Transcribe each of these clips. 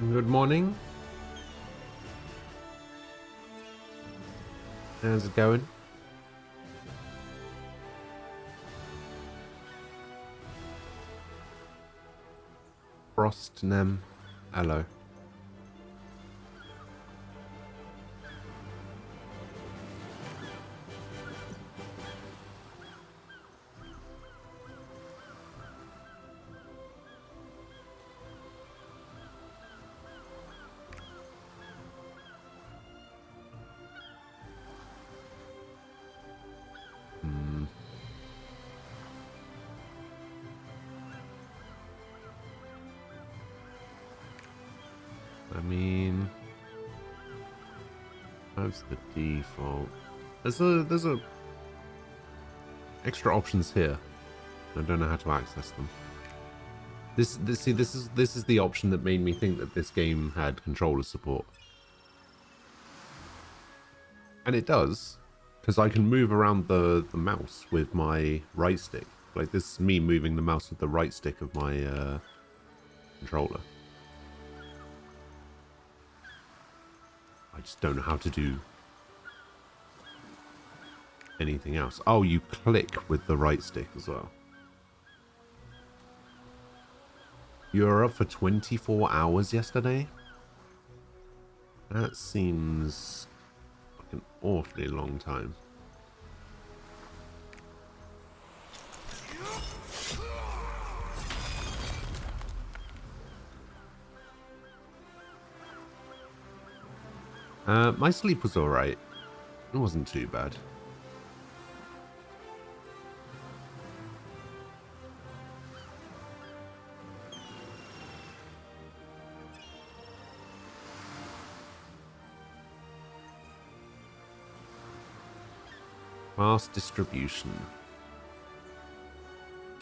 Good morning. How's it going? Frostnem. Hello. I mean, that's the default. There's a extra options here. I don't know how to access them. This is the option that made me think that this game had controller support. And it does, because I can move around the mouse with my right stick. Like, this is me moving the mouse with the right stick of my controller. I just don't know how to do anything else. Oh, you click with the right stick as well. You were up for 24 hours yesterday? That seems like an awfully long time. My sleep was alright. It wasn't too bad. Fast distribution.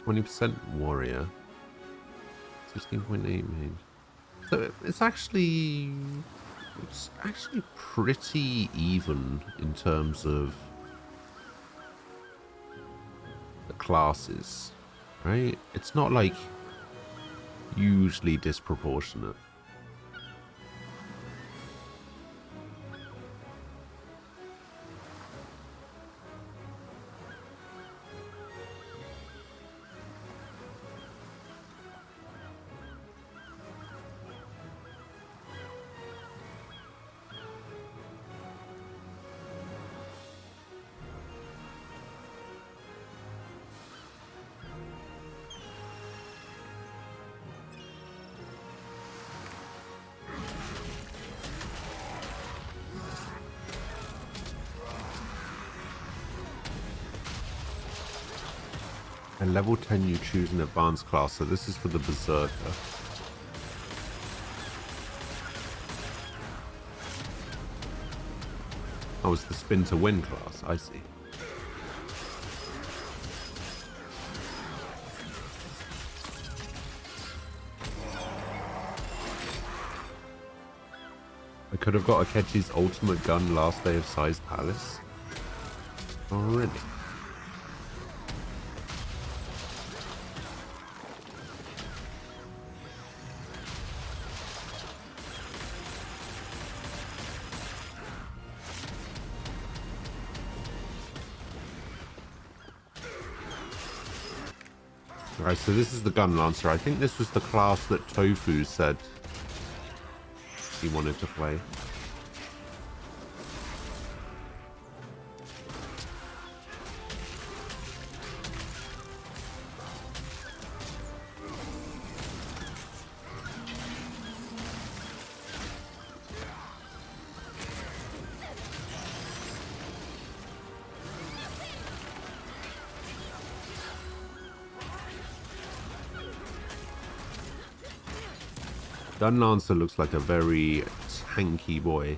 20% warrior. 16.8 main. So it's actually pretty even in terms of the classes, right? It's not like hugely disproportionate. At level 10 you choose an advanced class, so this is for the Berserker. Oh, it's the spin to win class, I see. I could have got Akechi's ultimate gun last day of Size Palace. Oh, really? Alright, so this is the Gun Lancer. I think this was the class that Tofu said he wanted to play. Gun Lancer looks like a very tanky boy.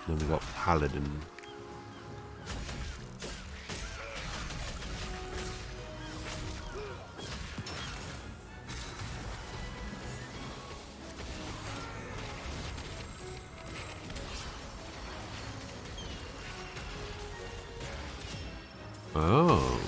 Then we got Paladin. Oh.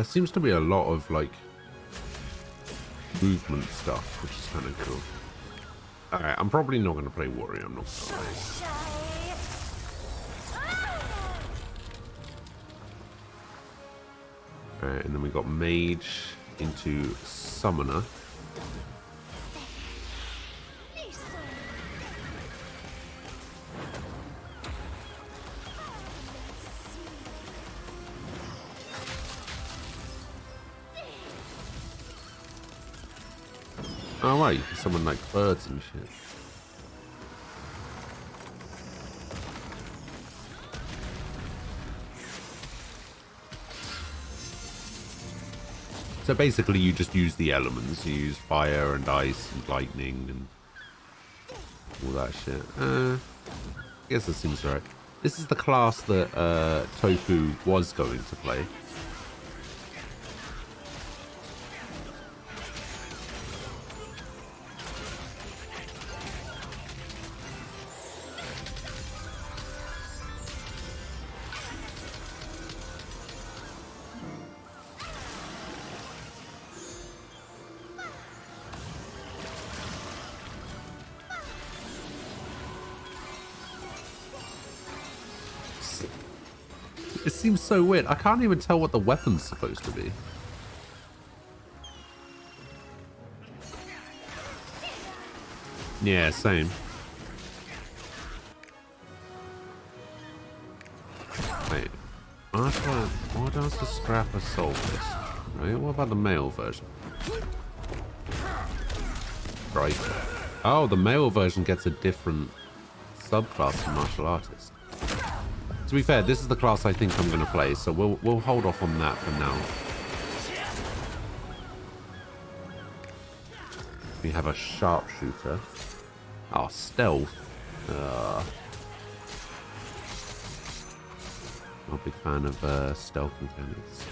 There seems to be a lot of like movement stuff, which is kind of cool. Alright, I'm probably not going to play warrior, I'm not gonna lie. Alright, and then we got mage into summoner. Oh right, you can summon like birds and shit. So basically you just use the elements. You use fire and ice and lightning and all that shit. I guess that seems right. This is the class that Tofu was going to play. It seems so weird. I can't even tell what the weapon's supposed to be. Yeah, same. Wait. Why does the scrapper solve this? Right, what about the male version? Right. Oh, the male version gets a different subclass of martial artist. To be fair, this is the class I think I'm going to play, so we'll hold off on that for now. We have a sharpshooter. Oh, stealth. I'm a big fan of stealth mechanics.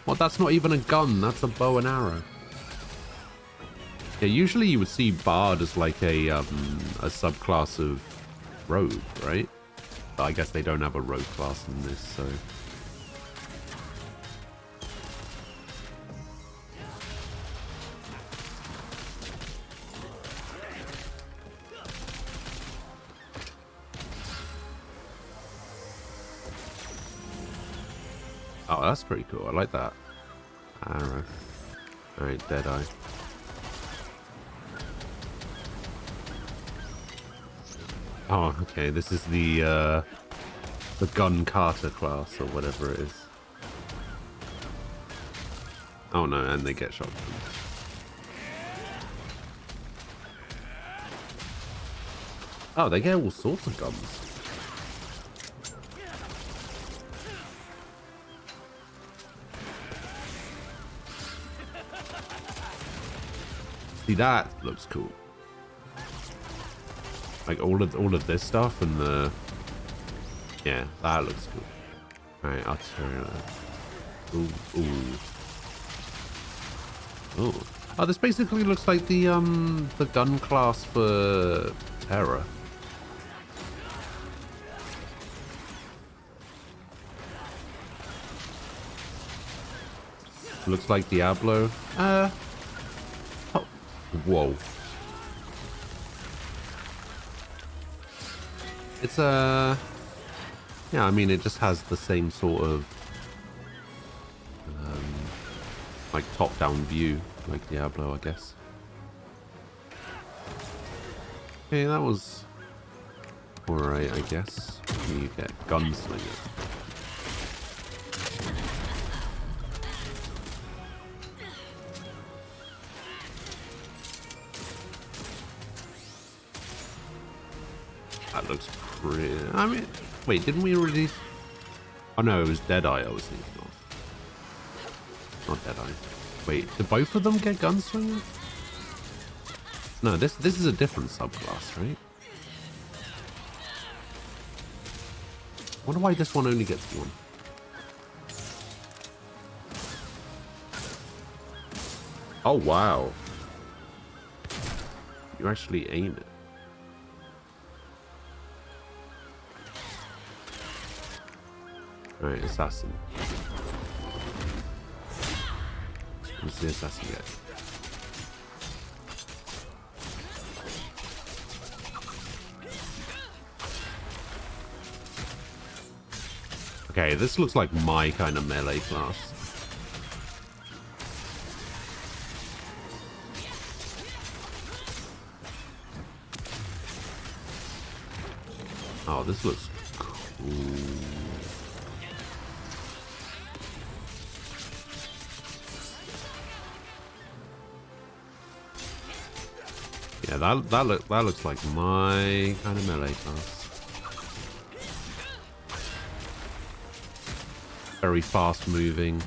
Well, that's not even a gun. That's a bow and arrow. Yeah, usually you would see bard as like a subclass of rogue, right? But I guess they don't have a rogue class in this, so... Oh, that's pretty cool. I like that. Arrow. Alright, Deadeye. Oh, okay. This is the gun carter class or whatever it is. Oh no, and they get shot. Oh, they get all sorts of guns. See, that looks cool. Like all of this stuff and the... Yeah, that looks cool. Alright, artillery. Ooh, ooh. Ooh. Oh, this basically looks like the gun class for Terra. Looks like Diablo. Oh. Whoa. It's a... Yeah, I mean, it just has the same sort of... like top-down view, like Diablo, I guess. Okay, that was... alright, I guess. You get Gunslinger. That looks pretty... I mean... Wait, didn't we already... Oh no, it was Deadeye I was thinking of. Not Deadeye. Wait, do both of them get Gunslinger? No, this is a different subclass, right? I wonder why this one only gets one. Oh, wow. You actually aim it. Alright, assassin. What's the assassin get? Okay, this looks like my kind of melee class. Oh, this looks cool. Yeah, that looks like my kind of melee class. Very fast moving.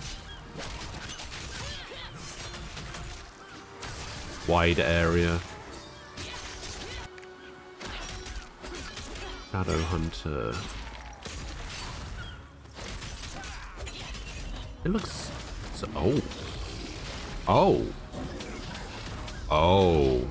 Wide area. Shadow Hunter. It looks so, oh. Oh. Oh.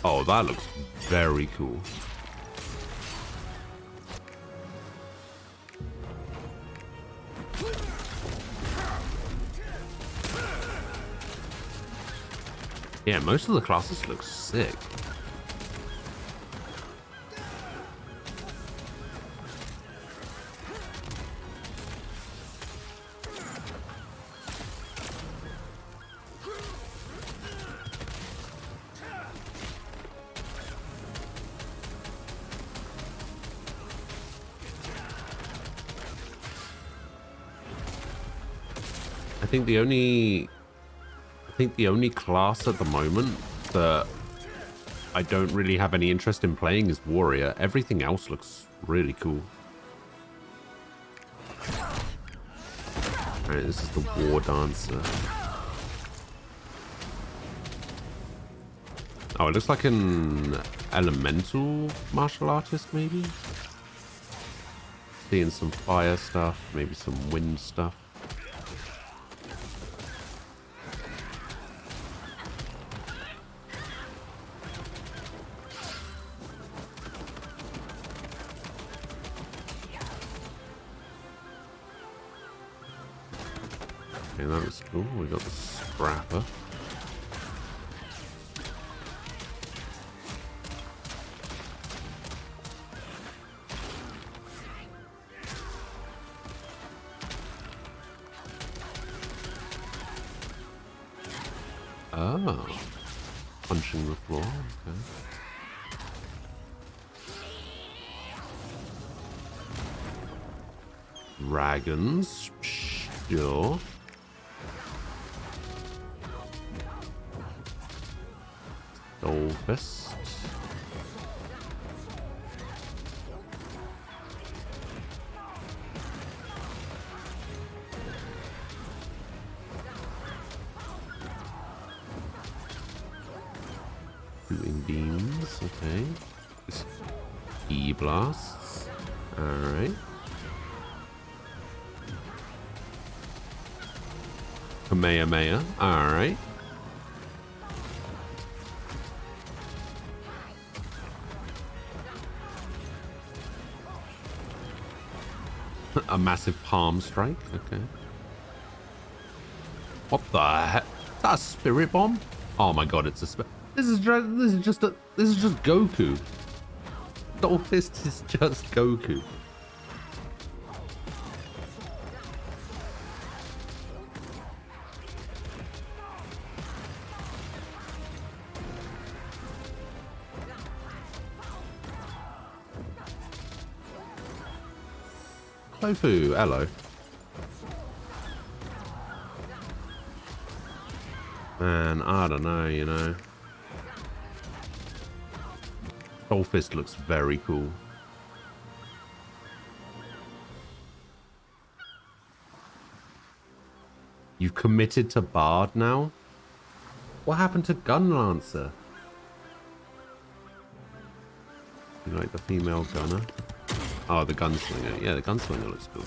Oh, that looks very cool. Yeah, most of the classes look sick. I think the only class at the moment that I don't really have any interest in playing is Warrior. Everything else looks really cool. Alright, this is the War Dancer. Oh, it looks like an elemental martial artist, maybe? Seeing some fire stuff, maybe some wind stuff. Okay, that was cool. We got the Scrapper. Oh, punching the floor. Okay. Dragons, sure. Fist. Shooting beams, okay. E-blasts. Alright. Kamehameha. Alright. A massive palm strike. Okay. What the heck? Is that a spirit bomb? Oh my god, it's a this is just Goku. Double Fist is just Goku. Tofu, hello. Man, I don't know, you know. Fist looks very cool. You've committed to Bard now? What happened to Gun Lancer? You like the female gunner? Oh, the gunslinger. Yeah, the gunslinger looks cool.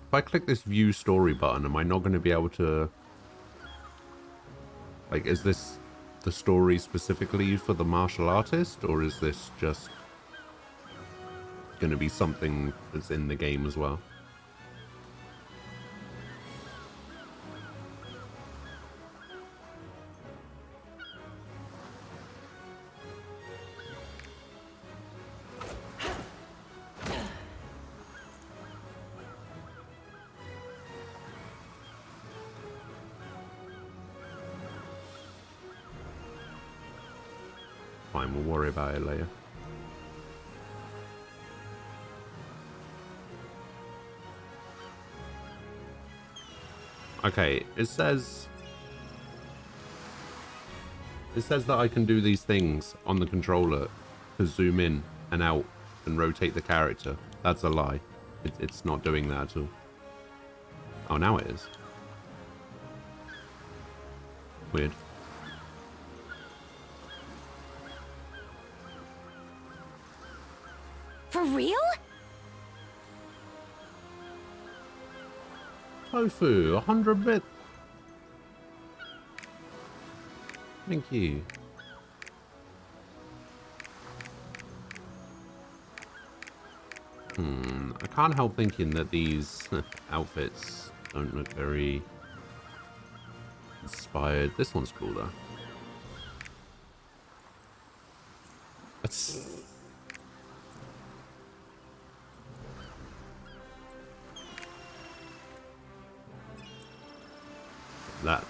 If I click this view story button, am I not going to be able to... Like, is this the story specifically for the martial artist, or is this just going to be something that's in the game as well? Fine, we'll worry about it later. Okay, it says that I can do these things on the controller to zoom in and out and rotate the character. That's a lie. It's not doing that at all. Oh, now it is. Weird. For real? Tofu, 100 bits. Thank you. I can't help thinking that these outfits don't look very inspired. This one's cool though. That's...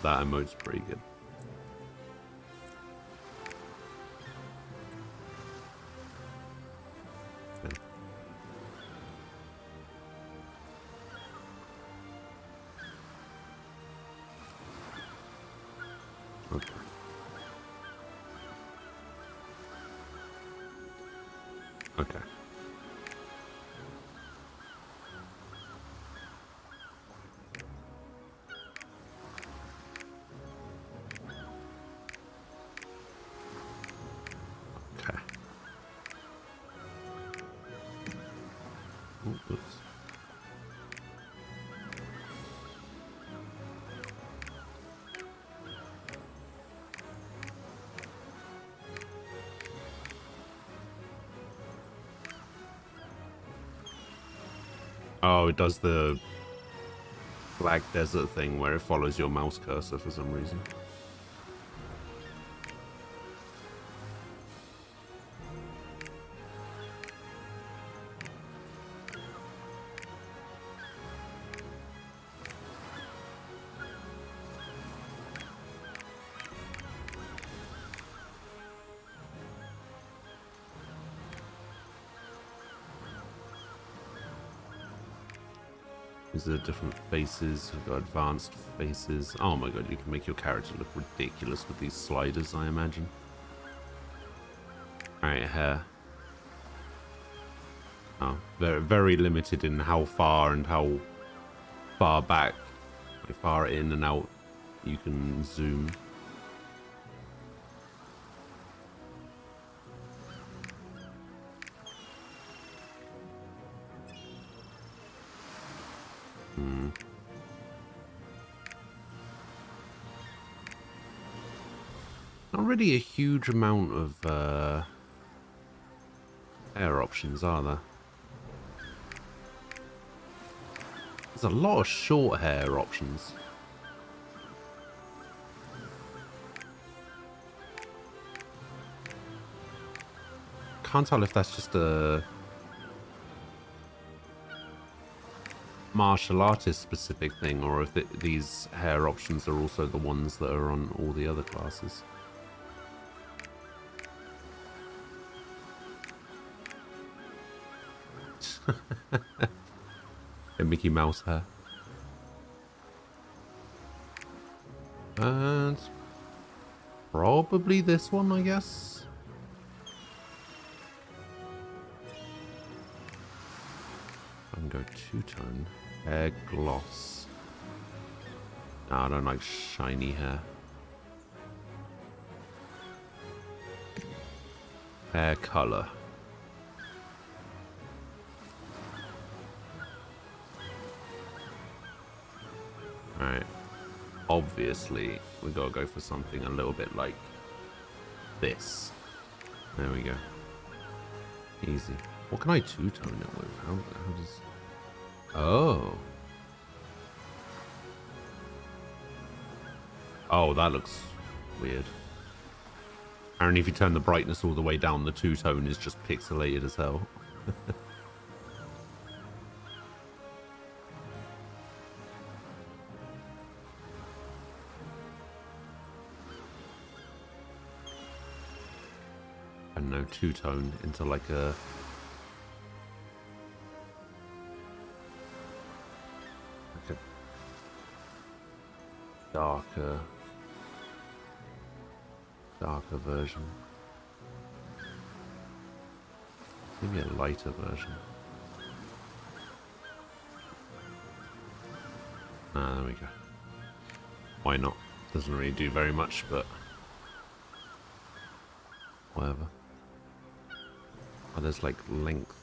That emote's pretty good. Okay. Okay. Okay. Okay. Oops. Oh, it does the Black Desert thing where it follows your mouse cursor for some reason. These are different faces. We've got advanced faces. Oh my god, you can make your character look ridiculous with these sliders, I imagine. Alright, hair. Oh, very, very limited in how far and how far back, like far in and out you can zoom. Not really a huge amount of hair options, are there? There's a lot of short hair options. Can't tell if that's just a martial artist specific thing or if these hair options are also the ones that are on all the other classes. A Mickey Mouse hair. And Probably this one, I guess. I can go two-tone. Hair gloss. No, I don't like shiny hair. Hair color. Alright. Obviously, we gotta go for something a little bit like this. There we go. Easy. What can I two-tone it with? How does... Oh. Oh, that looks weird. Apparently, if you turn the brightness all the way down, the two-tone is just pixelated as hell. And no two-tone into like a... darker version. Maybe a lighter version. Ah, there we go. Why not? Doesn't really do very much, but whatever. Oh, there's like length.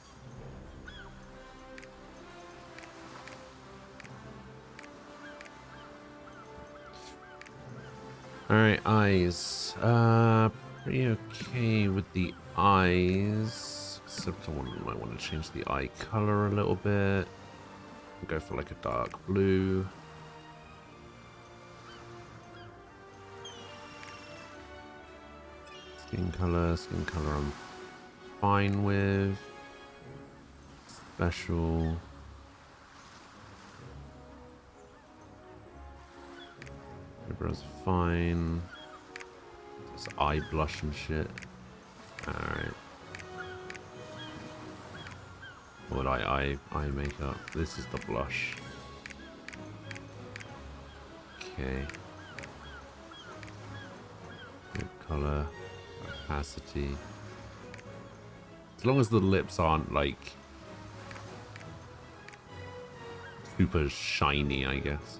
Alright, eyes. Pretty okay with the eyes. Except I might want to change the eye color a little bit. Go for like a dark blue. Skin color I'm fine with. Special. Eyebrows are fine. It's eye blush and shit. Alright. What eye makeup? This is the blush. Okay. Lip color. Opacity. As long as the lips aren't like super shiny, I guess.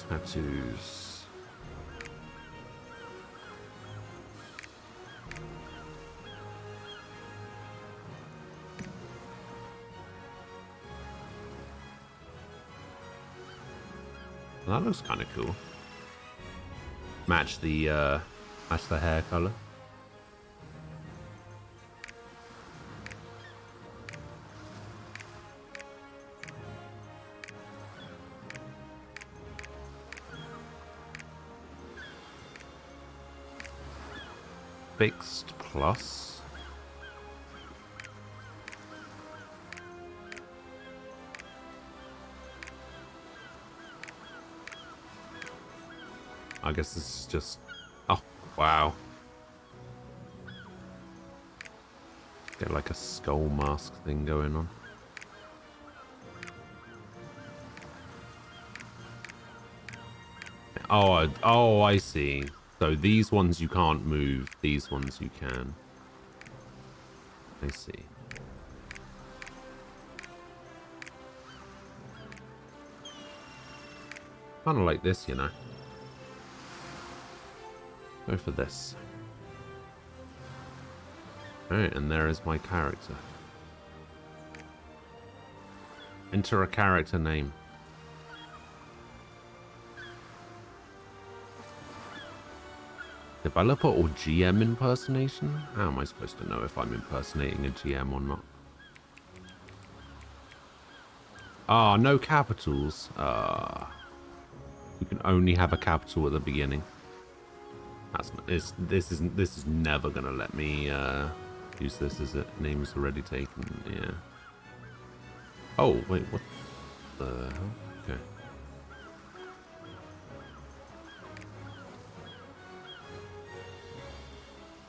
Tattoos. That looks kind of cool. Match the hair color. Fixed plus. I guess this is just... Oh, wow. Get like a skull mask thing going on. Oh, I see. So these ones you can't move. These ones you can. I see. Kind of like this, you know. Go for this. Alright, and there is my character. Enter a character name. Developer or GM impersonation? How am I supposed to know if I'm impersonating a GM or not? Ah, no capitals. You can only have a capital at the beginning. This is never gonna let me use this, is it? Name is already taken. Yeah. Oh wait, what the hell? Okay.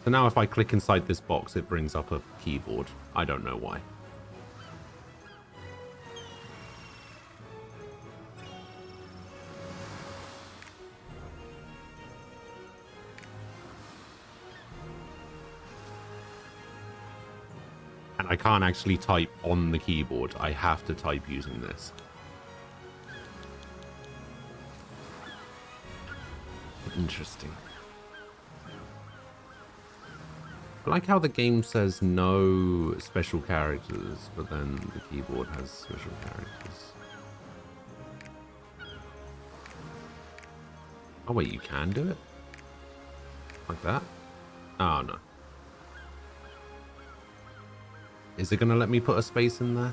So now if I click inside this box, it brings up a keyboard. I don't know why. And I can't actually type on the keyboard. I have to type using this. Interesting. I like how the game says no special characters, but then the keyboard has special characters. Oh wait, you can do it? Like that? Oh no. Is it gonna let me put a space in there?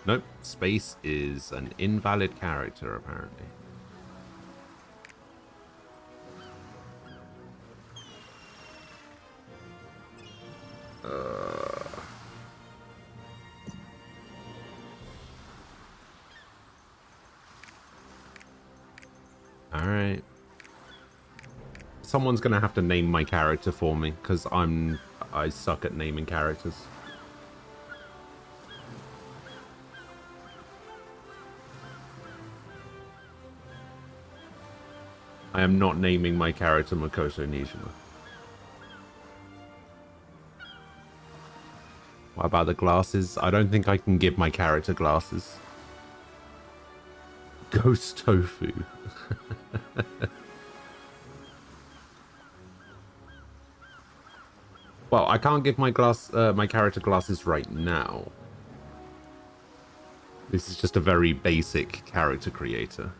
Nope. Space is an invalid character, apparently. Alright. Someone's gonna have to name my character for me, because I suck at naming characters. I am not naming my character Makoto Nijima. What about the glasses? I don't think I can give my character glasses. Ghost Tofu. Well, I can't give my character glasses right now. This is just a very basic character creator.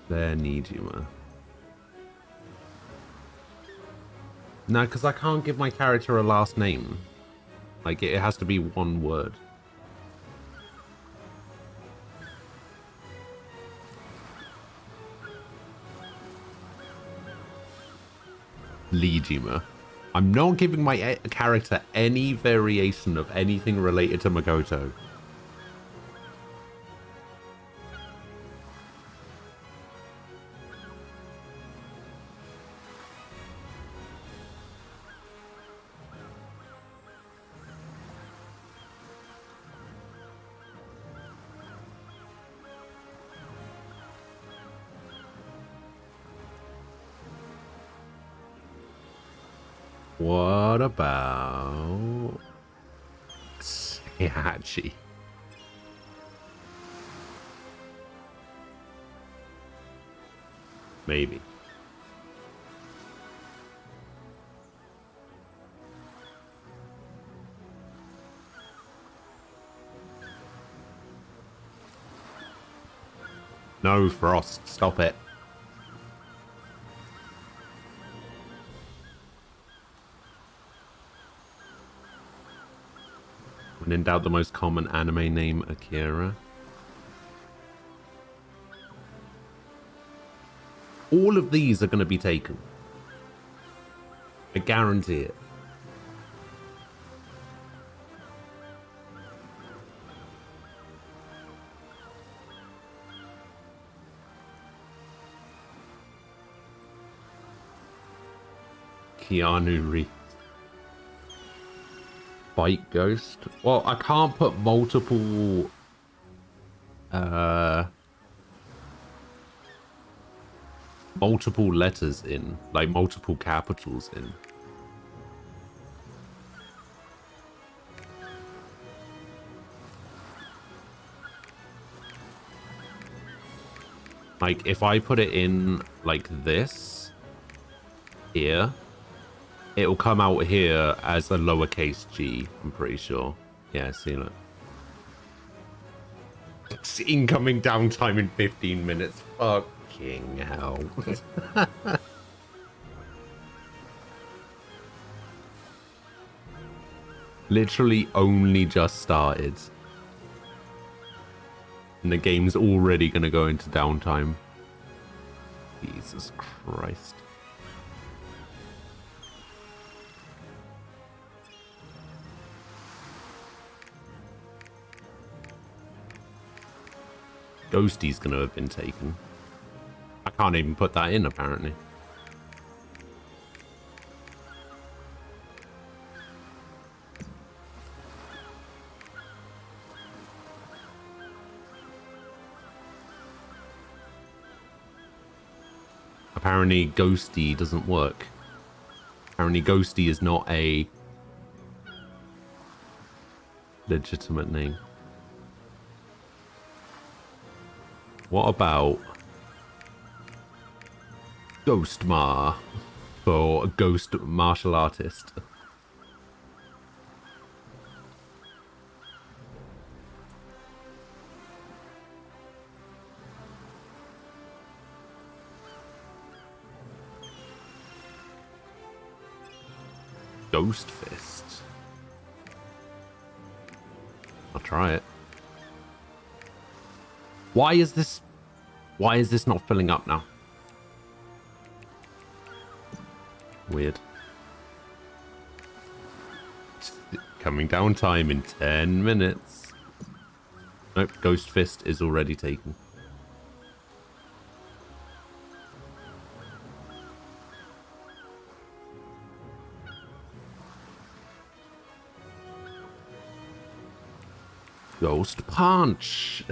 There, Nijima. No, because I can't give my character a last name. Like, it has to be one word. Lijima. I'm not giving my character any variation of anything related to Makoto. What about Sayachi? Maybe. No, Frost, stop it. When in doubt, the most common anime name, Akira. All of these are going to be taken. I guarantee it. Keanu Reeves. Fight Ghost. Well, I can't put multiple multiple letters in, like multiple capitals in. Like, if I put it in like this here, it'll come out here as a lowercase g, I'm pretty sure. Yeah, see, look. It's incoming downtime in 15 minutes. Fucking hell. Literally only just started. And the game's already going to go into downtime. Jesus Christ. Ghosty's going to have been taken. I can't even put that in, apparently. apparently Ghosty doesn't work. Apparently Ghosty is not a legitimate name. What about Ghostmar for a ghost martial artist? Ghost Fist. I'll try it. Why is this not filling up now? Weird. Coming down time in 10 minutes. Nope, Ghost Fist is already taken. Ghost Punch.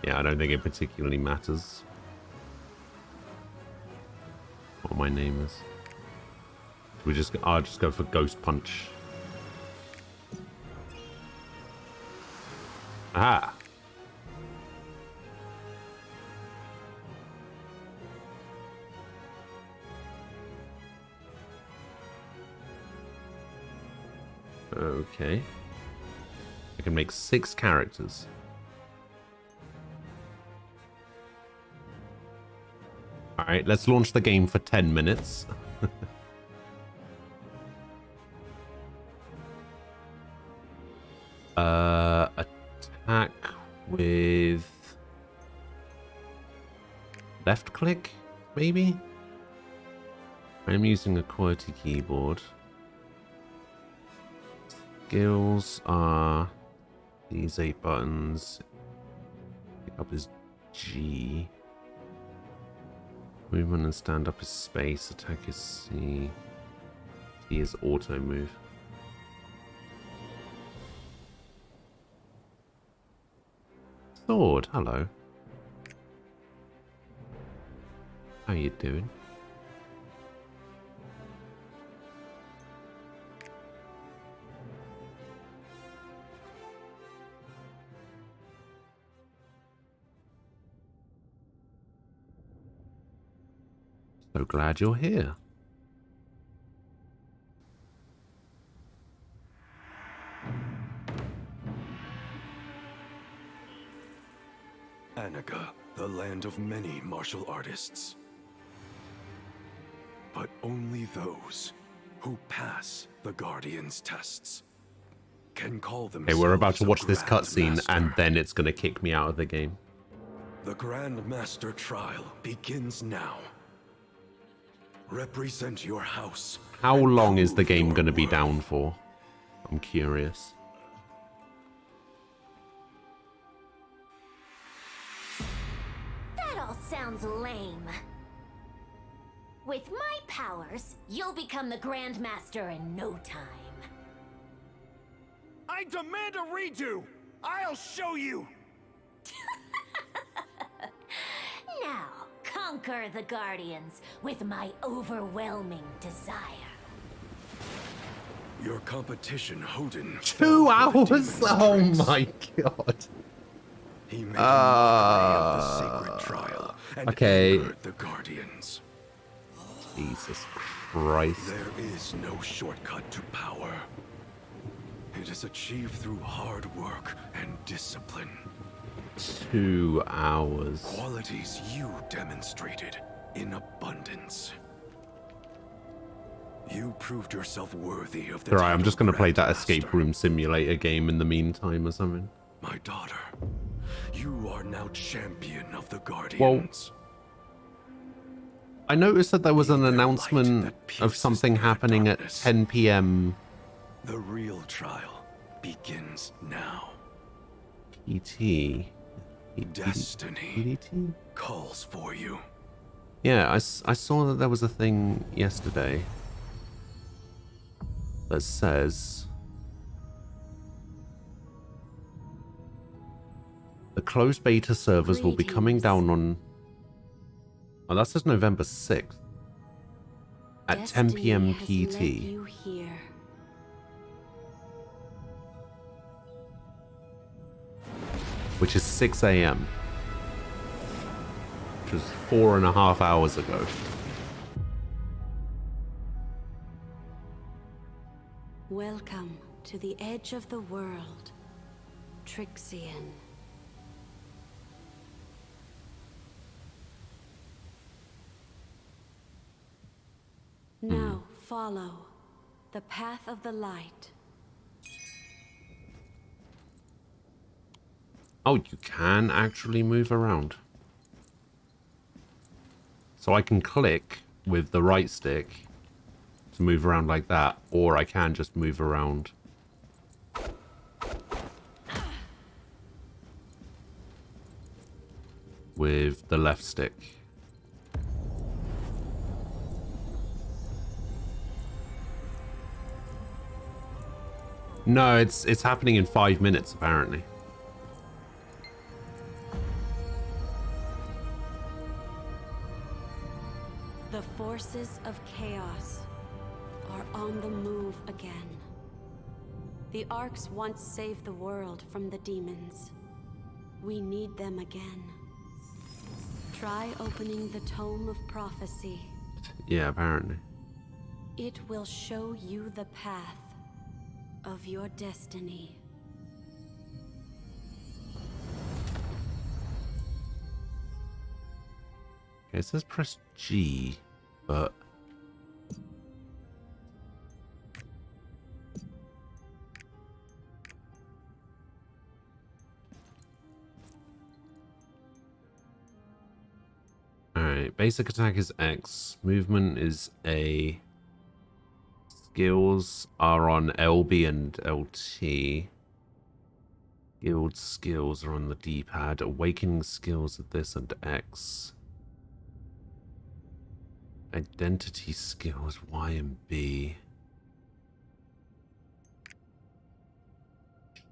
Yeah, I don't think it particularly matters what my name is. I'll just go for Ghost Punch. Ah. Okay. I can make 6 characters. Alright, let's launch the game for 10 minutes. Attack with left click, maybe? I'm using a QWERTY keyboard. Skills are these 8 buttons. Pick up is G. Movement and stand up is space. Attack is C. T is auto move. Sword, hello. How you doing? So glad you're here. Anaga, the land of many martial artists. But only those who pass the Guardian's tests can call themselves. Okay, we're about to watch this cutscene Master. and then it's going to kick me out of the game. The Grand Master trial begins now. Represent your house. How long is the prove game your going to be worth. down for? I'm curious. That all sounds lame. With my powers, you'll become the Grand Master in no time. I demand a redo! I'll show you! Now, conquer the Guardians with my overwhelming desire. Your competition, Hodin. 2 fell for the hours? demon's Oh tricks. my god. He made a mockery of the sacred trial and okay. angered the Guardians. Jesus Christ. There is no shortcut to power. It is achieved through hard work and discipline. 2 hours. Qualities you demonstrated in abundance. You proved yourself worthy of the Alright, I'm just going to play that Grand escape Master. room simulator game in the meantime or something. My daughter, you are now champion of the Guardians. I noticed that there was an Be their light announcement that of pierces something their happening darkness. at 10 p.m. The real trial begins now. ET. Destiny EDT? calls for you. Yeah, I saw that there was a thing yesterday that says The closed beta servers will be coming down on... Oh, that says November 6th. At 10 p.m. PT. You here. Which is 6 a.m. Which was 4.5 hours ago. Welcome to the edge of the world, Trixian. Now follow the path of the light. Oh, you can actually move around. So I can click with the right stick to move around like that, or I can just move around. With the left stick. No, it's happening in 5 minutes apparently. The forces of chaos are on the move again. The Arcs once saved the world from the demons. We need them again. Try opening the Tome of Prophecy. Yeah, apparently. It will show you the path of your destiny. Okay, it says press G, but... Alright, basic attack is X, movement is A, skills are on LB and LT, guild skills are on the D-pad, awakening skills are this and X, identity skills Y and B,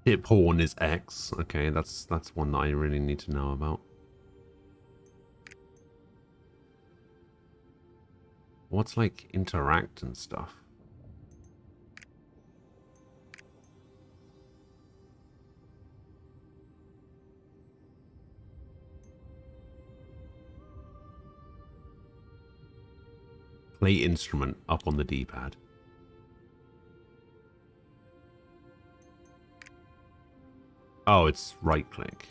hip horn is X. Okay, that's one that I really need to know about. What's like interact and stuff? Play instrument up on the D-pad. Oh, it's right click.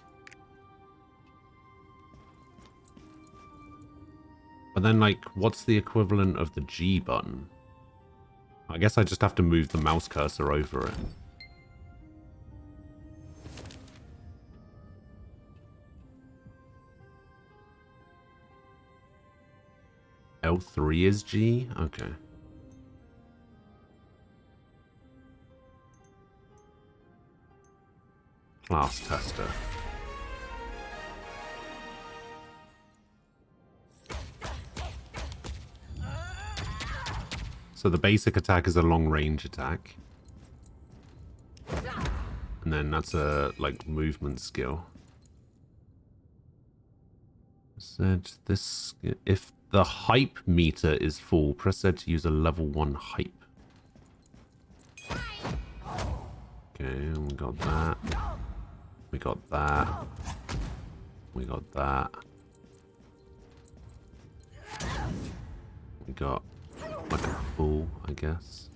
But then, like, what's the equivalent of the G button? I guess I just have to move the mouse cursor over it. L3 is G? Okay. Class tester. So the basic attack is a long range attack. And then that's a, like, movement skill. Said this, if the hype meter is full, press Z to use a level 1 hype. Okay, we got that. We got that. We got that. We got like a full, I guess.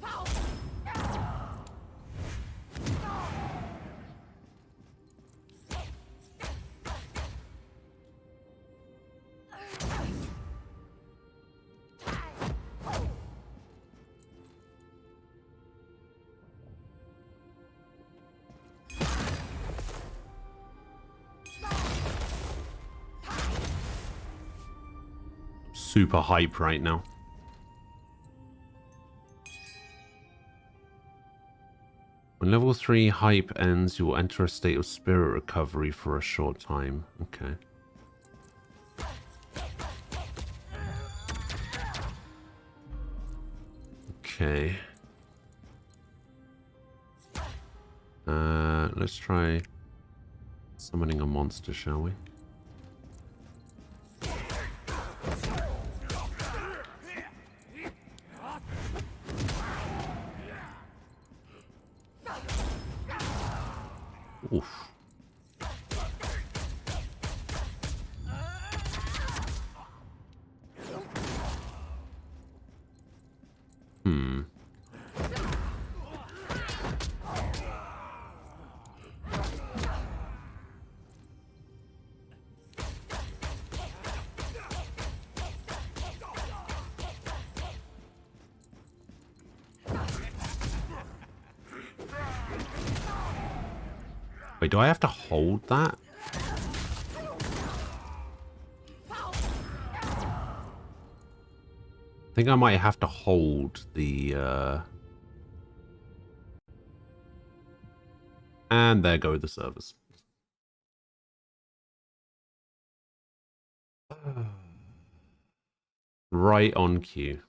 Super hype right now. When level 3 hype ends, you will enter a state of spirit recovery for a short time. Okay. Okay. Let's try Summoning a monster, shall we? Oof. Hmm. Wait, do I have to hold that? I think I might have to hold the, And there go the servers. Right on cue.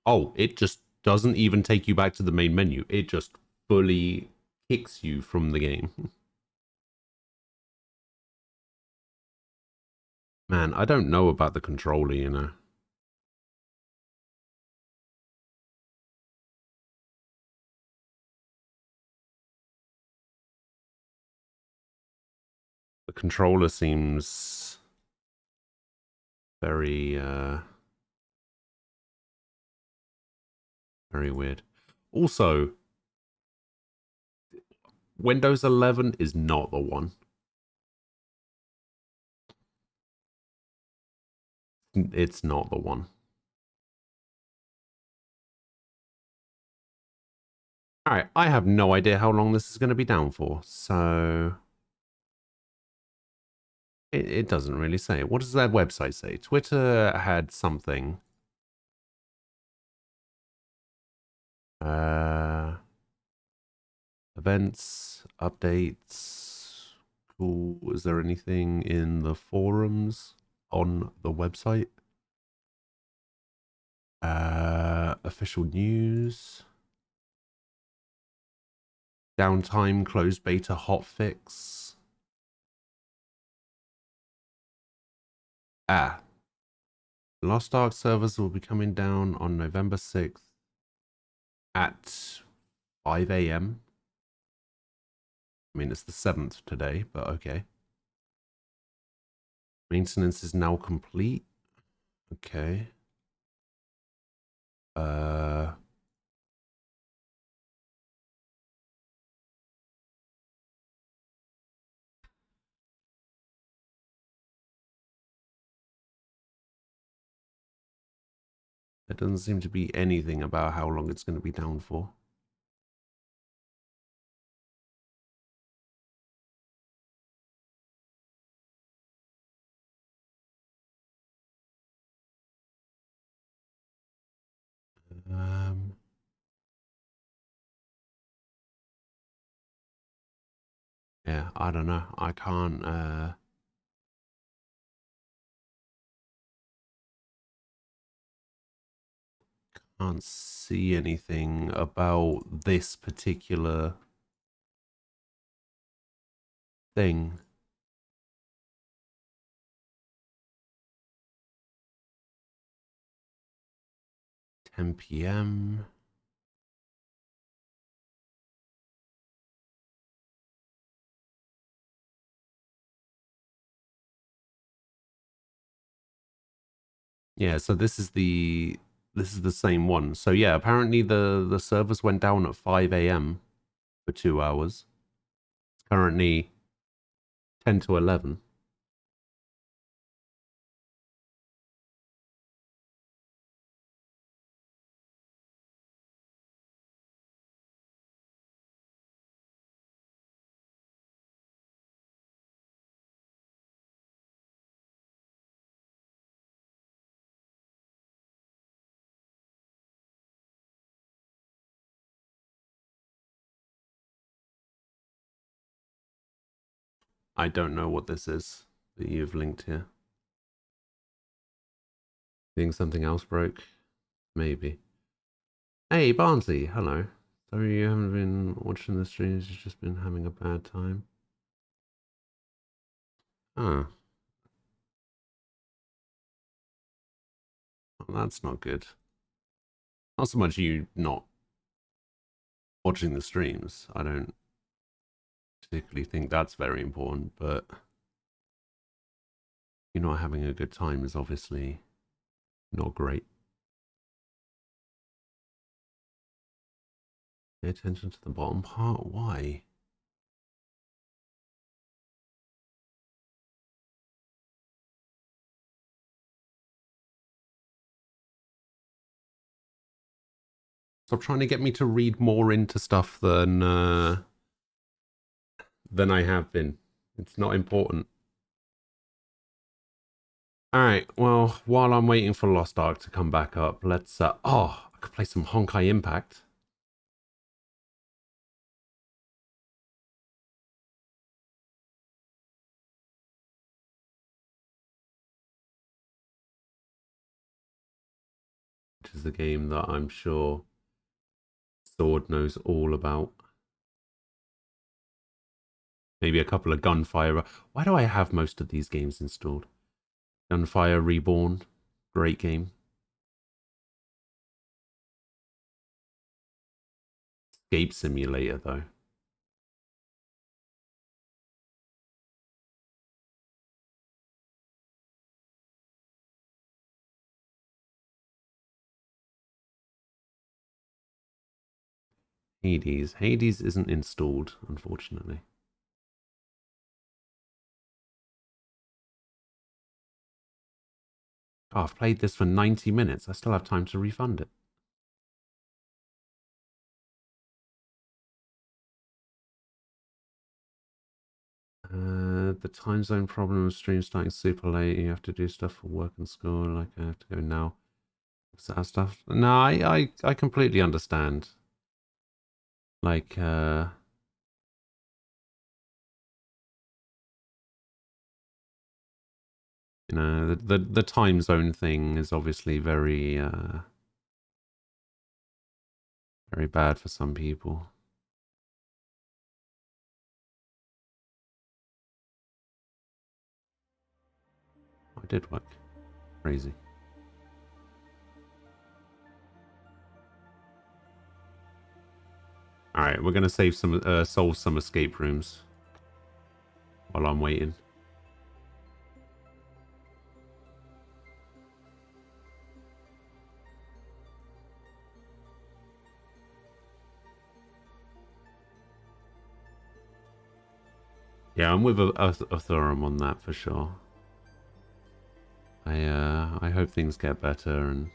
Oh, it just doesn't even take you back to the main menu. It just fully kicks you from the game. Man, I don't know about the controller, you know. The controller seems very, very weird. Also, Windows 11 is not the one. It's not the one. Alright, I have no idea how long this is going to be down for, so... It doesn't really say. What does their website say? Twitter had something. Events, updates. Cool. Is there anything in the forums on the website? Official news. Downtime, closed beta, hotfix. Lost Ark servers will be coming down on November 6th at 5 a.m. I mean, it's the 7th today, but okay. Maintenance is now complete. Okay. There doesn't seem to be anything about how long it's going to be down for. Yeah, I don't know. I can't see anything about this particular thing. $10 p.m. Yeah, so this is the same one. So yeah, apparently the servers went down at 5 a.m. for 2 hours. It's currently 10 to 11. I don't know what this is that you've linked here. Think something else broke? Maybe. Hey, Barnsley, hello. Sorry you haven't been watching the streams, you've just been having a bad time. Oh. Well, that's not good. Not so much you not watching the streams. I don't particularly think that's very important, but you not having a good time is obviously not great. Pay attention to the bottom part. Why? Stop trying to get me to read more into stuff than I have been. It's not important. Alright, well, while I'm waiting for Lost Ark to come back up, let's oh, I could play some Honkai Impact. Which is a game that I'm sure Sword knows all about. Maybe a couple of Gunfire. Why do I have most of these games installed? Gunfire Reborn. Great game. Escape Simulator, though. Hades. Hades isn't installed, unfortunately. Oh, I've played this for 90 minutes. I still have time to refund it. The time zone problem, stream starting super late. You have to do stuff for work and school. Like, I have to go now. Is that stuff? No, I completely understand. Like, you know, the time zone thing is obviously very very bad for some people. Oh, it did work. Crazy. All right, we're gonna save some, solve some escape rooms while I'm waiting. Yeah, I'm with a Thurum on that for sure. I hope things get better and.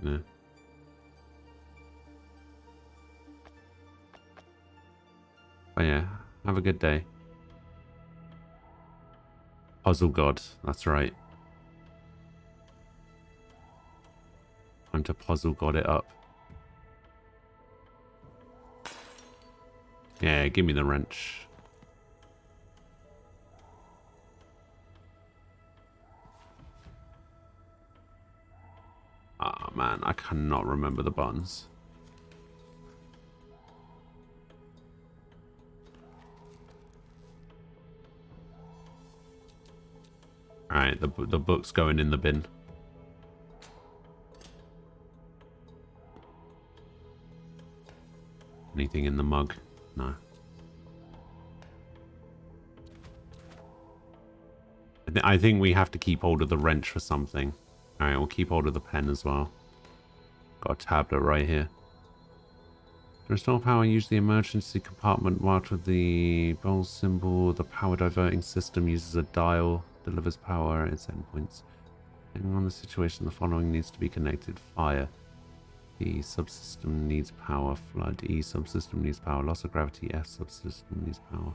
Yeah. But yeah, have a good day. Puzzle God, that's right. Time to puzzle God it up. Yeah, give me the wrench. Ah, oh, man, I cannot remember the buttons. Alright, the book's going in the bin. Anything in the mug? No. I think we have to keep hold of the wrench for something. Alright, we'll keep hold of the pen as well. Got a tablet right here. To restore power, use the emergency compartment marked with the bowl symbol. The power diverting system uses a dial, delivers power at its endpoints. Depending on the situation, the following needs to be connected. Fire. The subsystem needs power. Flood. E subsystem needs power. Loss of gravity. F subsystem needs power.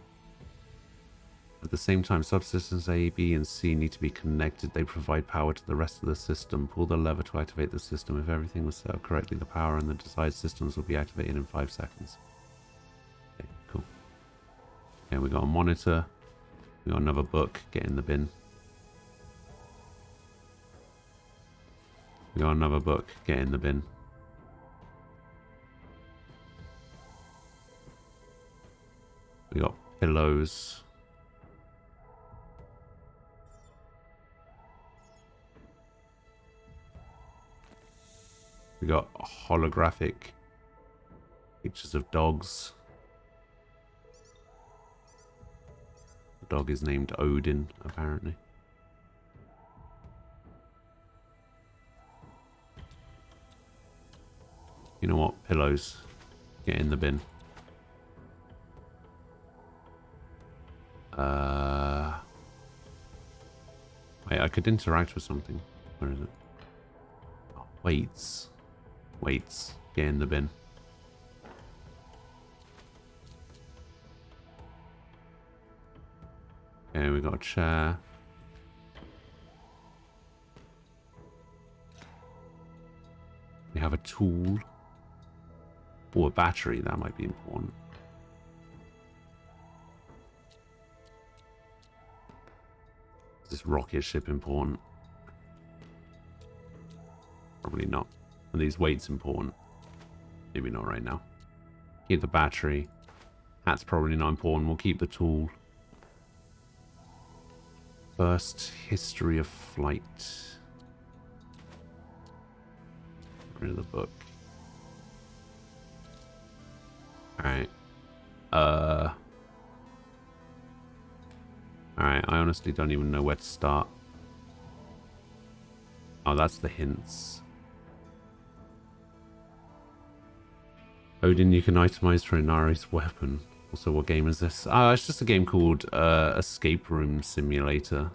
At the same time, subsystems A, B, and C need to be connected. They provide power to the rest of the system. Pull the lever to activate the system. If everything was set up correctly, the power and the desired systems will be activated in 5 seconds. Okay, cool. Okay, we got a monitor. We got another book. Get in the bin. We got another book. Get in the bin. We got pillows. We got holographic pictures of dogs. The dog is named Odin, apparently. You know what? Pillows. Get in the bin. Wait, I could interact with something. Where is it? Oh, weights. Weights. Get in the bin. Okay, we got a chair. We have a tool. Or a battery, that might be important. Is this rocket ship important? Probably not. Are these weights important? Maybe not right now. Keep the battery. That's probably not important. We'll keep the tool. First history of flight. Get rid of the book. Alright. Alright, I honestly don't even know where to start. Oh, that's the hints. Odin, you can itemize for Inari's weapon. Also, what game is this? It's just a game called Escape Room Simulator.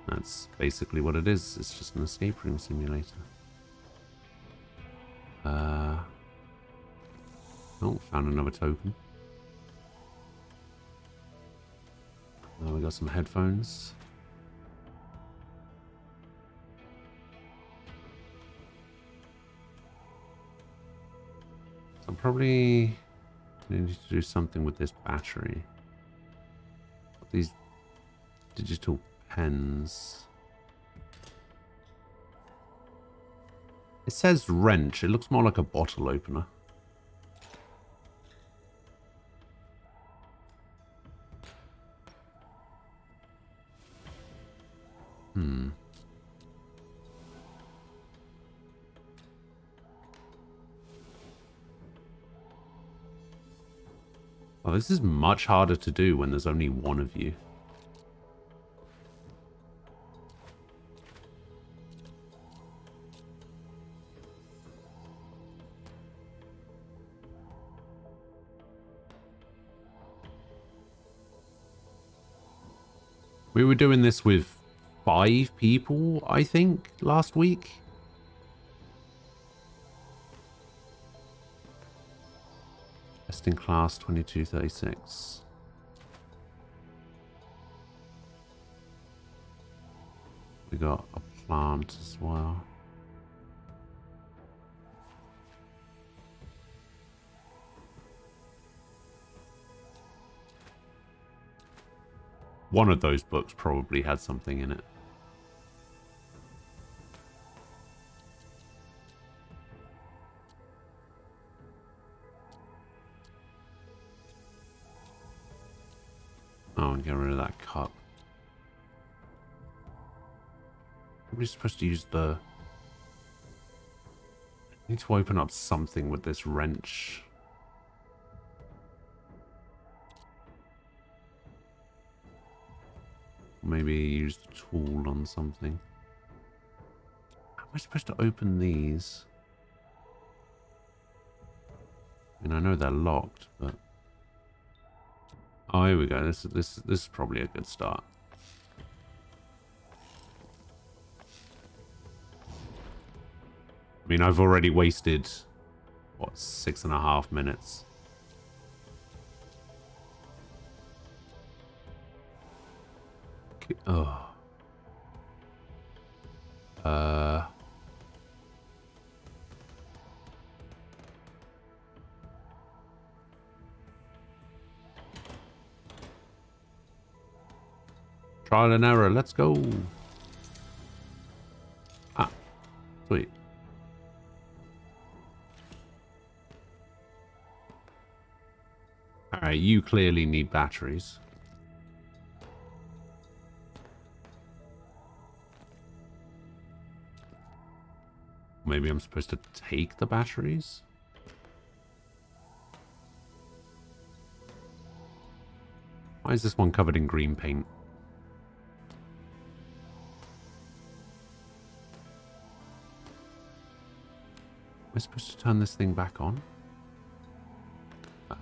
That's basically what it is. It's just an escape room simulator. Oh, found another token. Oh, we got some headphones. So I'm probably need to do something with this battery. These digital pens. It says wrench. It looks more like a bottle opener. Oh, this is much harder to do when there's only one of you. We were doing this with 5 people, I think, last week. Best in class 2236. We got a plant as well. One of those books probably had something in it. Oh, and get rid of that cup. We're supposed to use the... I need to open up something with this wrench. Maybe use the tool on something. How am I supposed to open these? I mean, I know they're locked, but... Oh, here we go. This is probably a good start. I mean, I've already wasted, what, 6.5 minutes. Okay. Oh. Trial and error. Let's go. Ah, sweet. Alright, you clearly need batteries. Maybe I'm supposed to take the batteries? Why is this one covered in green paint? Am I supposed to turn this thing back on?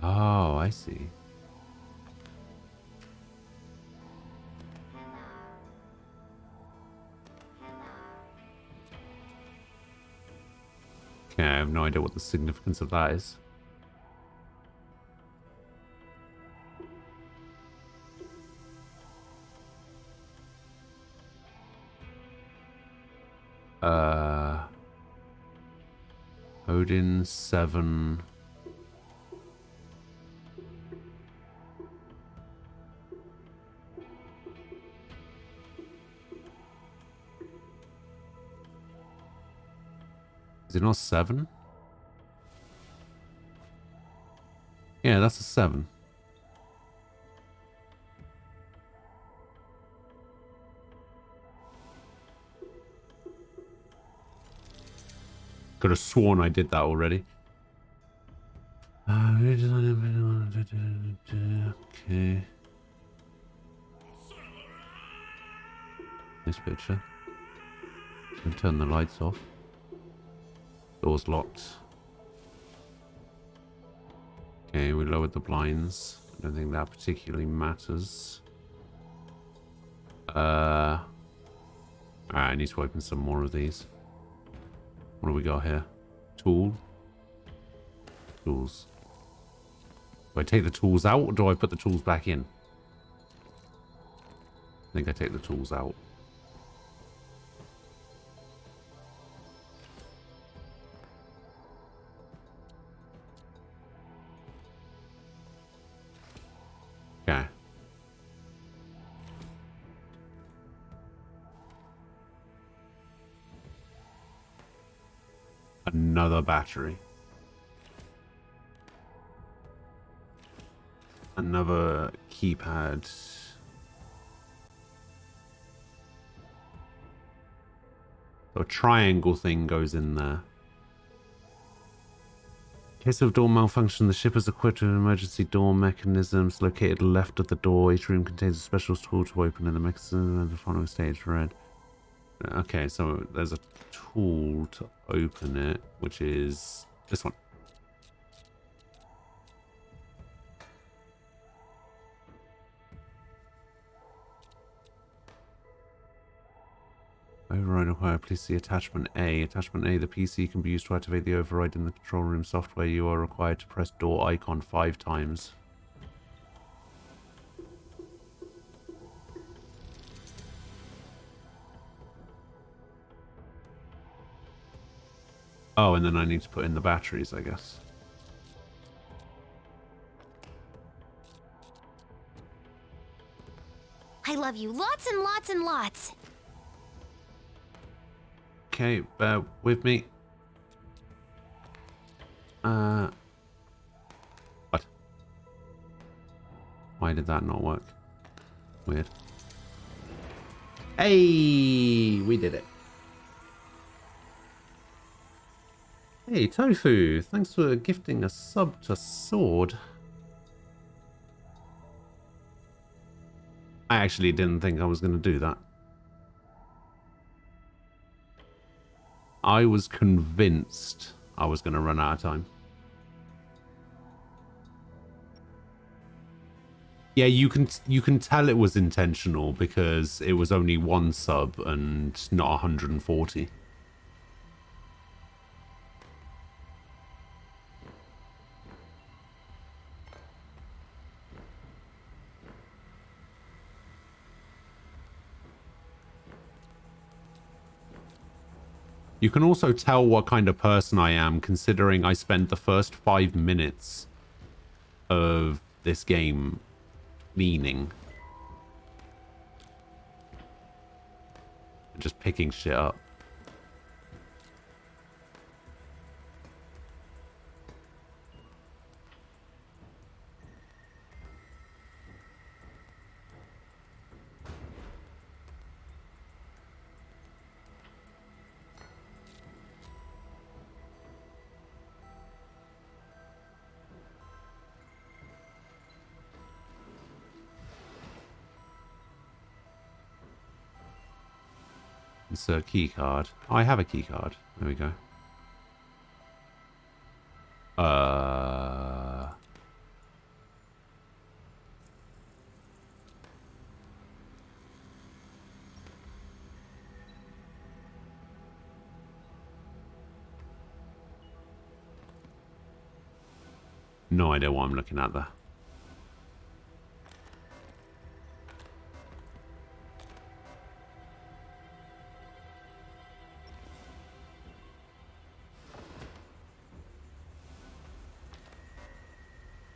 Oh, I see. Okay, I have no idea what the significance of that is. Odin 7. Is it not 7? Yeah, that's a 7. Could have sworn I did that already. Okay. This picture. And turn the lights off. Door's locked. Okay, we lowered the blinds. I don't think that particularly matters. Alright, I need to open some more of these. What do we got here? Tool. Tools. Do I take the tools out or do I put the tools back in? I think I take the tools out. Okay. Another battery. Another keypad. So a triangle thing goes in there. In case of door malfunction, the ship is equipped with emergency door mechanisms located left of the door. Each room contains a special tool to open, and the mechanism and the following stage read. Okay, so there's a tool to open it, which is this one. Override required. Please see attachment A. Attachment A. The PC can be used to activate the override in the control room software. You are required to press door icon 5 times. Oh, and then I need to put in the batteries, I guess. I love you lots and lots and lots. Okay, bear with me. What? Why did that not work? Weird. Hey, we did it. Hey, Tofu, thanks for gifting a sub to Sword. I actually didn't think I was going to do that. I was convinced I was going to run out of time. Yeah, you can tell it was intentional because it was only 1 sub and not 140. You can also tell what kind of person I am, considering I spent the first 5 minutes of this game cleaning. Just picking shit up. Insert key card. Oh, I have a key card. There we go. No idea what I'm looking at there.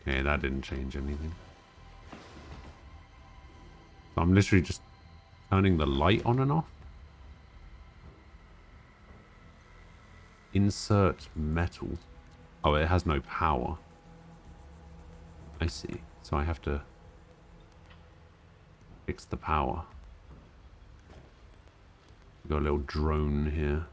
Okay, that didn't change anything. So I'm literally just turning the light on and off. Insert metal. Oh, it has no power. I see. So I have to fix the power. Got a little drone here.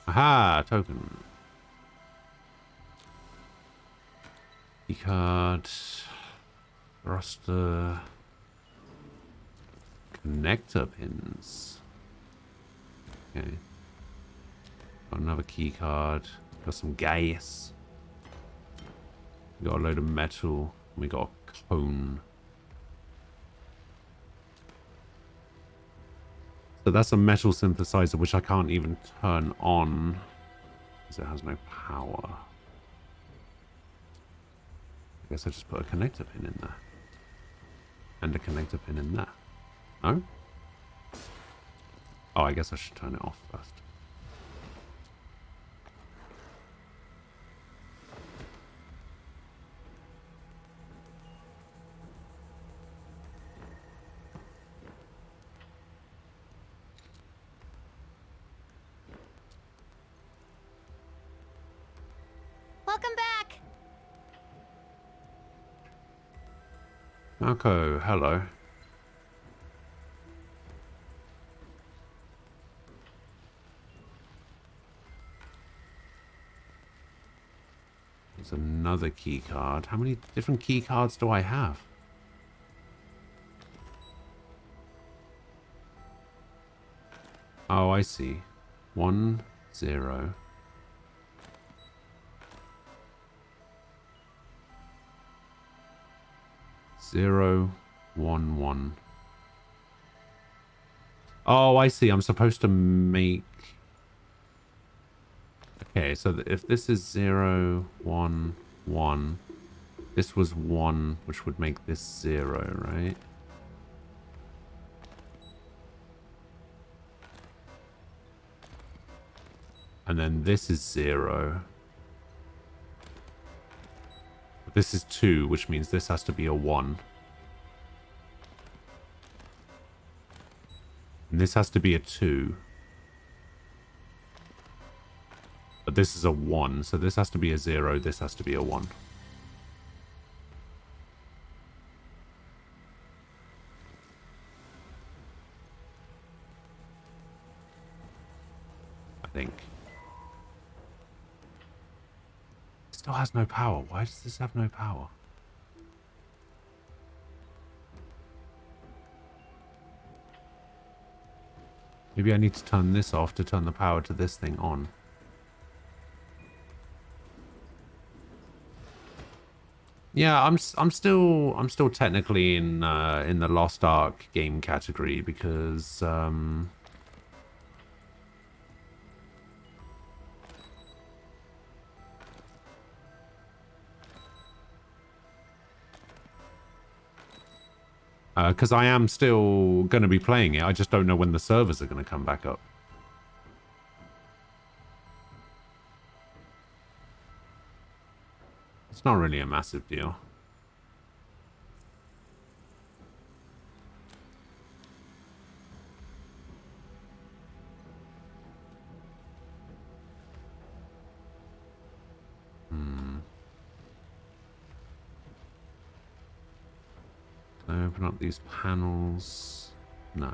Aha, token. Keycard. Thruster. Connector pins. Okay. Got another key card. Got some gas. We got a load of metal. We got a cone. So that's a metal synthesizer which I can't even turn on because it has no power. I guess I just put a connector pin in there. And a connector pin in there. No? Oh, I guess I should turn it off first. Welcome back. Okay, hello. There's another key card. How many different key cards do I have? Oh, I see. 1, 0. 0, 1, 1. Oh, I see. I'm supposed to make... Okay, so if this is 0, 1, 1, this was 1, which would make this 0, right? And then this is 0. This is 2, which means this has to be a 1. And this has to be a 2. But this is a 1, so this has to be a 0, this has to be a 1. I think. It still has no power. Why does this have no power? Maybe I need to turn this off to turn the power to this thing on. Yeah, I'm still technically in the Lost Ark game category because I am still going to be playing it. I just don't know when the servers are going to come back up. It's not really a massive deal. Open up these panels. No.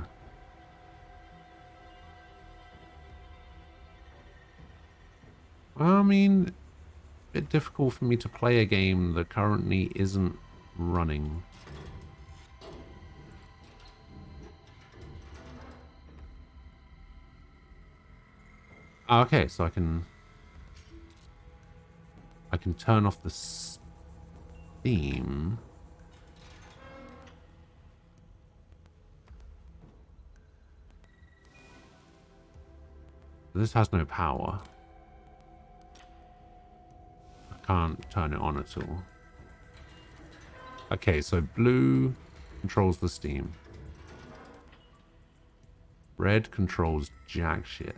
I mean, a bit difficult for me to play a game that currently isn't running. Okay, so I can turn off the Steam. This has no power. I can't turn it on at all. Okay, so blue controls the Steam. Red controls jack shit.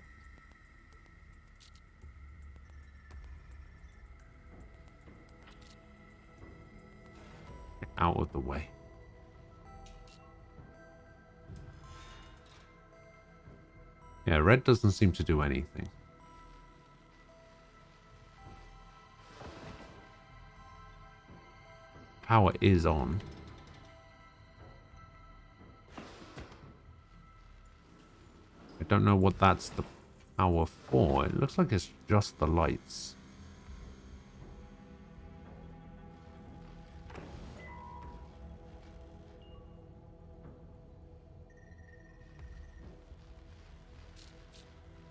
Get out of the way. Yeah, red doesn't seem to do anything. Power is on. I don't know what that's the power for. It looks like it's just the lights.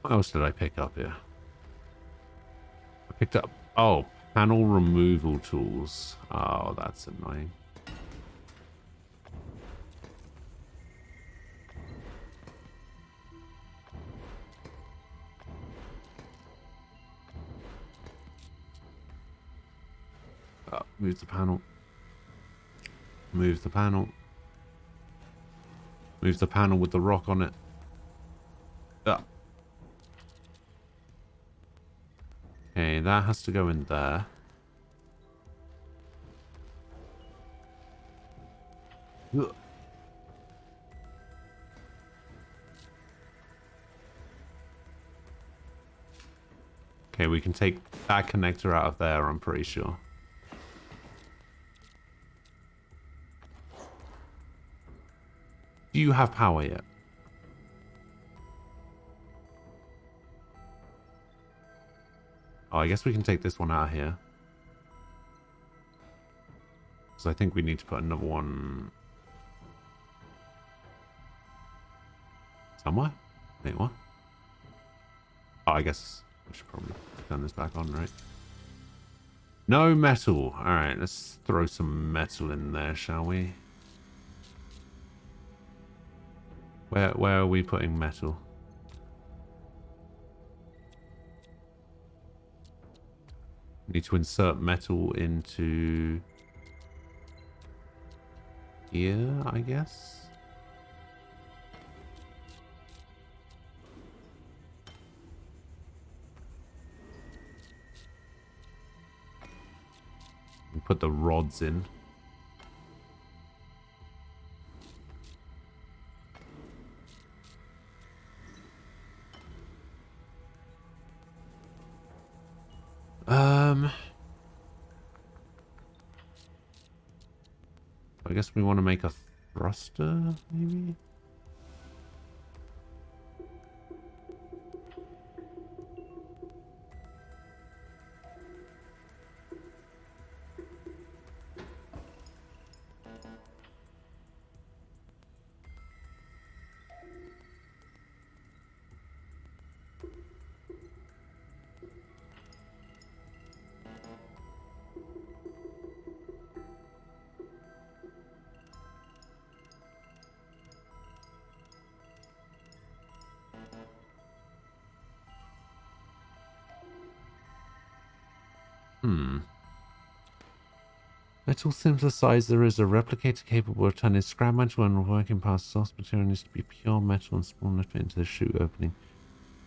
What else did I pick up here? I picked up... Oh, panel removal tools. Oh, that's annoying. Move the panel. Move the panel. Move the panel with the rock on it. Okay, that has to go in there. Okay, we can take that connector out of there, I'm pretty sure. Do you have power yet? Oh, I guess we can take this one out of here. Because I think we need to put another one... somewhere? Wait, what? Oh, I guess I should probably turn this back on, right? No metal. Alright, let's throw some metal in there, shall we? Where are we putting metal? Need to insert metal into here, I guess. And put the rods in. I guess we want to make a thruster, maybe? Metal synthesizer is a replicator capable of turning scrap metal and working past source material needs to be pure metal and small enough to fit into the chute opening.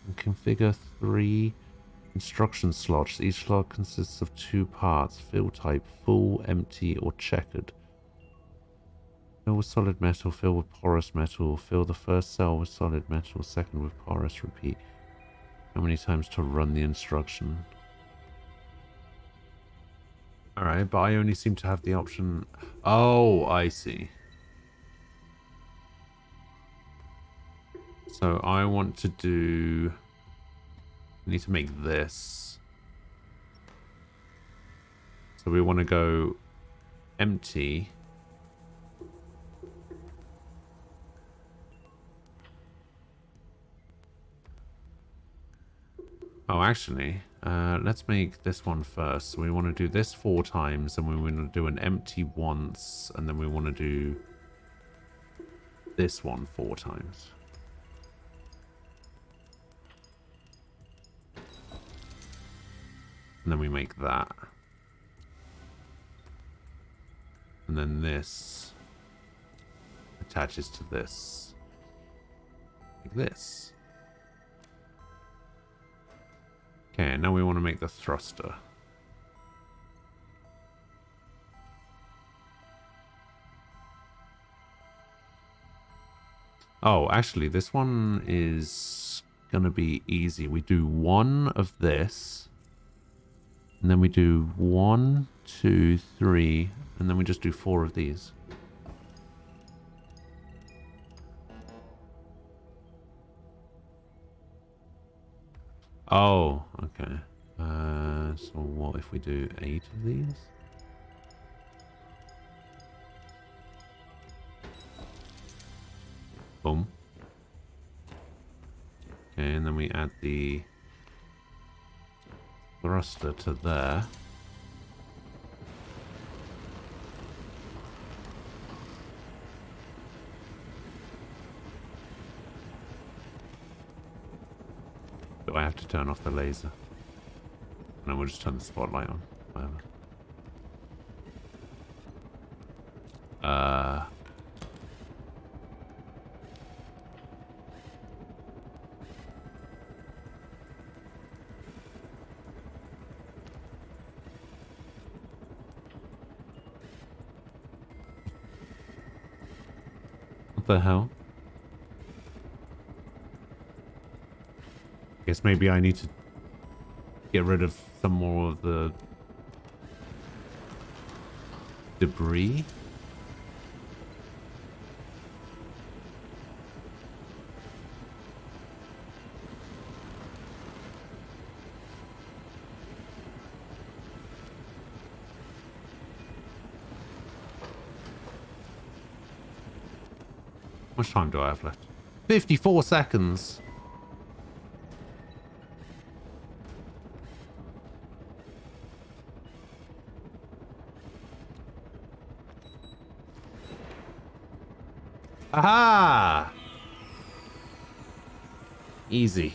And configure 3 instruction slots. Each slot consists of 2 parts. Fill type, full, empty, or checkered. Fill with solid metal, fill with porous metal. Fill the first cell with solid metal, second with porous. Repeat. How many times to run the instruction? Alright, but I only seem to have the option... Oh, I see. So I want to do... I need to make this. So we want to go empty. Oh, actually, let's make this one first. So we want to do this 4 times, and we want to do an empty once, and then we want to do this one 4 times. And then we make that. And then this attaches to this. Like this. Okay, now we want to make the thruster. Oh, actually, this one is going to be easy. We do 1 of this. And then we do 1, 2, 3. And then we just do 4 of these. Oh, okay. So what if we do 8 of these? Boom. Okay, and then we add the thruster to there. Do I have to turn off the laser? No, we'll just turn the spotlight on. Whatever. What the hell? Guess maybe I need to get rid of some more of the debris. How much time do I have left? 54 seconds. Aha! Easy.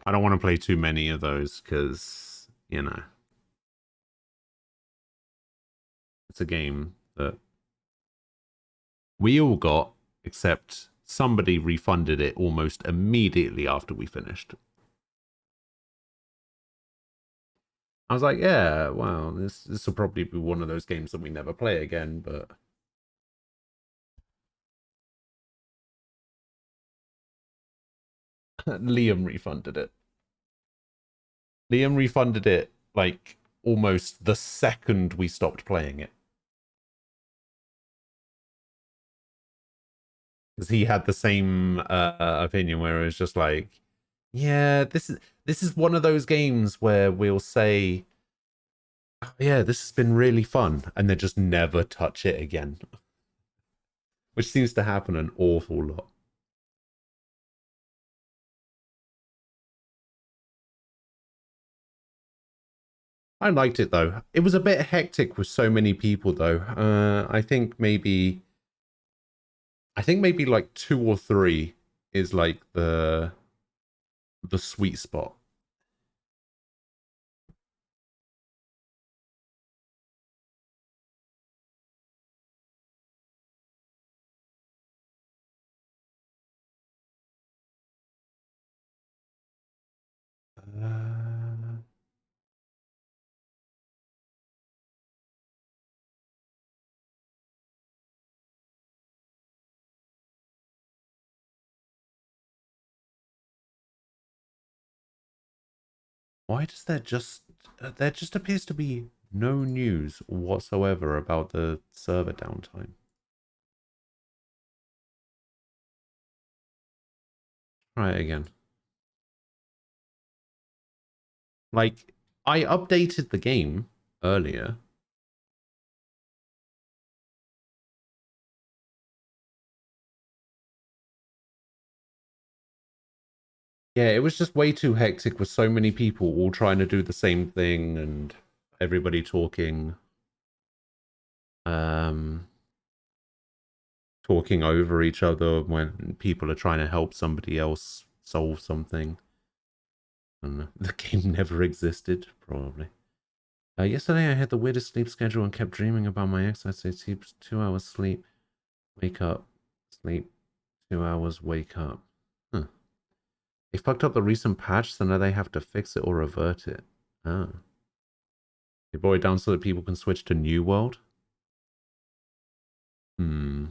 I don't want to play too many of those because, you know, it's a game that we all got, except somebody refunded it almost immediately after we finished. I was like, yeah, well, this will probably be one of those games that we never play again, but Liam refunded it. Liam refunded it like almost the second we stopped playing it. Because he had the same opinion where it was just like, yeah, this is one of those games where we'll say, oh, yeah, this has been really fun, and then just never touch it again. Which seems to happen an awful lot. I liked it though. It was a bit hectic with so many people though. I think maybe like 2 or 3 is like the sweet spot. Why does there just appears to be no news whatsoever about the server downtime? Try it again. Like, I updated the game earlier. Yeah, it was just way too hectic with so many people all trying to do the same thing and everybody talking. Talking over each other when people are trying to help somebody else solve something. And the game never existed, probably. Yesterday I had the weirdest sleep schedule and kept dreaming about my ex. I'd say sleep 2 hours sleep, wake up, sleep, 2 hours, wake up. Huh. They fucked up the recent patch, so now they have to fix it or revert it. Ah. They brought it down so that people can switch to New World? Hmm.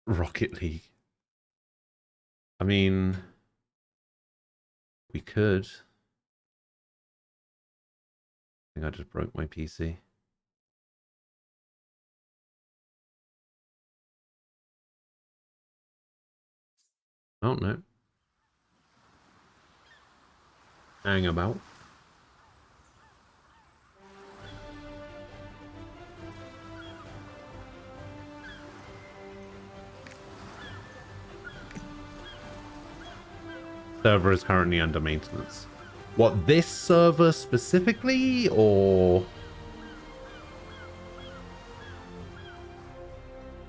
Rocket League. I mean, we could. I think I just broke my PC. Oh, no. Hang about. Server is currently under maintenance. What, this server specifically, or...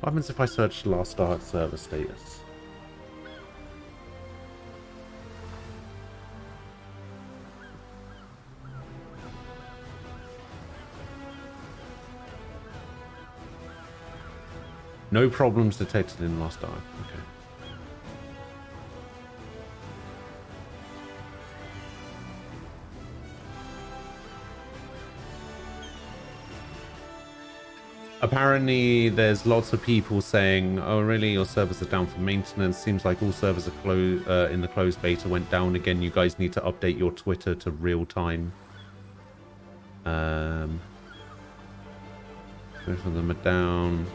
What happens if I search last start server status? No problems detected in last start. Okay. Apparently, there's lots of people saying, oh, really, your servers are down for maintenance. Seems like all servers are in the closed beta went down again. You guys need to update your Twitter to real time. Both of them are down.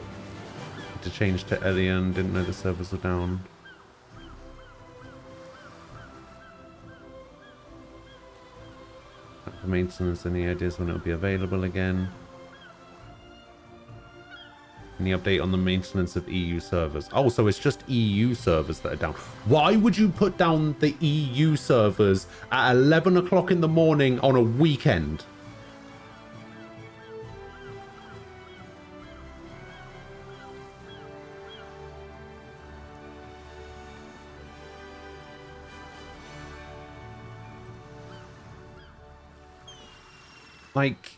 To change to Elian, didn't know the servers were down. For maintenance, any ideas when it'll be available again? Any update on the maintenance of EU servers? Oh, so it's just EU servers that are down. Why would you put down the EU servers at 11 o'clock in the morning on a weekend? Like,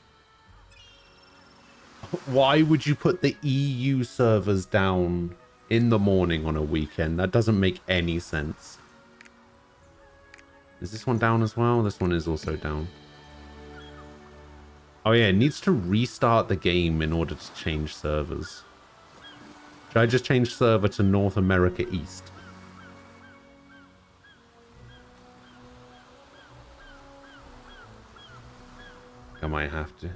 why would you put the EU servers down in the morning on a weekend? That doesn't make any sense. Is this one down as well? This one is also down. Oh yeah, it needs to restart the game in order to change servers. Should I just change server to North America East? I might have to.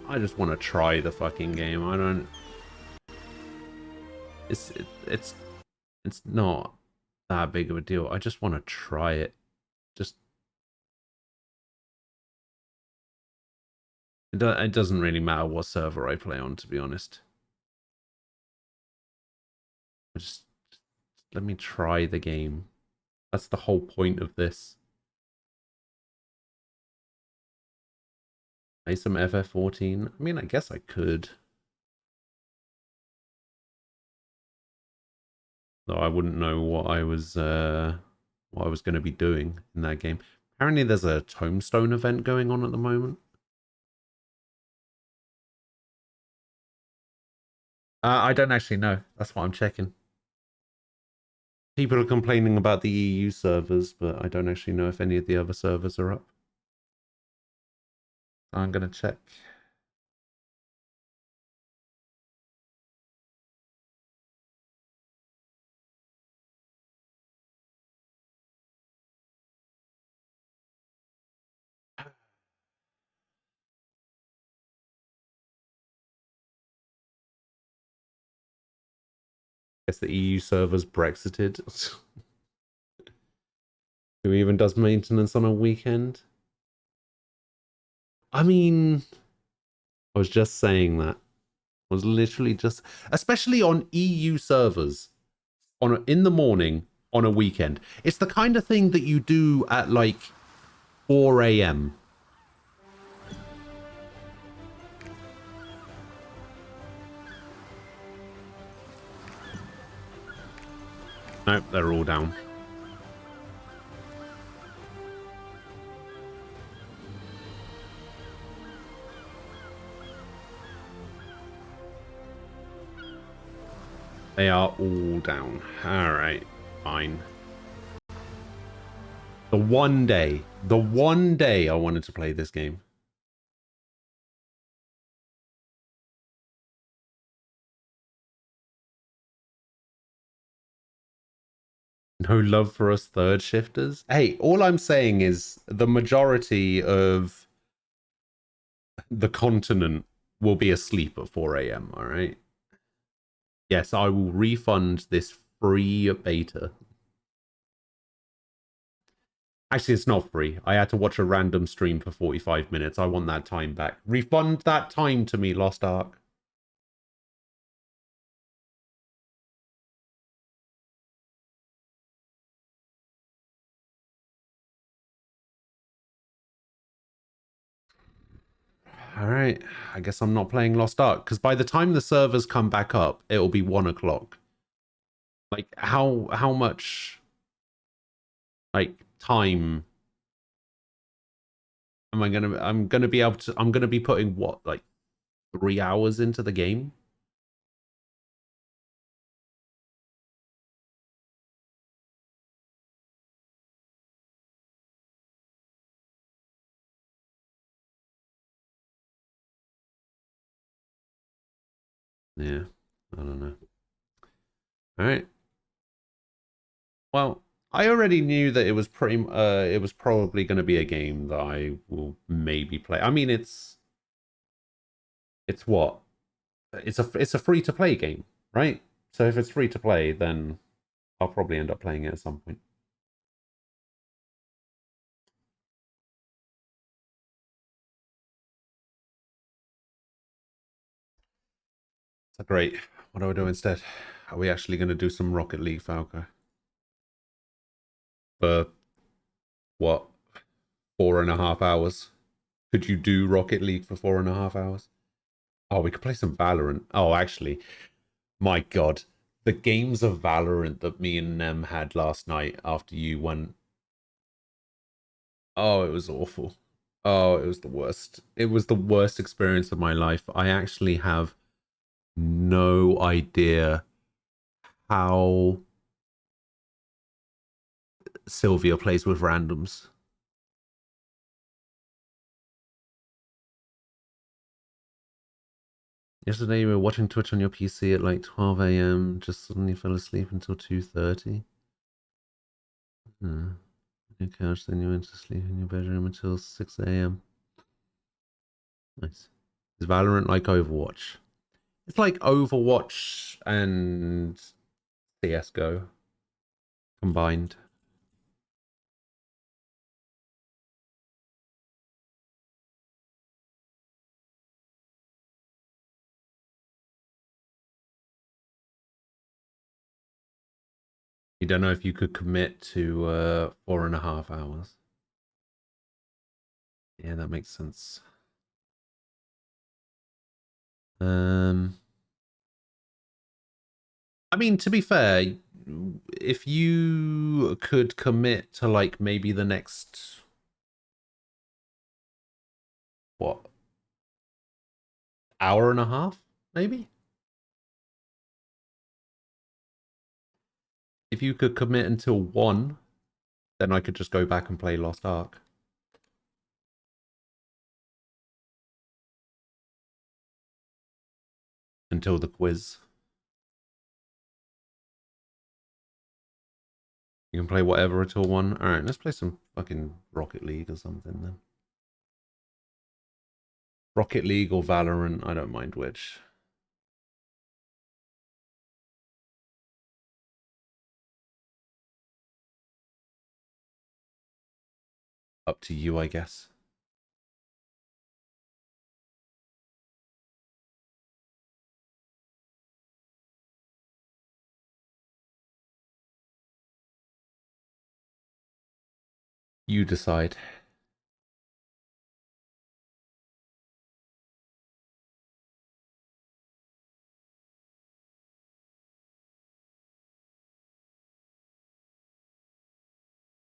I just want to try the fucking game. I don't... It's not that big of a deal. I just want to try it. Just... It doesn't really matter what server I play on, to be honest. Just let me try the game. That's the whole point of this. Play some FF14. I mean, I guess I could. Though I wouldn't know what I was going to be doing in that game. Apparently there's a Tombstone event going on at the moment. I don't actually know. That's what I'm checking. People are complaining about the EU servers, but I don't actually know if any of the other servers are up. I'm going to check. Guess the EU server's Brexited. Who even does maintenance on a weekend? I mean, I was just saying that. I was literally just, especially on EU servers, in the morning on a weekend. It's the kind of thing that you do at like 4 a.m. Nope, they're all down. They are all down. All right, fine. The one day I wanted to play this game. No love for us third shifters. Hey, all I'm saying is the majority of the continent will be asleep at 4 a.m. All right. Yes, I will refund this free beta. Actually, it's not free. I had to watch a random stream for 45 minutes. I want that time back. Refund that time to me, Lost Ark. All right. I guess I'm not playing Lost Ark because by the time the servers come back up, it'll be 1 o'clock. Like how much like time am I gonna? I'm gonna be able to. I'm gonna be putting what, like 3 hours into the game. Yeah, I don't know. All right. Well, I already knew that it was it was probably going to be a game that I will maybe play. I mean, it's what? It's a free to play game, right? So if it's free to play, then I'll probably end up playing it at some point. So great. What do I do instead? Are we actually going to do some Rocket League, Falco? For what? 4.5 hours? Could you do Rocket League for 4.5 hours? Oh, we could play some Valorant. Oh, actually, my God, the games of Valorant that me and Nem had last night after you went. Oh, it was awful. Oh, it was the worst. It was the worst experience of my life. I actually have no idea how Sylvia plays with randoms. Yesterday you were watching Twitch on your PC at like 12 a.m. Just suddenly fell asleep until 2:30. Hmm. Your couch, then you went to sleep in your bedroom until 6 a.m. Nice. Is Valorant like Overwatch? It's like Overwatch and CSGO combined. You don't know if you could commit to 4.5 hours. Yeah, that makes sense. I mean, to be fair, if you could commit to like maybe the next what, hour and a half, maybe? If you could commit until 1, then I could just go back and play Lost Ark. Until the quiz. You can play whatever until 1. Alright, let's play some fucking Rocket League or something then. Rocket League or Valorant, I don't mind which. Up to you, I guess. You decide.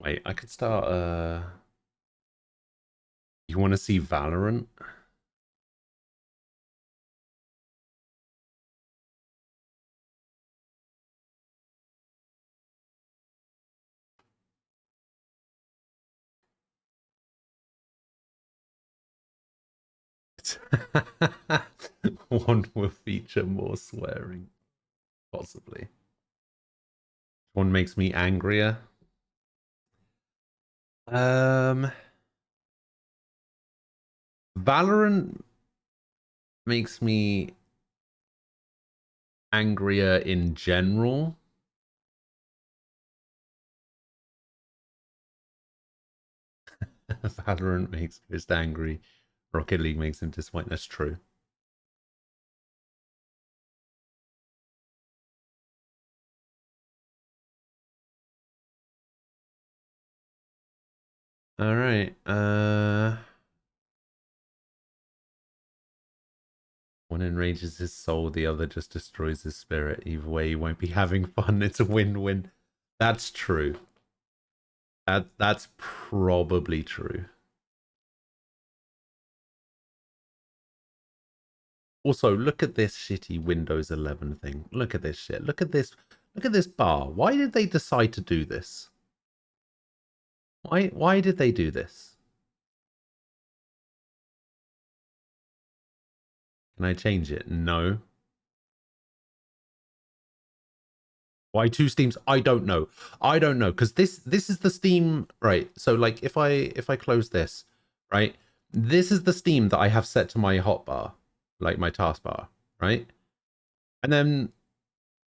Wait, I could start you want to see Valorant? One will feature more swearing. Possibly. One makes me angrier. Valorant makes me angrier in general. Valorant makes Ghost angry. Rocket League makes him disappointed. That's true. All right. One enrages his soul, the other just destroys his spirit. Either way, he won't be having fun. It's a win-win. That's true. That's probably true. Also, look at this shitty Windows 11 thing. Look at this shit. Look at this. Look at this bar. Why did they decide to do this? Why did they do this? Can I change it? No. Why 2 Steams? I don't know. I don't know because this is the Steam, right? So like if I close this, right? This is the Steam that I have set to my hotbar, like my taskbar, right? And then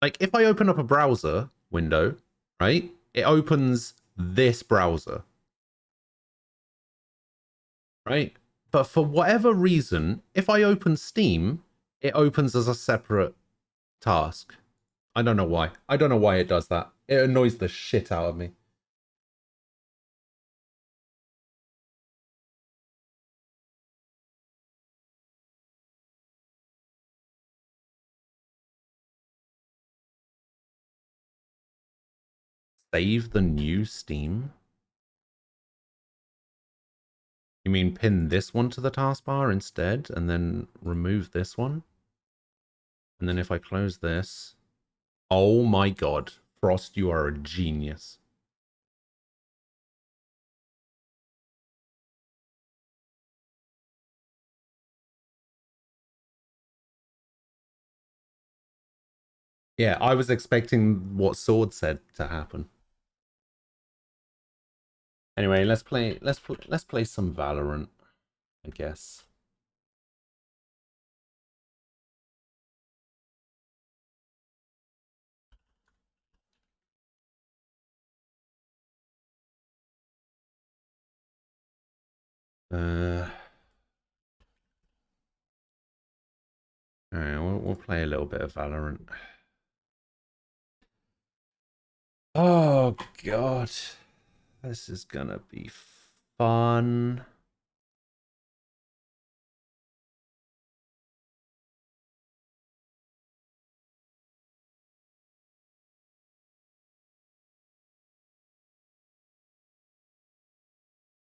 like if I open up a browser window, right? It opens this browser, right? But for whatever reason, if I open Steam, it opens as a separate task. I don't know why. I don't know why it does that. It annoys the shit out of me. Save the new Steam? You mean pin this one to the taskbar instead and then remove this one? And then if I close this... Oh my god. Frost, you are a genius. Yeah, I was expecting what Sword said to happen. Anyway, let's play some Valorant, I guess. Alright, we'll play a little bit of Valorant. Oh god. This is gonna be fun.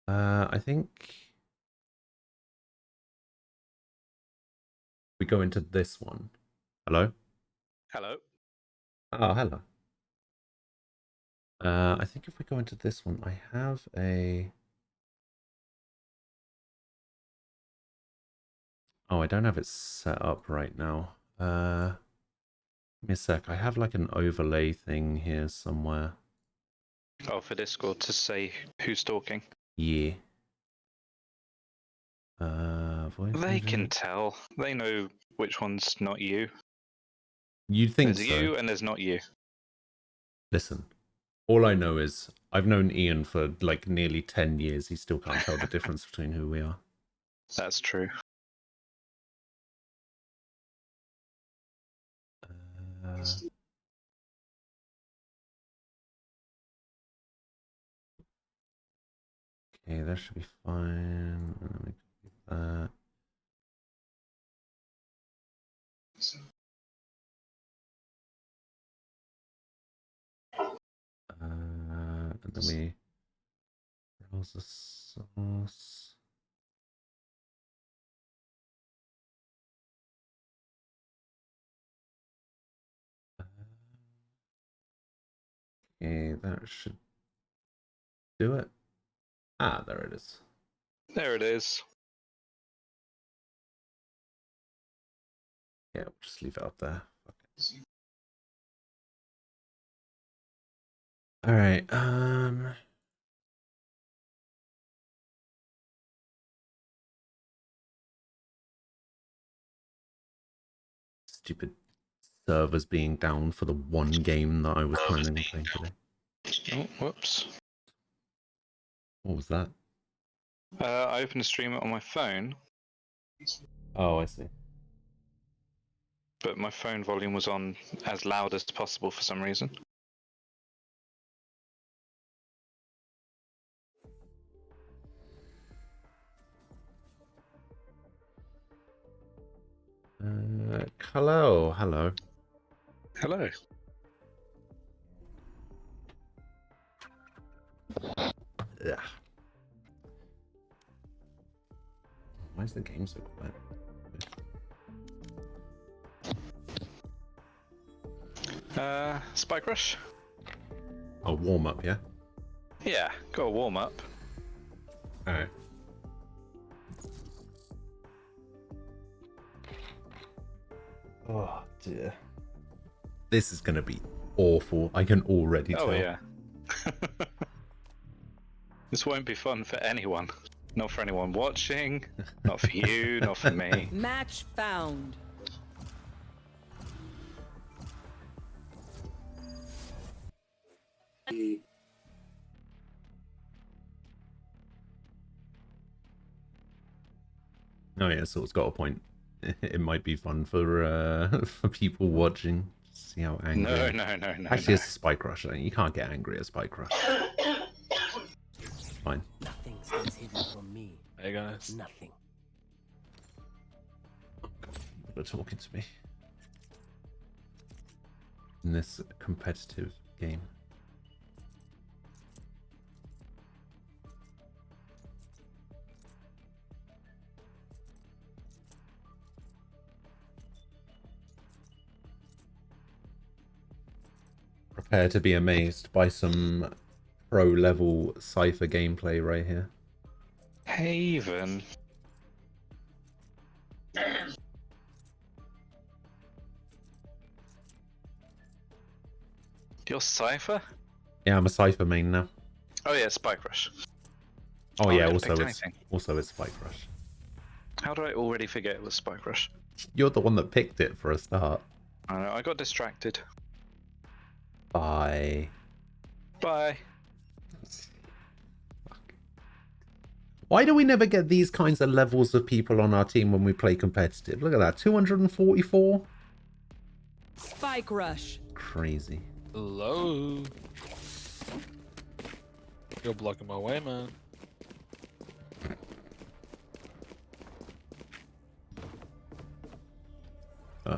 I think we go into this one. Hello? Hello. Oh, hello. I think if we go into this one, I have a... Oh, I don't have it set up right now. Give me a sec. I have like an overlay thing here somewhere. Oh, for Discord to say who's talking. Yeah. Voice They can agent. tell. They know which one's not you. You'd think There's so. you and there's not you. Listen, all I know is I've known Ian for like nearly 10 years. He still can't tell the difference between who we are. That's true. Okay, that should be fine. Let me copy that. And then we browse the source. Okay, that should do it. Ah, there it is. There it is. Yeah, we'll just leave it up there. Okay. All right. Stupid servers being down for the one game that I was planning on playing today. Oh, whoops. What was that? I opened a stream on my phone, Oh, I see. but my phone volume was on as loud as possible for some reason. Hello, hello. Hello. Yeah. Why is the game so quiet? Spike Rush? A warm up, yeah? Yeah, got a warm up. Alright. Oh dear. This is gonna be awful. I can already tell. Oh, yeah. This won't be fun for anyone. Not for anyone watching, not for you, not for me. Match found. Oh yeah, so it's got a point. It might be fun for for people watching. See how angry. No. Actually, it's a Spike Rush. You can't get angry at Spike Rush. Fine. Nothing stays hidden from me. Hey guys. Nothing. Oh God, people are talking to me in this competitive game. Prepare to be amazed by some pro-level Cypher gameplay right here. Haven. You're Cypher? Yeah, I'm a Cypher main now. Oh yeah, Spike Rush. Oh I yeah, haven't also picked it's anything. Spike Rush. How do I already forget it was Spike Rush? You're the one that picked it for a start. I don't know, I got distracted. Bye. Bye. Why do we never get these kinds of levels of people on our team when we play competitive? Look at that, 244. Spike rush. Crazy. Hello. You're blocking my way, man.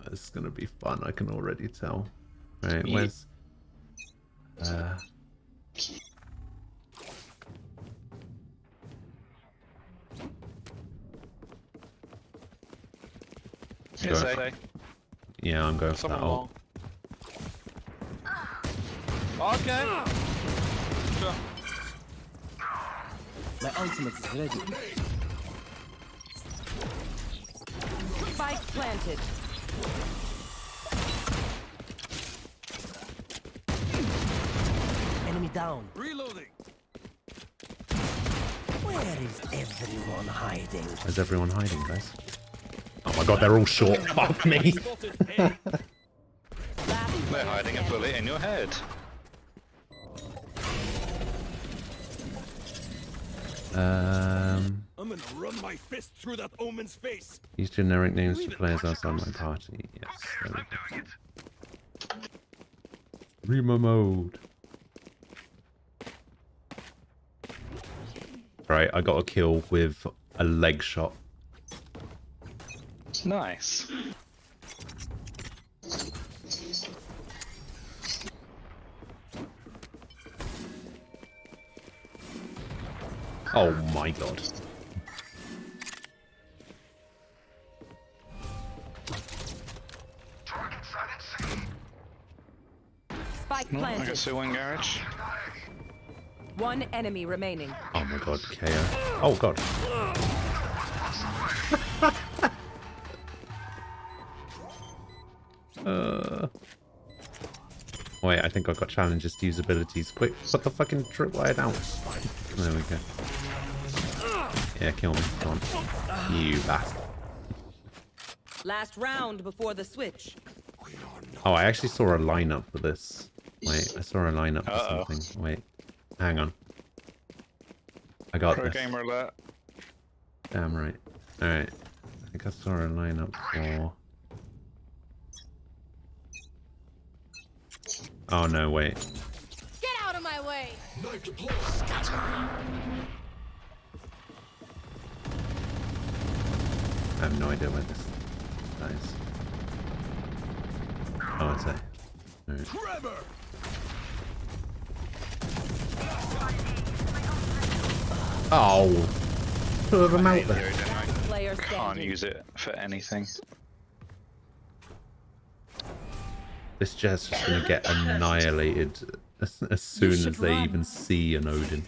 This is gonna be fun. I can already tell. Right, Yeah. where's? Yes, Go. I. Yeah, I'm going for Someone that ult. long. Okay. Extra. My ultimate is ready. Spike planted. Enemy down. Reloading. Where is everyone hiding? Where's everyone hiding, guys? Oh my god, they're all short. Fuck me. They're hiding a bullet in your head. I'm gonna run my fist through that omen's face. Use generic names for players outside my party. Yes. There we go. Remo mode. Right, I got a kill with a leg shot. Nice. Oh my god. Spike No, I planted. got C1 garage. One enemy remaining. Oh my god, KO. Oh god. Wait, I think I got challenges to use abilities. Quick, put the fucking tripwire down. There we go. Yeah, kill me. Come on. You bastard. Last round before the switch. Oh, I actually saw a lineup for this. Wait, I saw a lineup for Uh-oh. something. Wait, hang on. I got Pro this. gamer alert. Damn right. Alright. I think I saw a lineup for... Oh no, wait. Get out of my way! I have no idea where this is. Oh, it's a... Alright. Trevor. Oh! Two of them out there. Here, didn't I? Player Can't standing. use it for anything. This jet's just gonna get annihilated as soon as they even see an Odin.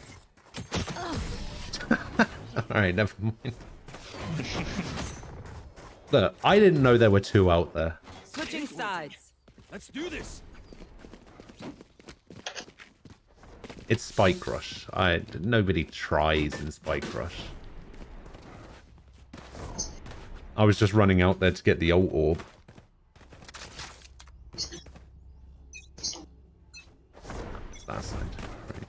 Alright, never mind. Look, I didn't know there were two out there. Switching sides. Let's do this. It's Spike Rush. Nobody tries in Spike Rush. I was just running out there to get the ult orb. It's that side. Right.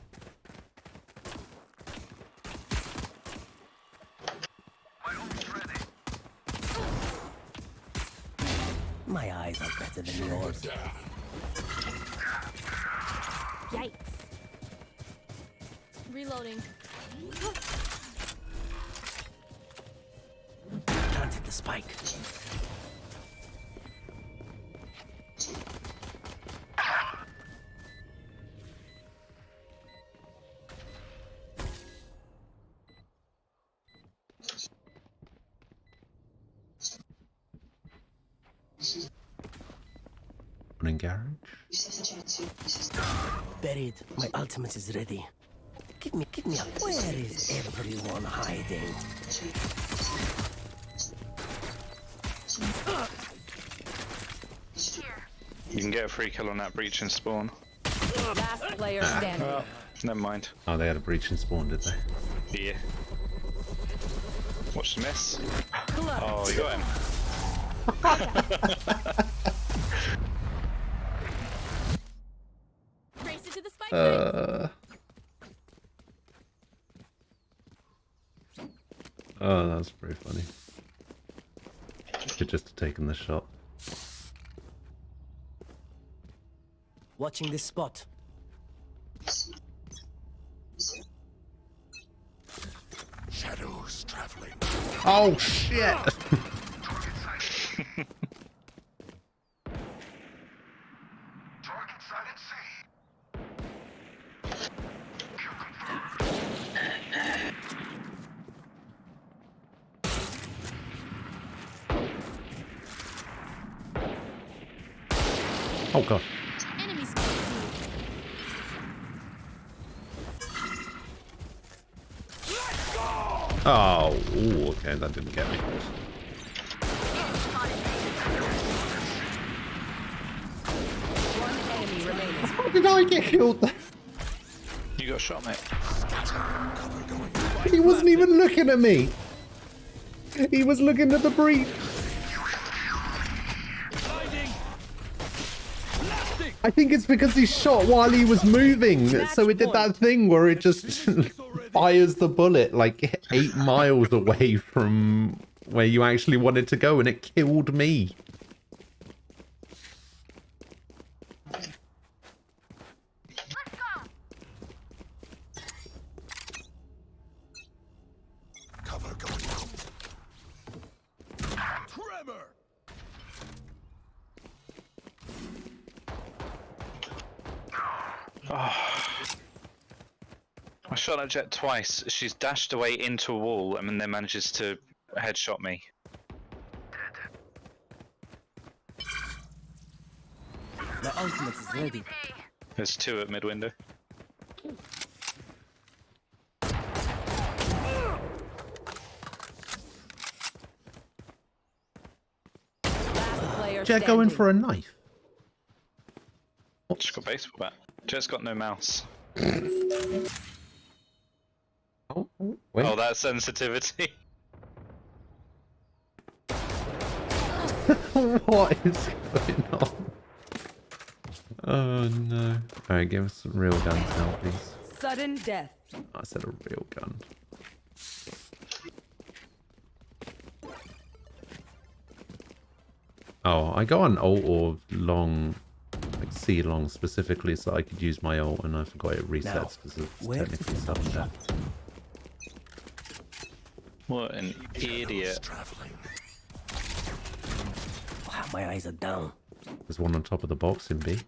My eyes are better than yours. Yikes. Reloading. Planted the spike. Running garage. Buried. My ultimate is ready. Give me a... Where is everyone hiding? You can get a free kill on that breach and spawn. Last player standing. Oh, never mind. Oh, they had a breach and spawn, did they? Yeah. Watch the miss. Clutch. Oh, you got him. Race it to the spike sites. Oh, that was pretty funny. Could just have taken the shot. Watching this spot. Shadows traveling. Oh shit! Oh god. Enemy spotted. Oh, ooh, okay, that didn't get me. One enemy remaining. How did I get killed there? You got shot, mate. He wasn't even looking at me. He was looking at the breach. I think it's because he shot while he was moving. So it did that thing where it just fires the bullet like 8 miles away from where you actually wanted to go, and it killed me. Cover going out. Tremor. I shot at Jet twice. She's dashed away into a wall and then manages to headshot me. The ultimate is ready. There's 2 at mid window. Last player Jet going standing. for a knife. She's got baseball bat. Jet's got no mouse. Oh, wait. Oh, that sensitivity. What is going on? Oh no. Alright, give us some real guns now, please. Sudden death. I said a real gun. Oh, I go on ult or long, like C long specifically so I could use my ult, and I forgot it resets because it's where technically to sudden death. What an idiot. Traveling. Wow, my eyes are down. There's one on top of the box in B.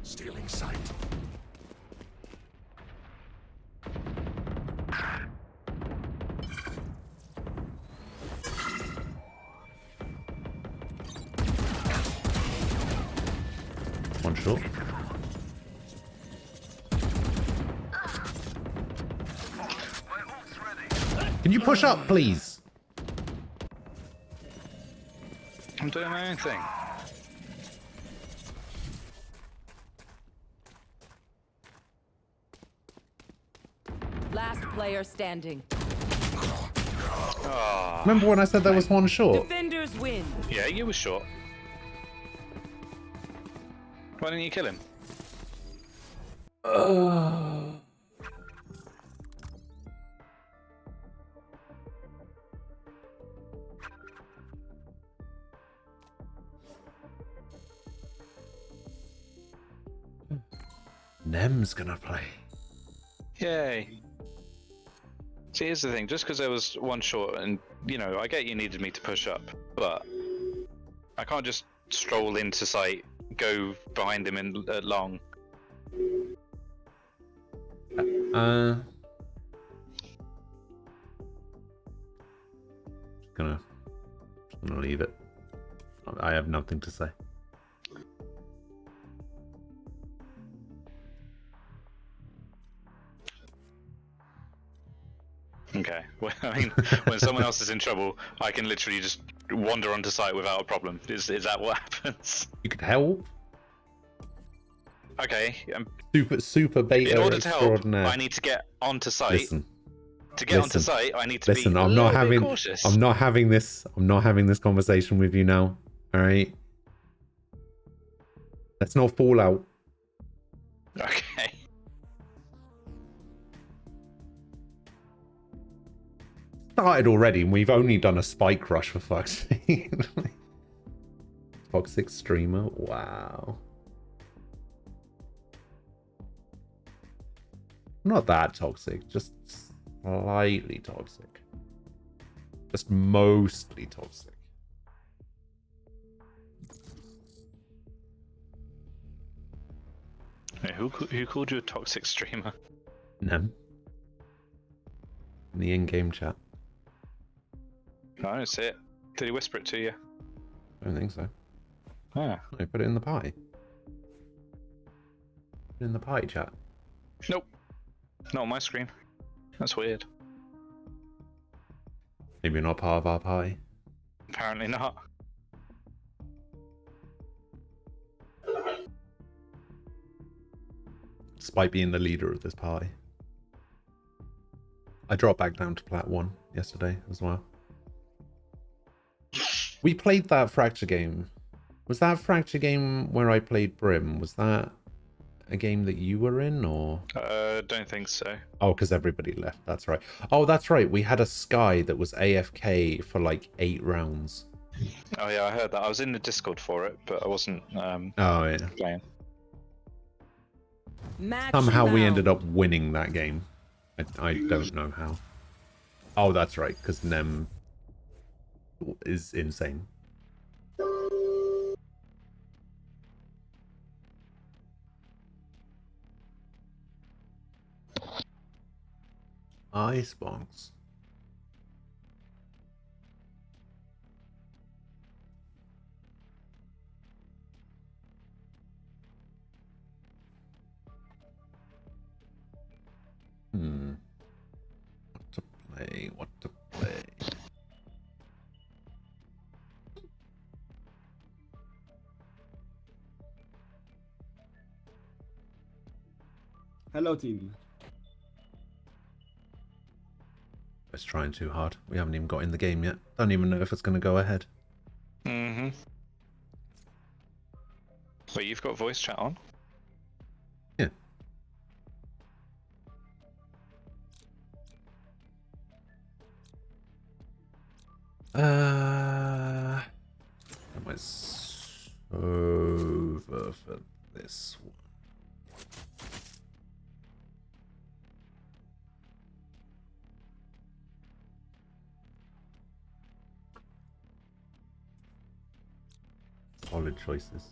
Stealing sight. One short. Can you push up, please? I'm doing my own thing. Last player standing. Remember when I said there was one short? Defenders win. Yeah, you were short. Why didn't you kill him? Nem's gonna play. Yay. See, here's the thing. Just because there was one short, and, you know, I get you needed me to push up, but I can't just stroll into sight, go behind him in long. Gonna leave it. I have nothing to say. Okay. Well, I mean, when someone else is in trouble, I can literally just wander onto site without a problem. Is that what happens? You could help. Okay. Super beta In order to help, extraordinaire. I need to get onto site. Listen. To get onto site, I need to Listen, be I'm a not little having bit cautious. I'm not having this conversation with you now. Alright? Let's not fall out. Okay. Started already, and we've only done a spike rush, for fuck's sake. Toxic streamer, wow. Not that toxic, just slightly toxic. Just mostly toxic. Wait, who called you a toxic streamer? Nem. In the in-game chat. No, I don't see it. Did he whisper it to you? I don't think so. Ah. No, put it in the pie. Put it in the pie chat. Nope. Not on my screen. That's weird. Maybe you're not part of our party. Apparently not. Despite being the leader of this party. I dropped back down to Plat 1 yesterday as well. We played that Fracture game. Was that Fracture game where I played Brim? Was that a game that you were in, or? Don't think so. Oh, because everybody left. That's right. Oh, that's right. We had a Sky that was AFK for like 8 rounds. Oh yeah, I heard that. I was in the Discord for it, but I wasn't Oh, yeah. playing. Match Somehow we now. ended up winning that game. I don't know how. Oh, that's right, because Nem is insane. Icebox. What to play? Hello, team. It's trying too hard. We haven't even got in the game yet. Don't even know if it's going to go ahead. Mm-hmm. Wait, you've got voice chat on? Yeah. Am I over for this one? Solid choices.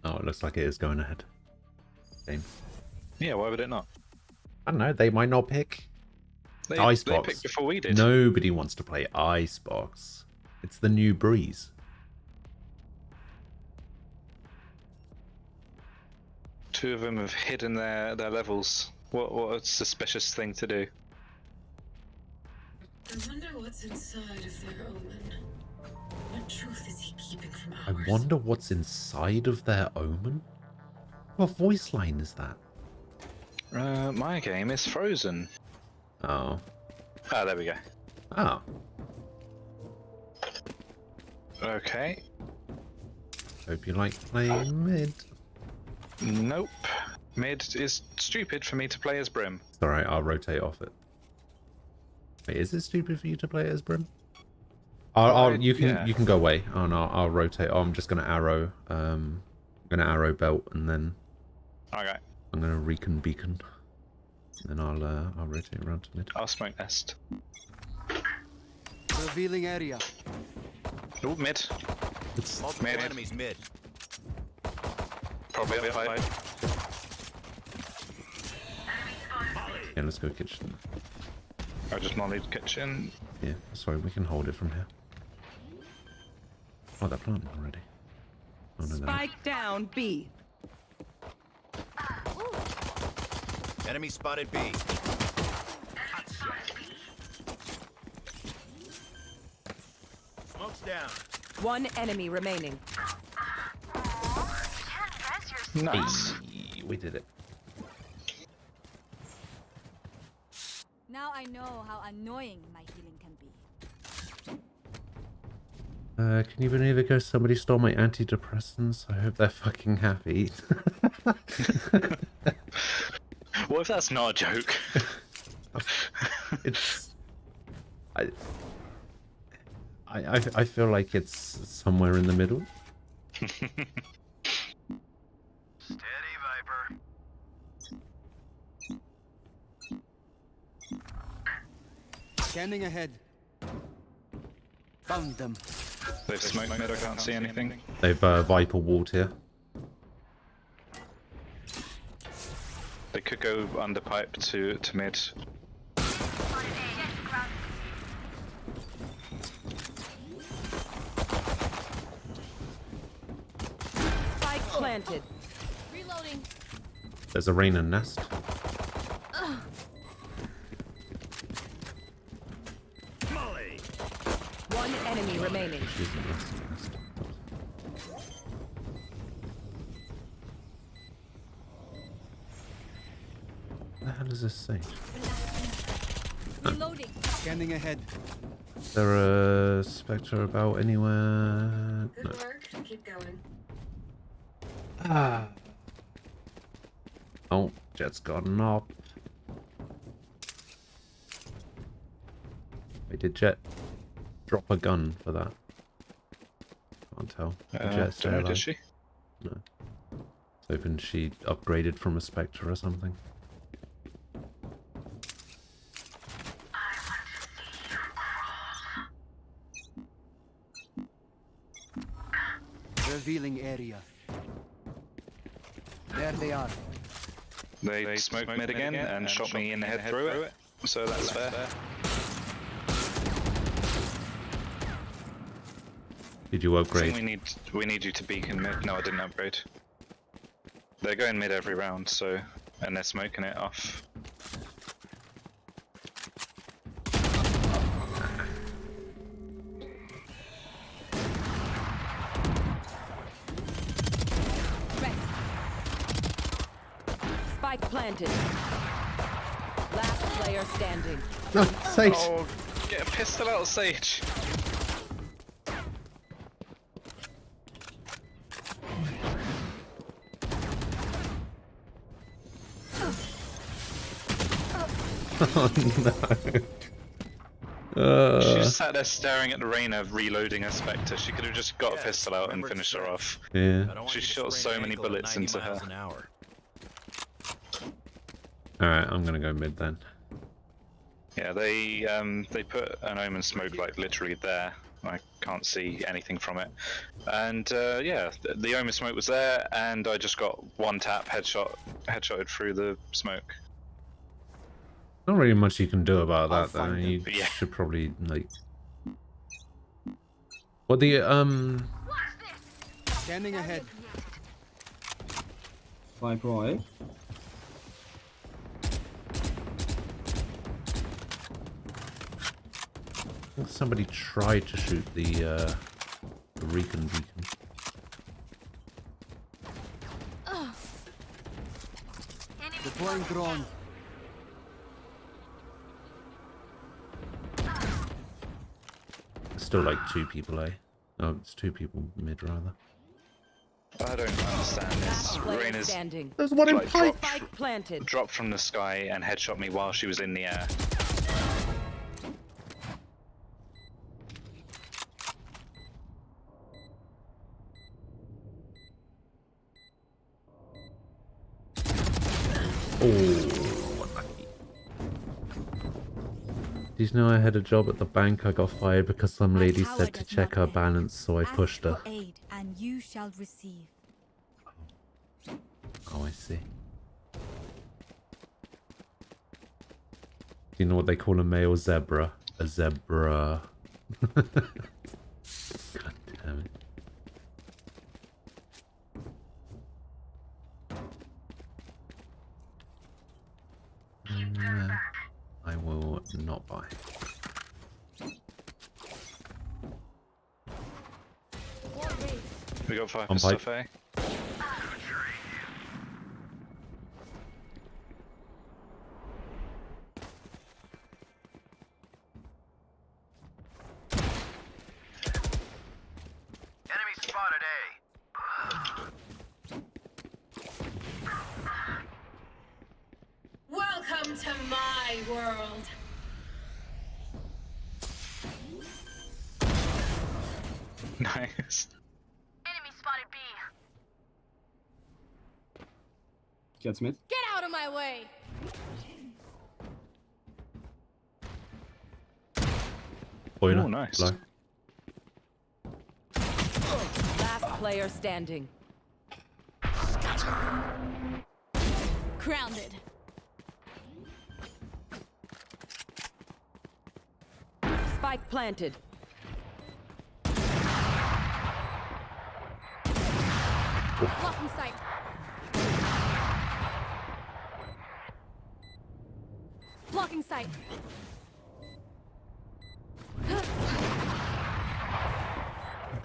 Oh, it looks like it is going ahead. Game. Yeah, why would it not? I don't know, they might not pick They Icebox. picked before we did. Nobody wants to play Icebox. It's the new breeze. Two of them have hidden their levels. What a suspicious thing to do. I wonder what's inside of their omen. What truth is he keeping from I ours? wonder what's inside of their omen? What voice line is that? My game is frozen. Oh. Ah, there we go. Oh. Okay. Hope you like playing mid. Nope. Mid is stupid for me to play as Brim. It's alright, I'll rotate off it. Wait, is it stupid for you to play as Brim? You can go away. Oh no, I'll rotate. Oh, I'm just gonna arrow. I'm gonna arrow belt and then Okay. I'm gonna recon beacon. And then I'll rotate around to mid. I'll smoke nest. Revealing area. Oh, mid. It's Multiple Mid. enemies mid. Probably outside. yeah, let's go kitchen. I just mollied kitchen. Yeah, sorry, we can hold it from here. Oh, they're planting already. Oh, no, they're not. Spike down B. Enemy spotted B. Smoke's down. One enemy remaining. Nice. Hey, we did it. Now I know how annoying my healing can be. Can you believe it, guys? Somebody stole my antidepressants. I hope they're fucking happy. What if that's not a joke? It's... I feel like it's somewhere in the middle. Steady, Viper. Scanning ahead. Found them. They've smoked mid, I can't see anything. They've Viper walled here. They could go under pipe to mid. Spike planted. Reloading. There's a rain and nest. enemy remaining. What the hell does this say? Reloading. Scanning ahead. Is there a Spectre about anywhere? Good No. work. Keep going. Ah. Oh, Jet's gotten up. Wait, did Jet drop a gun for that? Can't tell. Did Jet stay alive? Did she? No. I was hoping she upgraded from a Spectre or something. Revealing area. There they are. They smoked mid again and shot me in the head through it. So that's fair. Did you I upgrade? think we need you to beacon mid. No, I didn't upgrade. They're going mid every round, so and they're smoking it off. Spike planted. Last player standing. No, Sage. Oh, get a pistol out, Sage. Oh no. She just sat there staring at the Reyna reloading her Spectre. She could have just got a pistol out and finished her off. Yeah. She shot so many bullets into her. Alright, I'm gonna go mid then. Yeah, they put an Omen smoke like literally there. I can't see anything from it. And yeah, the Omen smoke was there, and I just got one tap headshotted through the smoke. Not really much you can do about that though. find You Yeah. should probably like. What the Scanning ahead. Sniper A. I think somebody tried to shoot the Recon beacon. Deploying drone. There's still like 2 people, eh? Oh, it's 2 people mid rather. I don't understand this. Last player Reyna's standing. There's one in like pipe. Spike planted. dropped from the sky and headshot me while she was in the air. Oh, unlucky. Did you know I had a job at the bank? I got fired because some lady said to check her balance, so I pushed her. Aid, and you shall receive. Oh, I see. Do you know what they call a male zebra? A zebra. God damn it. I will not buy. We got 5 On for pipe. stuff, eh? Enemy spotted A. Welcome to my world. Nice. Enemy spotted B. Gets mid. Get out of my way! Boiler. Oh, nice. Low. Last player standing. Grounded. Spike planted. Blocking sight. Blocking sight.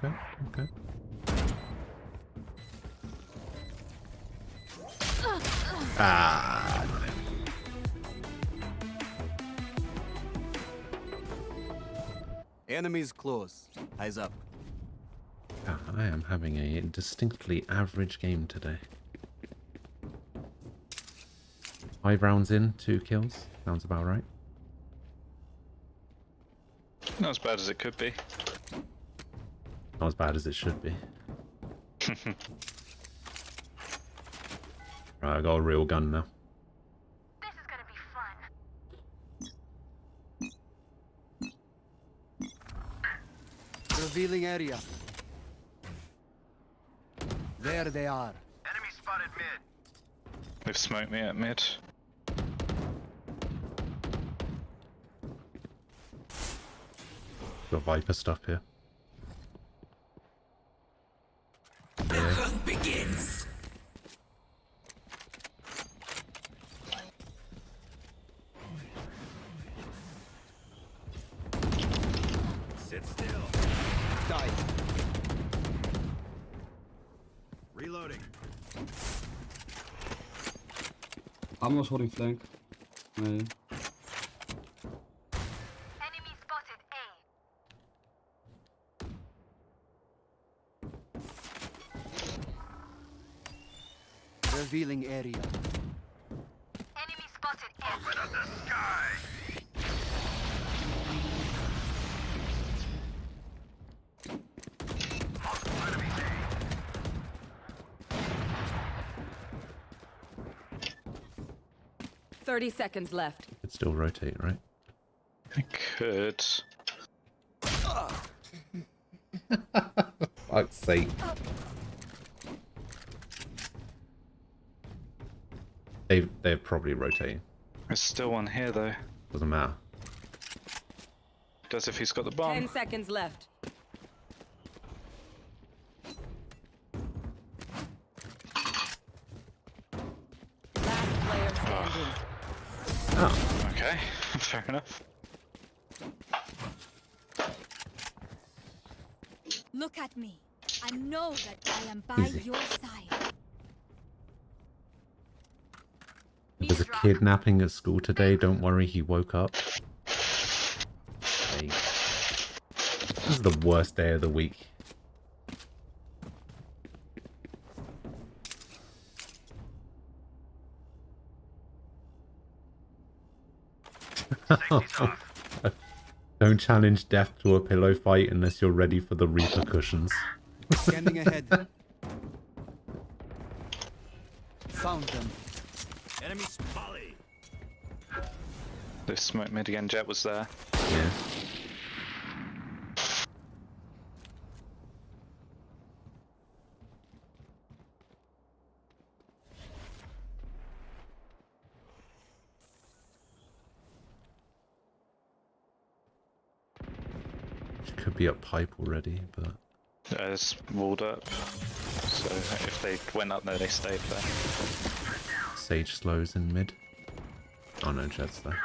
Okay, okay. Ah. Enemies close. Eyes up. Ah, I am having a distinctly average game today. 5 rounds in, 2 kills. Sounds about right. Not as bad as it could be. Not as bad as it should be. Right, I got a real gun now. This is gonna be fun. Revealing area. There they are. Enemy spotted mid. They've smoked me at mid. Got Viper stuff here. The hunt begins. Sit still. Die. Reloading. I'm was holding flank. Nee. Enemy spotted A. Revealing area. Enemy spotted A. Open up the sky. 30 seconds left. It's still rotate, right? I could. Fuck's sake. They're probably rotating. There's still one here though. Doesn't matter. Does if he's got the bomb. 10 seconds left. Last player standing. Oh. Okay, fair enough. Look at me. I know that I am by Easy. your side. There's a kidnapping at school today. Don't worry, he woke up. Hey. This is the worst day of the week. Don't challenge death to a pillow fight unless you're ready for the repercussions. Scanning ahead. Found them. Enemy spotted. They smoked mid again. Jet was there. Yeah. Could be up pipe already, but It's walled up. So if they went up there, they stayed there. Sage slows in mid. Oh no, Jet's there.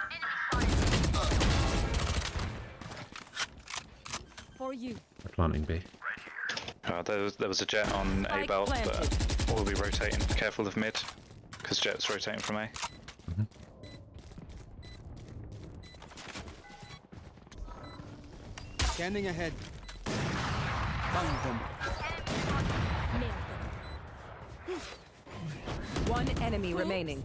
For you. They're planting B. There was a Jet on A Spike belt, planted. but we'll be rotating. Careful of mid, because Jet's rotating from A. Scanning ahead. Found them. Nailed them. One enemy remaining.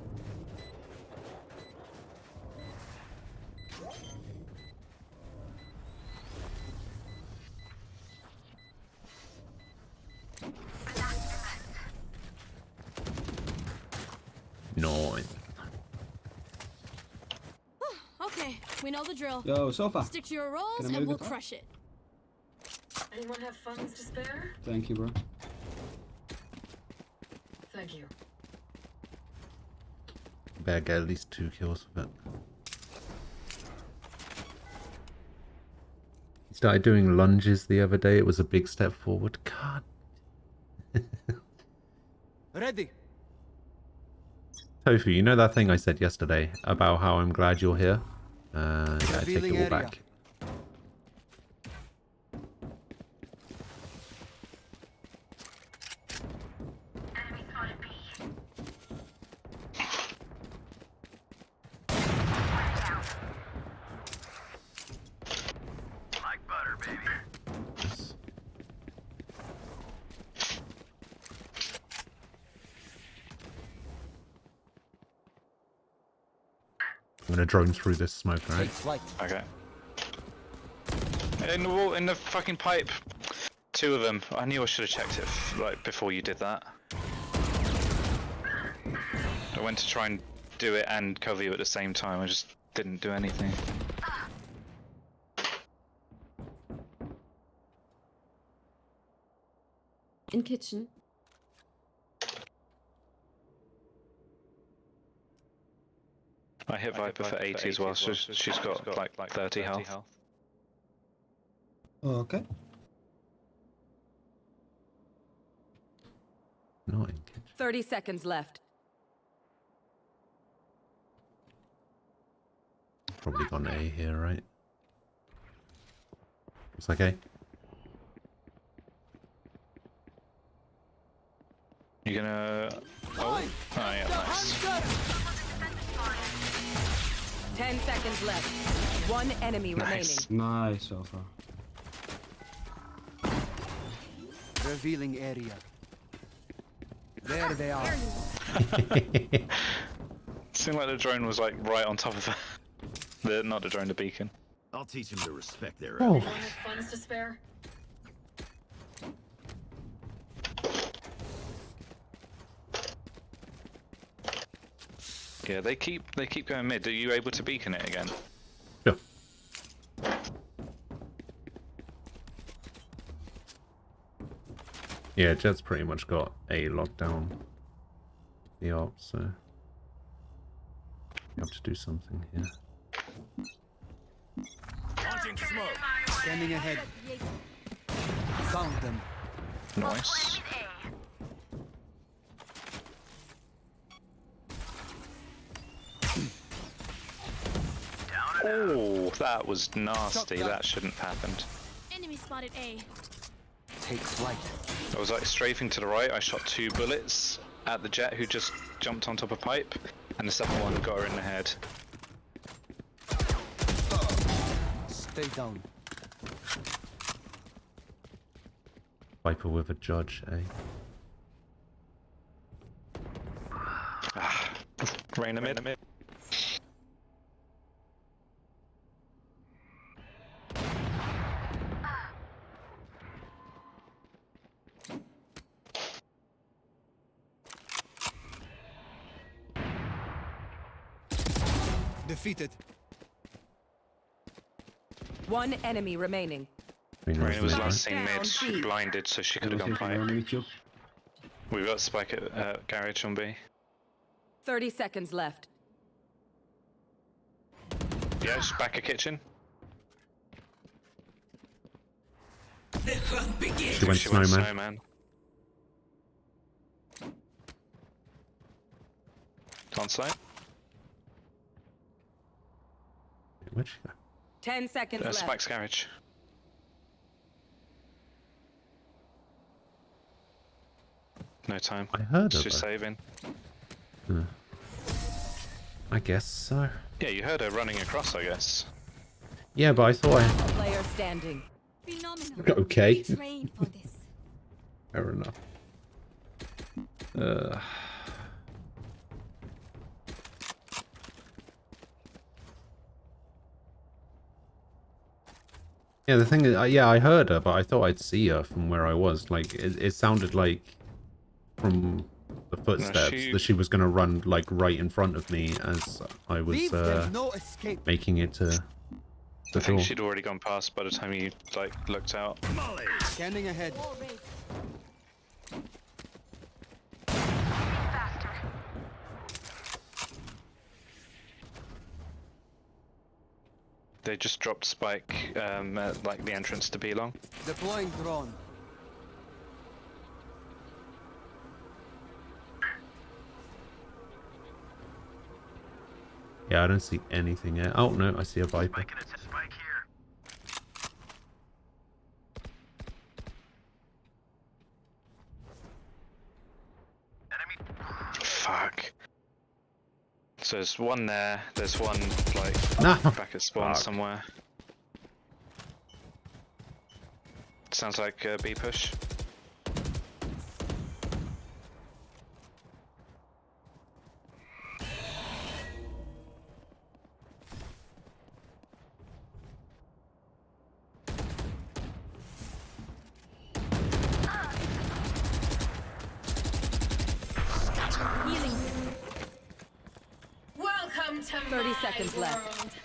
Nice. Okay, we know the drill. Yo, Sofa. Stick to your roles Can I and move we'll the car? crush it. Anyone have funds to spare? Thank you, bro. Thank you. Better get at least 2 kills with it. He started doing lunges the other day. It was a big step forward. God. Ready. Tofu, you know that thing I said yesterday about how I'm glad you're here? Yeah, I take it Revealing all area. back. I'm gonna drone through this smoke, alright? Okay. In the fucking pipe. 2 of them. I knew I should have checked it like before you did that. I went to try and do it and cover you at the same time. I just didn't do anything. In kitchen. I hit Viper for 80 as well, so she's got like 30 health. Oh, okay. Not in kitchen. 30 seconds left. Probably gone A here, right? It's like A. You gonna... Oh, yeah, nice. 10 seconds left. 1 enemy Nice. Nice, so far. Revealing area. There they are. Seemed like the drone was like right on top of not the drone, the beacon. I'll teach him to respect their Oh. Anyone with funds to spare? Yeah, they keep going mid. Are you able to beacon it again? Yeah. Yeah, Jet's pretty much got A locked down. The op, so you have to do something here. Launching smoke. Scanning ahead. Found them. Nice. Oh, that was nasty. That shouldn't have happened. Enemy spotted A. Take flight. I was like strafing to the right. I shot 2 bullets at the Jet who just jumped on top of pipe, and the second one got her in the head. Stay down. Viper with a judge, eh? Rain a mid. Defeated. 1 enemy remaining. Rain was last Down, seen mid. She B. blinded, so she could have gone pipe. We've got spike at garage on B. 30 seconds left. Yeah, she's back at kitchen. She went snowman. On site. Where'd she go? 10 seconds left. Spike's garage. No time. I heard her. She's though. saving. I guess so. Yeah, you heard her running across, I guess. Yeah, but I thought I... Player standing. Phenomenal. Okay. Train for this. Fair enough. Yeah, the thing is, yeah, I heard her, but I thought I'd see her from where I was. Like, it sounded like from the footsteps that she was going to run, like, right in front of me as I was No escape. making it to the I think door. she'd already gone past by the time you, like, looked out. Scanning ahead. They just dropped spike at, like, the entrance to B long. Deploying drone. Yeah, I don't see anything yet. Oh, no, I see a Viper. Fuck. So there's one there, there's one, like, back at spawn somewhere. Sounds like B push. Healing. Welcome to 30 seconds left.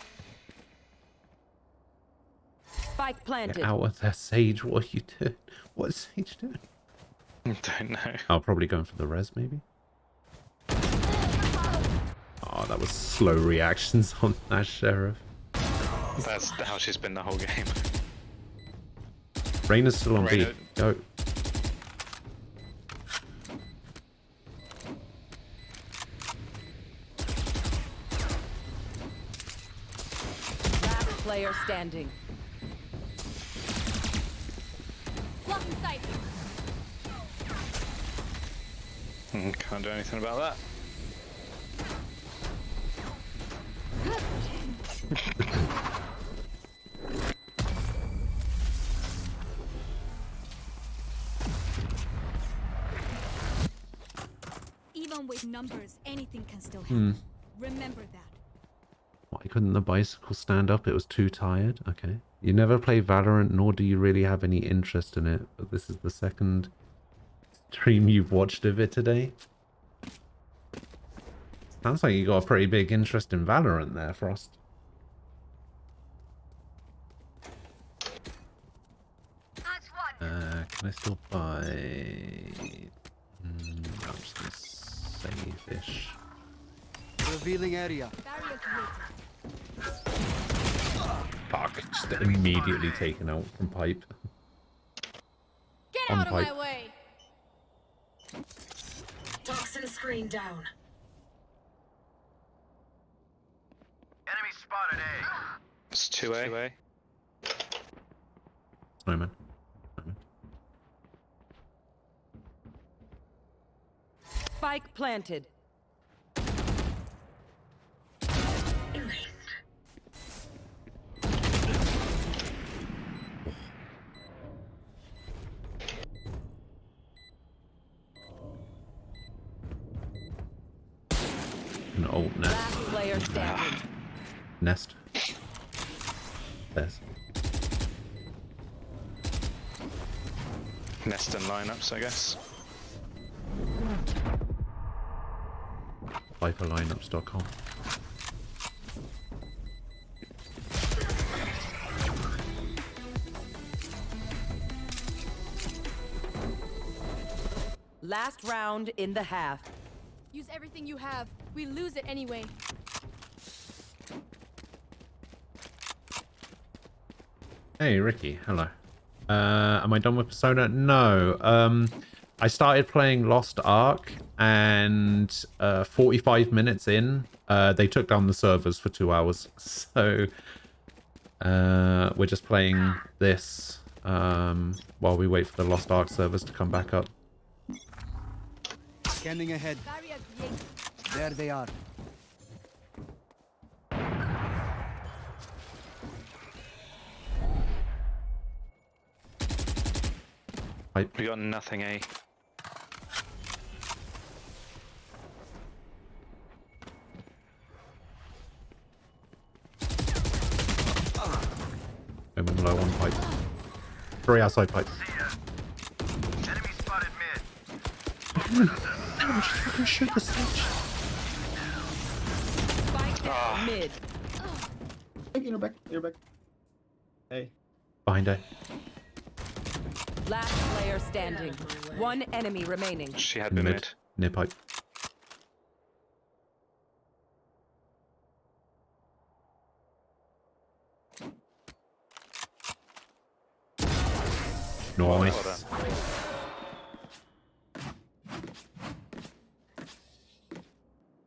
Spike planted. Get out of there, Sage. What are you doing? What is Sage doing? Don't know. I'll probably going for the res, maybe. Oh, that was slow reactions on that sheriff. That's how she's been the whole game. Reyna's still on B. Reyna- Go. Last player standing. Blocking sight. Can't do anything about that. Even with numbers, anything can still happen. Remember that. Why couldn't the bicycle stand up? It was too tired. Okay. You never play Valorant, nor do you really have any interest in it. But this is the second stream you've watched of it today. Sounds like you got a pretty big interest in Valorant there, Frost. Can I still buy... I'm just gonna save-ish. Revealing area. Barrier created. Fuck, just immediately taken out from pipe. Get On out of pipe. my way. Toxin screen down. Enemy spotted A. It's 2A. Snowman. Spike planted. An old nest. Last player standing. Nest. There's. Nest and lineups, I guess. Viperlineups.com. Last round in the half. Use everything you have. We lose it anyway. Hey, Ricky. Hello. Am I done with Persona? No. I started playing Lost Ark, and 45 minutes in, they took down the servers for 2 hours. So we're just playing this while we wait for the Lost Ark servers to come back up. Scanning ahead. Barrier created. There they are. We got nothing, eh? Going low on pipe. 3 outside pipe. Enemy spotted mid. Fucking shoot the switch. Spike down mid. You're back. You're back. Hey. Behind her. Last player standing. One enemy remaining. She had been mid. Near pipe. Nice.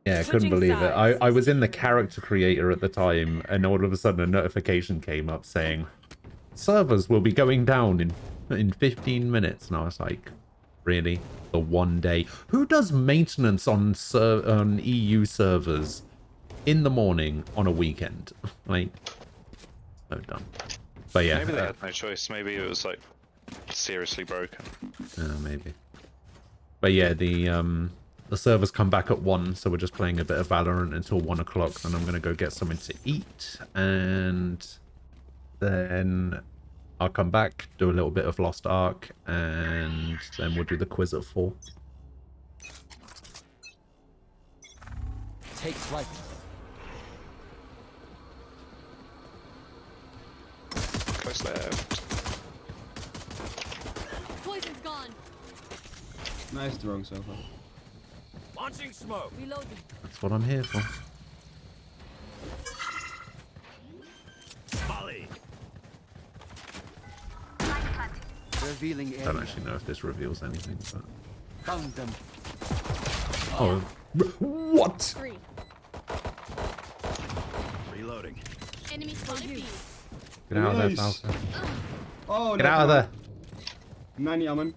Yeah, I couldn't believe it. I was in the character creator at the time, and all of a sudden a notification came up saying, servers will be going down in 15 minutes. And I was like, really? The one day? Who does maintenance on EU servers in the morning on a weekend? Like, so dumb. But yeah. Maybe they had no choice. Maybe it was like seriously broken. Maybe. But yeah, the servers come back at 1, so we're just playing a bit of Valorant until 1 o'clock. Then I'm gonna go get something to eat, and then I'll come back, do a little bit of Lost Ark, and then we'll do the quiz at 4. Take flight. Close left. Poison's gone. Nice drone so far. Launching smoke. Reloading. That's what I'm here for. Molly. Revealing I area. don't actually know if this reveals anything, but... Found them. Oh, what? 3. Reloading. Enemy spotted B. Get out of there, Nice. Falcon. Oh, Get out of there. Man, jammer.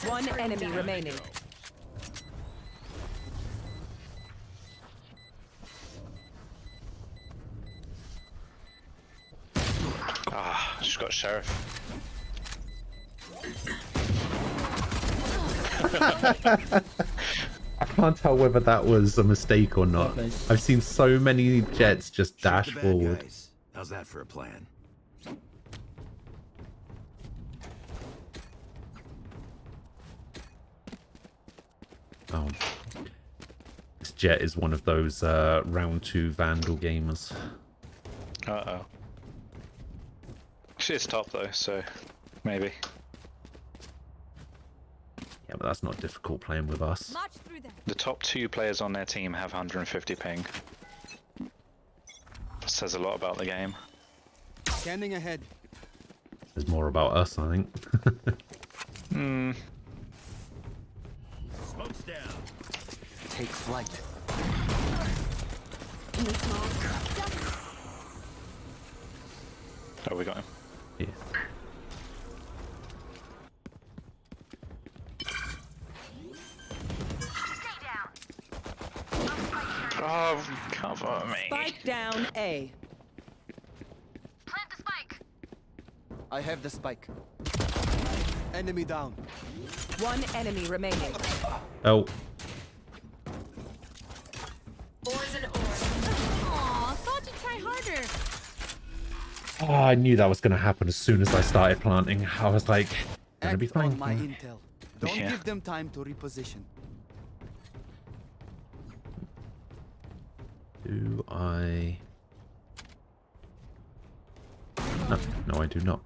One enemy remaining. Ah, just got sheriff. I can't tell whether that was a mistake or not. I've seen so many jets just dash Shoot the bad forward. guys. How's that for a plan? Oh. This jet is one of those round 2 Vandal gamers. Uh-oh. She is top though, so maybe. Yeah, but that's not difficult playing with us. March through them. The top 2 players on their team have 150 ping. Says a lot about the game. Scanning ahead. There's more about us, I think. Hmm. Smoke's down. Take flight. In the smoke. Oh, we got him. Yeah. Oh, cover me. Spike down A. I have the spike. Enemy down. One enemy remaining. Oh. Aw, thought you'd try harder. Oh, I knew that was going to happen as soon as I started planting. I was like, gonna be Act on fine. my intel. Don't Yeah. give them time to reposition. Do I... No, no, I do not.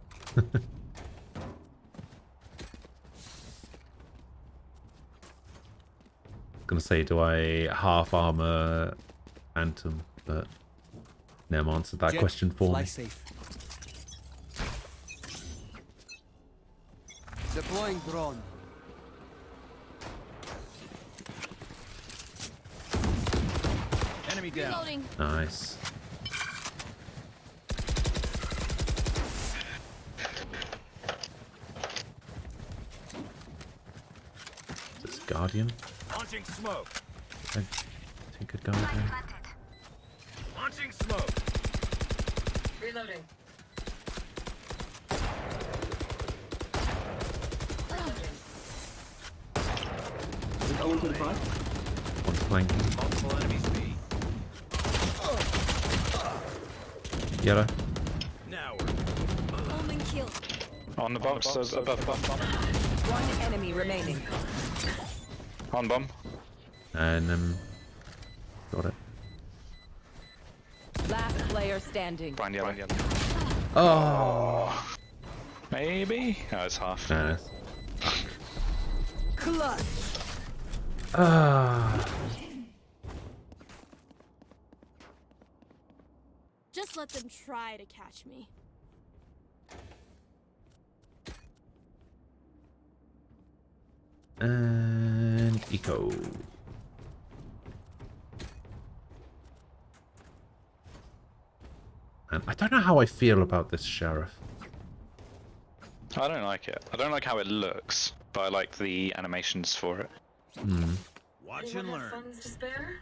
Gonna say, do I half armor Phantom, but Nem answered that Jet, question for fly me. safe. Deploying drone. Enemy down. Reloading. Nice. Is this Guardian? Launching smoke. I think a Guardian. Launching smoke. Reloading. Is that 125? One's flanking. Multiple enemies B. Yellow. Now we're Omen kill. On the box, there's above bomb. One enemy remaining. On bomb. And got it. Last player standing. Blind yellow. Oh. Maybe? Oh, it's half. Nice. Clutch. Ah. Just let them try to catch me. And eco. And I don't know how I feel about this sheriff. I don't like it. I don't like how it looks, but I like the animations for it. Hmm. watch and Anyone have learn. funds to spare?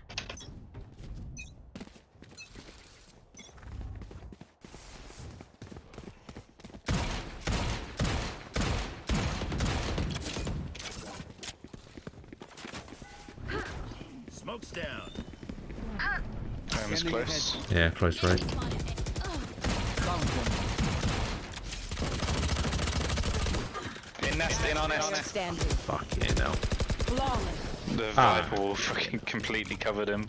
Smoke's down. Home is close. Yeah, close right. Found them. in on Player nest. standing. Fuck yeah, no. Flawless. The Viper wall fucking completely covered him.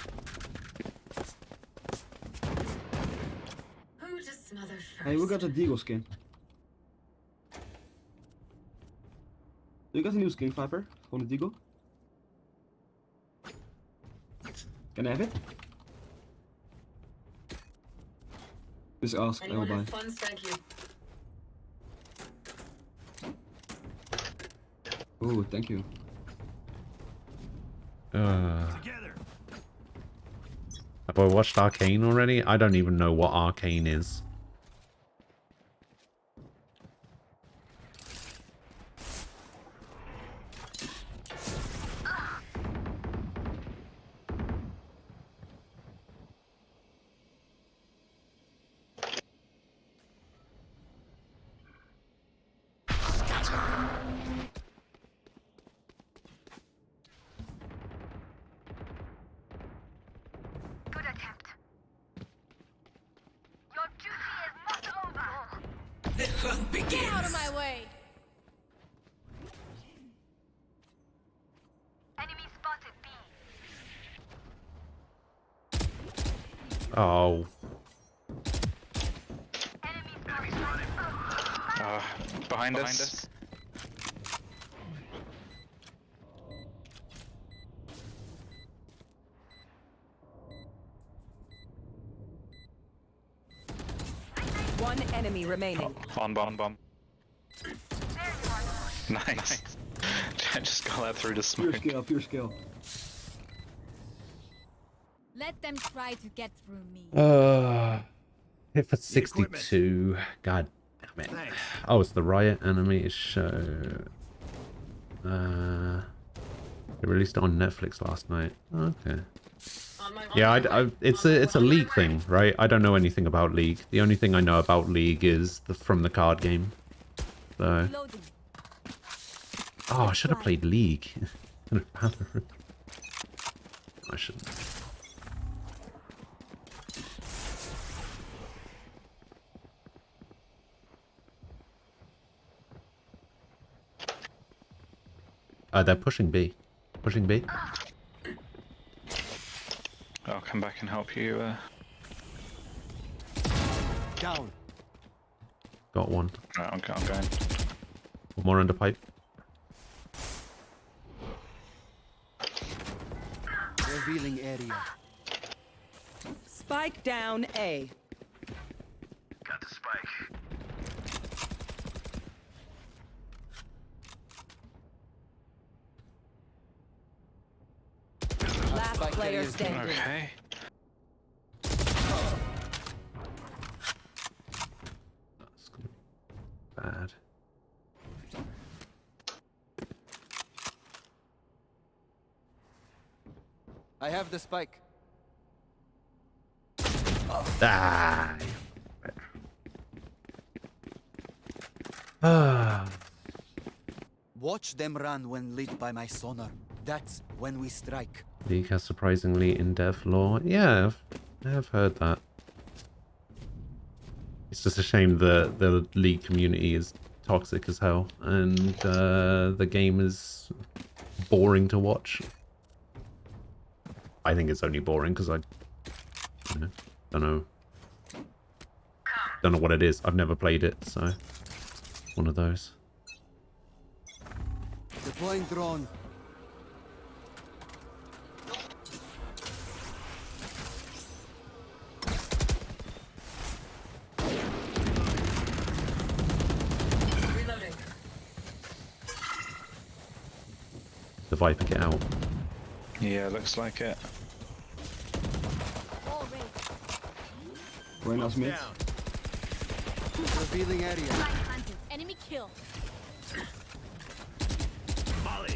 Who to smother first? Hey, we got a Deagle skin. You got a new skin, Viper? Gewoon de Deagle? Can I have it? Just ask, I will Anyone buy. have funds? Thank you. Oh, thank you. Have I watched Arcane already? I don't even know what Arcane is. Get out of my way! Oh. Behind us. One enemy remaining. On bomb. Nice. I just got that through the smoke. Pure skill. Let them try to get through me. Hit for 62. God damn it. Oh, it's the Riot animated show. They released it on Netflix last night. Okay. Yeah, it's a League thing, right? I don't know anything about League. The only thing I know about League is from the card game. So. Oh, I should have played League. I shouldn't. They're pushing B. Pushing B. I'll come back and help you. Down. Got one. Right, I'm going. One more under pipe. Revealing area. Spike down A. Got the spike. Last player standing. Okay. That's gonna be bad. I have the spike. Ah. Ah. Watch them run when lit by my sonar. That's when we strike. League has surprisingly in-depth lore. Yeah, I have heard that. It's just a shame that the League community is toxic as hell, and the game is boring to watch. I think it's only boring because I don't know what it is. I've never played it, so one of those. Deploying drone. Reloading. The Viper get out. Yeah, looks like it. Buenas mid. Revealing area. Enemy kill. Molly.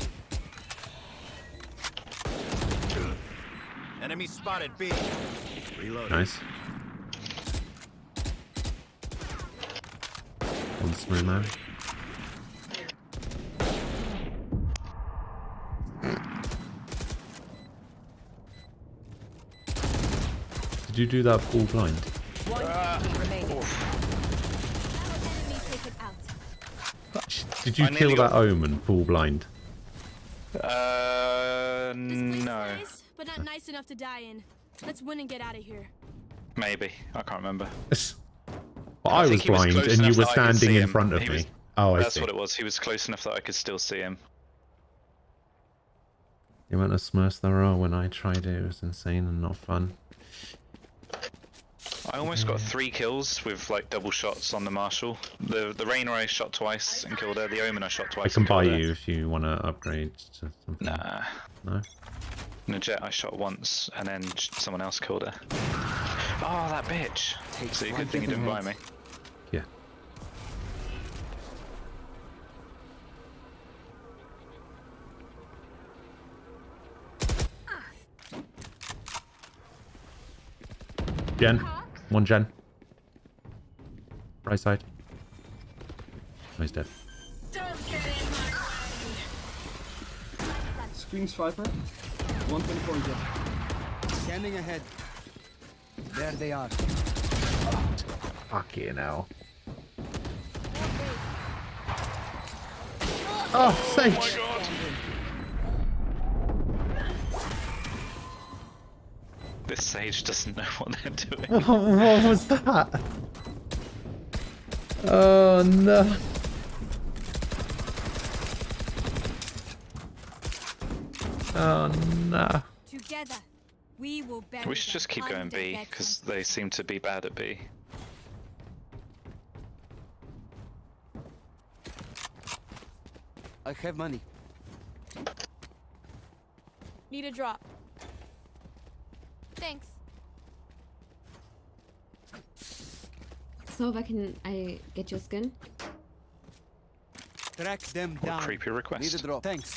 Enemy spotted B. Reloading. Nice. One snowman. Did you do that full blind? One enemy remaining. Enemy taken out. Did you kill that omen full blind? No. Nice, but not nice enough to die in. Let's win and get out of here. Maybe. I can't remember. Well, I was blind and you were standing in front of me. Oh, I see. That's what it was. He was close enough that I could still see him. The amount of smurfs there are when I tried it was insane and not fun. I almost got 3 kills with like double shots on the Marshal. The Rainer I shot twice and killed her. The Omen I shot twice. I can buy you if you want to upgrade to something. Nah. No? And the Jet I shot once and then someone else killed her. Oh, that bitch. See, good thing you didn't buy me. Yeah. Gen. 1 gen. Right side. Oh, he's dead. Screams Viper. 124 jet. Scanning ahead. There they are. Fuck you now. Oh, Sage! Oh my God. This Sage doesn't know what they're doing. What was that? Oh no. Oh no. Together, we will bury We should just keep going B, because they seem to be bad at B. I have money. Need a drop. Thanks. So can I get your skin? Track them down. Creepy request. Need a drop. Thanks.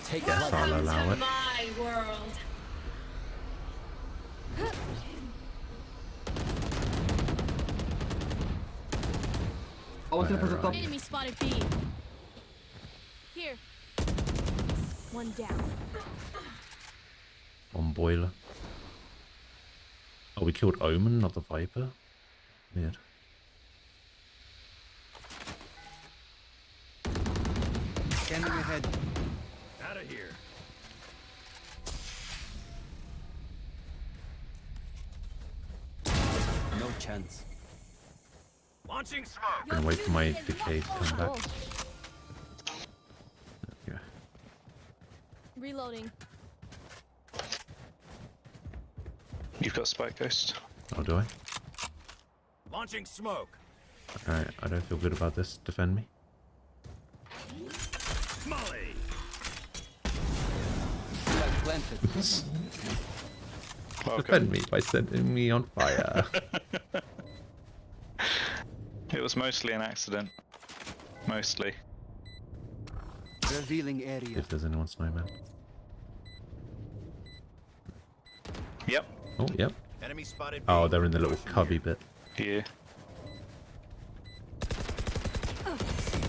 Take that. I'll allow it. My world. Oh, top. Enemy spotted B. Here. One down. On boiler. Oh, we killed Omen, not the Viper. Weird. Scanning ahead. Out of here. No chance. Launching smoke. Gonna wait for my decay to come back. Yeah. Reloading. You've got Spike Ghost. Oh, do I? Launching smoke. Alright, I don't feel good about this. Defend me. Molly. Defend me by setting me on fire. It was mostly an accident. Mostly. Revealing area. If there's anyone snowman. Yep. Oh, yep. Enemy spotted. Oh, they're in the little cubby bit. Yeah.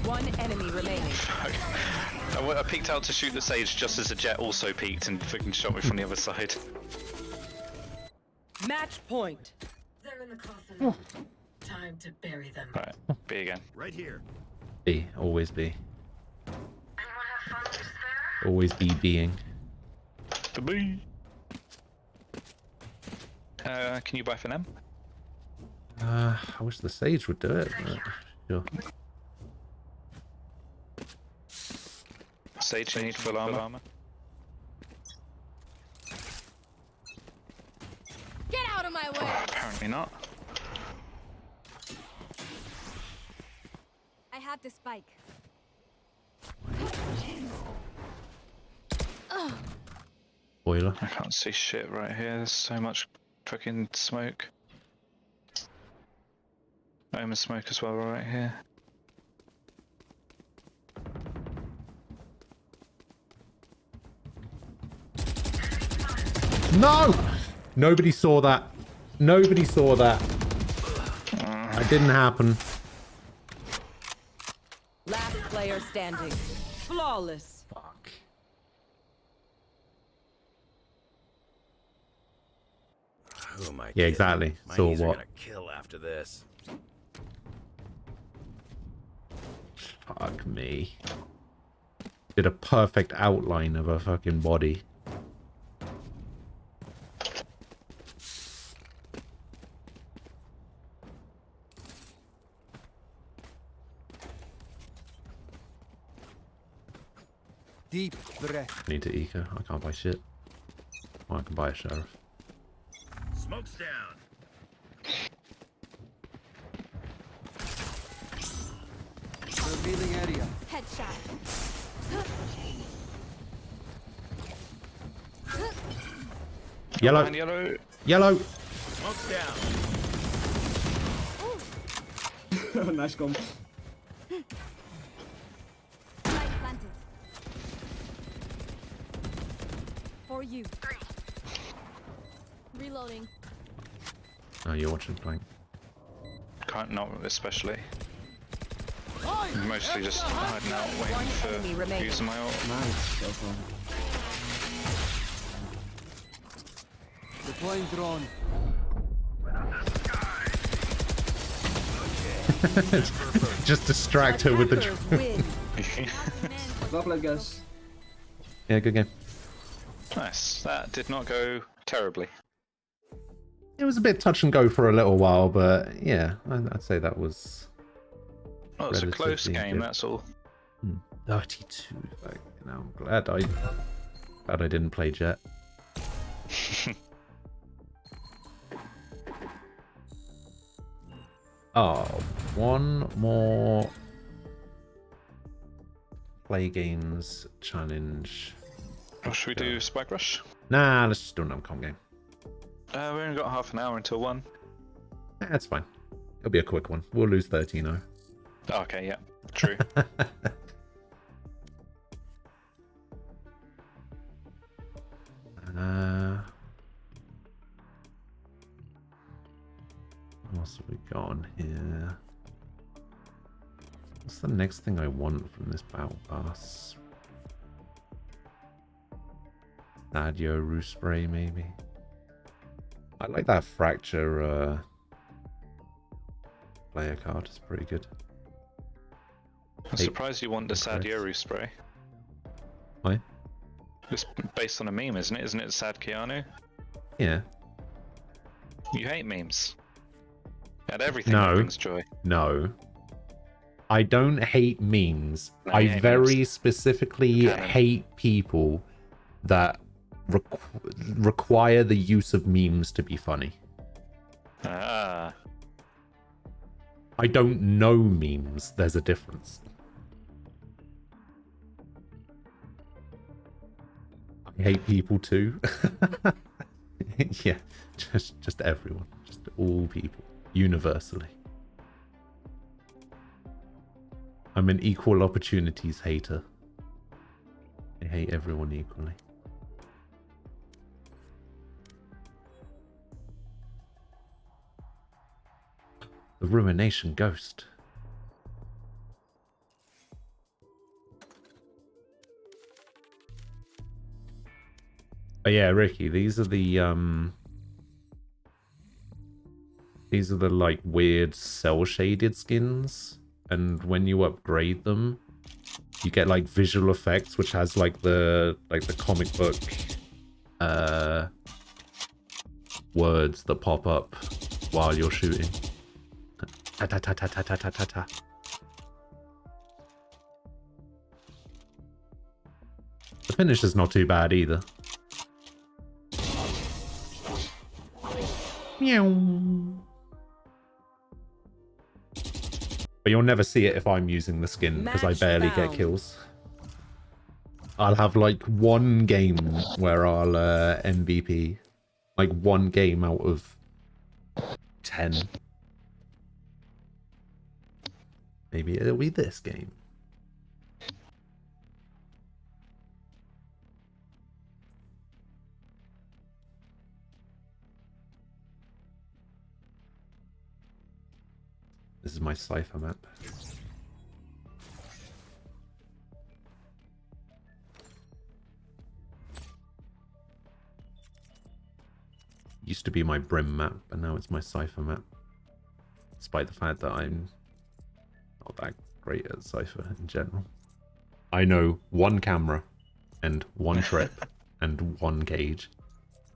One enemy remaining. I peeked out to shoot the Sage just as the Jet also peeked and freaking shot me from the other side. Match point. They're in the coffin. Time to bury them. Right, B again. Right here. B, always B. Always be being. The B. Can you buy for them? I wish the Sage would do it, but sure. Sage, you need full armor. Get out of my way. Apparently not. I have the spike. Boiler. I can't see shit right here. There's so much fucking smoke. Omen smoke as well right here. No! Nobody saw that. Nobody saw that. That didn't happen. Last player standing. Flawless. Fuck. Who am I? Yeah, exactly. My So knees are what? gonna kill after this. Fuck me. Did a perfect outline of her fucking body. Deep breath. I need to eco. I can't buy shit. Well, I can buy a sheriff. Smoke's down. Revealing area. Headshot. Yellow. Behind yellow. Yellow. Smoke's down. Nice comp. Light planted. For you. Reloading. Oh, you're watching playing. Can't, not especially. Mostly just hiding out, waiting for using my ult. Nice. Go for Deploying drone. Just distract her with the Well played, guys. Yeah, good game. Nice. That did not go terribly. It was a bit touch and go for a little while, but yeah, I'd say that was. Oh, it's a close relatively game, good. that's all. 32. Like, you know, I'm glad I didn't play Jet. Oh, one more play games challenge. Or should we do Spike Rush? Nah, let's just do another com game. We only got half an hour until 1. That's fine. It'll be a quick one. We'll lose 13-0. Okay, yeah, true. What else have we got on here? What's the next thing I want from this battle pass? Nadio Roost Spray, maybe? I like that Fracture player card. It's pretty good. I'm surprised you want the Sad Yoru spray. Why? It's based on a meme, isn't it? Isn't it Sad Keanu? Yeah. You hate memes. And everything No. brings joy. No. I don't hate memes. No, I you hate very memes. specifically Canon. hate people that require the use of memes to be funny. Ah. I don't know memes. There's a difference. I hate people too. Yeah, just everyone. Just all people. Universally. I'm an equal opportunities hater. I hate everyone equally. The Ruination Ghost. Oh yeah, Ricky, these are the like weird cell shaded skins, and when you upgrade them, you get like visual effects, which has like the comic book words that pop up while you're shooting. Ta ta ta ta ta ta ta ta ta. The finish is not too bad either. Meow. But you'll never see it if I'm using the skin, because I barely get kills. I'll have like one game where I'll MVP. Like one game out of 10. Maybe it'll be this game. This is my cipher map. Used to be my Brim map, but now it's my cipher map. Despite the fact that I'm not that great at Cypher in general. I know one camera and one trip and one gauge,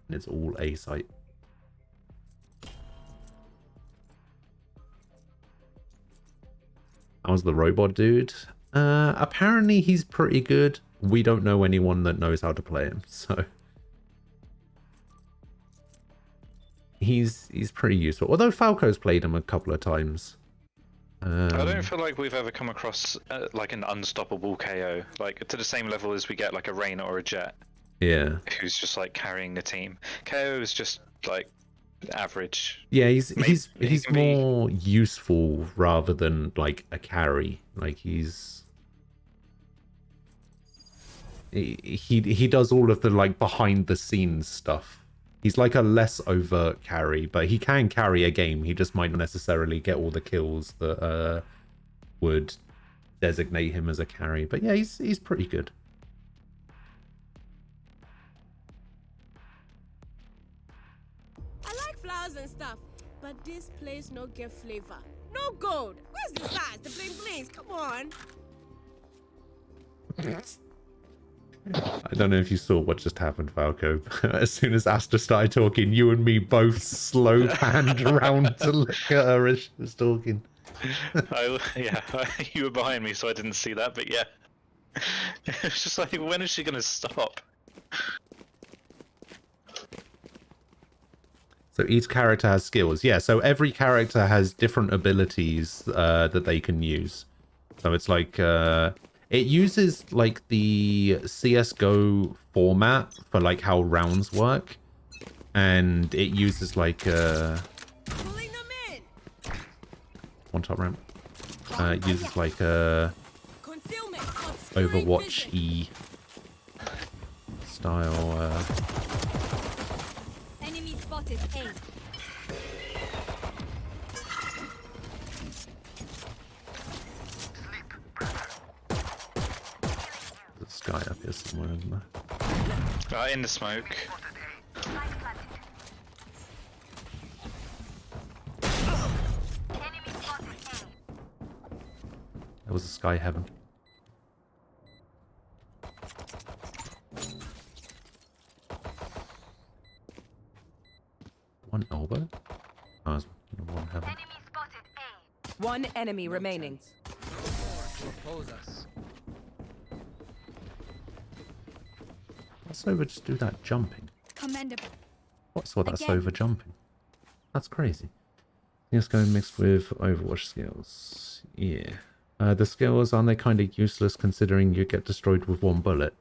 and it's all A site. How's the robot dude? Apparently he's pretty good. We don't know anyone that knows how to play him, so he's pretty useful. Although Falco's played him a couple of times. I don't feel like we've ever come across like an unstoppable KO, like to the same level as we get like a Reyna or a Jet. Yeah. Who's just like carrying the team. KO is just like average. Yeah, he's more useful rather than like a carry. Like he does all of the like behind the scenes stuff. He's like a less overt carry, but he can carry a game. He just might not necessarily get all the kills that would designate him as a carry. But yeah, he's pretty good. I like flowers and stuff, but this place no get flavor. No gold. Where's the size? The bling blings. Come on. I don't know if you saw what just happened, Falco. As soon as Asta started talking, you and me both slow panned around to look at her as she was talking. Yeah, you were behind me, so I didn't see that. But yeah, it's just like, when is she gonna stop? So each character has skills. Yeah, so every character has different abilities that they can use. So it's like it uses like the CS:GO format for like how rounds work, and it uses like one top ramp. It uses like Overwatch-y style. Enemy spotted. A. There's a guy up here somewhere, isn't there? In the smoke. There was a sky heaven. One elbow? Oh, there's one heaven. One enemy remaining. Let's over just do that jumping. Commendable. What's all that over jumping? That's crazy. Let's go mixed with Overwatch skills. Yeah. The skills, aren't they kind of useless considering you get destroyed with one bullet?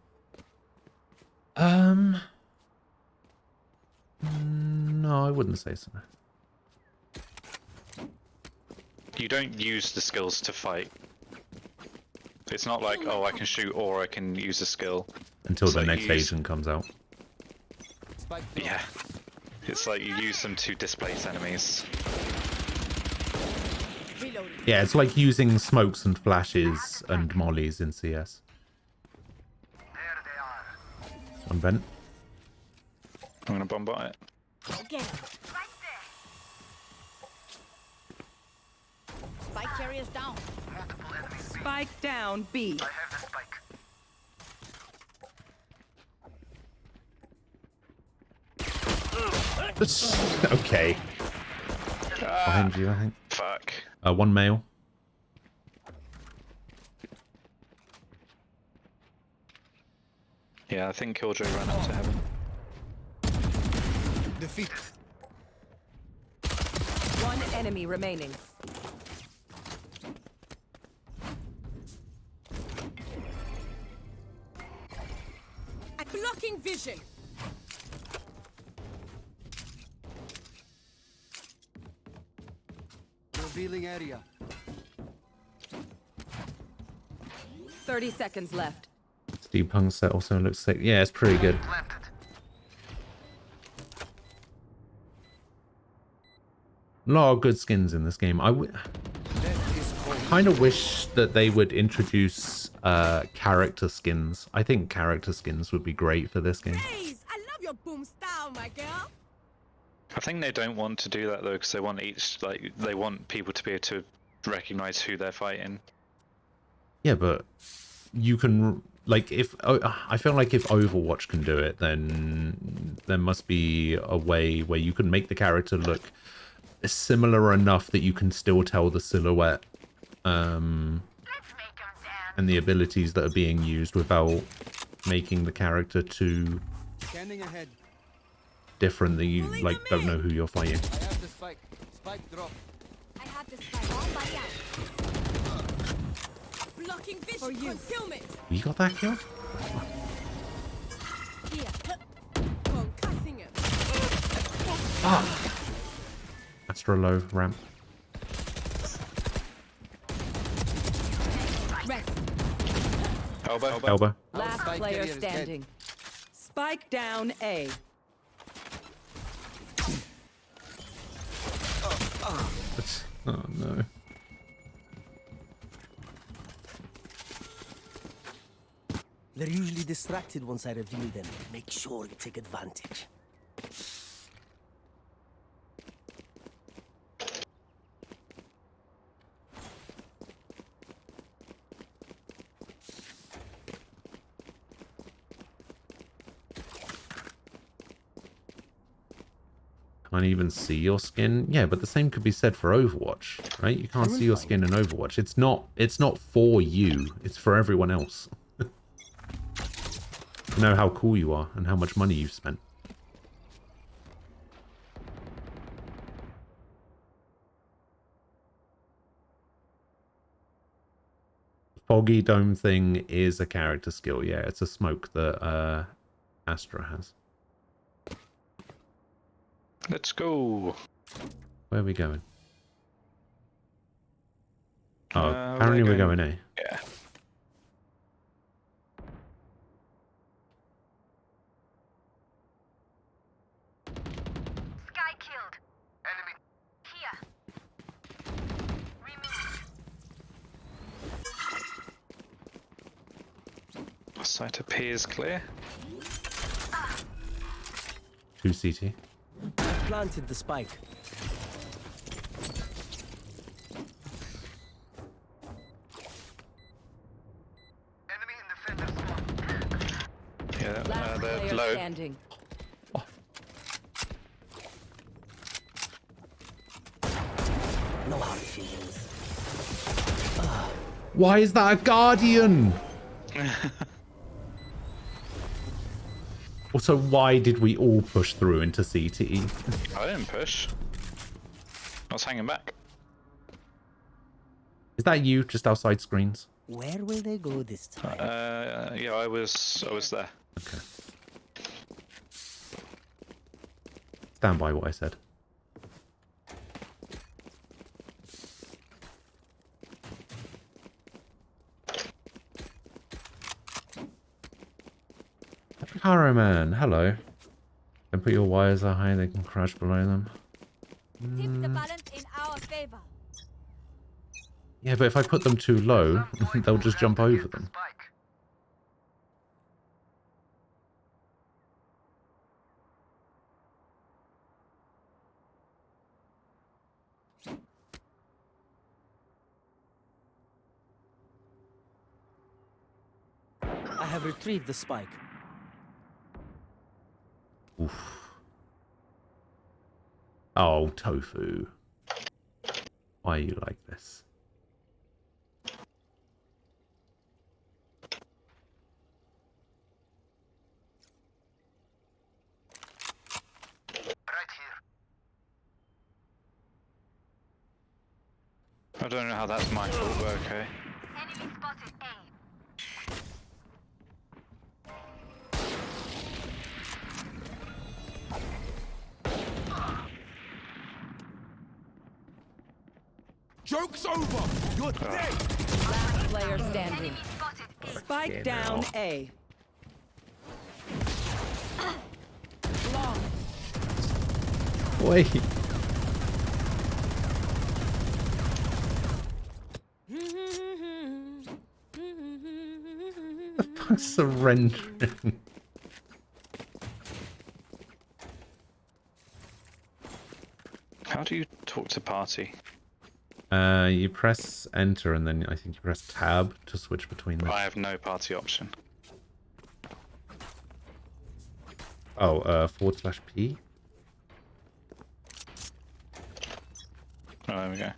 No, I wouldn't say so. You don't use the skills to fight. It's not like, oh, I can shoot or I can use a skill. Until the next agent comes out. Yeah. It's like you use them to displace enemies. Yeah, it's like using smokes and flashes and mollies in CS. One vent. I'm gonna bombard it. Again. Spike carriers down. Spike down B. I have the spike. Okay. Behind you, I think. Fuck. One male. Yeah, I think Killjoy ran up to heaven. Defeat. One enemy remaining. Blocking vision. Revealing area. 30 seconds left. Steampunk set also looks sick. Yeah, it's pretty good. A lot of good skins in this game. I kind of wish that they would introduce character skins. I think character skins would be great for this game. Please, I love your boom style, my girl. I think they don't want to do that though, because they want they want people to be able to recognize who they're fighting. Yeah, but you can, like, if I feel like if Overwatch can do it, then there must be a way where you can make the character look similar enough that you can still tell the silhouette and the abilities that are being used without making the character too Scanning ahead. different that you like don't know who you're fighting. I have the spike. Spike drop. I have the spike. All by Blocking vision. Concealment. You got that kill? Here. Concussing him. Ah. Astro low ramp. Rest. Elbow. Last player standing. Spike down A. Oh no. They're usually distracted once I reveal them. Make sure you take advantage. Can't even see your skin. Yeah, but the same could be said for Overwatch, right? You can't see your skin in Overwatch. It's not for you. It's for everyone else. To know how cool you are and how much money you've spent. Foggy dome thing is a character skill. Yeah, it's a smoke that Astra has. Let's go. Where are we going? Oh, apparently we're going A. Yeah. Sky killed. Enemy. Here. Removed. Site appears clear. 2 CT. Planted the spike. Yeah, Last they're player low. standing. No hard feelings. Why is that a Guardian? Also, why did we all push through into CT? I didn't push. I was hanging back. Is that you just outside screens? Where will they go this time? Yeah, I was there. Okay. Stand by what I said. Haro man, hello. Don't put your wires so high they can crash below them. Tip the balance in our favor. Yeah, but if I put them too low, they'll just jump over them. I have retrieved the spike. Oof. Oh, Tofu. Why are you like this? I don't know how that's my fault, but okay. Enemy spotted A. Joke's over! You're dead! Last player standing. Spike down A. Wait. The fuck's surrendering? How do you talk to party? You press enter and then I think you press tab to switch between them. I have no party option. Oh, /P. Oh, there we go.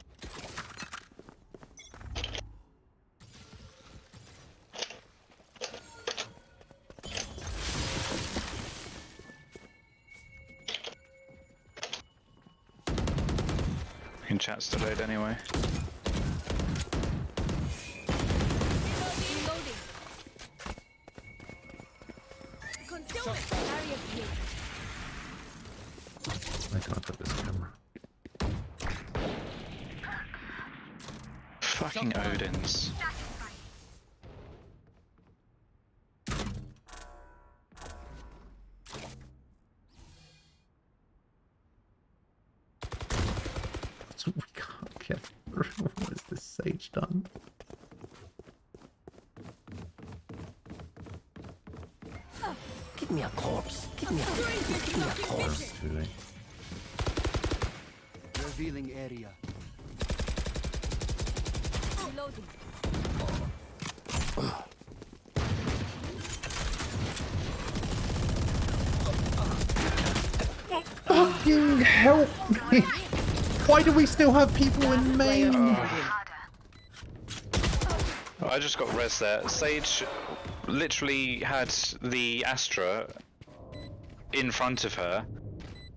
In chat's delayed anyway. I can't put this camera. Fucking Odins. So we can't get through. What is this Sage done? Give me a corpse. Give me a corpse. Too late. Revealing area. Reloading. Fucking help me! Why do we still have people in main? I just got res there. Sage literally had the Astra in front of her,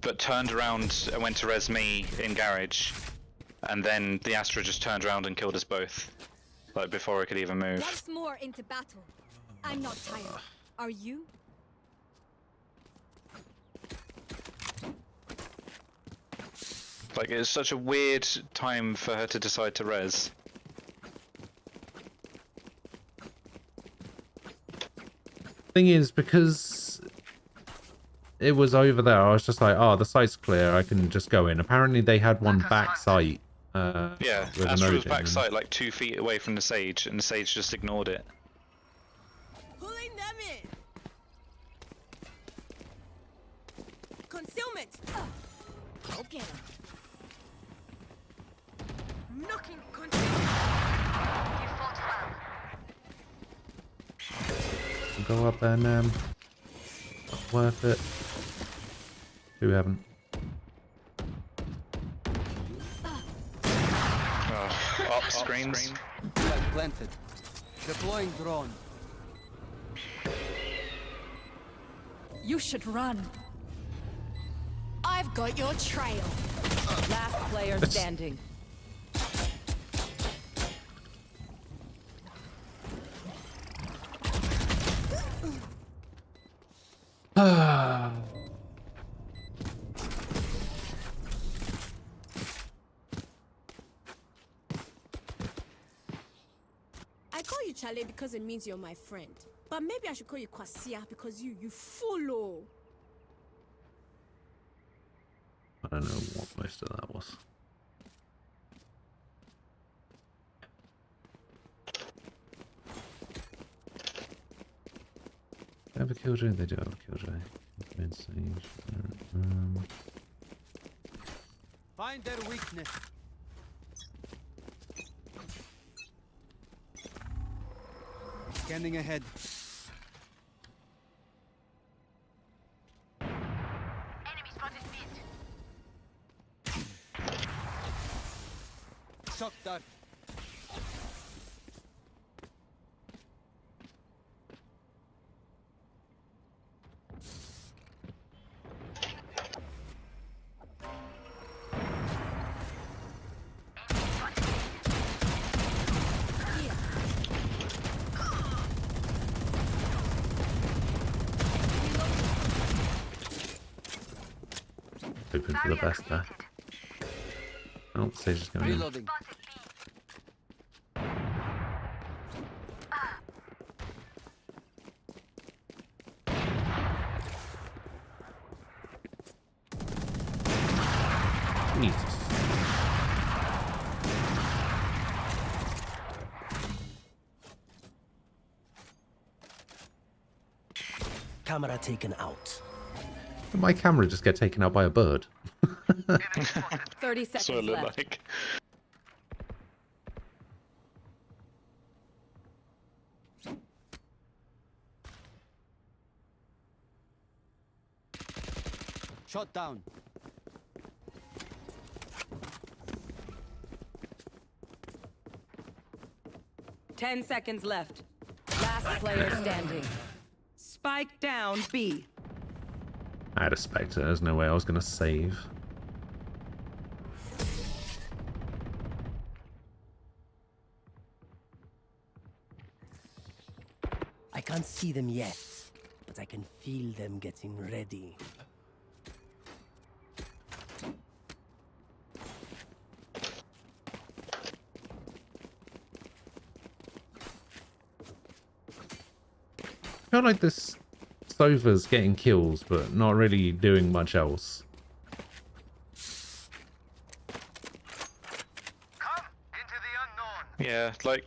but turned around and went to res me in garage, and then the Astra just turned around and killed us both, like before I could even move. Once more into battle. I'm not tired. Are you? Like, it's such a weird time for her to decide to res. Thing is, because it was over there, I was just like, oh, the site's clear, I can just go in. Apparently they had one back site. Yeah, with an Astra was Odin, back site like 2 feet away from the Sage, and the Sage just ignored it. Pulling them in. Concealment. Okay. Knocking concealment. You fought well. Go up there, Nam. Not worth it. Who haven't? Up screens. Planted. Deploying drone. You should run. I've got your trail. Last player standing. I call you Chale because it means you're my friend. But maybe I should call you Kwasia because you follow. I don't know what most of that was. They have a killjoy? They do have a killjoy. Mid-sage. Find their weakness. Scanning ahead. Enemy spotted mid. Shock dart. Hoping for the best there. Oh, Sage is going in. Reloading. Jesus. Camera taken out. Did my camera just get taken out by a bird? 30 seconds That's what it looked left. like. Shot down. Ten seconds left. Last player standing. Spike down B. I had a Spectre. There's no way I was going to save. I can't see them yet, but I can feel them getting ready. I feel like this sofa's getting kills, but not really doing much else. Yeah, like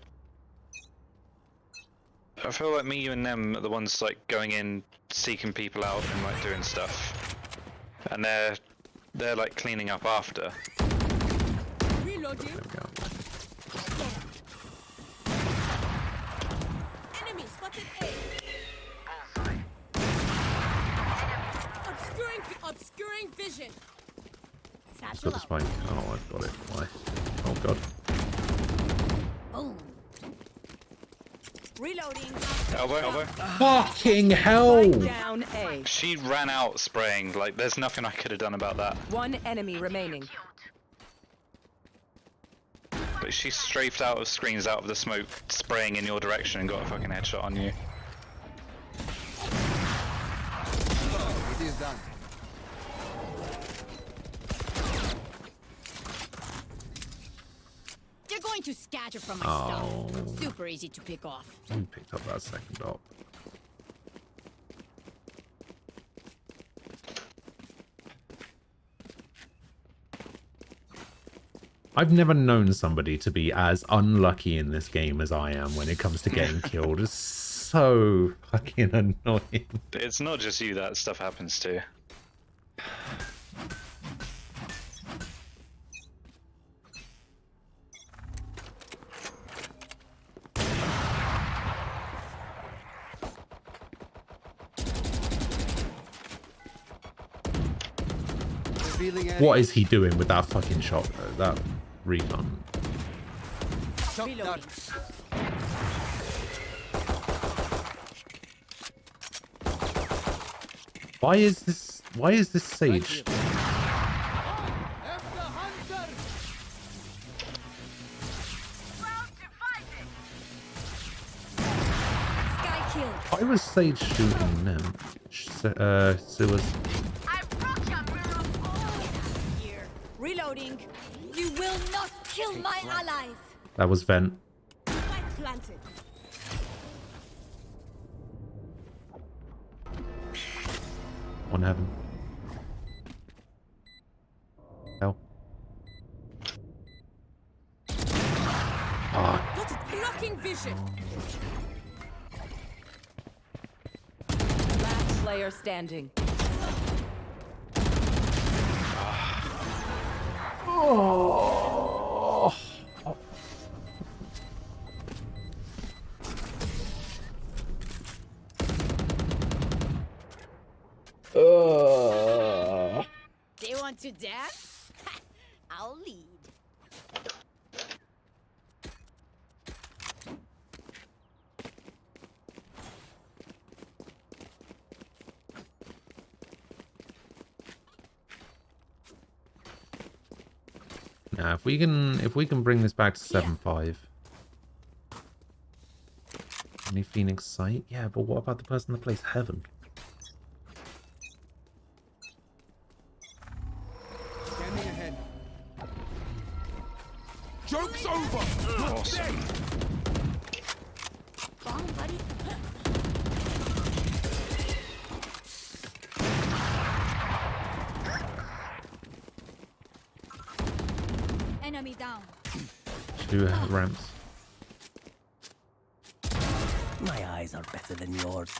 I feel like me, you, and them are the ones like going in, seeking people out, and like doing stuff, and they're like cleaning up after. Reloading. Enemy spotted A. Obscuring vision. So the spike. Oh, I've got it. Why? Oh god. Boom. Reloading. Elbow. Fucking hell! Down A. She ran out spraying. Like, there's nothing I could have done about that. One enemy remaining. But she strafed out of screens, out of the smoke, spraying in your direction, and got a fucking headshot on you. It is done. They're going to scatter from my stuff. Super easy to pick off. Who picked up that second op? I've never known somebody to be as unlucky in this game as I am when it comes to getting killed. It's so fucking annoying. It's not just you that stuff happens to. What is he doing with that fucking shot though? That recon. Why is this Sage? Why was Sage shooting them? Sewers. Reloading. You will not kill my allies. That was Vent. Spike planted. On heaven. Hell. Ah. Got it. Blocking vision. Last player standing. Oh. They want to dance? I'll lead. Now, if we can bring this back to 7-5. Any Phoenix sight? Yeah, but what about the person that plays Heaven? Standing ahead. Joke's over! Awesome. Bomb, buddy. Enemy down. 2 ramps. My eyes are better than yours.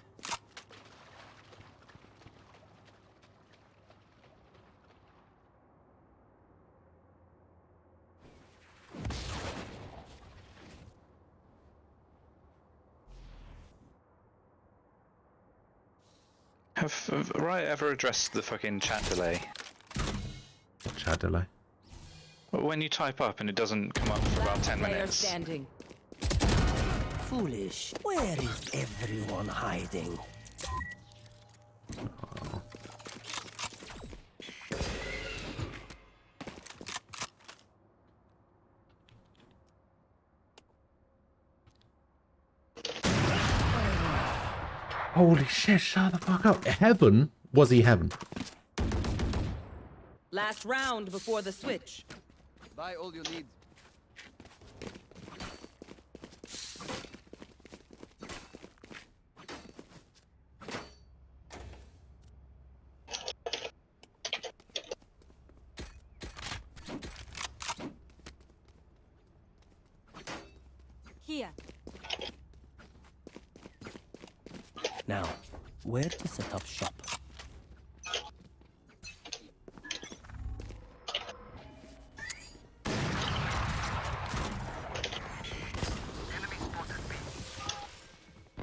Have Riot ever addressed the fucking chat delay? Chat delay. When you type up and it doesn't come up for about 10 Player minutes. standing. Foolish. Where is everyone hiding? Oh. Holy shit, shut the fuck up. Heaven? Was he heaven? Last round before the switch. Buy all you need. Here. Now, where to set up shop?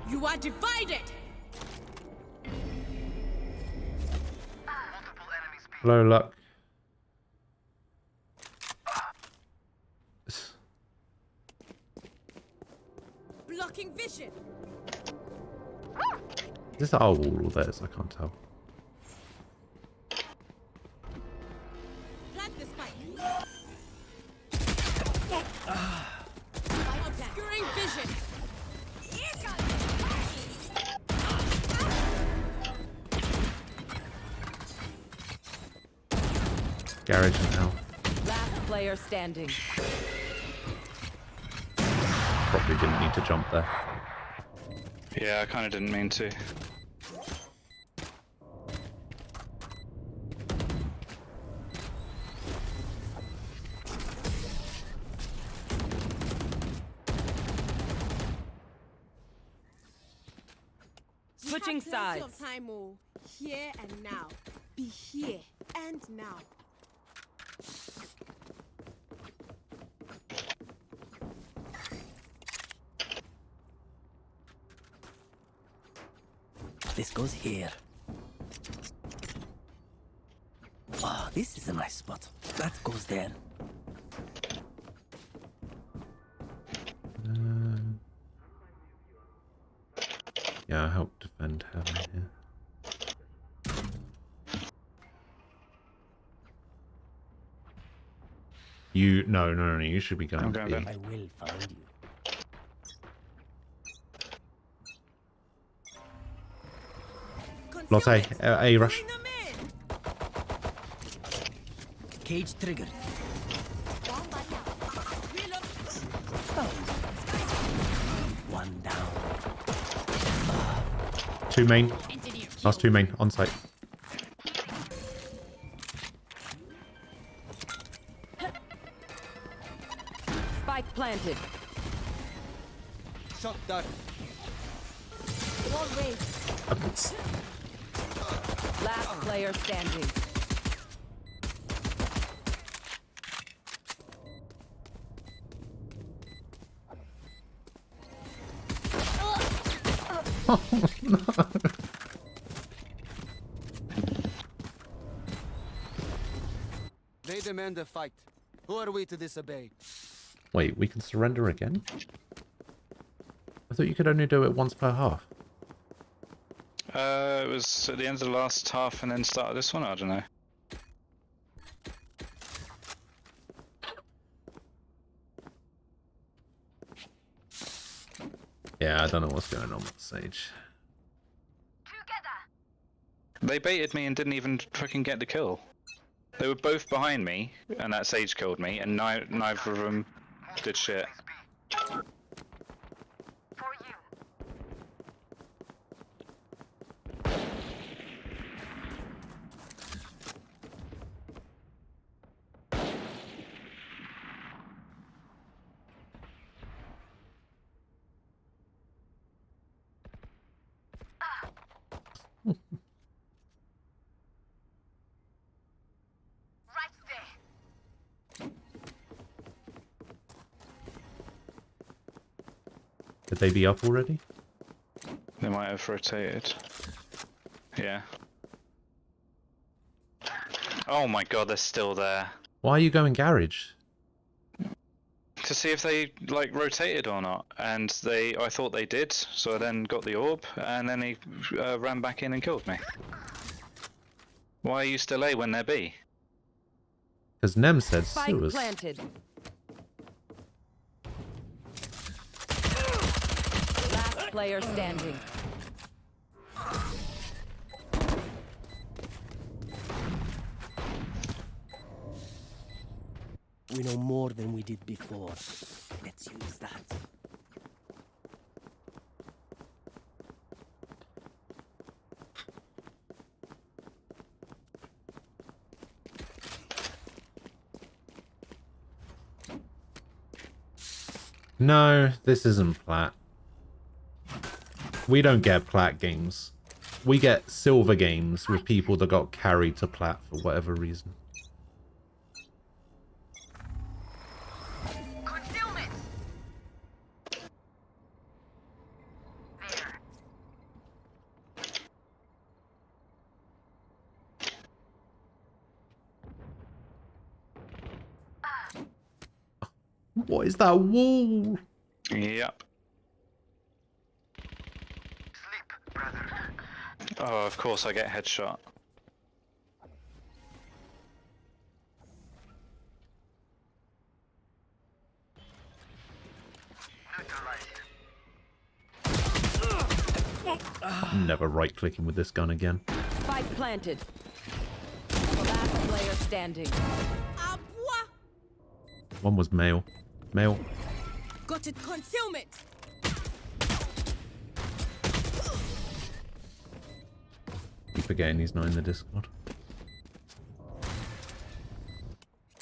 You are divided! Hello, luck. Blocking vision! Is this our wall or theirs? I can't tell. Plant the spike. Obscuring vision! Garage and hell. Last player standing. Probably didn't need to jump there. Yeah, I kind of didn't mean to. Switching sides. Of time, oh. Here and now. Be here and now. This goes here. Ah, this is a nice spot. That goes there. Yeah, I help defend heaven here. You no, you should be going. I'm going. I will find you. Lotte, A rush. Cage triggered. One down. Two main. Last two main on site. Spike planted. Shot dart. Wall raised. Last player standing. Oh no. They demand a fight. Who are we to disobey? Wait, we can surrender again? I thought you could only do it once per half. It was at the end of the last half and then start of this one, I don't know. Yeah, I don't know what's going on with Sage. They baited me and didn't even fucking get the kill. They were both behind me, and that Sage killed me, and neither of them did shit. Could they be up already? They might have rotated. Yeah. Oh my god, they're still there. Why are you going garage? To see if they like rotated or not, and I thought they did, so I then got the orb, and then he ran back in and killed me. Why are you still A when they're B? Because Nem said Spike sewers. planted. Last player standing. We know more than we did before. Let's use that. No, this isn't plat. We don't get plat games. We get silver games with people that got carried to plat for whatever reason. What is that wall? Yep. Oh, of course I get headshot. I'm never right-clicking with this gun again. Spike planted. Last player standing. One was male. Male. Got it. Concealment. Keep forgetting he's not in the Discord.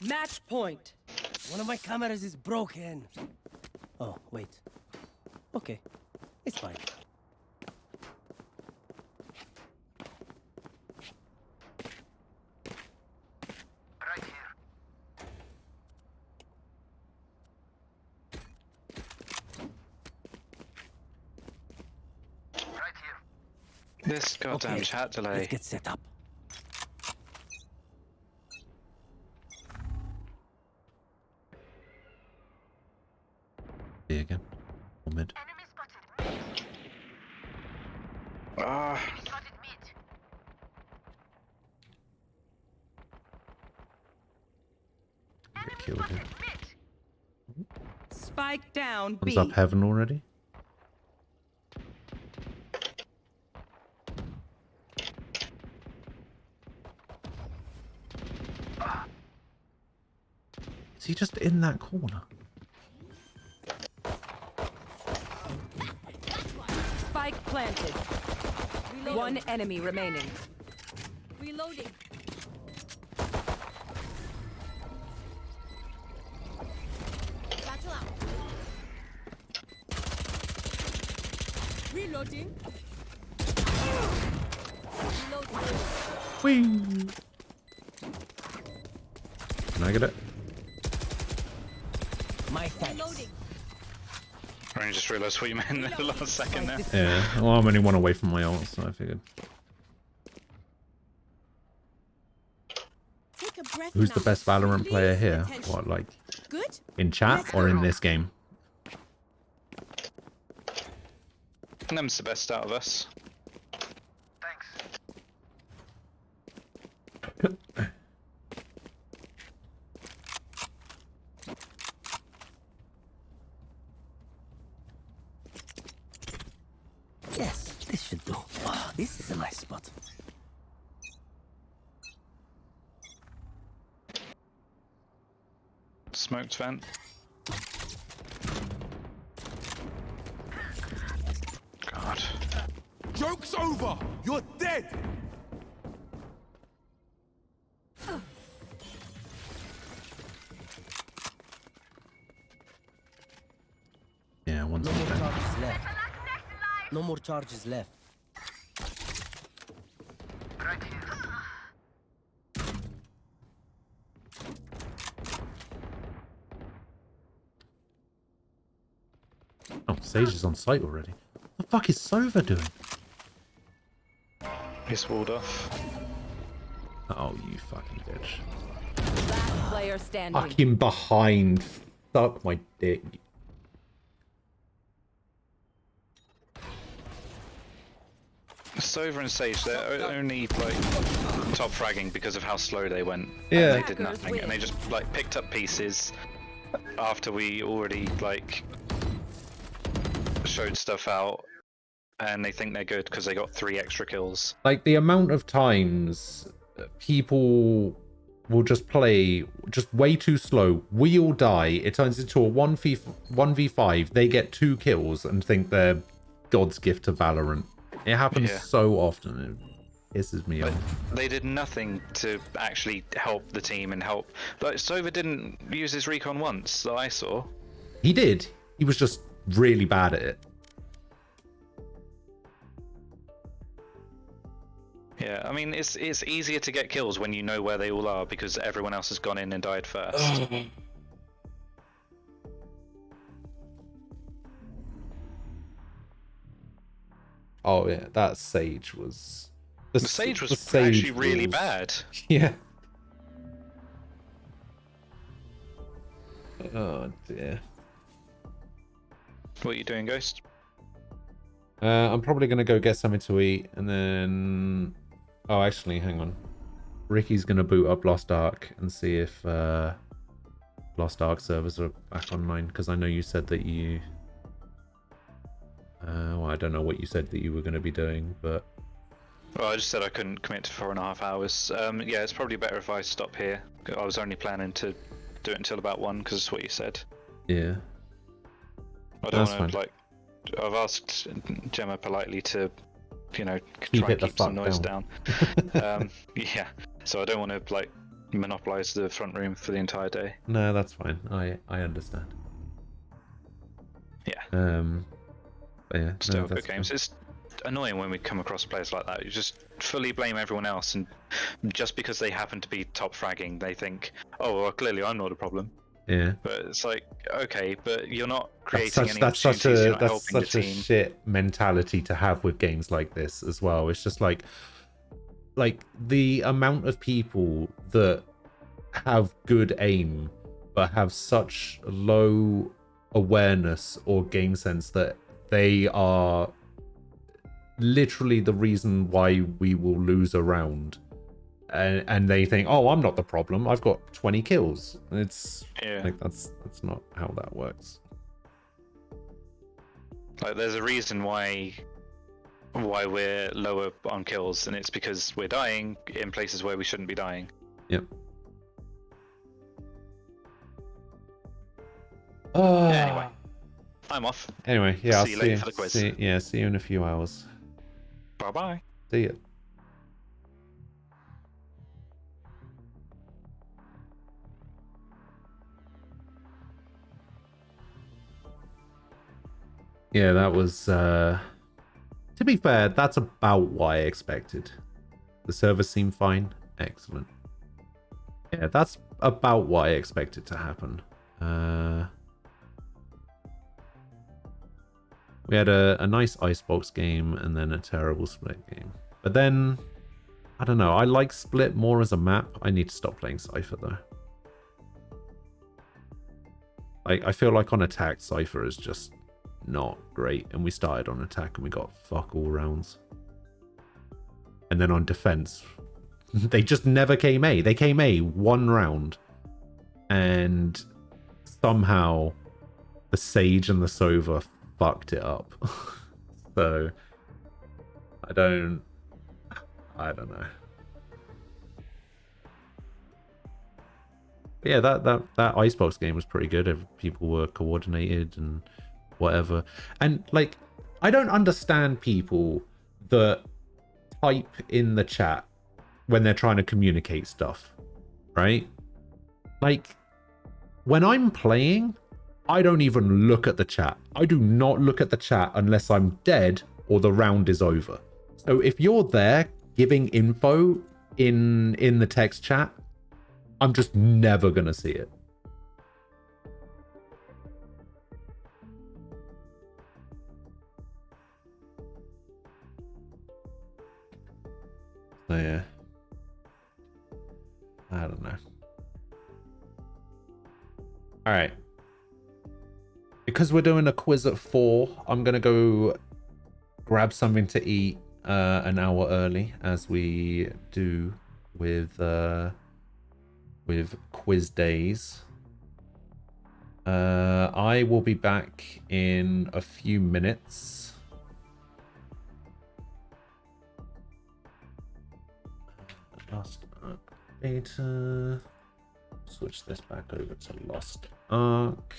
Match point. One of my cameras is broken. Oh, wait. Okay. It's fine. Right here. Right here. This goddamn Okay, chat delay. let's get set up. B again. Or mid. Ah. Get killed here. Spike down B. One's up heaven already. Is he just in that corner? Spike planted. Reloading. One enemy remaining. Reloading. Battle out. Reloading. Reloading. Whee! Can I get it? My thanks. Reloading. I just realised what you meant in the last second there. Yeah. Well, I'm only one away from my ult, so I figured. Take a breath. Who's the now. best Valorant player Release here? the tension. What, like Good. in chat Let's or in go. this game? Nem's the best out of us. Yes, this should do. Oh, this is a nice spot. Smoked vent. God. Joke's over! You're dead! Yeah, one's No on more there. charges left. No more charges left. Right here. Oh, Sage is on site already. What the fuck is Sova doing? He's walled off. Oh, you fucking bitch. Last player standing. Fucking behind. Suck my dick. Sova and Sage, they're only like top fragging because of how slow they went. Yeah. And they did nothing, and they just like picked up pieces after we already like showed stuff out, and they think they're good because they got 3 extra kills. Like the amount of times people will just play just way too slow. We all die. It turns into a 1v5. They get 2 kills and think they're God's gift to Valorant. It happens so often. It pisses me off. They did nothing to actually help the team and help. Like Sova didn't use his recon once that I saw. He did. He was just really bad at it. Yeah, I mean it's easier to get kills when you know where they all are because everyone else has gone in and died first. Oh yeah, that Sage was... The Sage was actually really bad. Yeah. Oh dear. What are you doing, Ghost? I'm probably going to go get something to eat and then... Oh, actually, hang on. Ricky's going to boot up Lost Ark and see if Lost Ark servers are back online, because I know you said that you... well, I don't know what you said that you were going to be doing, but... Well, I just said I couldn't commit to 4.5 hours. Yeah, it's probably better if I stop here. I was only planning to do it until about 1, because it's what you said. Yeah. I don't want to, like... I've asked Gemma politely to, you know, try and keep some noise down. Yeah, so I don't want to, like, monopolize the front room for the entire day. No, that's fine. I understand. Yeah. But yeah, Still no, good that's games. fine. It's annoying when we come across players like that. You just fully blame everyone else, and just because they happen to be top fragging, they think, oh, well, clearly I'm not a problem. Yeah. But it's like, okay, but you're not creating any That's such opportunities, you're a not that's helping the such a team. shit mentality to have with games like this as well. It's just like the amount of people that have good aim but have such low awareness or game sense that they are literally the reason why we will lose a round. And they think, oh, I'm not the problem. I've got 20 kills. It's like that's not how that works. Like, there's a reason why we're lower on kills, and it's because we're dying in places where we shouldn't be dying. Yep. Anyway, I'm off. Anyway, yeah, I'll see you later for the quiz. See you in a few hours. Bye bye. See ya. Yeah, that was, to be fair, that's about what I expected. The servers seem fine. Excellent. Yeah, that's about what I expected to happen. We had a nice Icebox game and then a terrible Split game. But then, I don't know, I like Split more as a map. I need to stop playing Cypher though. I feel like on attack, Cypher is just not great, and we started on attack and we got fuck all rounds. And then on defense, they just never came A. They came A 1 round, and somehow the Sage and the Sova fucked it up. So I don't know. But yeah, that Icebox game was pretty good. People were coordinated and whatever. And like, I don't understand people that type in the chat when they're trying to communicate stuff, right? Like, when I'm playing, I don't even look at the chat. I do not look at the chat unless I'm dead or the round is over. So if you're there giving info in the text chat, I'm just never gonna see it. So yeah. I don't know. Alright. Because we're doing a quiz at 4, I'm gonna go grab something to eat an hour early, as we do with quiz days. I will be back in a few minutes. Lost Ark beta. Switch this back over to Lost Ark.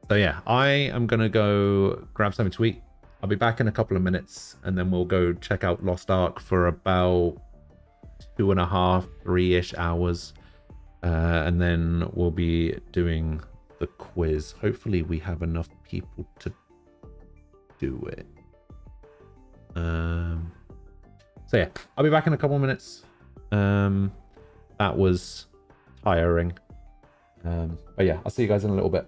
So yeah, I am gonna go grab something to eat. I'll be back in a couple of minutes, and then we'll go check out Lost Ark for about 2.5, 3-ish hours. And then we'll be doing the quiz. Hopefully we have enough people to do it. So yeah, I'll be back in a couple of minutes. That was tiring. But yeah, I'll see you guys in a little bit.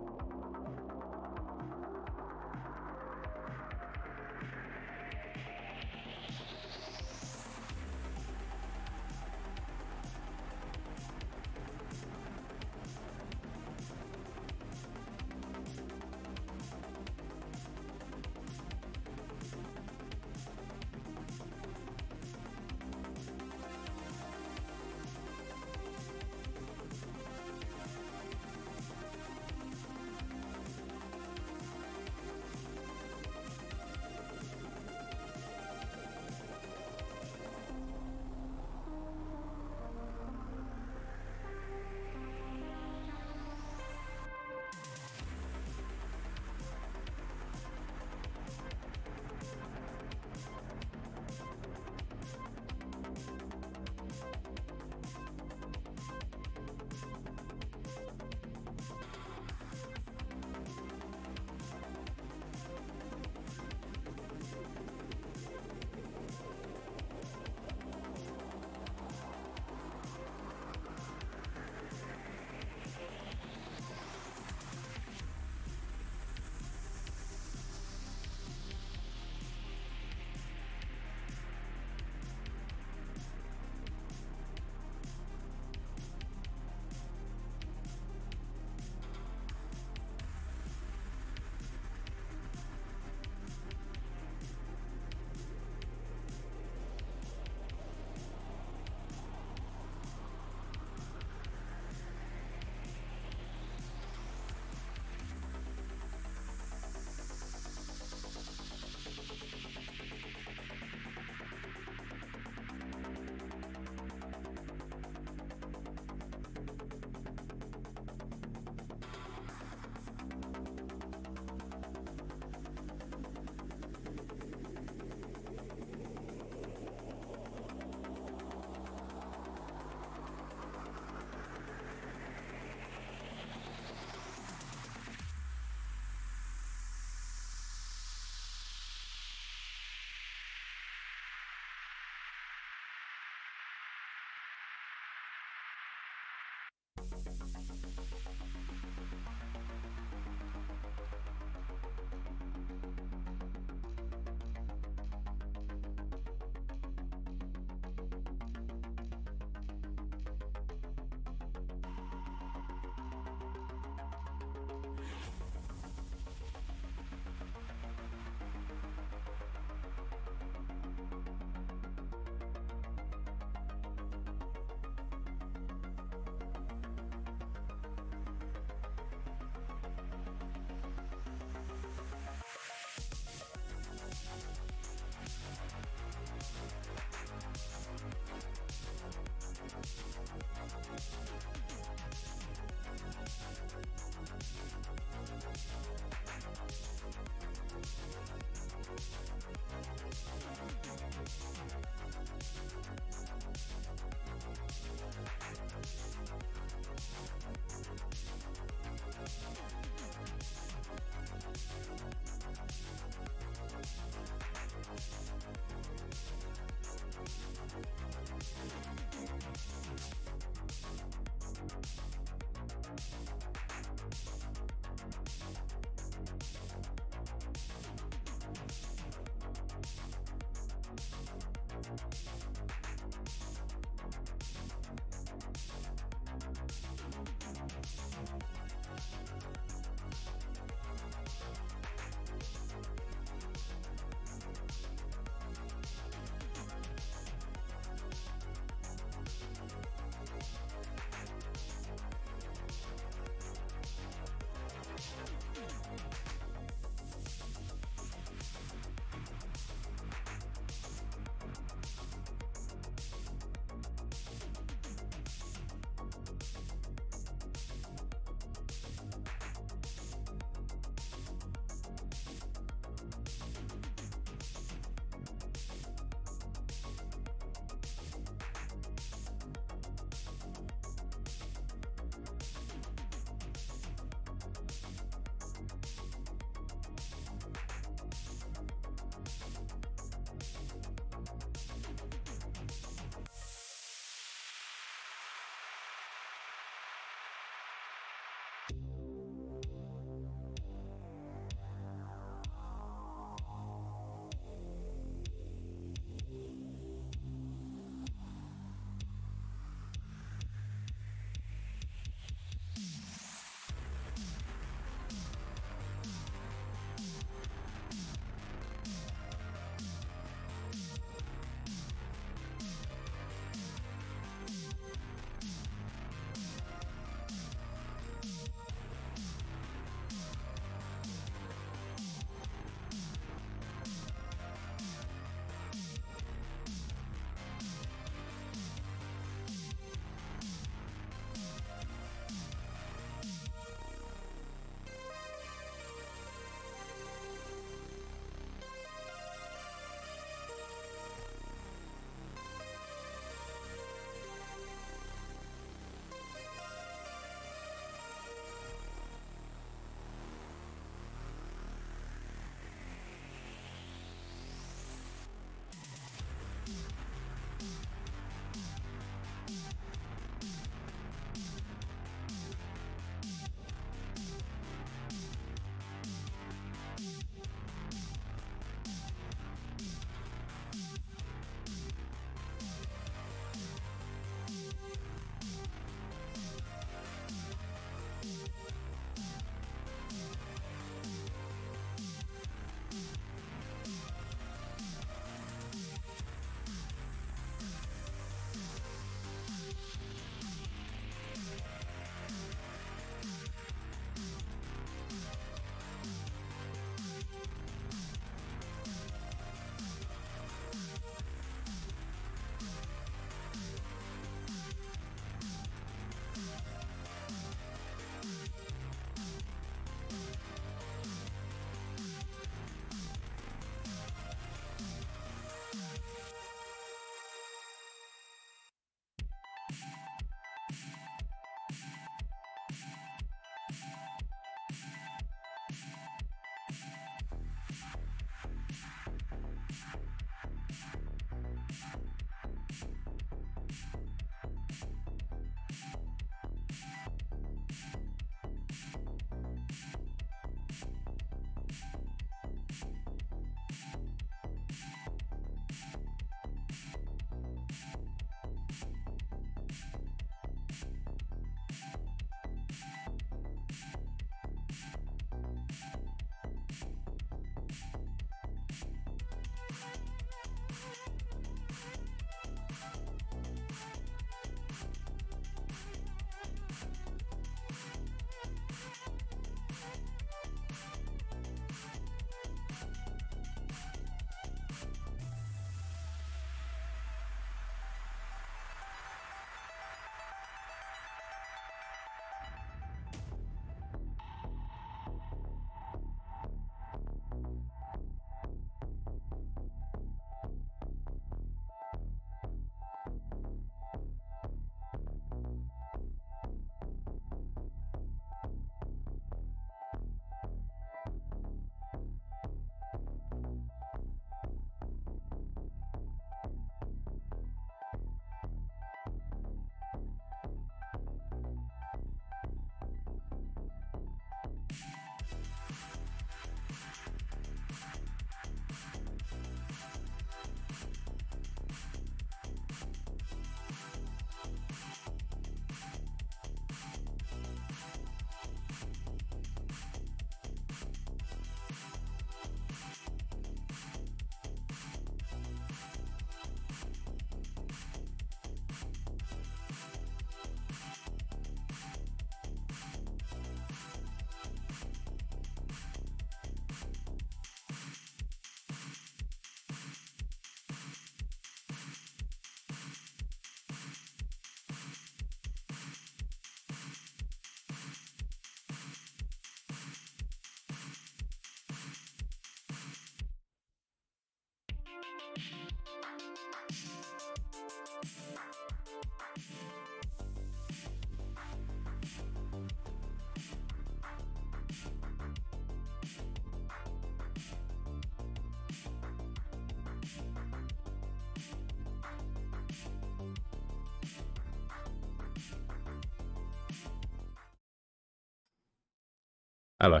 Hello.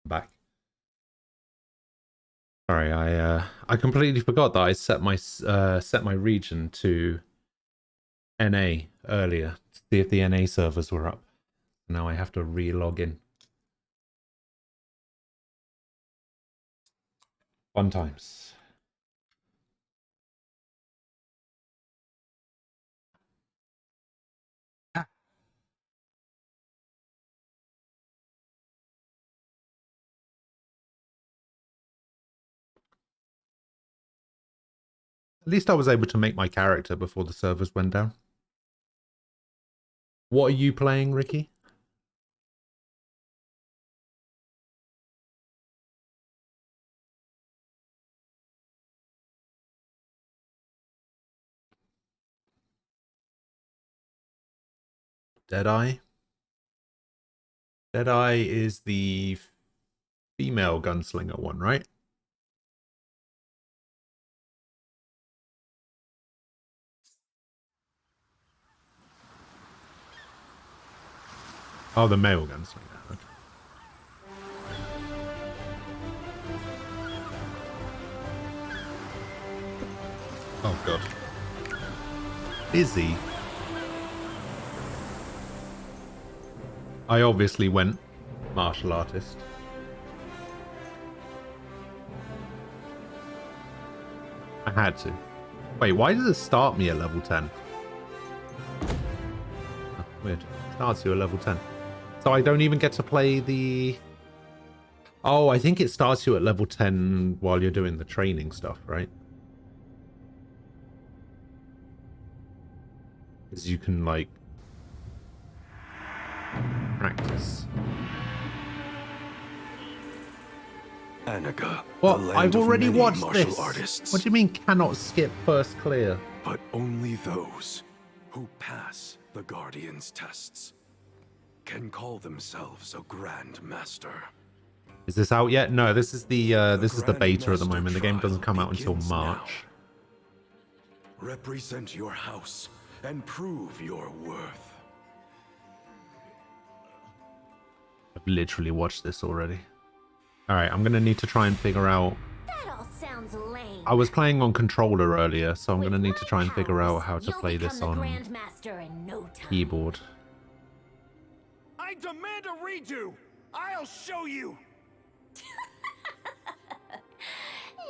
Back. Sorry, I completely forgot that I set my region to NA earlier to see if the NA servers were up. Now I have to re-log in. Fun times. At least I was able to make my character before the servers went down. What are you playing, Ricky? Deadeye? Deadeye is the female gunslinger one, right? Oh, the male gunslinger. Okay. Oh, God. Busy. I obviously went martial artist. I had to. Wait, why does it start me at level 10? Oh, weird. It starts you at level 10. So I don't even get to play the... Oh, I think it starts you at level 10 while you're doing the training stuff, right? Because you can, like, practice. Anaga, What? the I've land of already many watched martial this. artists. What do you mean cannot skip first clear? But only those who pass the Guardian's tests can call themselves a Grand Master. Is this out yet? No, this is the beta at the Grandmaster moment. The game doesn't come out until begins March. now. Represent your house and prove your worth. I've literally watched this already. Alright, I'm gonna need to try and figure out... That all sounds lame. I was playing on controller earlier, so I'm gonna need to try and figure out how to play this on keyboard. I demand a redo! I'll show you!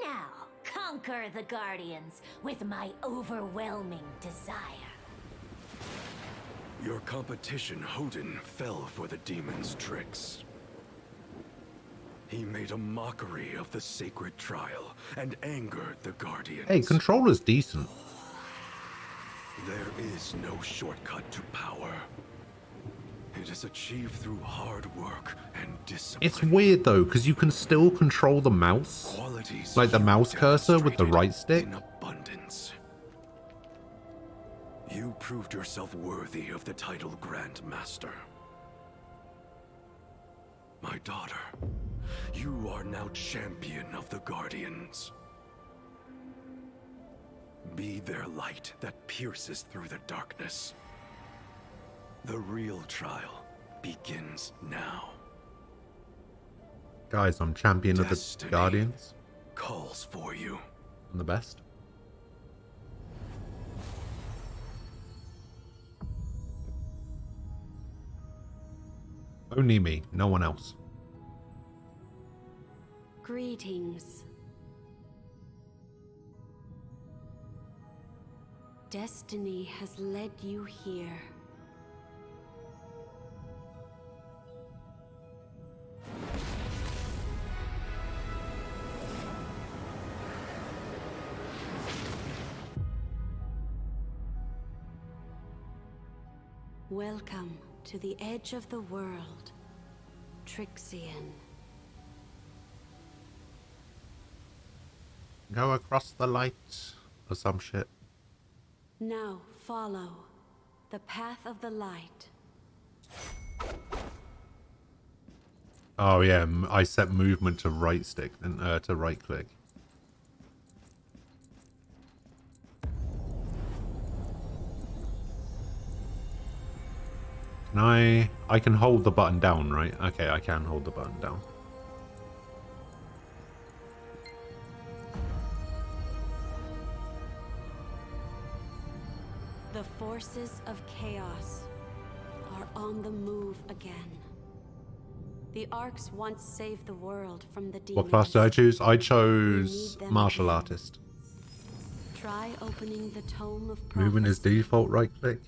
Now, conquer the Guardians with my overwhelming desire. Your competition, Hodin, fell for the demon's tricks. He made a mockery of the sacred trial and angered the Guardians. Hey, controller's decent. There is no shortcut to power. It is achieved through hard work and discipline. It's weird though, because you can still control the mouse. Qualities Like the mouse cursor with the right stick. in abundance. You proved yourself worthy of the title Grand Master. My daughter, you are now champion of the Guardians. Be their light that pierces through the darkness. The real trial begins now. Guys, I'm champion of the Destiny Guardians. calls for you. I'm the best. Only me, no one else. Greetings. Destiny has led you here. Welcome to the edge of the world, Trixian. Go across the light or some shit. Now follow the path of the light. Oh yeah, I set movement to right stick and to right click. Can I can hold the button down, right? Okay, I can hold the button down. The forces of chaos are on the move again. The Arcs once saved the world from the demons. What class did I choose? I chose martial artist. Try opening the tome of Movement is default right click.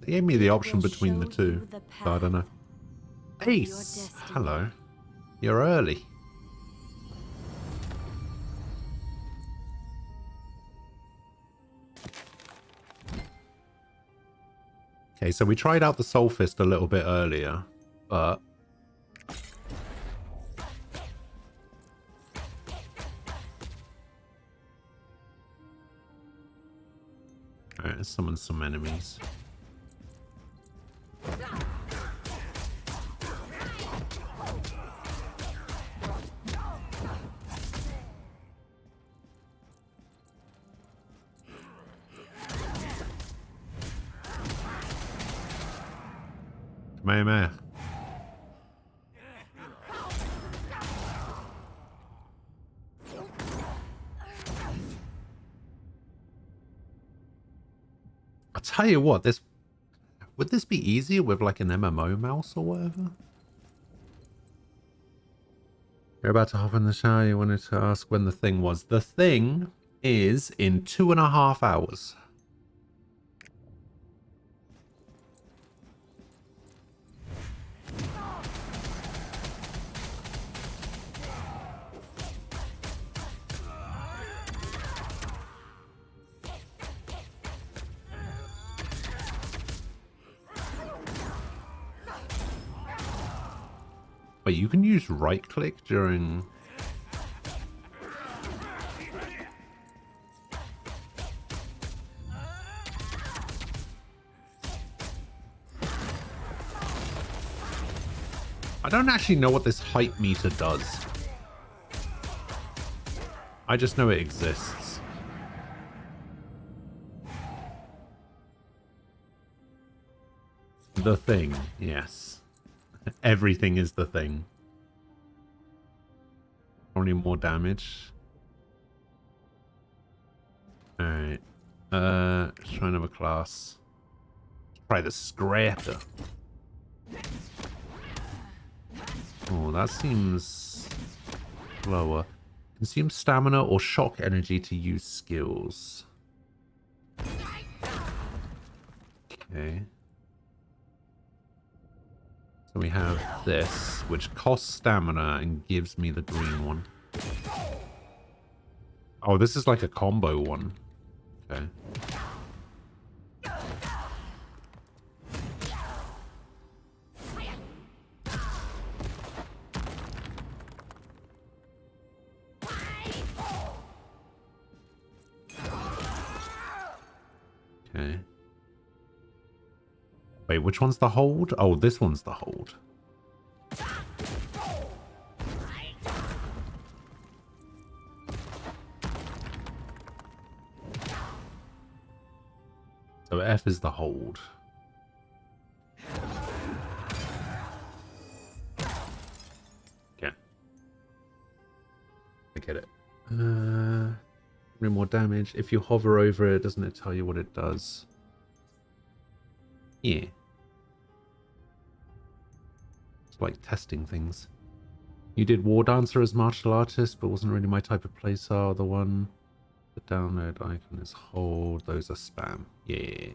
They gave me the option between the two, so I don't know. Ace, hello. You're early. Okay, so we tried out the Soul Fist a little bit earlier, but alright, let's summon some enemies. Kamehameha. I'll tell you what, would this be easier with like an MMO mouse or whatever? You're about to hop in the shower. You wanted to ask when the thing was. The thing is in 2.5 hours. Wait, you can use right click during... I don't actually know what this height meter does. I just know it exists. The thing, yes. Everything is the thing. Only more damage. Alright. Let's try another class. Try the Scraper. Oh, that seems lower. Consume stamina or shock energy to use skills. Okay. So we have this, which costs stamina and gives me the green one. Oh, this is like a combo one. Okay. Okay. Wait, which one's the hold? Oh, this one's the hold. So F is the hold. Okay. I get it. Three more damage. If you hover over it, doesn't it tell you what it does? Yeah. It's like testing things. You did War Dancer as martial artist, but wasn't really my type of playstyle. The one, the download icon is hold. Those are spam. Yeah.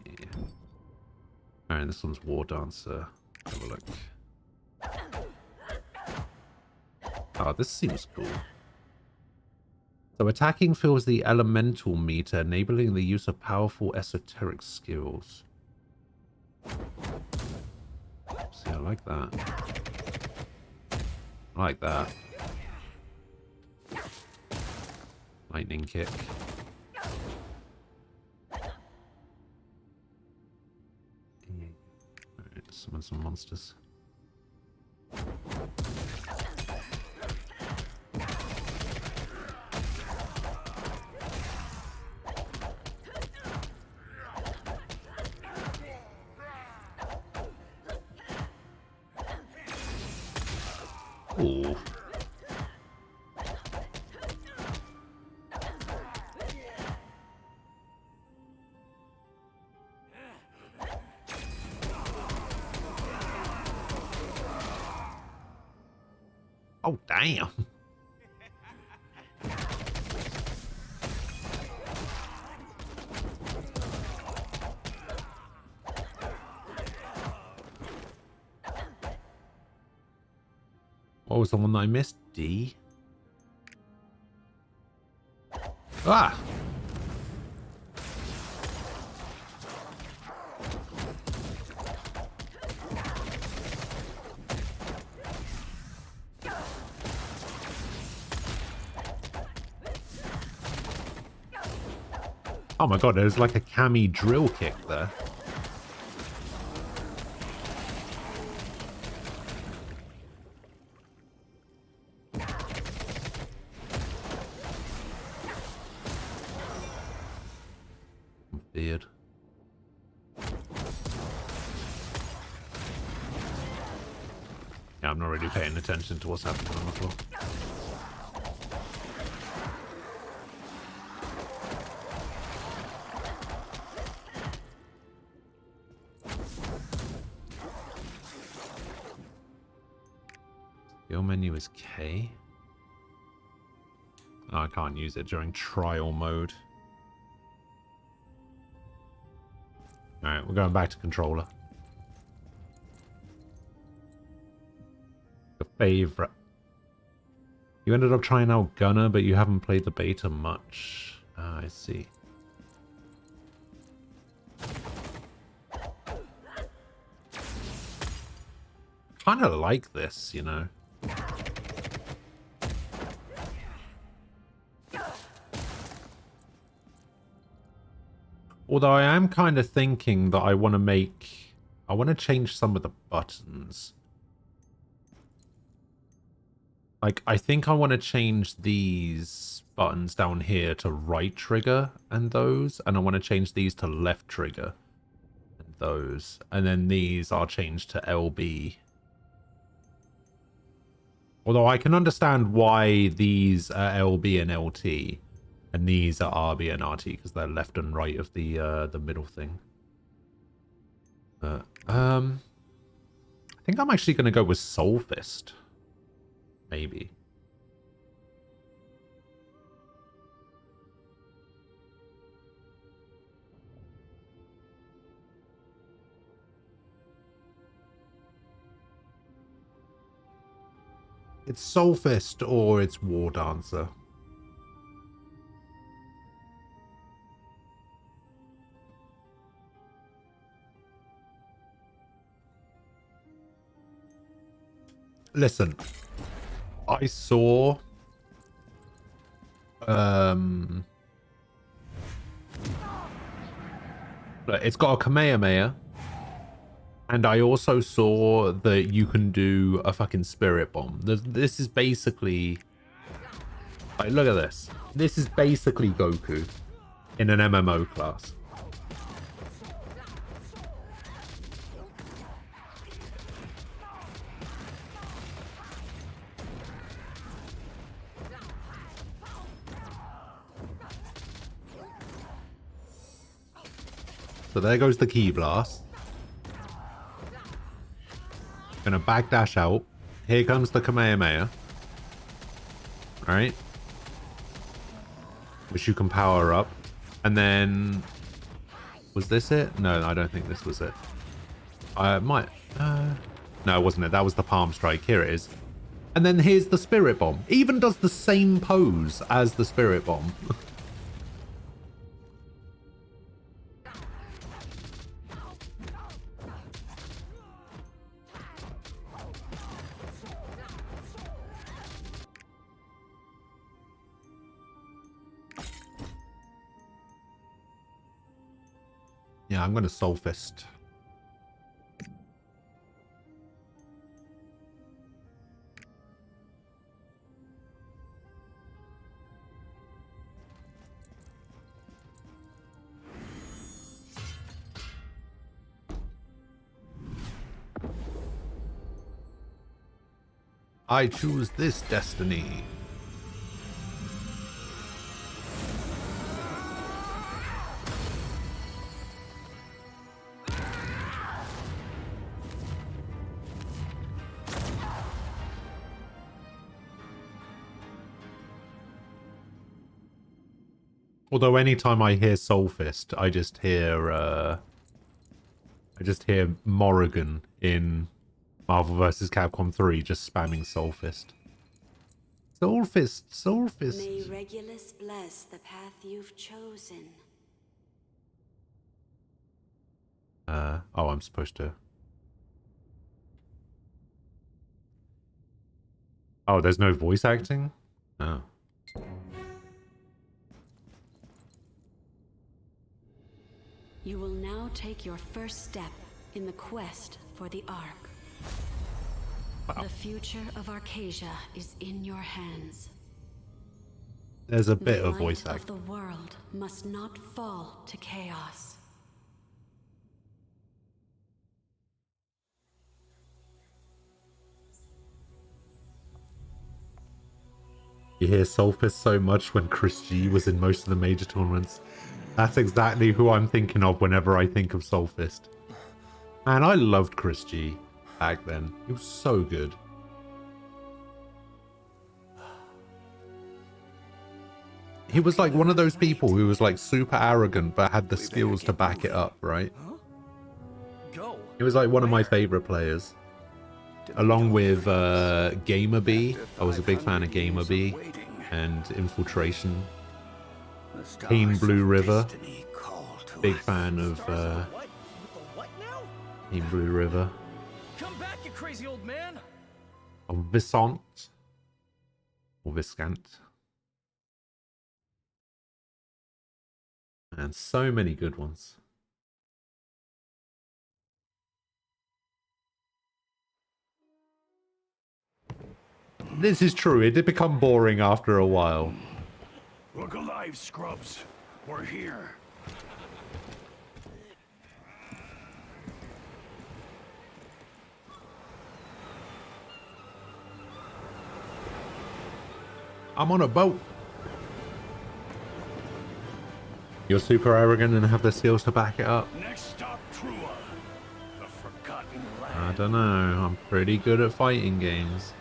Alright, this one's War Dancer. Have a look. Oh, this seems cool. So attacking fills the elemental meter, enabling the use of powerful esoteric skills. See, I like that. I like that. Lightning kick. Alright, summon some monsters. Oh, damn. What was the one that I missed? D? Ah! Oh my god, there's like a cami drill kick there. Weird. Yeah, I'm not really paying attention to what's happening on the floor. Skill menu is K. Oh, I can't use it during trial mode. Alright, we're going back to controller. Your favorite. You ended up trying out Gunner, but you haven't played the beta much. Ah, I see. Kind of like this, you know. Although I am kind of thinking that I want to change some of the buttons. Like, I think I want to change these buttons down here to right trigger and those. And I want to change these to left trigger and those. And then these are changed to LB. Although I can understand why these are LB and LT. And these are RB and RT because they're left and right of the middle thing. I think I'm actually going to go with Soul Fist. Maybe. It's Soul Fist or it's War Dancer. Listen, I saw it's got a Kamehameha, and I also saw that you can do a fucking Spirit Bomb. This is basically, like, look at this. This is basically Goku in an MMO class. So there goes the Ki Blast. Gonna backdash out. Here comes the Kamehameha. Alright. Which you can power up. And then... Was this it? No, I don't think this was it. I might... No, it wasn't it. That was the Palm Strike. Here it is. And then here's the Spirit Bomb. Even does the same pose as the Spirit Bomb. Yeah, I'm going to Soul Fist. I choose this destiny. Although anytime I hear Soulfist, I just hear Morrigan in Marvel vs. Capcom 3 just spamming Soulfist. Soulfist, Soulfist. May Regulus bless the path you've chosen. Oh, I'm supposed to. Oh, there's no voice acting? Oh. You will now take your first step in the quest for the Ark. Wow. The future of Arcasia is in your hands. There's a bit The of voice light acting. of the world must not fall to chaos. You hear Soulfist so much when Chris G was in most of the major tournaments. That's exactly who I'm thinking of whenever I think of Soulfist. And I loved Chris G back then. He was so good. He was like one of those people who was like super arrogant but had the skills to back it up, right? He was like one of my favorite players. Along with Gamer B. I was a big fan of Gamer B and Infiltration. Team Blue River. Big fan of Team Blue River. Come back, you crazy old man. Viscant. Or Viscant. And so many good ones. This is true. It did become boring after a while. Look alive, scrubs. We're here. I'm on a boat. You're super arrogant and have the skills to back it up. Next stop, Trua. The forgotten land. I don't know. I'm pretty good at fighting games.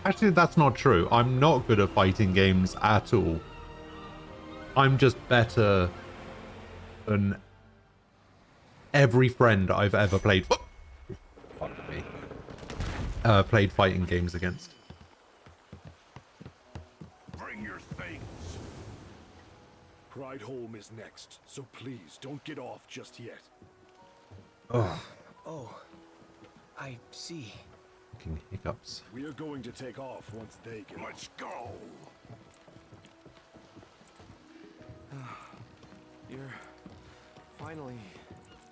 Actually, that's not true. I'm not good at fighting games at all. I'm just better than every friend I've ever played. Pardon me. Played fighting games against. Bring your things. Pride Home is next, so please don't get off just yet. Oh, I see. Fucking hiccups. We are going to take off once they get. Let's go. You're finally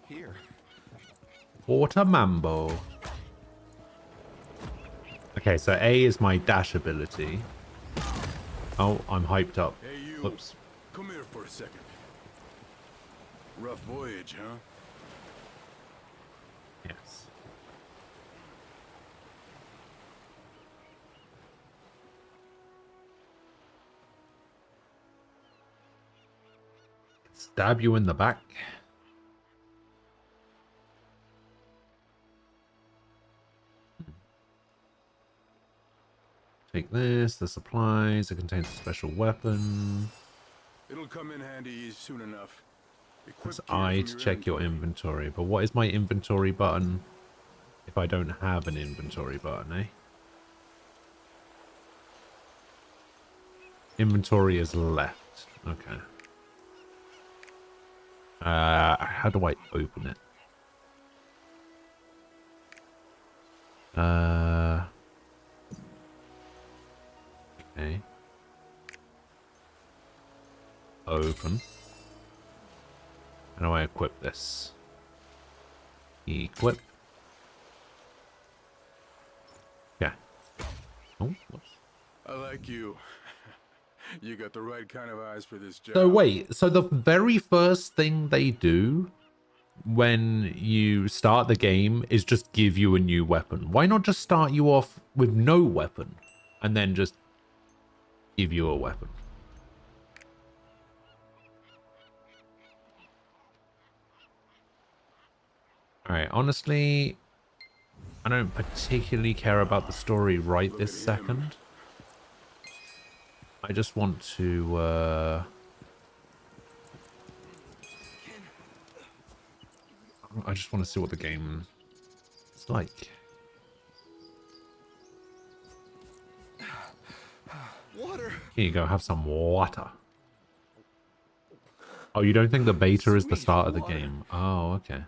here. Water Mambo. Okay, so A is my dash ability. Oh, I'm hyped up. Hey, you. Whoops. Come here for a second. Rough voyage, huh? Yes. Stab you in the back. Take this, the supplies, it contains a special weapon. It'll come in handy soon enough. Press I to check your inventory, but what is my inventory button if I don't have an inventory button, eh? Inventory is left. Okay. How do I open it? Okay. Open. How do I equip this? Equip. Yeah. Oh, whoops. I like you. You got the right kind of eyes for this job. So wait, so the very first thing they do when you start the game is just give you a new weapon. Why not just start you off with no weapon and then just give you a weapon? Alright, honestly, I don't particularly care about the story right this second. I just want to, I just want to see what the game is like. Water. Here you go, have some water. Oh, you don't think the beta is the start of the game? Oh, okay.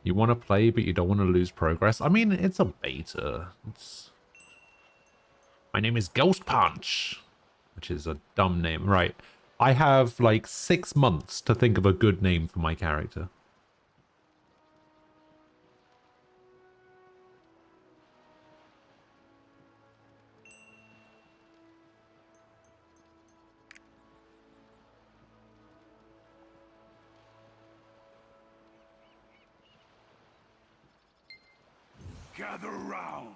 You want to play, but you don't want to lose progress? I mean, it's a beta. My name is Ghost Punch, which is a dumb name. Right. I have like 6 months to think of a good name for my character. Gather round.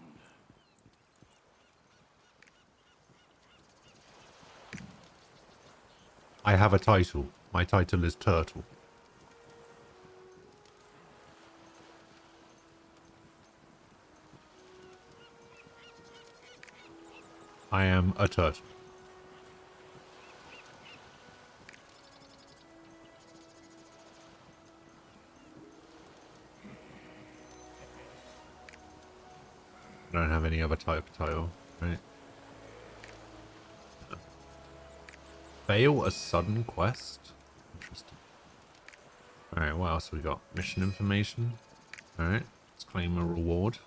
I have a title. My title is Turtle. I am a turtle. I don't have any other type of title, right? No. Fail a sudden quest? Interesting. Alright, what else we got? Mission information. Alright, let's claim a reward.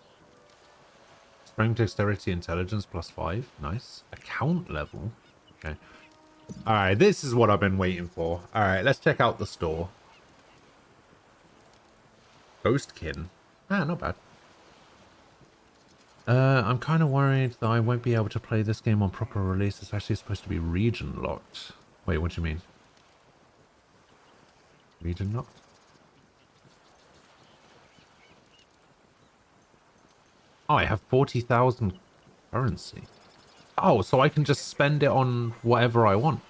Strength, dexterity, intelligence +5. Nice. Account level. Okay. Alright, this is what I've been waiting for. Alright, let's check out the store. Ghostkin. Ah, not bad. I'm kind of worried that I won't be able to play this game on proper release. It's actually supposed to be region locked. Wait, what do you mean? Region locked? Oh, I have 40,000 currency. Oh, so I can just spend it on whatever I want.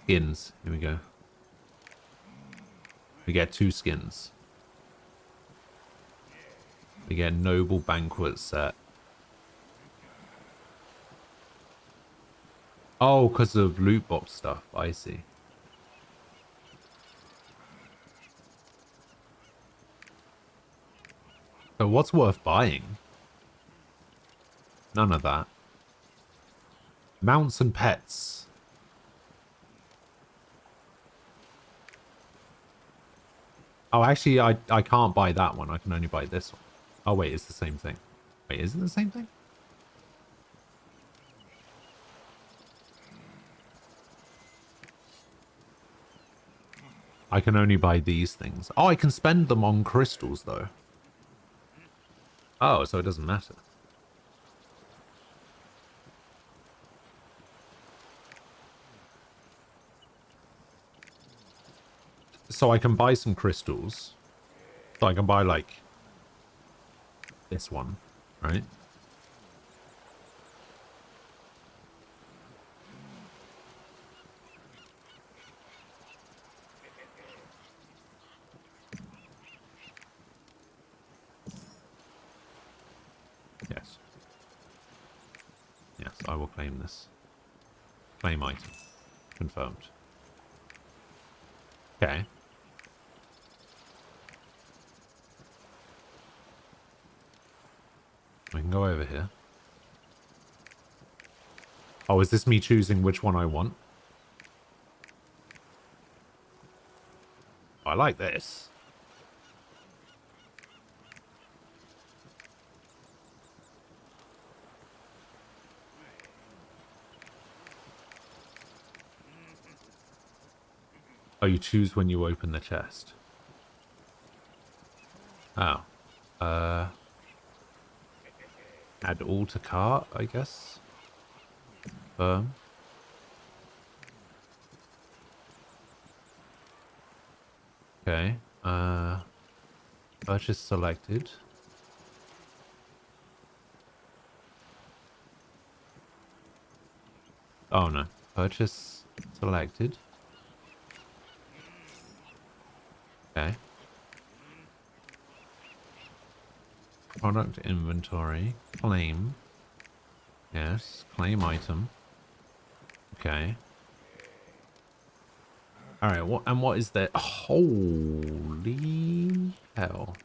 Skins. Here we go. We get 2 skins. We get Noble Banquet set. Oh, because of loot box stuff. I see. So what's worth buying? None of that. Mounts and pets. Oh, actually, I can't buy that one. I can only buy this one. Oh, wait, it's the same thing. Wait, is it the same thing? I can only buy these things. Oh, I can spend them on crystals, though. Oh, so it doesn't matter. So I can buy some crystals. So I can buy, like, this one, right? Yes. Yes, I will claim this. Claim item. Confirmed. Okay. We can go over here. Oh, is this me choosing which one I want? I like this. Oh, you choose when you open the chest. Oh. Add all to cart, I guess. Okay. Purchase selected. Oh no. Purchase selected. Okay. Product inventory. Claim. Yes. Claim item. Okay. Alright, what is that? Holy hell.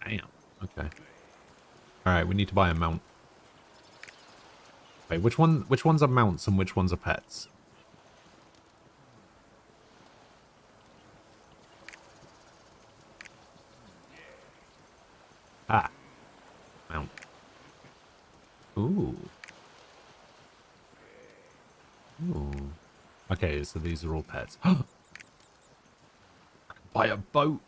Damn. Okay. Alright, we need to buy a mount. Wait, which ones are mounts and which ones are pets? Ah. Mount. Ooh. Ooh. Okay, so these are all pets. Buy a boat.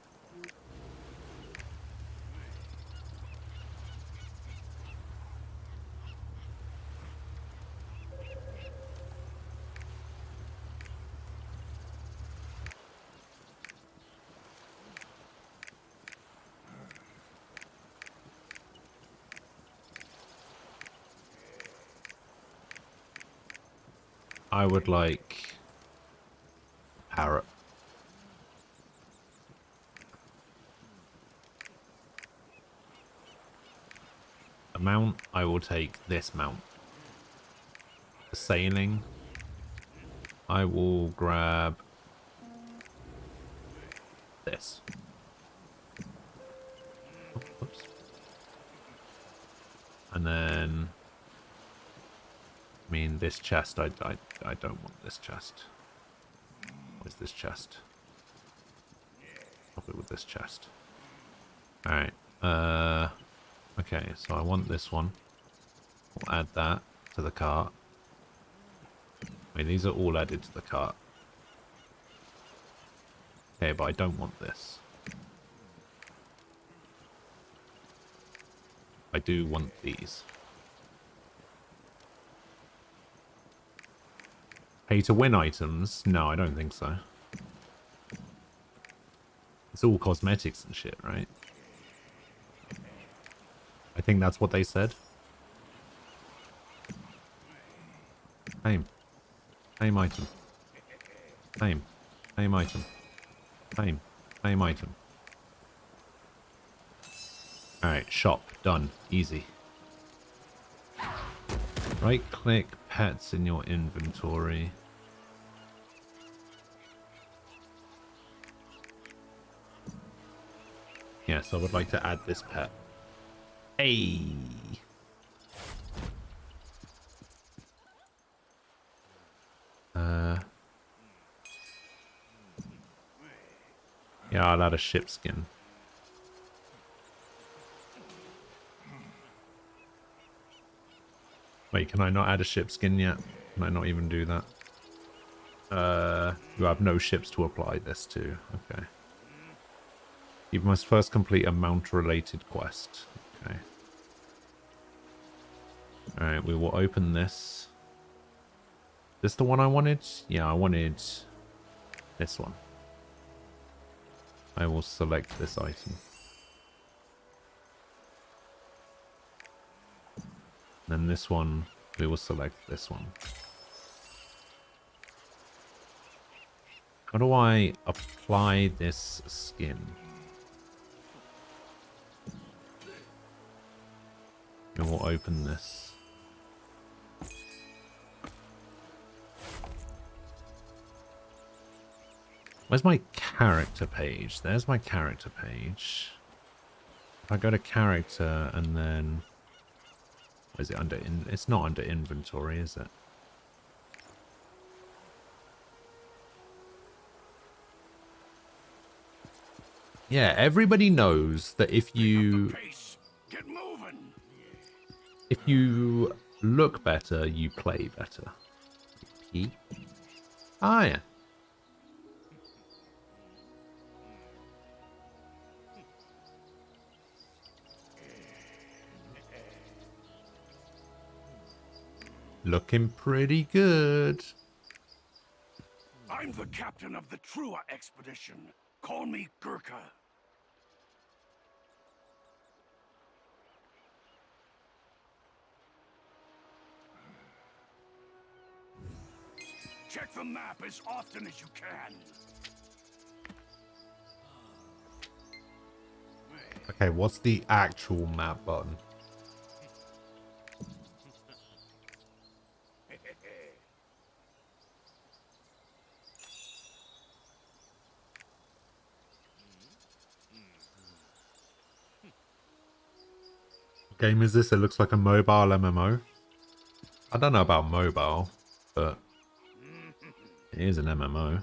I would like a parrot. A mount, I will take this mount. The sailing, I will grab this. Oh, whoops. And then, I mean, this chest, I don't want this chest. What is this chest? Probably with this chest. Alright. Okay, so I want this one. We'll add that to the cart. I mean, these are all added to the cart. Okay, but I don't want this. I do want these. Pay to win items? No, I don't think so. It's all cosmetics and shit, right? I think that's what they said. Same. Same item. Same. Same item. Same. Same item. Alright, shop. Done. Easy. Right click pets in your inventory. Yes, I would like to add this pet. Hey! Yeah, I'll add a ship skin. Wait, can I not add a ship skin yet? Can I not even do that? You have no ships to apply this to. Okay. You must first complete a mount-related quest. Okay. Alright, we will open this. Is this the one I wanted? Yeah, I wanted this one. I will select this item. Then this one, we will select this one. How do I apply this skin? And we'll open this. Where's my character page? There's my character page. If I go to character and then... Is it under... It's not under inventory, is it? Yeah, everybody knows that if you... If you look better, you play better. Ah, yeah. Looking pretty good. I'm the captain of the Trua expedition. Call me Gurkha. Check the map as often as you can. Okay, what's the actual map button? What game is this? It looks like a mobile MMO. I don't know about mobile, but it is an MMO.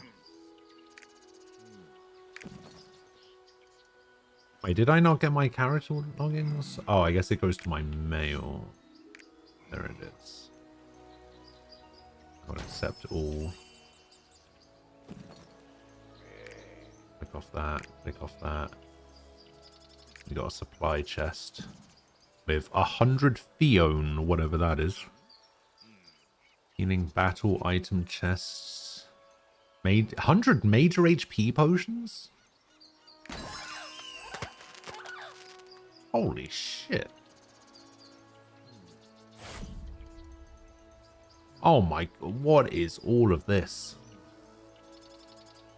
Wait, did I not get my character logins? Oh, I guess it goes to my mail. There it is. I'll accept all. Click off that. Click off that. We got a supply chest with 100 Fion, whatever that is. Healing battle item chests. Made 100 major HP potions? Holy shit. Oh my, what is all of this?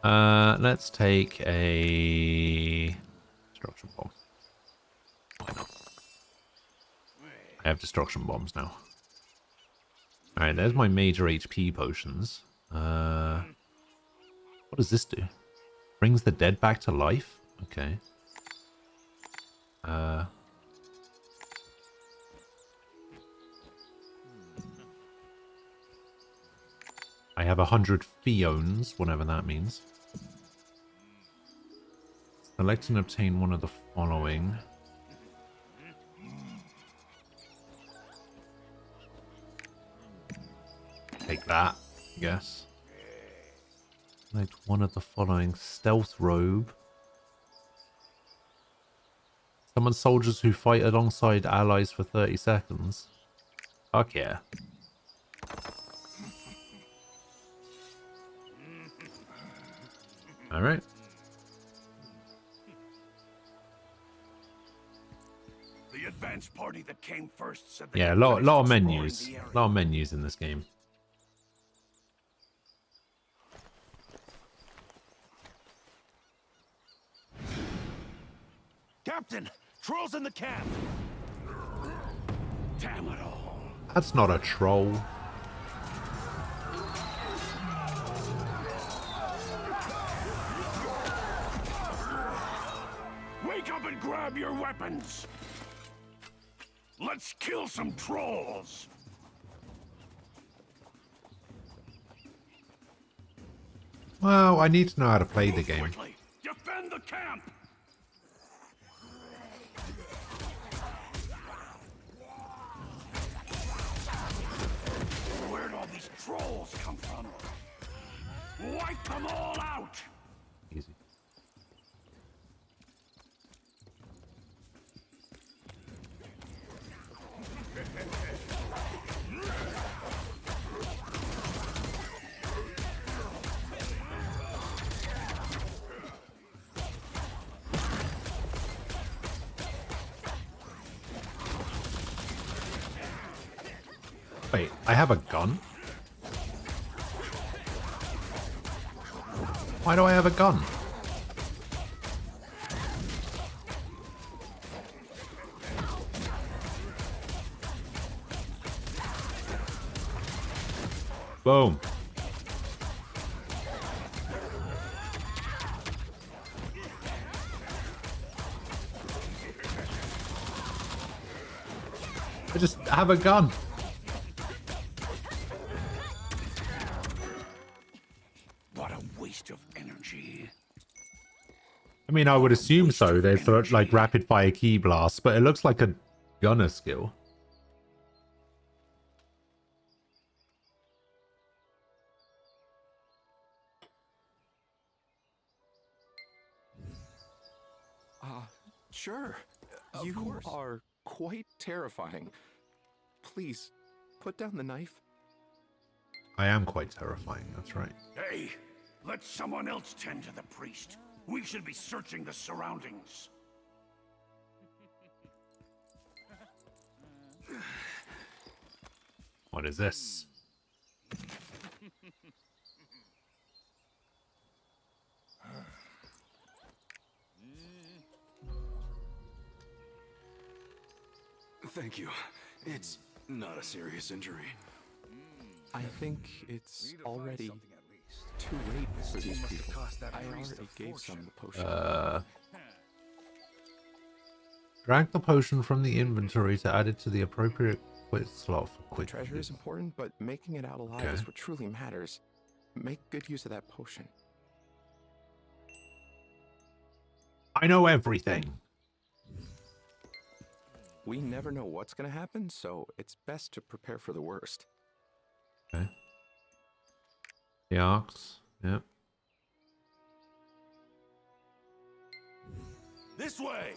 Let's take a destruction bomb. Why not? I have destruction bombs now. Alright, there's my major HP potions. What does this do? Brings the dead back to life? Okay. I have 100 Fions, whatever that means. Select and obtain one of the following. Take that, I guess. Select one of the following. Stealth robe. Summon soldiers who fight alongside allies for 30 seconds. Fuck yeah. Alright. The advance party that came first said Yeah, a lot of menus. A lot of menus in this game. Captain, trolls in the camp. Damn it all. That's not a troll. Wake up and grab your weapons. Let's kill some trolls. Well, I need to know how to play the game. Quickly, defend the camp. Where'd all these trolls come from? Wipe them all out. Easy. Wait, I have a gun? Why do I have a gun? Boom. I just have a gun. What a waste of energy. I mean, I would assume so. There's sort of like rapid fire key blasts, but it looks like a gunner skill. Sure. You are quite terrifying. Please, put down the knife. I am quite terrifying, that's right. Hey, let someone else tend to the priest. We should be searching the surroundings. What is this? Thank you. It's not a serious injury. I think it's already too late for these people. I already gave some the potion. Drag the potion from the inventory to add it to the appropriate quit slot for quick. Treasure is important, but making it out alive is what truly matters. Make good use of that potion. I know everything. We never know what's going to happen, so it's best to prepare for the worst. Okay. The arcs. Yep. This way!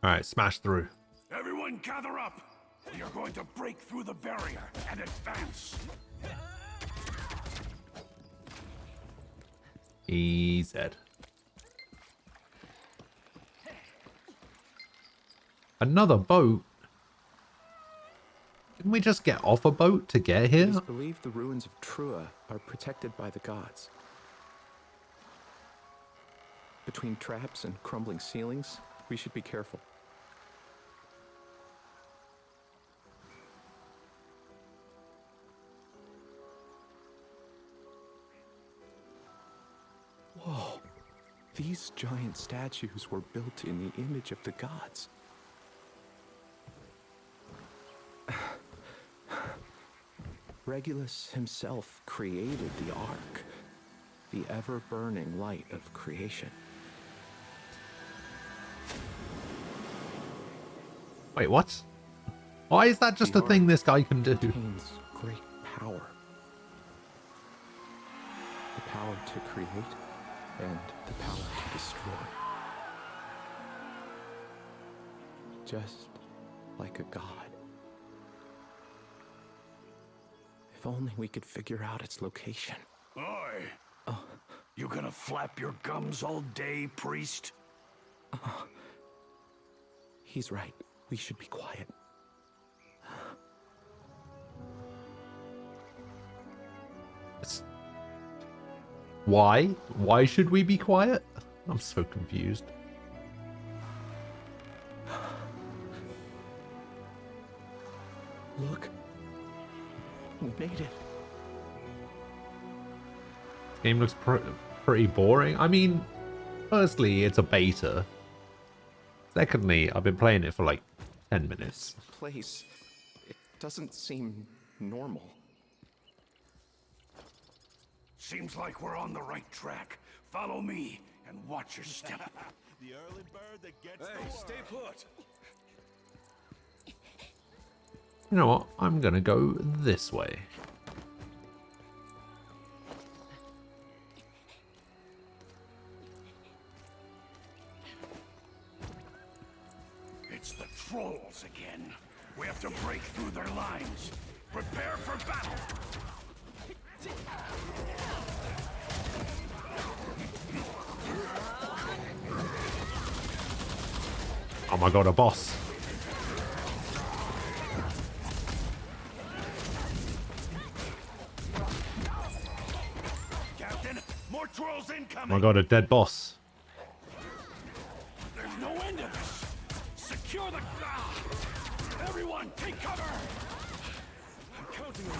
Alright, smash through. Everyone gather up! We are going to break through the barrier and advance. Easy. Another boat? Didn't we just get off a boat to get here? It is believed the ruins of Trua are protected by the gods. Between traps and crumbling ceilings, we should be careful. Whoa! These giant statues were built in the image of the gods. Regulus himself created the Ark, the ever-burning light of creation. Wait, what? Why is that just a thing this guy can do? Contains great power. The power to create and the power to destroy. Just like a god. If only we could figure out its location. Oi! You gonna flap your gums all day, priest? He's right. We should be quiet. Why? Why should we be quiet? I'm so confused. Look. We made it. Game looks pretty boring. I mean, firstly, it's a beta. Secondly, I've been playing it for like 10 minutes. This place, it doesn't seem normal. Seems like we're on the right track. Follow me and watch your step. The early bird that gets the worm. Stay put. You know what? I'm gonna go this way. It's the trolls again. We have to break through their lines. Prepare for battle. Oh my god, a boss. Captain, more trolls Oh incoming. my god, a dead boss. There's no end to this. Secure the... Everyone, take cover. I'm counting on you.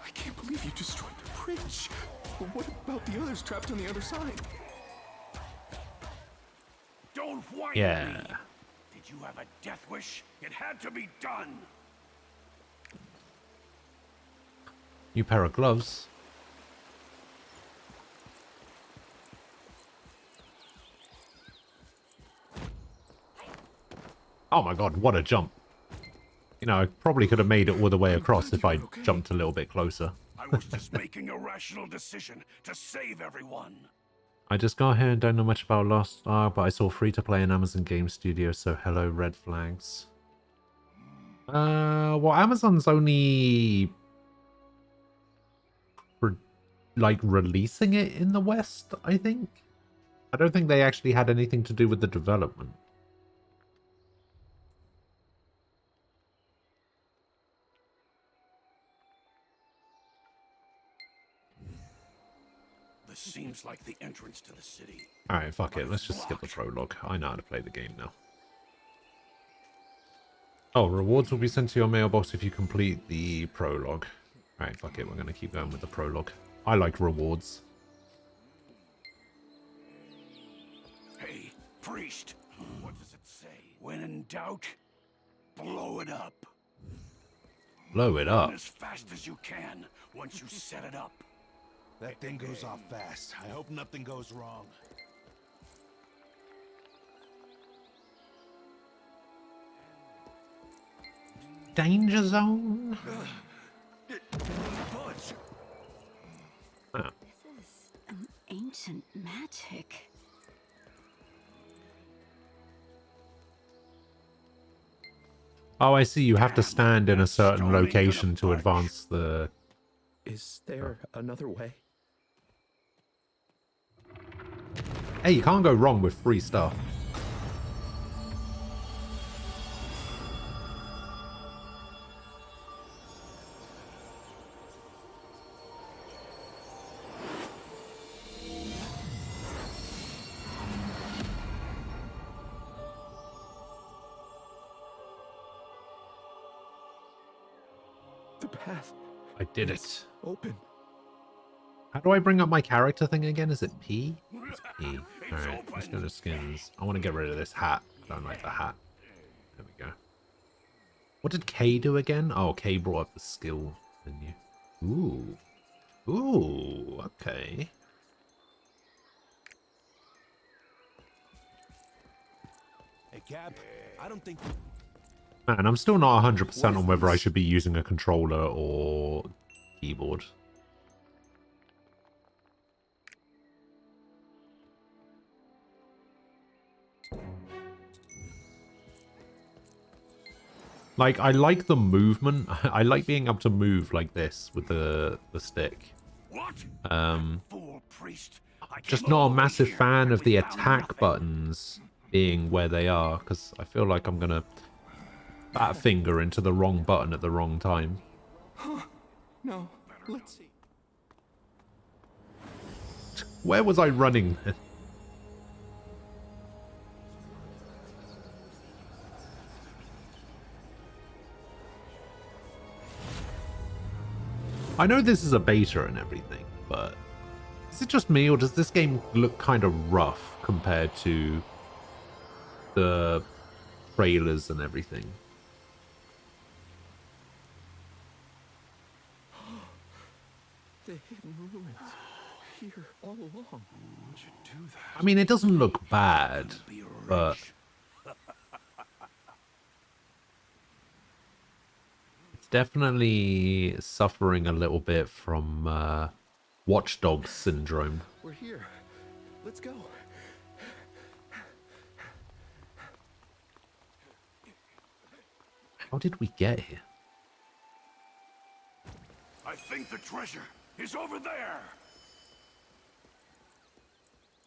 I can't believe you destroyed the bridge. But what about the others trapped on the other side? Don't whine Yeah. at me. Did you have a death wish? It had to be done. New pair of gloves. Oh my god, what a jump. You know, I probably could have made it all the way across if I jumped a little bit closer. I was just making a rational decision to save everyone. I just got here and don't know much about Lost Ark, but I saw free-to-play in Amazon Game Studio, so hello, red flags. Well, Amazon's only... like, releasing it in the West, I think? I don't think they actually had anything to do with the development. seems like the entrance to the city. Alright, fuck it. Let's just skip the prologue. I know how to play the game now. Oh, rewards will be sent to your mailbox if you complete the prologue. Alright, fuck it. We're going to keep going with the prologue. I like rewards. Hey, priest, what does it say? When in doubt, blow it up. Blow it up? Run as fast as you can once you set it up. That thing goes off fast. I hope nothing goes wrong. Danger zone? Ah. This is an ancient magic. Oh, I see. You have to stand in a certain location to advance the... Is there another way? Hey, you can't go wrong with free stuff. The path. I did it. Open. How do I bring up my character thing again? Is it P? It's P. Alright, let's go to skins. I want to get rid of this hat. I don't like the hat. There we go. What did K do again? Oh, K brought up the skill menu. Ooh. Ooh, okay. Hey, Cap, I don't think... Man, I'm still not 100% on whether I should be using a controller or keyboard. Like, I like the movement. I like being able to move like this with the stick. Just not a massive fan of the attack buttons being where they are, because I feel like I'm gonna fat finger into the wrong button at the wrong time. No, let's see. Where was I running? I know this is a beta and everything, but is it just me, or does this game look kind of rough compared to the trailers and everything? The hidden ruins here all along. Would you do that? I mean, it doesn't look bad, but it's definitely suffering a little bit from Watch Dogs syndrome. We're here. Let's go. How did we get here? I think the treasure is over there.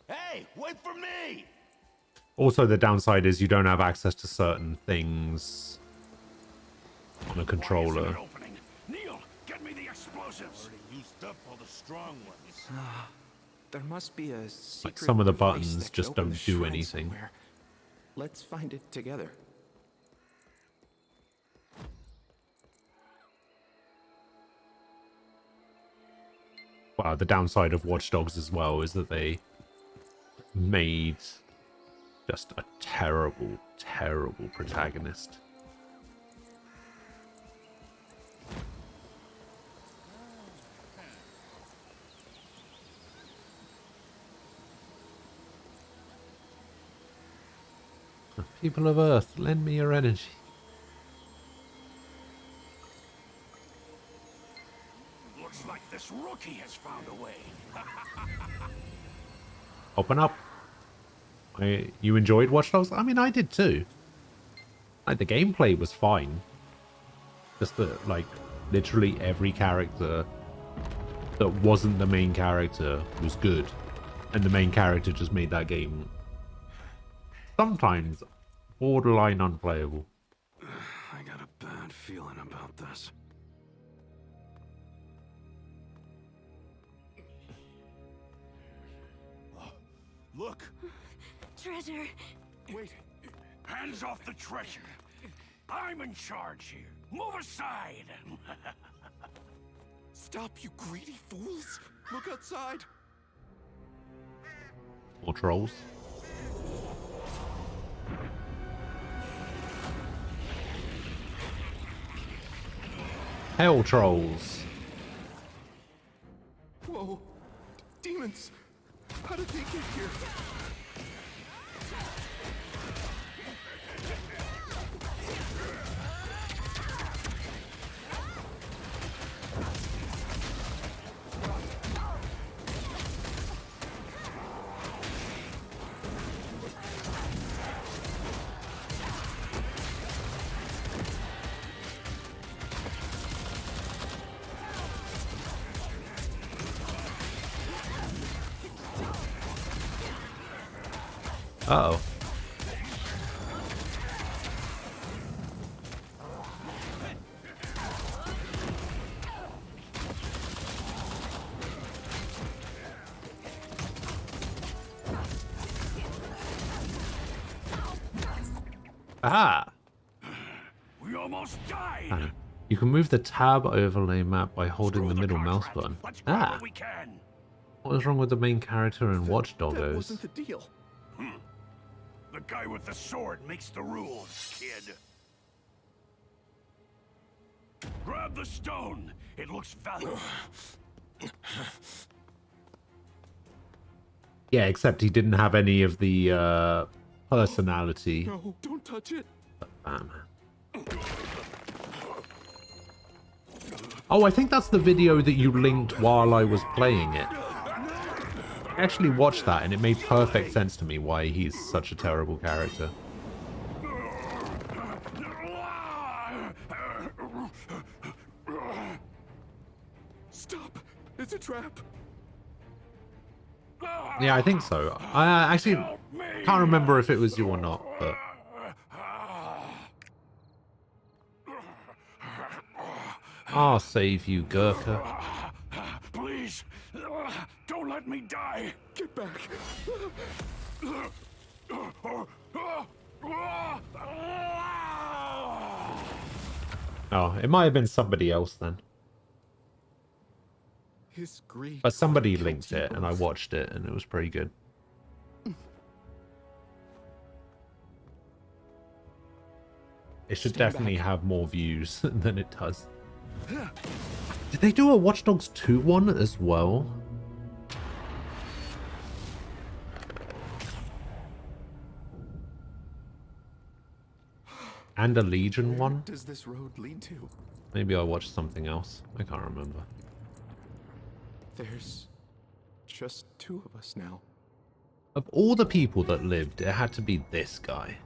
Hey, wait for me! Also, the downside is you don't have access to certain things on a controller. Neil, get me the explosives. Already used up all the strong ones. There must be a secret Like some of the device buttons that can just open don't the do shrine anything. somewhere. Let's find it together. Wow, the downside of Watch Dogs as well is that they made just a terrible, terrible protagonist. People of Earth, lend me your energy. Looks like this rookie has found a way. Open up. You enjoyed Watch Dogs? I mean, I did too. Like, the gameplay was fine. Just that, like, literally every character that wasn't the main character was good. And the main character just made that game sometimes borderline unplayable. I got a bad feeling about this. Look. Treasure. Wait. Hands off the treasure. I'm in charge here. Move aside. Stop, you greedy fools! Look outside! More trolls. Hell trolls. Whoa! Demons! How did they get here? Uh-oh. Ah! We almost died. You can move the tab overlay map by holding the middle mouse button. Ah! We can. What was wrong with the main character in Watch That Doggos? wasn't the deal. The guy with the sword makes the rules, kid. Grab the stone. It looks valuable. Yeah, except he didn't have any of the personality. No, don't touch it. Bam. Oh, I think that's the video that you linked while I was playing it. I actually watched that and it made perfect sense to me why he's such a terrible character. Stop! It's a trap. Yeah, I think so. I actually can't remember if it was you or not, but... I'll save you, Gurkha. Please, don't let me die. Get back. Oh, it might have been somebody else then. His greed. But somebody linked it and I watched it and it was pretty good. It should definitely have more views than it does. Did they do a Watch Dogs 2 one as well? And a Legion one? Does this road lead to? Maybe I watched something else. I can't remember. There's just two of us now. Of all the people that lived, it had to be this guy.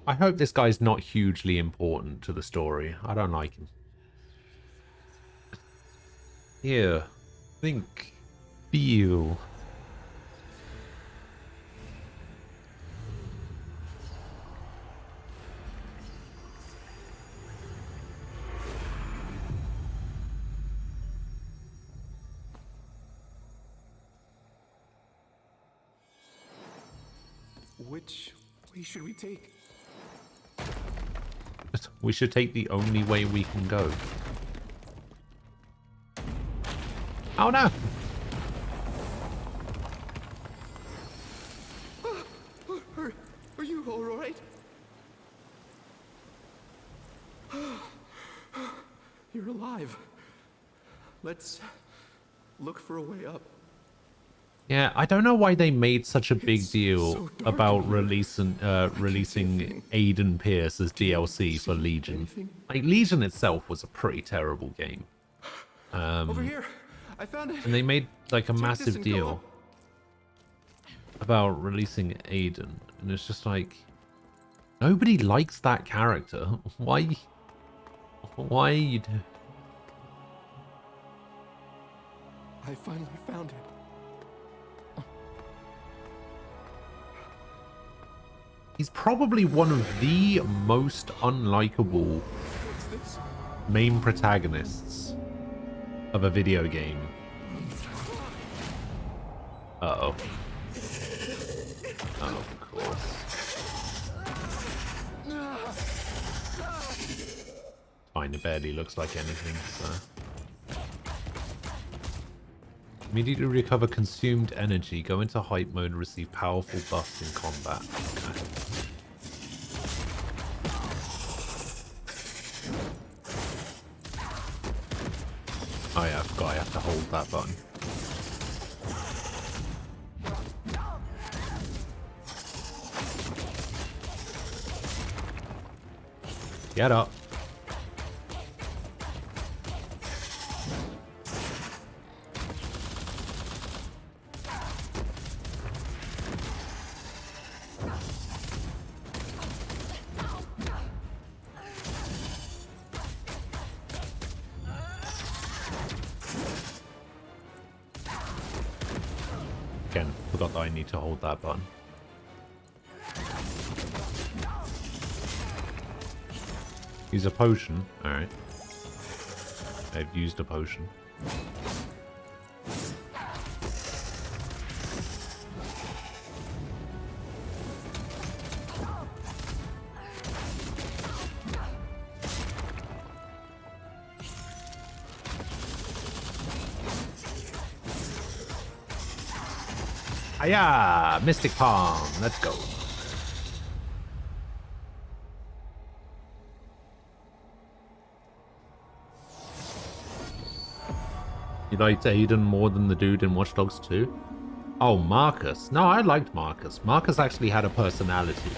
I hope this guy's not hugely important to the story. I don't like him. Here. Think. Feel. Which way should we take? We should take the only way we can go. Oh no! Are you all right? You're alive. Let's look for a way up. Yeah, I don't know why they made such a big deal about releasing Aiden Pierce as DLC for Legion. Like, Legion itself was a pretty terrible game. Over here, I found it. And they made like a massive deal about releasing Aiden, and it's just like nobody likes that character. Why? Why you do? I finally found it. He's probably one of the most unlikable main protagonists of a video game. Uh-oh. Oh, of course. Fine, it barely looks like anything, so... Immediately recover consumed energy. Go into hype mode and receive powerful buffs in combat. Okay. Oh yeah, I forgot I have to hold that button. Get up. Again, forgot that I need to hold that button. Use a potion. Alright. I've used a potion. Hiya! Mystic Palm. Let's go. You liked Aiden more than the dude in Watch Dogs 2? Oh, Marcus. No, I liked Marcus. Marcus actually had a personality.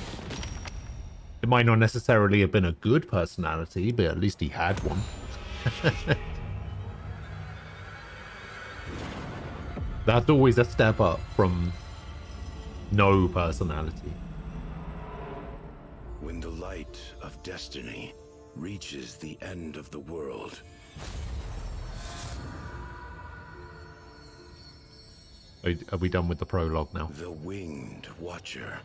It might not necessarily have been a good personality, but at least he had one. That's always a step up from no personality. When the light of destiny reaches the end of the world. Are we done with the prologue now? The Winged Watcher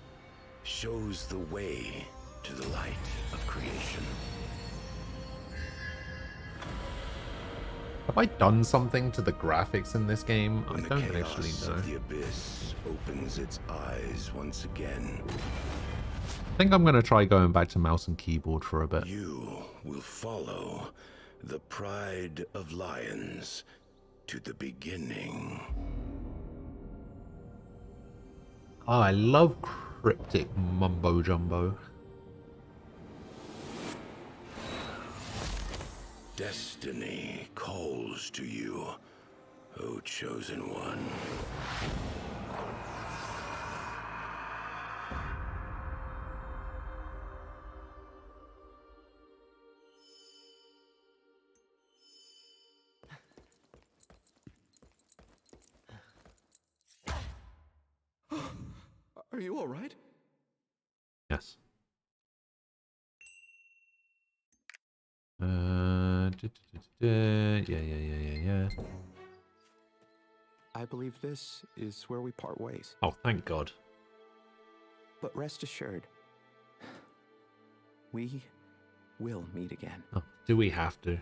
shows the way to the light of creation. Have I done something to the graphics in this game? When I don't the actually chaos know. of the abyss opens its eyes once again. I think I'm going to try going back to mouse and keyboard for a bit. You will follow the pride of lions to the beginning. Oh, I love cryptic mumbo jumbo. Destiny calls to you, O chosen one. Are you all right? Yes. Yeah. I believe this is where we part ways. Oh, thank God. But rest assured, we will meet again. Oh, do we have to?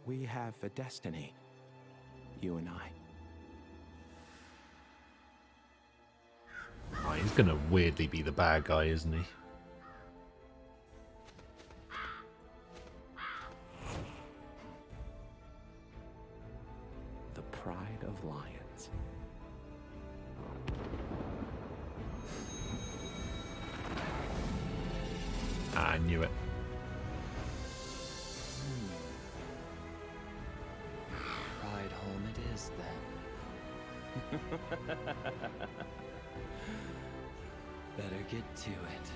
We have a destiny, you and I. Oh, he's gonna weirdly be the bad guy, isn't he? The pride of lions. I knew it. Ride home it is then. Better get to it.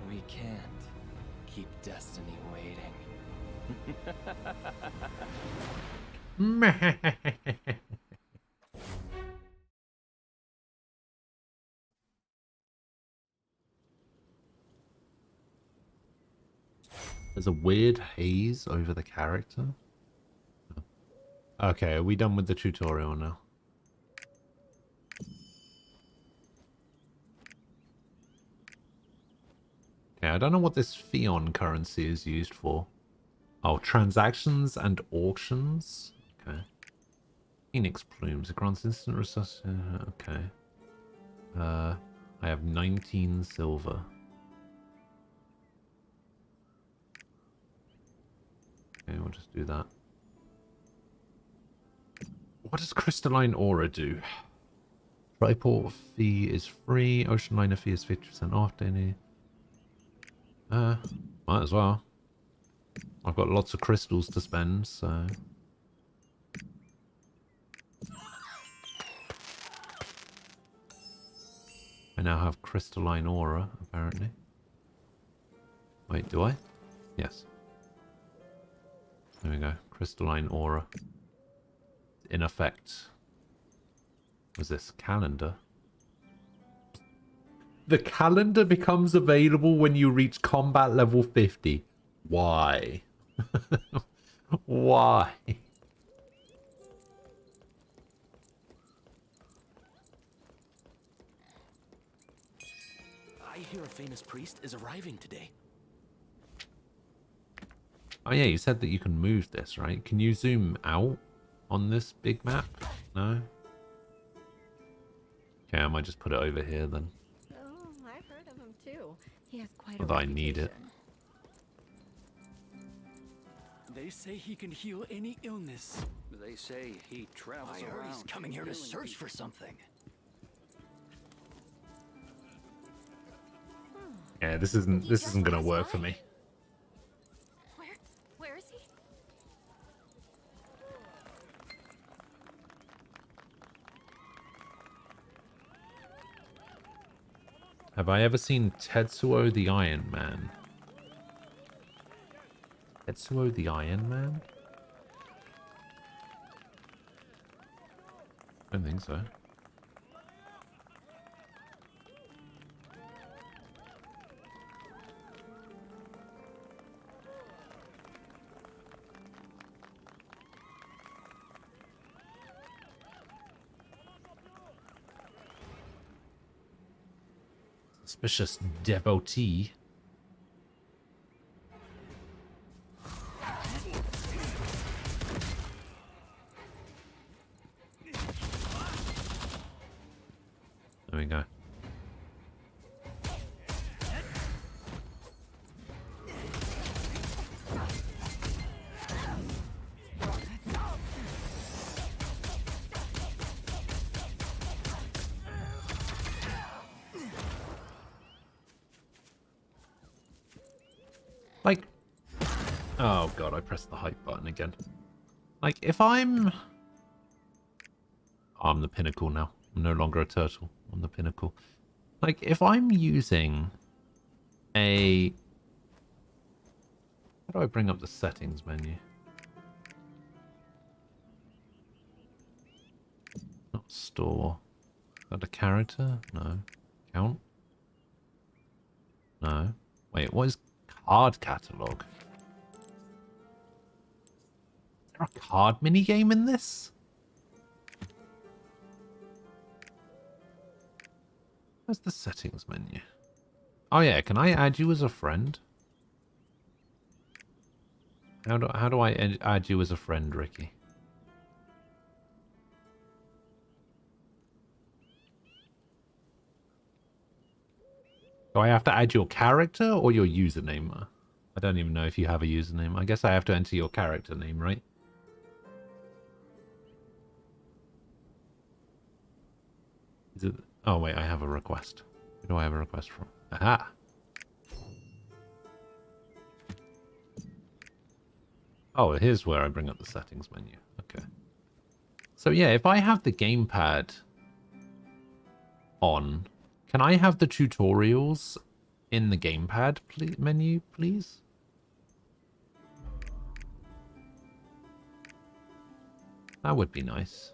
We can't keep destiny waiting. There's a weird haze over the character. Okay, are we done with the tutorial now? Okay, I don't know what this Fion currency is used for. Oh, transactions and auctions? Okay. Phoenix plumes. It grants instant resource. Okay. I have 19 silver. Okay, we'll just do that. What does crystalline aura do? Triport fee is free. Ocean liner fee is 50% off daily. Might as well. I've got lots of crystals to spend, so... I now have crystalline aura, apparently. Wait, do I? Yes. There we go. Crystalline aura. In effect. Was this calendar? The calendar becomes available when you reach combat level 50. Why? Why? I hear a famous priest is arriving today. Oh yeah, you said that you can move this, right? Can you zoom out on this big map? No? Okay, I might just put it over here then. Oh, I've heard of him too. He has quite Although I need it. They say he can heal any illness. They say he travels around. He's coming here to search for something. Yeah, this isn't gonna work for me. Where is he? Have I ever seen Tetsuo the Iron Man? Tetsuo the Iron Man? I don't think so. Suspicious devotee. There we go. Like, oh god, I pressed the hype button again. Like, if I'm the pinnacle now. I'm no longer a turtle. I'm the pinnacle. Like, if I'm using a... How do I bring up the settings menu? Not store. Is that a character? No. Count? No. Wait, what is card catalog? Is there a card minigame in this? Where's the settings menu? Oh yeah, can I add you as a friend? How do I add you as a friend, Ricky? Do I have to add your character or your username? I don't even know if you have a username. I guess I have to enter your character name, right? Is it... Oh wait, I have a request. Who do I have a request from? Aha! Oh, here's where I bring up the settings menu. Okay. So yeah, if I have the gamepad on, can I have the tutorials in the gamepad menu, please? That would be nice.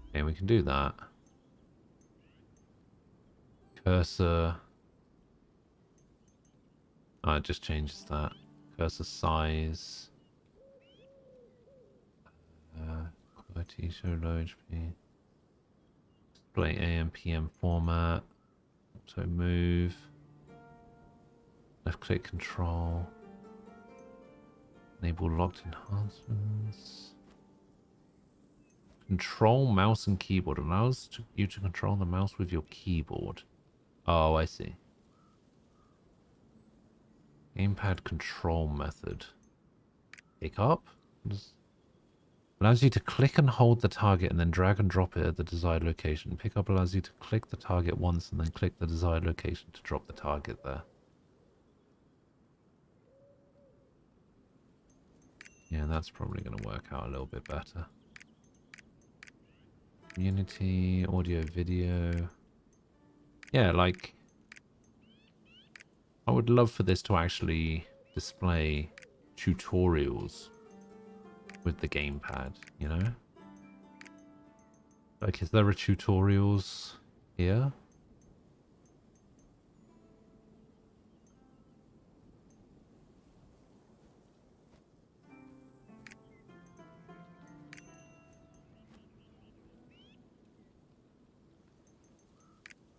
Okay, we can do that. Cursor. Oh, it just changes that. Cursor size. QWERTY, show low HP. Display AM, PM format. So move. Left click control. Enable locked enhancements. Control mouse and keyboard. Allows you to control the mouse with your keyboard. Oh, I see. Gamepad control method. Pick up. Allows you to click and hold the target and then drag and drop it at the desired location. Pick up allows you to click the target once and then click the desired location to drop the target there. Yeah, that's probably going to work out a little bit better. Community, audio, video. Yeah, like... I would love for this to actually display tutorials with the gamepad, you know? Like, is there a tutorials here?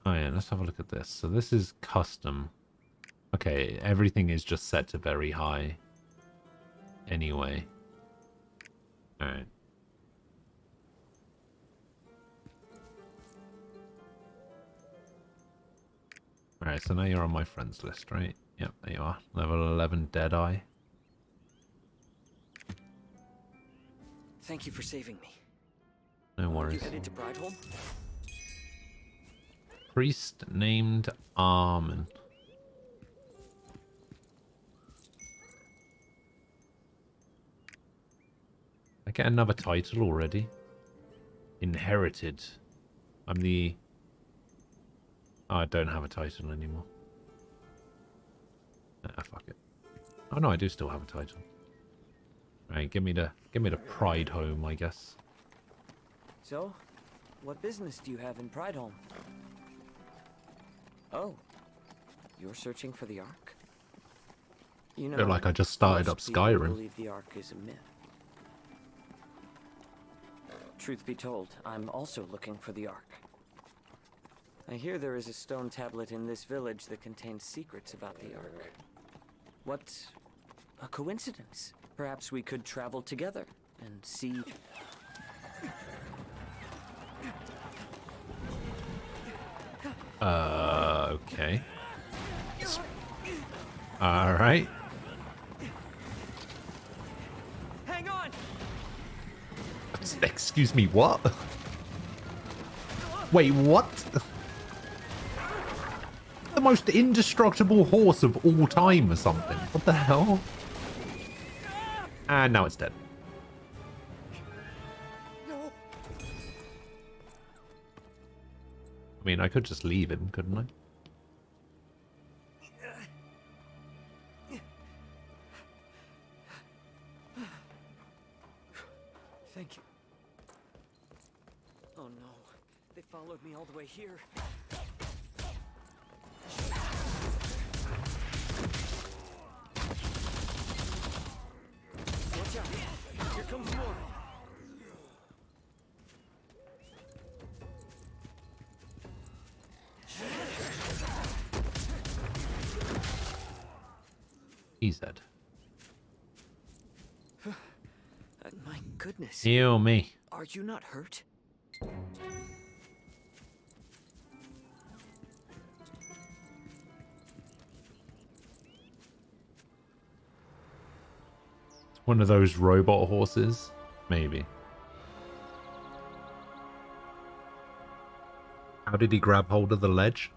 Oh yeah, let's have a look at this. So this is custom. Okay, everything is just set to very high. Anyway. Alright. Alright, so now you're on my friends list, right? Yep, there you are. Level 11 Deadeye. Thank you for saving me. No worries. You headed to Brideholm? Priest named Armin. I get another title already. Inherited. I'm the... Oh, I don't have a title anymore. Ah, fuck it. Oh no, I do still have a title. Right, give me the pride home, I guess. So, what business do you have in Brideholm? Oh, you're searching for the Ark? You know, Feel like I just started up most people Skyrim. believe the Ark is a myth. Truth be told, I'm also looking for the Ark. I hear there is a stone tablet in this village that contains secrets about the Ark. What a coincidence. Perhaps we could travel together and see... Okay. Alright. Hang on! Excuse me, what? Wait, what? The most indestructible horse of all time or something. What the hell? And now it's dead. I mean, I could just leave him, couldn't I? Thank you. Oh no, they followed me all the way here. Watch out! Here comes more! He's dead. My goodness. Heal me. Are you not hurt? One of those robot horses? Maybe. How did he grab hold of the ledge?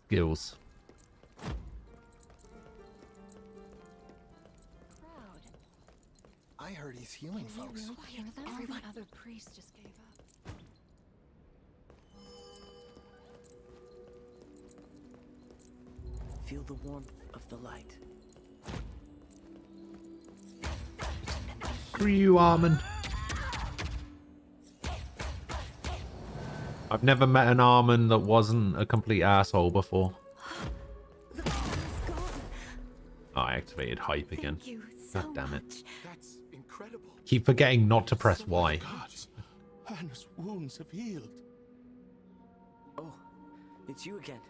Skills. I heard he's healing folks. All the other priests just gave up. Feel the warmth of the light. Screw you, Armin. I've never met an Armin that wasn't a complete asshole before. I activated hype again. Thank you so God damn it. much. That's incredible. Keep forgetting not to press Y. Gods, Hannah's wounds have healed. Oh, it's you again.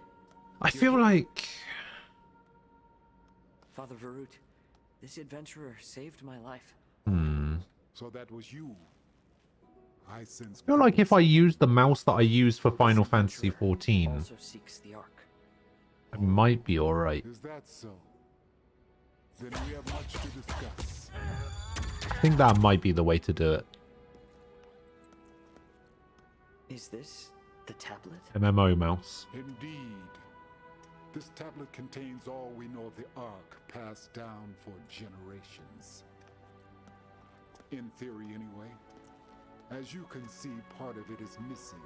I feel like... Father Varut, this adventurer saved my life. So that was you. I sense. I feel like if I use the mouse that I use for Final Fantasy XIV, Also seeks the Ark. I might be alright. Is that so? Then we have much to discuss. I think that might be the way to do it. Is this the tablet? MMO mouse. Indeed. This tablet contains all we know of the Ark passed down for generations. In theory, anyway. As you can see, part of it is missing.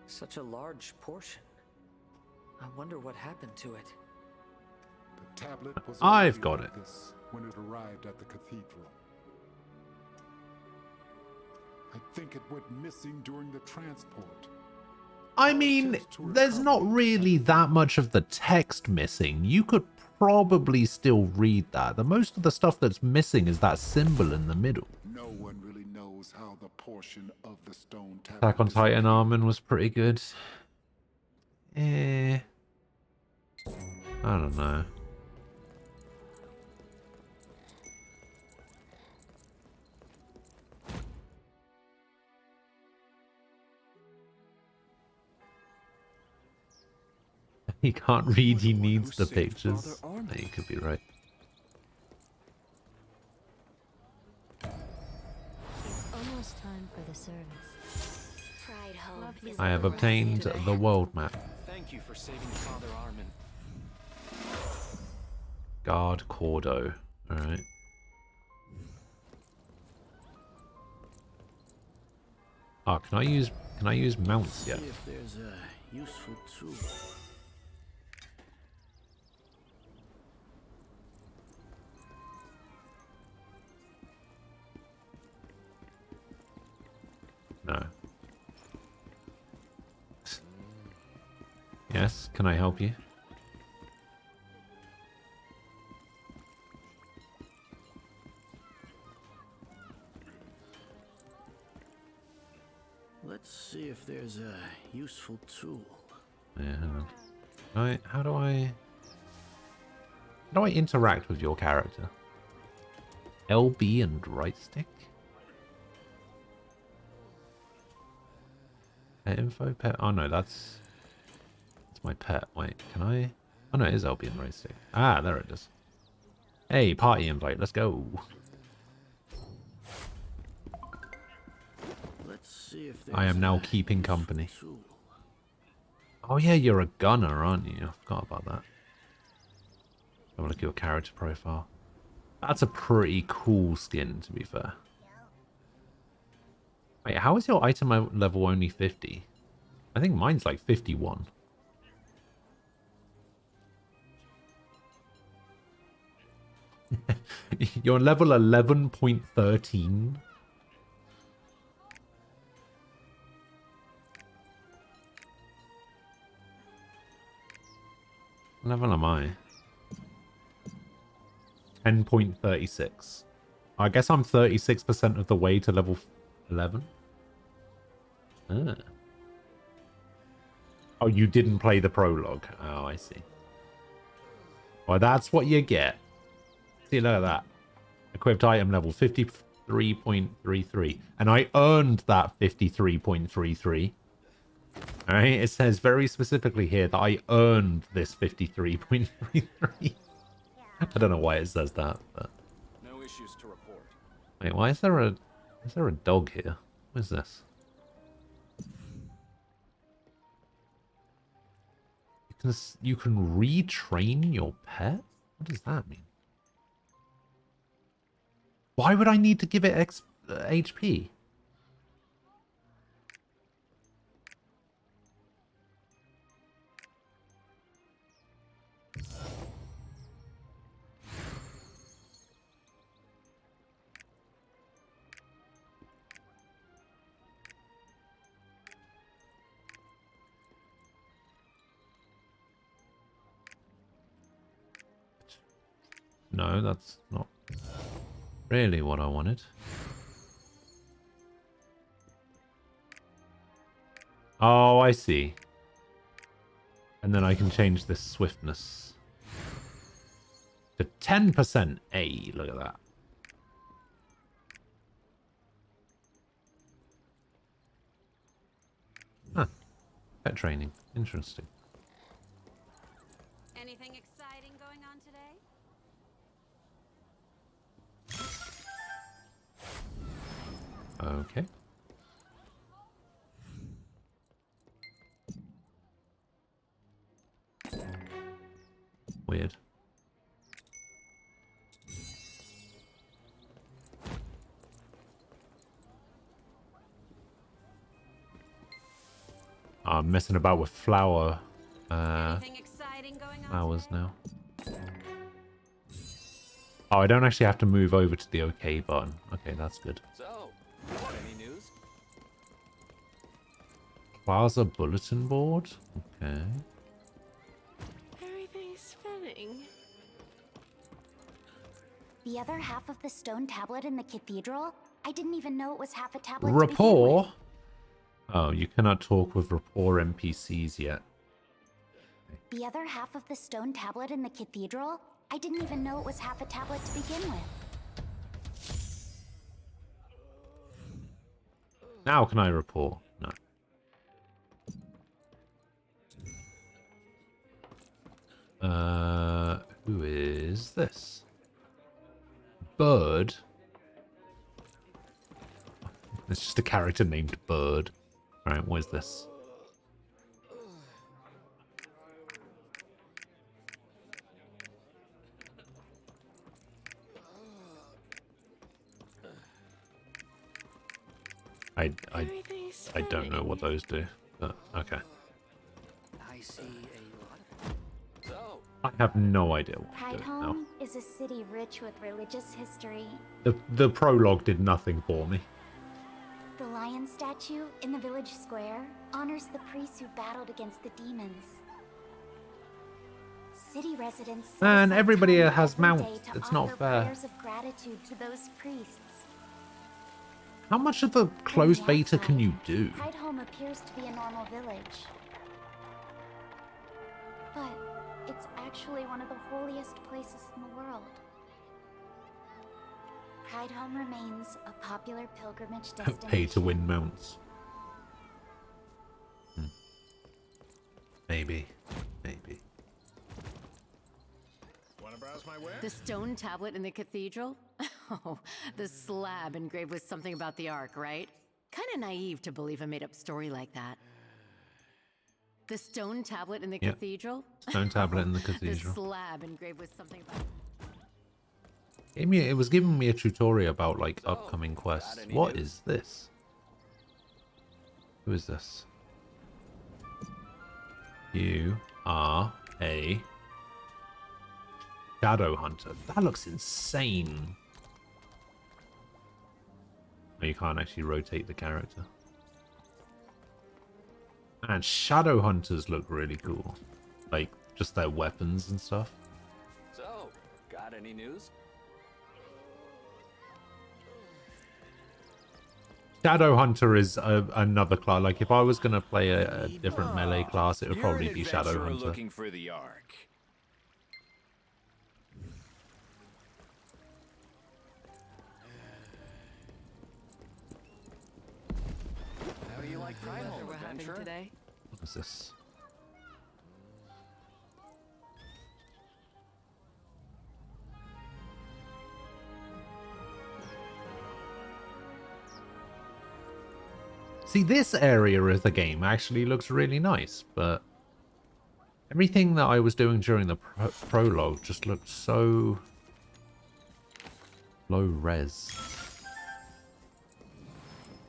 Such a large portion. I wonder what happened to it. The tablet was I've already got like it. this when it arrived at the cathedral. I think it went missing during the transport. I mean, there's not really that much of the text missing. You could probably still read that. The most of the stuff that's missing is that symbol in the middle. No one really knows how the portion of the stone tablet Attack on Titan Armin was pretty good. I don't know. He can't read, he needs the pictures. Yeah, you could be right. It's almost time for the service. Pride home is I have obtained the world map. Thank you for saving Father Armin. Guard Cordo. Alright. Oh, can I use mounts yet? See if there's a useful tool. No. Yes, can I help you? Let's see if there's a useful tool. Yeah, hang on. How do I interact with your character? LB and right stick? Pet info? Pet? Oh no, that's my pet. Wait, can I? Oh no, it is LB and right stick. Ah, there it is. Hey, party invite, let's go. Let's see if I am now keeping company. Oh yeah, you're a gunner, aren't you? I forgot about that. Have a look at your character profile. That's a pretty cool skin, to be fair. Wait, how is your item level only 50? I think mine's like 51. You're level 11.13. Level am I? 10.36. I guess I'm 36% of the way to level 11. Ah. Oh, you didn't play the prologue. Oh, I see. Well, that's what you get. See, look at that. Equipped item level 53.33. And I earned that 53.33. Alright, it says very specifically here that I earned this 53.33. I don't know why it says that, but... No issues to report. Wait, why is there a dog here? What is this? You can retrain your pet? What does that mean? Why would I need to give it HP? No, that's not really what I wanted. Oh, I see. And then I can change this swiftness to 10%. Hey, look at that. Huh. Pet training. Interesting. Anything exciting going on today? Okay. Weird. I'm messing about with flowers now. Oh, I don't actually have to move over to the OK button. Okay, that's good. So, any news? Plaza bulletin board? Okay. Everything's spinning. The other half of the stone tablet in the cathedral? I didn't even know it was half a tablet Rapport? Oh, you cannot talk with rapport NPCs yet. The other half of the stone tablet in the cathedral? I didn't even know it was half a tablet to begin with. Now can I rapport? No. Who is this? Bird? It's just a character named Bird. Alright, what is this? I don't know what those do, but okay. I see a lot of... So, I have no idea what to Pride do now. Home is a city rich with religious history. The prologue did nothing for me. The lion statue in the village square honors the priests who battled against the demons. City residents set Man, aside everybody time has every mounts. day to It's not offer fair. prayers of gratitude to those priests. How much of the closed beta can you do? Pride Home appears to be a normal village. But it's actually one of the holiest places in the world. Pride Home remains a popular pilgrimage destination. Pay to win mounts. Maybe. Maybe. wanna browse my ware? The stone tablet in the cathedral? Oh, the slab engraved with something about the Ark, right? Kinda naive to believe a made-up story like that. The stone tablet in the Yep. cathedral? Stone tablet in the The cathedral. slab engraved with something about... It was giving me a tutorial about like upcoming quests. What is this? Who is this? You are a shadow hunter. That looks insane. Oh, you can't actually rotate the character. And shadow hunters look really cool. Like just their weapons and stuff. So, got any news? Shadow Hunter is another class. Like, if I was going to play a different melee class, it would probably be Shadow Hunter. Looking for the Ark. How do you like Pride Home, adventure? Today? What is this? See, this area of the game actually looks really nice, but everything that I was doing during the prologue just looked so low res.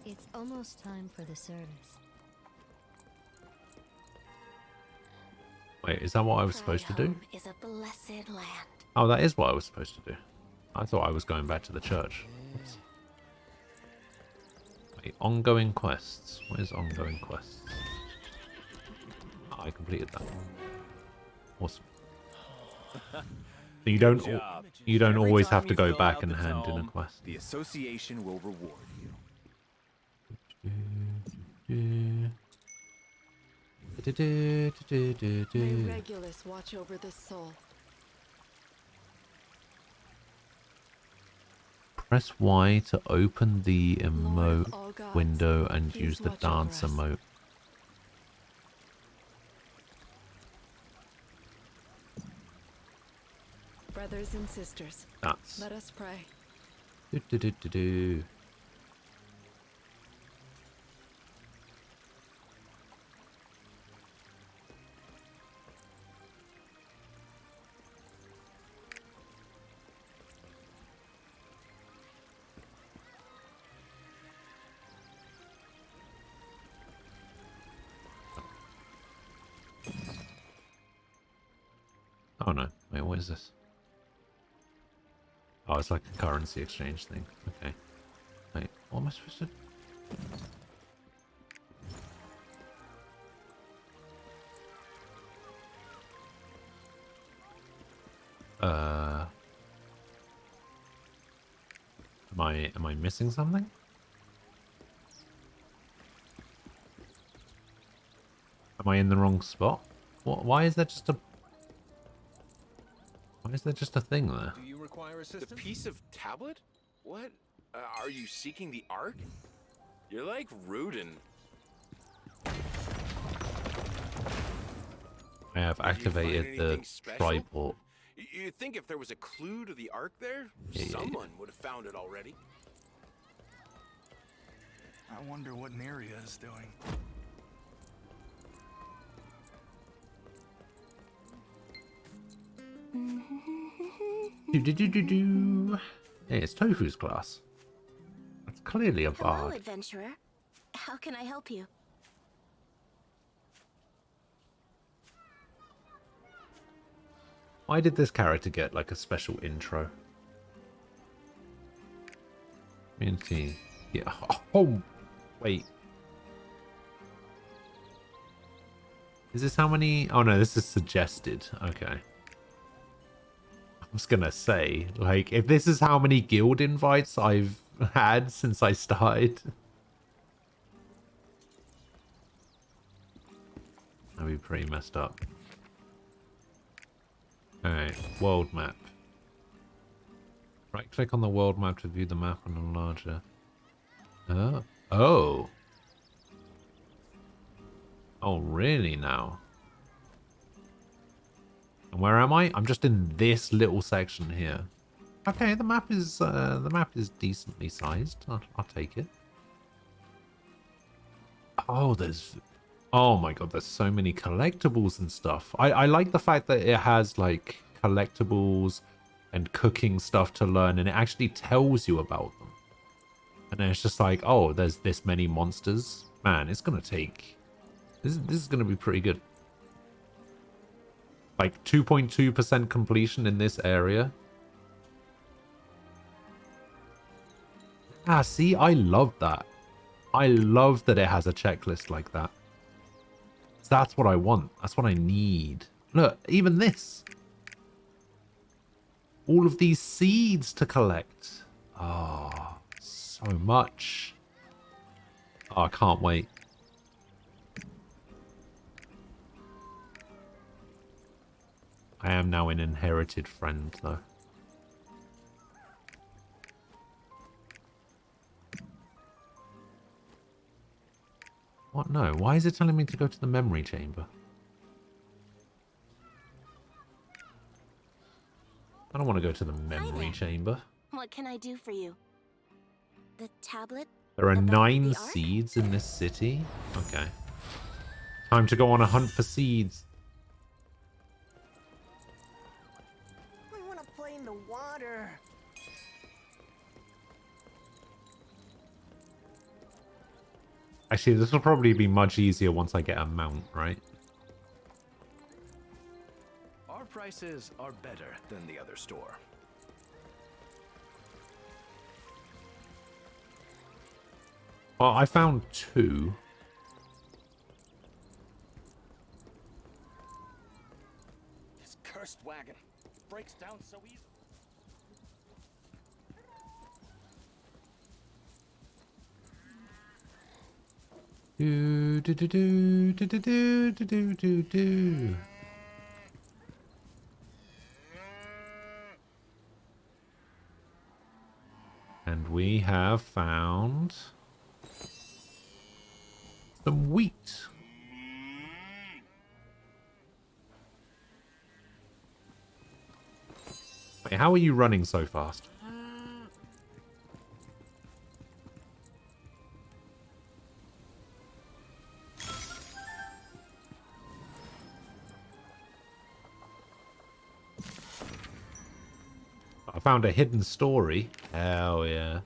It's almost time for the service. Wait, is that what I was supposed to do? Is a blessed land. Oh, that is what I was supposed to do. I thought I was going back to the church. Oops. Wait, ongoing quests. What is ongoing quests? Oh, I completed that. Awesome. You don't always have to go back and hand in a quest. The association will reward you. May Regulus watch over this soul. Press Y to open the emote window and use the dance emote. Brothers and sisters, That's. let us pray. Do. Oh no, wait, what is this? Oh, it's like a currency exchange thing. Okay. Wait, what am I supposed to... Am I missing something? Am I in the wrong spot? What? Why is there just a... Why is there just a thing there? Do you require assistance? The piece of tablet? What? Are you seeking the Ark? You're like Rudin. I have activated the triport. You'd think if there was a clue to the Ark there, someone would have found it already. I wonder what Neria is doing. Hey, it's Tofu's class. That's clearly a bard. Hello, adventurer. How can I help you? Why did this character get like a special intro? Community. Yeah. Oh, wait. Is this how many? Oh no, this is suggested. Okay. I was gonna say, like, if this is how many guild invites I've had since I started, that'd be pretty messed up. Alright, world map. Right click on the world map to view the map on a larger... Oh! Oh, really now? And where am I? I'm just in this little section here. Okay, the map is decently sized. I'll take it. Oh, there's... Oh my god, there's so many collectibles and stuff. I like the fact that it has like collectibles and cooking stuff to learn, and it actually tells you about them. And then it's just like, oh, there's this many monsters. Man, it's gonna take... This is gonna be pretty good. Like 2.2% completion in this area. Ah, see, I love that. I love that it has a checklist like that. That's what I want. That's what I need. Look, even this. All of these seeds to collect. Oh, so much. Oh, I can't wait. I am now an inherited friend, though. What? No. Why is it telling me to go to the memory chamber? I don't want to go to the memory chamber. What can I do for you? The tablet? There are 9 seeds in this city? Okay. Time to go on a hunt for seeds. I want to play in the water. Actually, this will probably be much easier once I get a mount, right? Our prices are better than the other store. Well, I found 2. This cursed wagon breaks down so easily. Do do do do do do do do do do. And we have found some wheat. Wait, how are you running so fast? I found a hidden story. Hell yeah.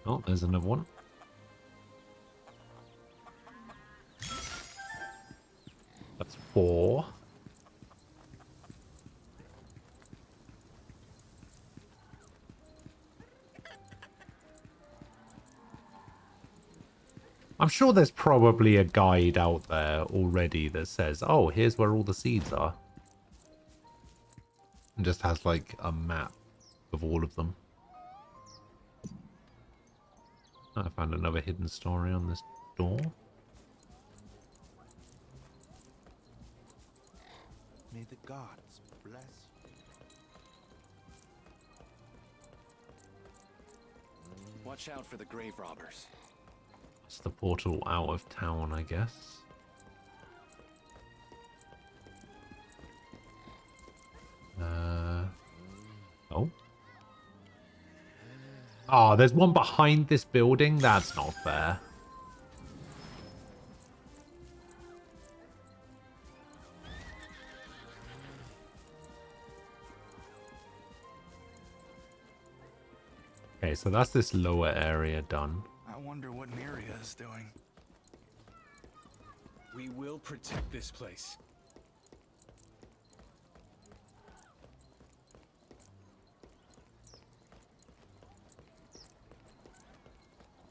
Oh, there's another one. That's 4. I'm sure there's probably a guide out there already that says, oh, here's where all the seeds are. And just has like a map of all of them. I found another hidden story on this door. May the gods bless you. Watch out for the grave robbers. It's the portal out of town, I guess. Oh. Oh, there's one behind this building? That's not fair. Okay, so that's this lower area done. I wonder what Miria is doing. We will protect this place.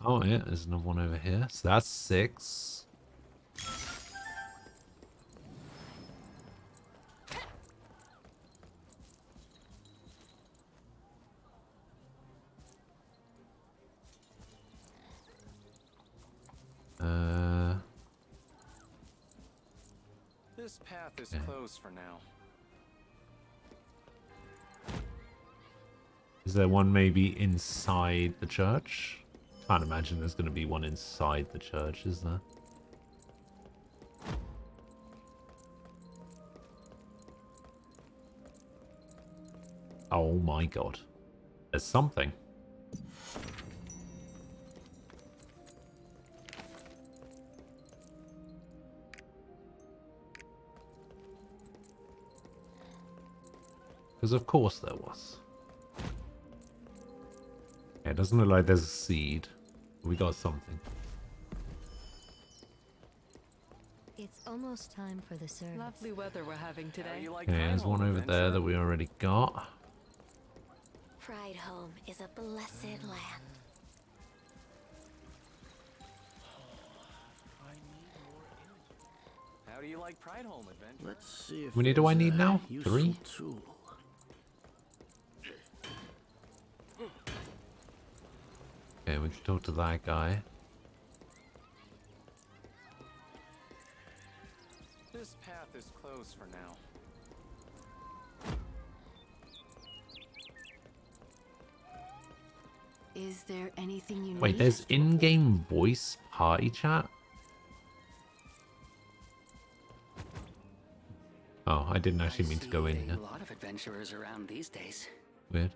Oh, yeah, there's another one over here. So that's 6. This path is closed for now. Is there one maybe inside the church? Can't imagine there's going to be one inside the church, is there? Oh my god. There's something. Because of course there was. Yeah, it doesn't look like there's a seed. We got something. It's almost time for the service. Lovely weather we're having today. Okay, there's one over there that we already got. Pride Home is a blessed land. How do you like Pride Home, Adventure? Let's see if How many do I need now? 3? Tool. Okay, we can talk to that guy. This path is closed for now. Is there anything you Wait, need? there's in-game voice party chat? Oh, I didn't actually mean to go in here. A lot of adventurers around these days. Weird.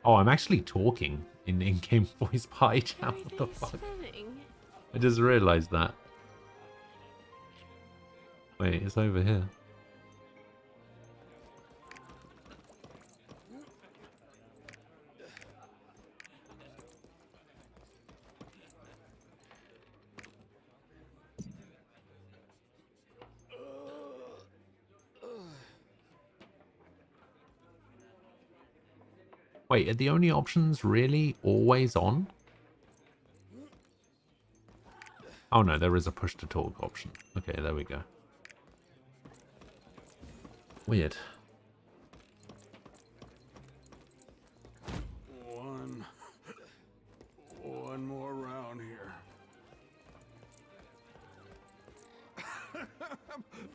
Oh, I'm actually talking in in-game voice party chat. What the fuck? I just realized that. Wait, it's over here. Wait, are the only options really always on? Oh no, there is a push to talk option. Okay, there we go. Weird. One more round here.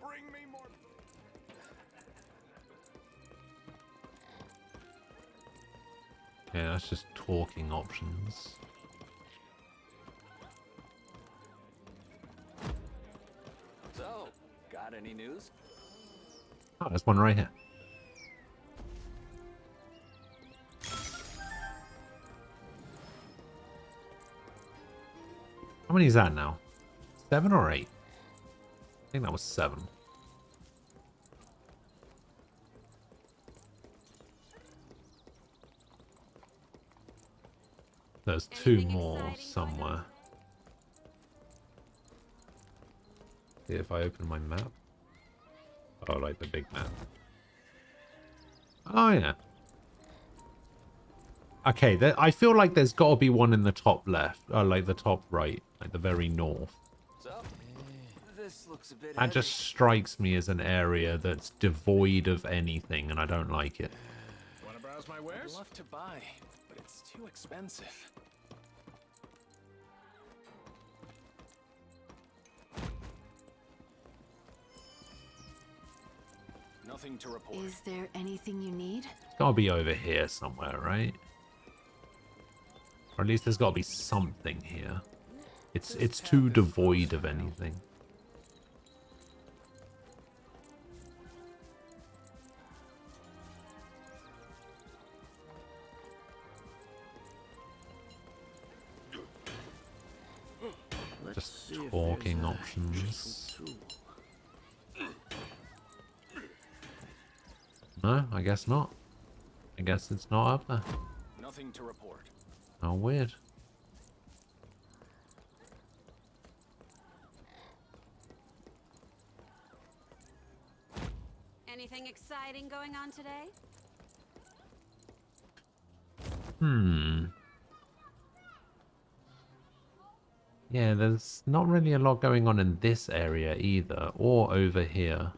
Bring me more. Okay, that's just talking options. So, got any news? Oh, there's one right here. How many is that now? 7 or 8? I think that was 7. There's 2 more somewhere. See if I open my map. Oh, like the big map. Oh, yeah. Okay, I feel like there's got to be one in the top left. Or like the top right. Like the very north. So, this looks a bit That just strikes me as an area that's devoid of anything, and I don't like it. Wanna browse my wares? I'd love to buy, but it's too expensive. Nothing to report. Is there anything you need? It's got to be over here somewhere, right? Or at least there's got to be something here. It's too devoid of anything. Just talking options. No, I guess not. I guess it's not up there. Nothing to report. Oh, weird. Anything exciting going on today? Yeah, there's not really a lot going on in this area either, or over here.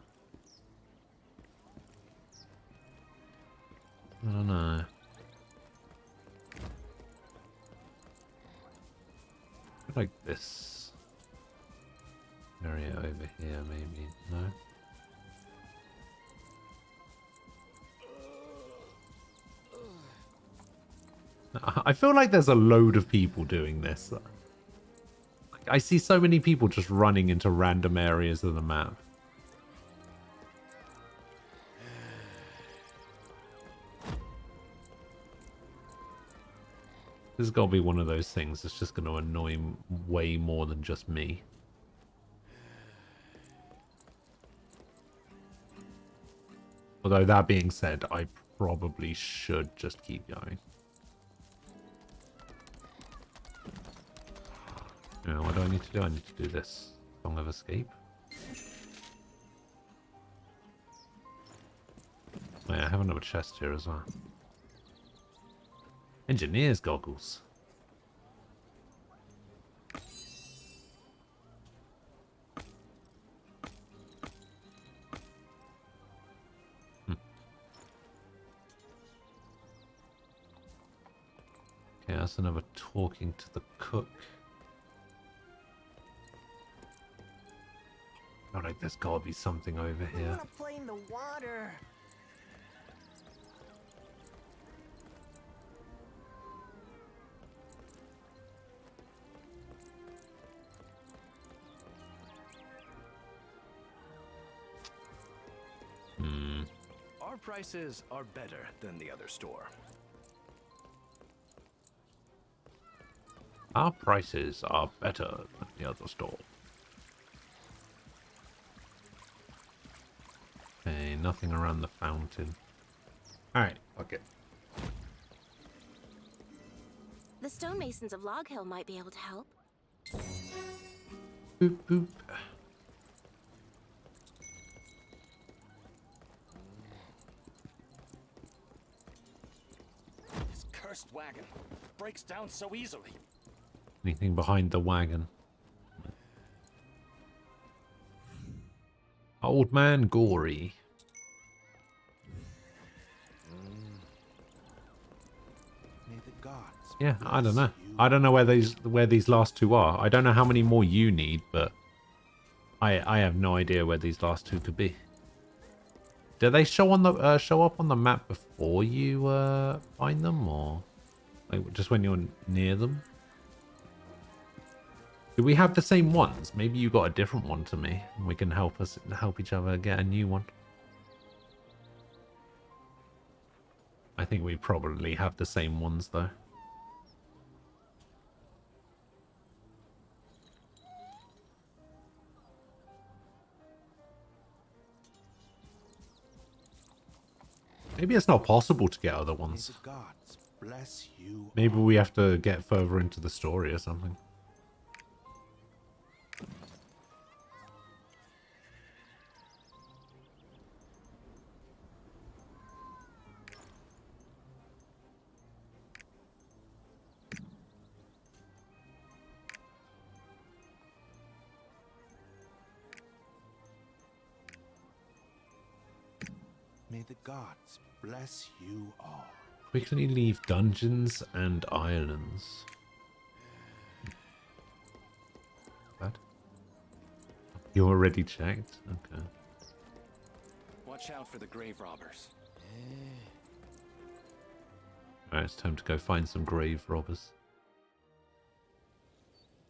I don't know. Like this area over here, maybe. No? I feel like there's a load of people doing this. I see so many people just running into random areas of the map. This has got to be one of those things that's just going to annoy way more than just me. Although that being said, I probably should just keep going. You know, what do I need to do? I need to do this. Song of Escape. Oh, yeah, I have another chest here as well. Engineer's goggles. Okay, that's another talking to the cook. Feel like there's gotta be something over here. I wanna play in the water. Our prices are better than the other store. Our prices are better than the other store. Okay, nothing around the fountain. Alright, fuck it. The stonemasons of Log Hill might be able to help. Boop, boop. cursed wagon. Breaks down so easily. Anything behind the wagon? Old man Gory. May the gods. Yeah, I don't know. I don't know where these last two are. I don't know how many more you need, but I have no idea where these last two could be. Do they show on the show up on the map before you find them, or like just when you're near them? Do we have the same ones? Maybe you got a different one to me, and we can help each other get a new one. I think we probably have the same ones though. Maybe it's not possible to get other ones. May the gods bless you. Maybe we have to get further into the story or something. May the gods bless you all. Quickly leave dungeons and islands. What? You already checked? Okay. Watch out for the grave robbers. Alright, it's time to go find some grave robbers.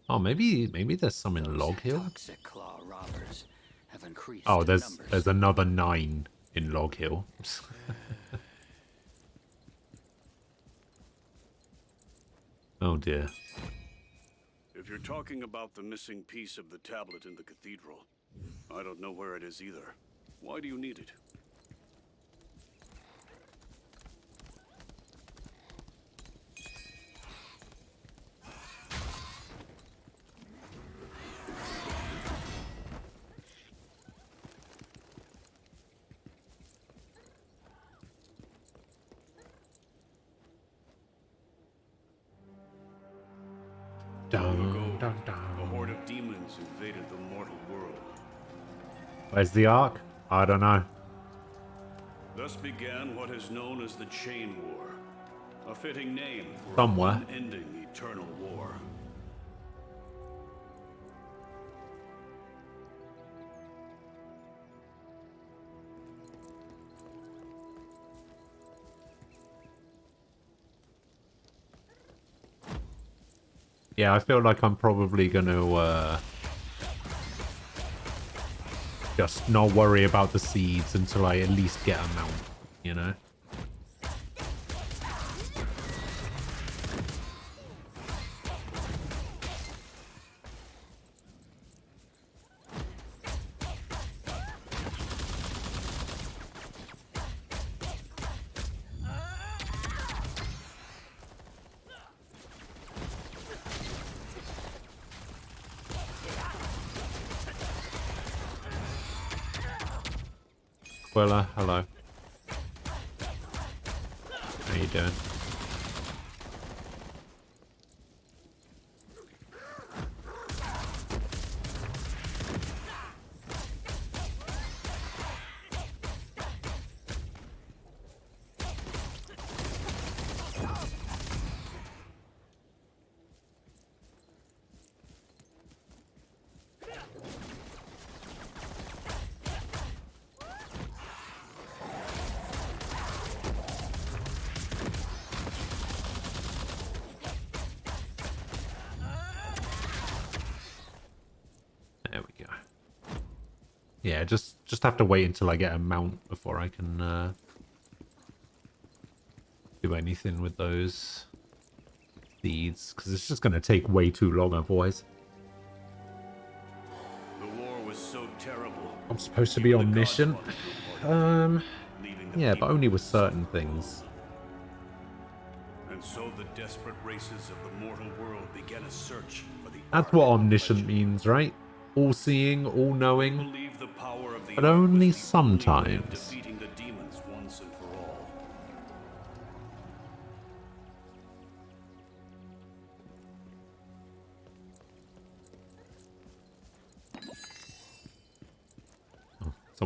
Oh, maybe there's some in Log Hill. Toxic claw robbers have increased. Oh, in there's numbers. another 9 in Log Hill. Oh dear. If you're talking about the missing piece of the tablet in the cathedral, I don't know where it is either. Why do you need it? A horde of demons invaded the mortal world. Where's the Ark? I don't know. Thus began what is known as the Chain War, a fitting name for Somewhere. an unending eternal war. Yeah, I feel like I'm probably gonna just not worry about the seeds until I at least get a mount, you know? Quilla, hello. How you doing? There we go. Yeah, just have to wait until I get a mount before I can do anything with those seeds, because it's just going to take way too long otherwise. The war was so terrible. I'm supposed to be omniscient. Yeah, but only with certain things. And so the desperate races of the mortal world began a search for the That's what omniscient means, right? All-seeing, all-knowing. believe the power of the But Ark was only the only way of sometimes. defeating the demons once and for all.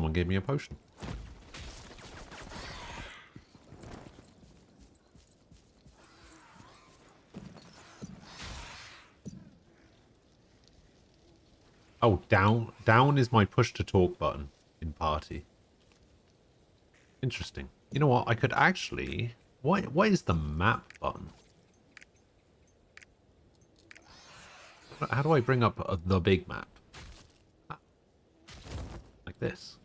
someone gave me a potion. Oh, down. Down is my push to talk button in party. Interesting. You know what? I could actually... What is the map button? How do I bring up the big map? Like this.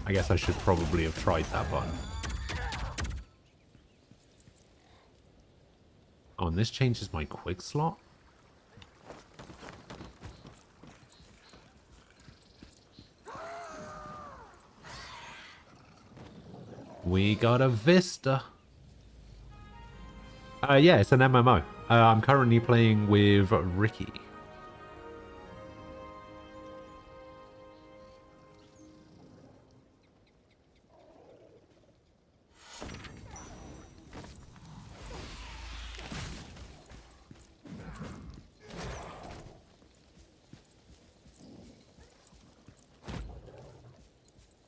I guess I should probably have tried that button. Oh, and this changes my quick slot? We got a Vista. Yeah, it's an MMO. I'm currently playing with Ricky.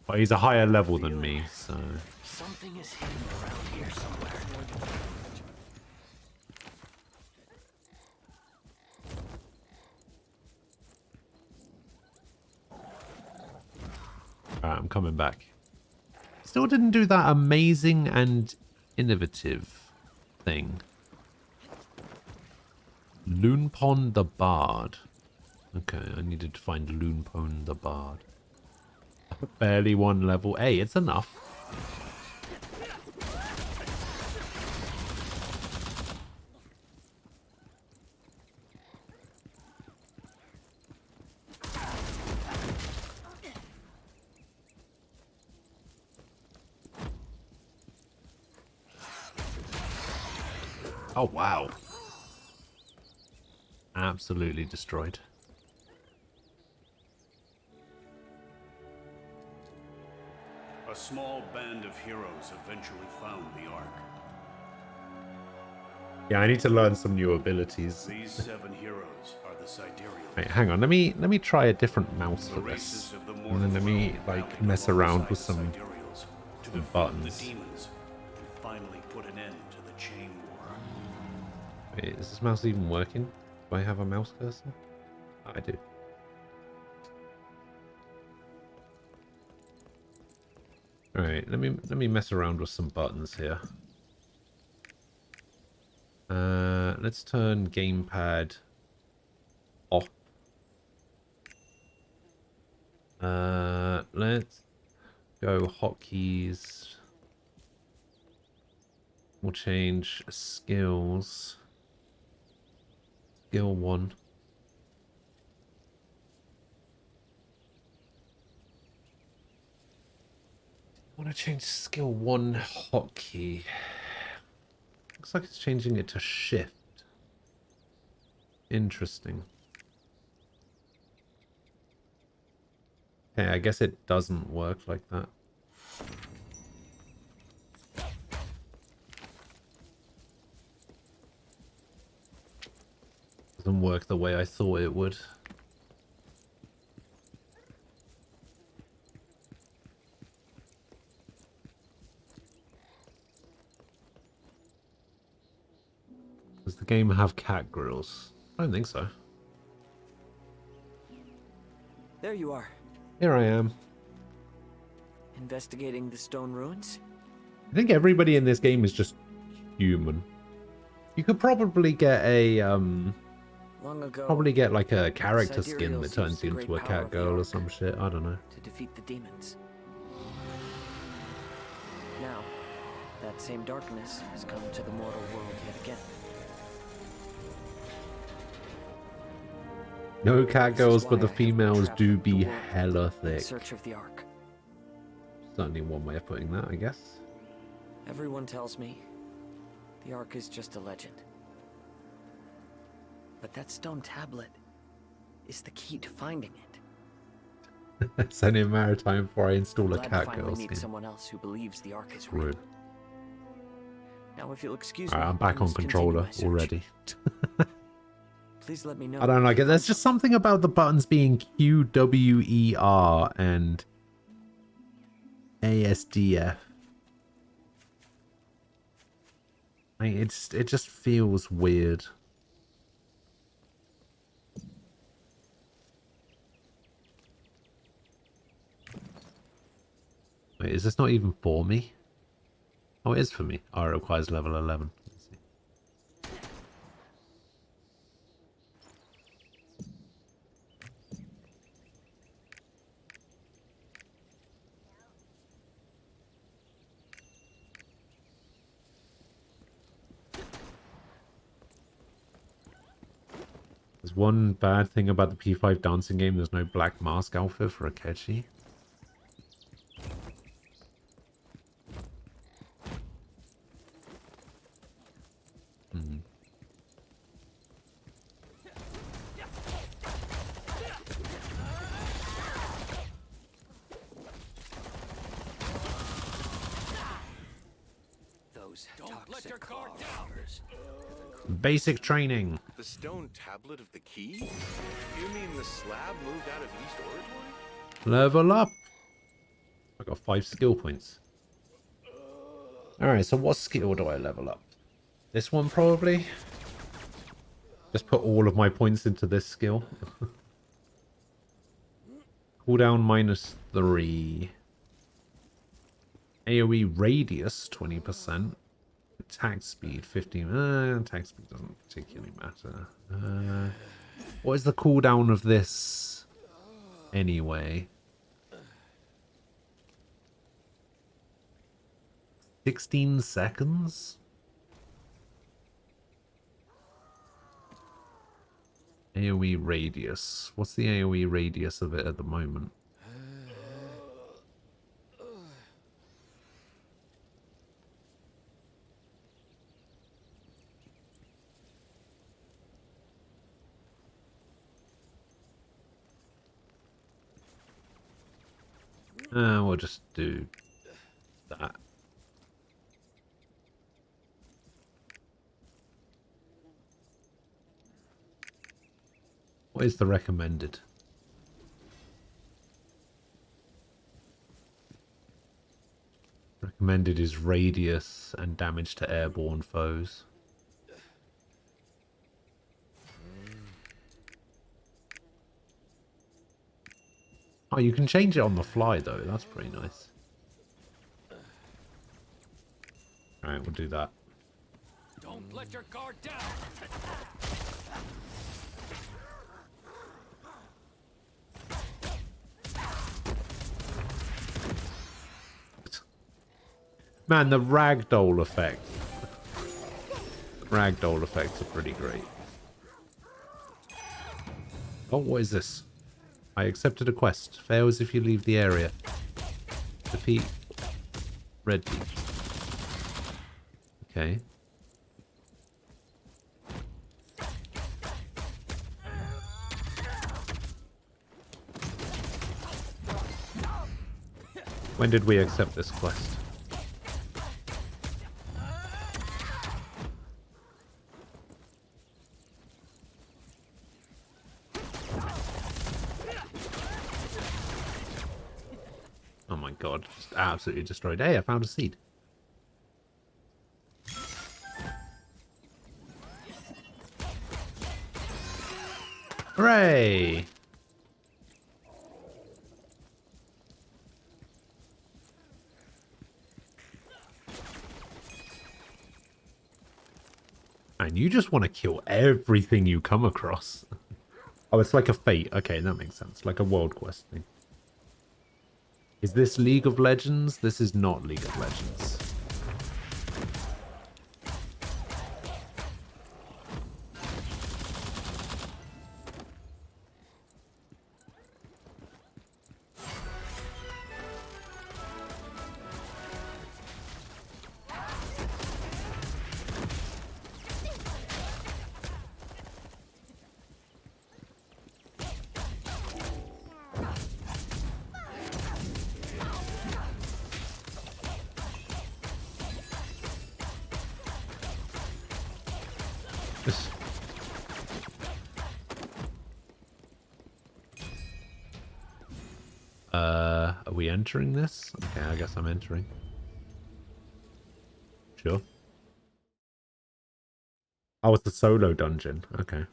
But he's a higher level than me, so... Something is hidden around here somewhere. Alright, I'm coming back. Still didn't do that amazing and innovative thing. Loonpon the Bard. Okay, I needed to find Loonpon the Bard. Barely one level. Hey, it's enough. Oh, wow. Absolutely destroyed. A small band of heroes eventually found the Ark. Yeah, I need to learn some new abilities. These 7 heroes are the Sidereal. Wait, hang on. Let me try a different mouse for this. And then let me like mess around with some buttons. The demons and finally put an end to the chain war. Wait, is this mouse even working? Do I have a mouse cursor? Oh, I do. Alright, let me mess around with some buttons here. Let's turn gamepad off. Let's go hotkeys. We'll change skills. Skill 1. I want to change skill 1 hotkey. Looks like it's changing it to shift. Interesting. Okay, I guess it doesn't work like that. Doesn't work the way I thought it would. Does the game have cat grills? I don't think so. There you are. Here I am. Investigating the stone ruins? I think everybody in this game is just human. You could probably get a Long ago, probably get like a character skin Sidereals that turns used the you great into a power cat of the girl or Ark some shit. I don't know. to defeat the demons. Now, that same darkness has come to the mortal world yet again. No cat girls, but the why I have females traveled do the be world hella in thick. search of the Ark. Certainly one way of putting that, I guess. Everyone tells me the Ark is just a legend. But that stone tablet is the key to finding it. Send in maritime before I install a Glad to cat finally girl meet skin. someone else who believes the Ark is real. Rude. Now, if you'll excuse Alright, me, I'm back I on must continue controller my search. already. please let me know. I don't like it. There's just something about the buttons being Q, W, E, R, and ASDF. It just feels weird. Wait, is this not even for me? Oh, it is for me. Oh, it requires level 11. Let's see. There's one bad thing about the P5 dancing game. There's no black mask outfit for Akechi. Don't let your guard down. Basic training. The stone tablet of the key? You mean the slab moved out of East Oratory? Level up. I got 5 skill points. Alright, so what skill do I level up? This one probably? Just put all of my points into this skill. Cooldown -3. AoE radius 20%. Attack speed 15. Attack speed doesn't particularly matter. What is the cooldown of this anyway? 16 seconds? AoE radius. What's the AoE radius of it at the moment? We'll just do that. What is the recommended? Recommended is radius and damage to airborne foes. Oh, you can change it on the fly though. That's pretty nice. Alright, we'll do that. Don't let your guard down. Man, the ragdoll effect. Ragdoll effects are pretty great. Oh, what is this? I accepted a quest. Fails if you leave the area. Defeat red team. Okay. When did we accept this quest? Oh my god, just absolutely destroyed. Hey, I found a seed. Hooray! And you just want to kill everything you come across. Oh, it's like a fate. Okay, that makes sense. Like a world quest thing. Is this League of Legends? This is not League of Legends. Are we entering this? Okay, I guess I'm entering. Sure. Oh, it's the solo dungeon. Okay.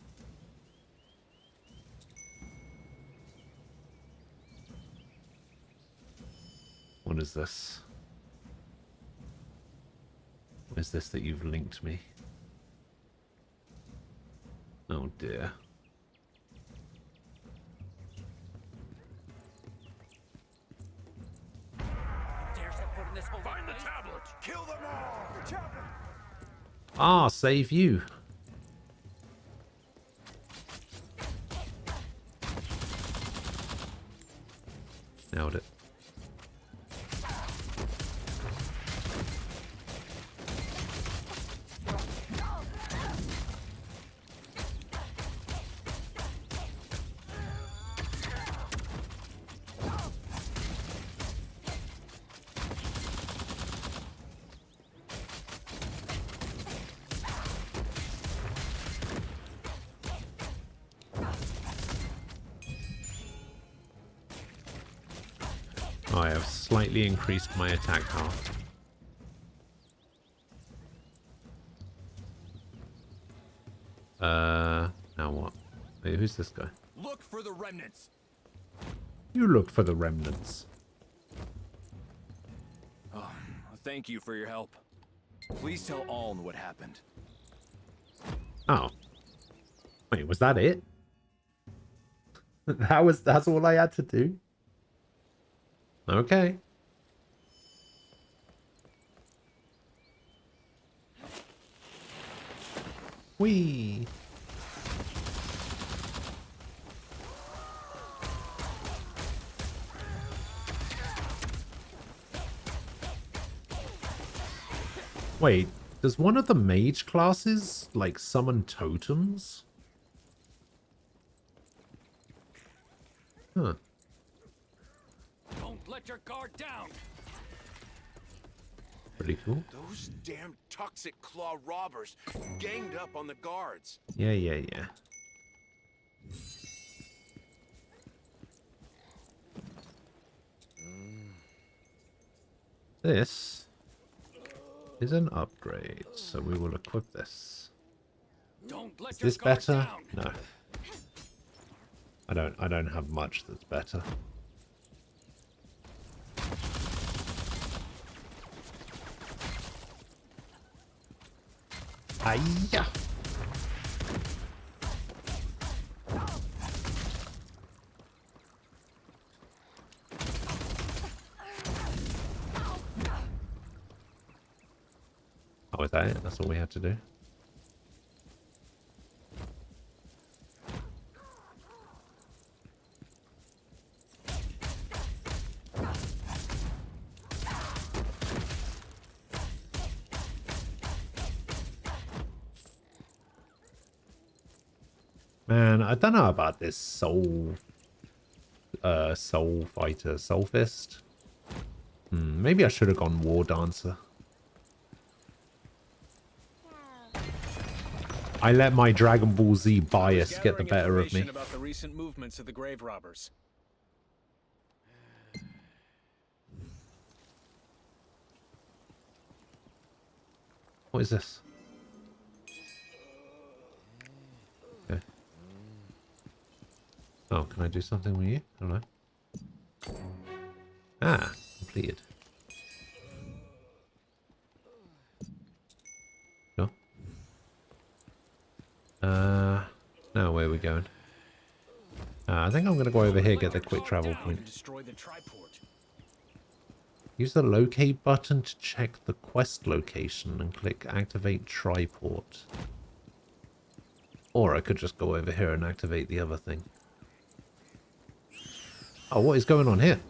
What is this? What is this that you've linked me? Oh dear. Find the tablet! Kill them all! The tablet! Ah, save you. Nailed it. I have slightly increased my attack power. Now what? Wait, who's this guy? Look for the remnants. You look for the remnants. Oh, thank you for your help. Please tell Aln what happened. Oh. Wait, was that it? That's all I had to do? Okay. Whee! Wait, does one of the mage classes, like, summon totems? Huh. Don't let your guard down. Pretty cool. Those damn toxic claw robbers ganged up on the guards. Yeah. This is an upgrade, so we will equip this. Is this better? No. I don't have much that's better. Hiya! Oh, is that it? That's all we had to do? Man, I don't know about this soul fighter, soul fist. Maybe I should have gone war dancer. I let my Dragon Ball Z bias get the better of me. About the recent movements of the grave robbers. What is this? Okay. Oh, can I do something with you? Hello. Ah, completed. Sure. Now where are we going? I think I'm going to go over here, get the quick travel point. Use the locate button to check the quest location and click activate triport. Or I could just go over here and activate the other thing. Oh, what is going on here?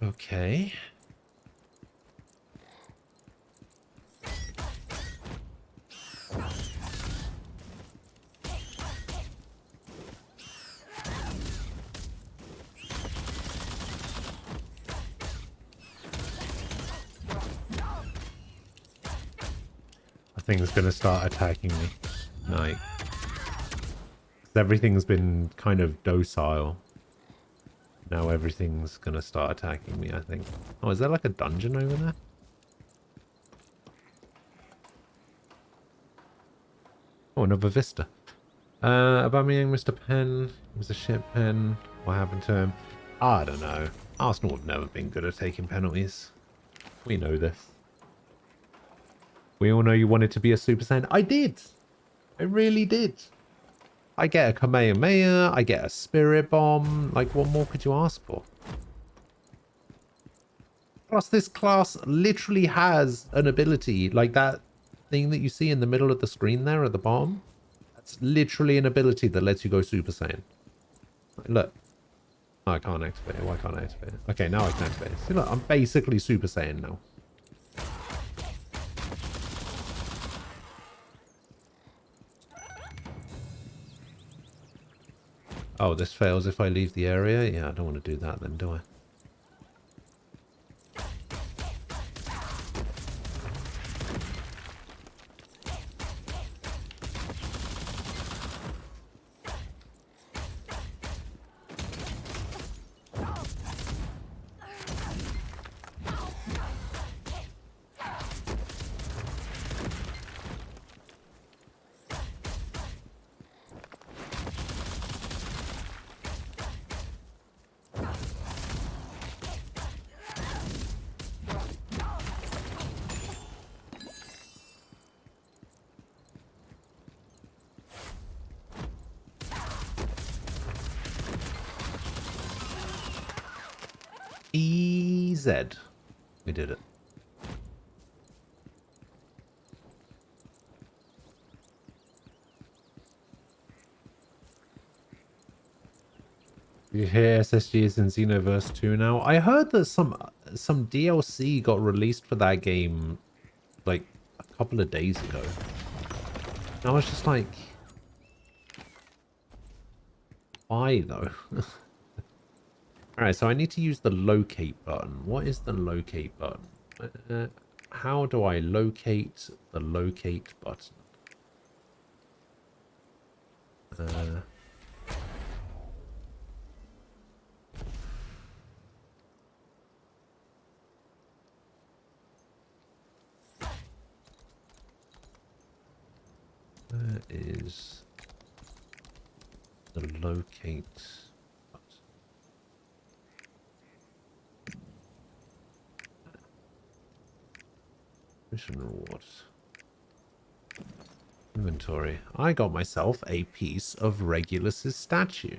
Okay. I think it's going to start attacking me. Like, everything's been kind of docile. Now everything's going to start attacking me, I think. Oh, is there like a dungeon over there? Oh, another Vista. Aubameyang, Mr. Penn. He was a shit pen. What happened to him? I don't know. Arsenal have never been good at taking penalties. We know this. We all know you wanted to be a Super Saiyan. I did. I really did. I get a Kamehameha. I get a Spirit Bomb. Like, what more could you ask for? Plus, this class literally has an ability. Like that thing that you see in the middle of the screen there at the bottom. That's literally an ability that lets you go Super Saiyan. Look. Oh, I can't activate it. Why can't I activate it? Okay, now I can activate it. See, look, I'm basically Super Saiyan now. Oh, this fails if I leave the area? Yeah, I don't want to do that then, do I? EZ. We did it. You hear SSG is in Xenoverse 2 now? I heard that some DLC got released for that game like a couple of days ago. And I was just like, why though? Alright, so I need to use the locate button. What is the locate button? How do I locate the locate button? Where is the locate button? Mission rewards. Inventory. I got myself a piece of Regulus's statue.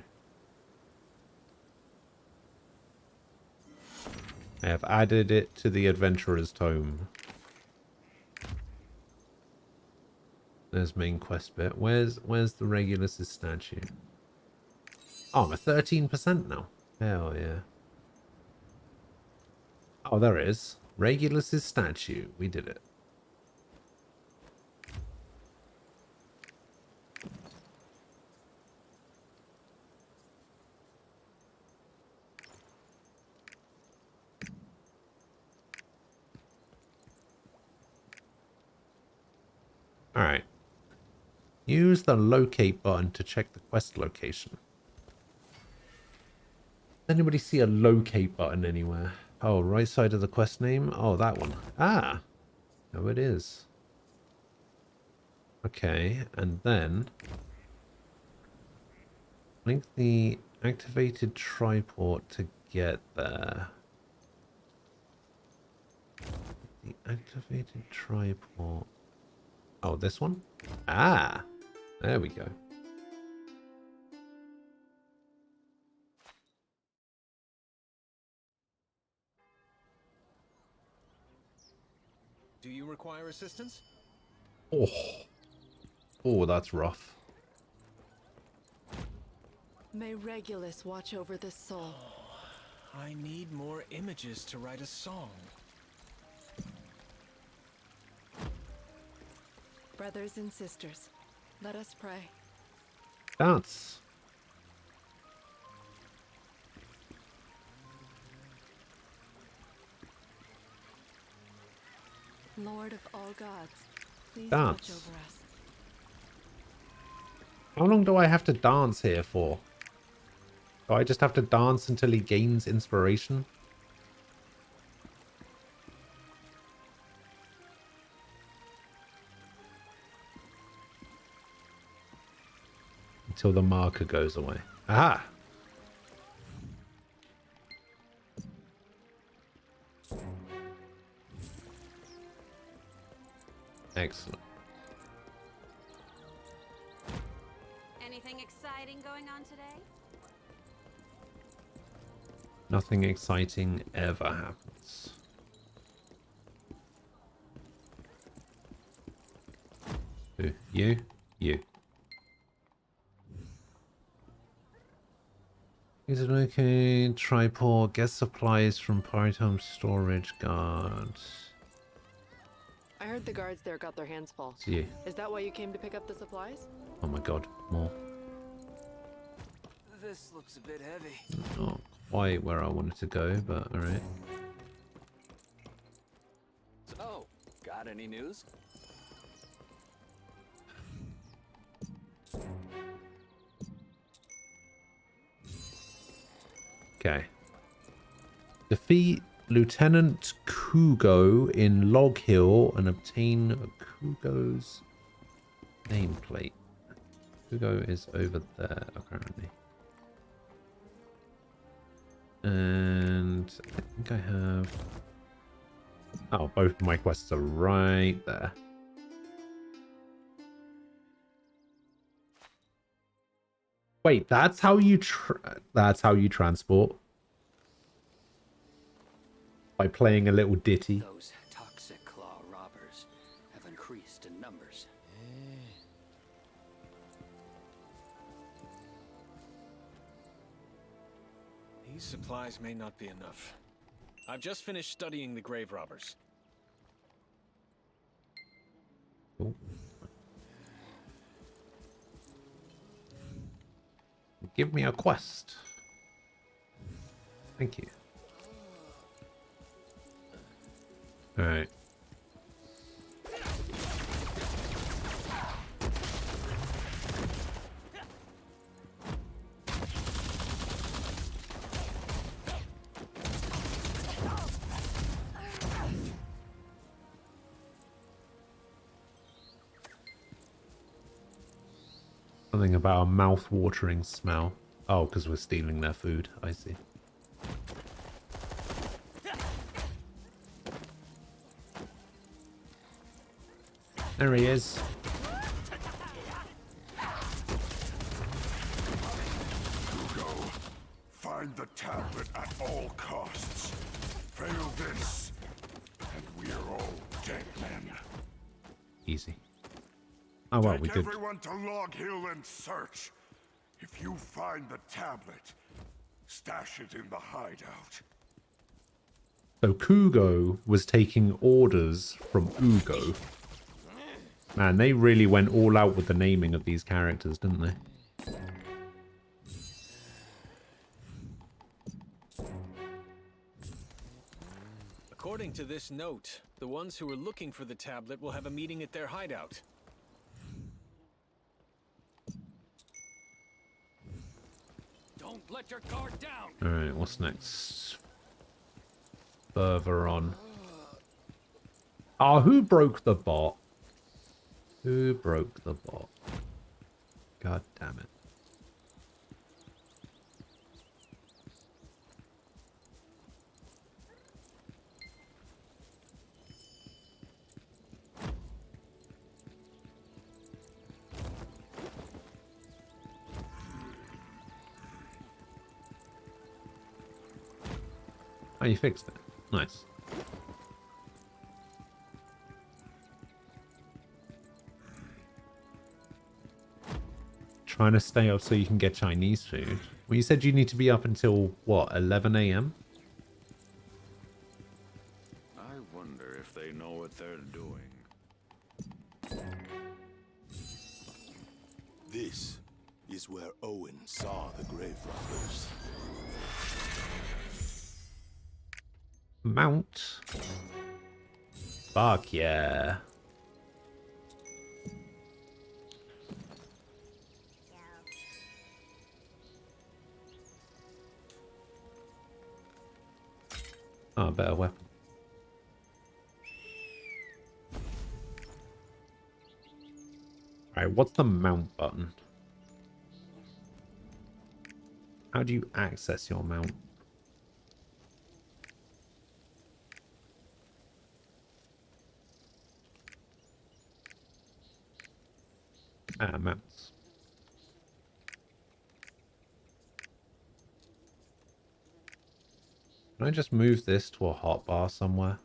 I have added it to the adventurer's tome. There's main quest bit. Where's the Regulus's statue? Oh, I'm at 13% now. Hell yeah. Oh, there it is. Regulus's statue. We did it. Alright. Use the locate button to check the quest location. Anybody see a locate button anywhere? Oh, right side of the quest name? Oh, that one. Ah! Oh, it is. Okay, and then link the activated triport to get there. The activated triport. Oh, this one? Ah! There we go. Do you require assistance? Oh. Oh, that's rough. May Regulus watch over this soul. I need more images to write a song. Brothers and sisters, let us pray. Dance. Lord of all gods, please Dance. watch over us. How long do I have to dance here for? Do I just have to dance until he gains inspiration? Until the marker goes away. Aha! Excellent. Anything exciting going on today? Nothing exciting ever happens. Who? You? You. Is it okay? Tripod, get supplies from Pirate Home Storage Guards. I heard the guards there got their hands full. It's you. Is that why you came to pick up the supplies? Oh my god, more. This looks a bit heavy. Not quite where I wanted to go, but alright. So, got any news? Okay. Defeat Lieutenant Kugo in Log Hill and obtain Kugo's nameplate. Kugo is over there, apparently. And I think I have... Oh, both of my quests are right there. Wait, that's how you transport? By playing a little ditty? Those toxic claw robbers have increased in numbers. These supplies may not be enough. I've just finished studying the grave robbers. Cool. Give me a quest. Thank you. Alright. Something about a mouth-watering smell. Oh, because we're stealing their food. I see. There he is. Go. Find the tablet at all costs. Fail this, and we are all dead men. Easy. Oh well, Take we did. everyone to Log Hill and search. If you find the tablet, stash it in the hideout. So Kugo was taking orders from Ugo. Man, they really went all out with the naming of these characters, didn't they? According to this note, the ones who are looking for the tablet will have a meeting at their hideout. Don't let your guard down. Alright, what's next? Further on. Oh, who broke the bot? Who broke the bot? God damn it. Oh, you fixed it. Nice. Trying to stay up so you can get Chinese food. Well, you said you need to be up until, what, 11 a.m.? they're doing. This is where Owen saw the grave robbers. Mount. Fuck yeah. Oh, better weapon. Alright, what's the mount button? How do you access your mount? Ah, mounts. Can I just move this to a hotbar somewhere?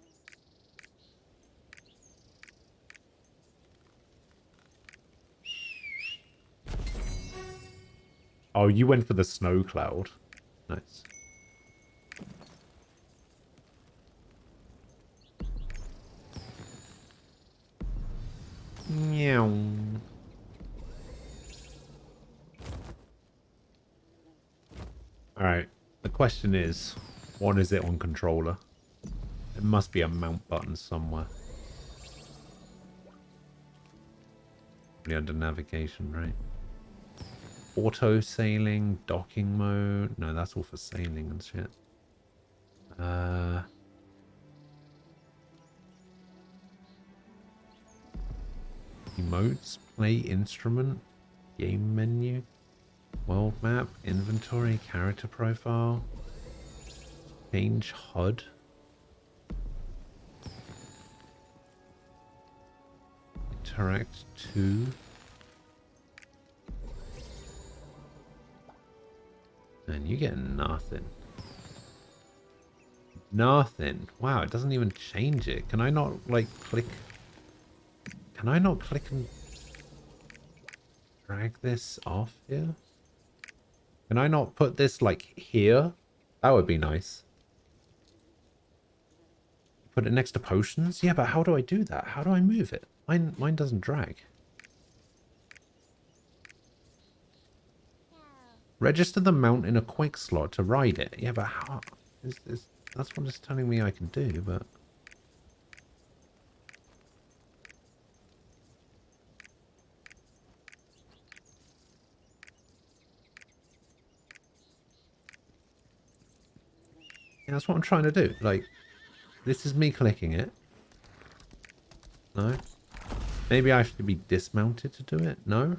Oh, you went for the snow cloud. Nice. Meow. Alright. The question is, what is it on controller? There must be a mount button somewhere. Probably under navigation, right? Auto sailing, docking mode. No, that's all for sailing and shit. Emotes, play instrument, game menu, world map, inventory, character profile, change HUD. Interact 2. And you get nothing. Nothing. Wow, it doesn't even change it. Can I not, like, click... Can I not click and drag this off here? Can I not put this, like, here? That would be nice. Put it next to potions? Yeah, but how do I do that? How do I move it? Mine doesn't drag. Register the mount in a quick slot to ride it. Yeah, but how? That's what it's telling me I can do, but... Yeah, that's what I'm trying to do. Like, this is me clicking it. No? Maybe I should be dismounted to do it? No?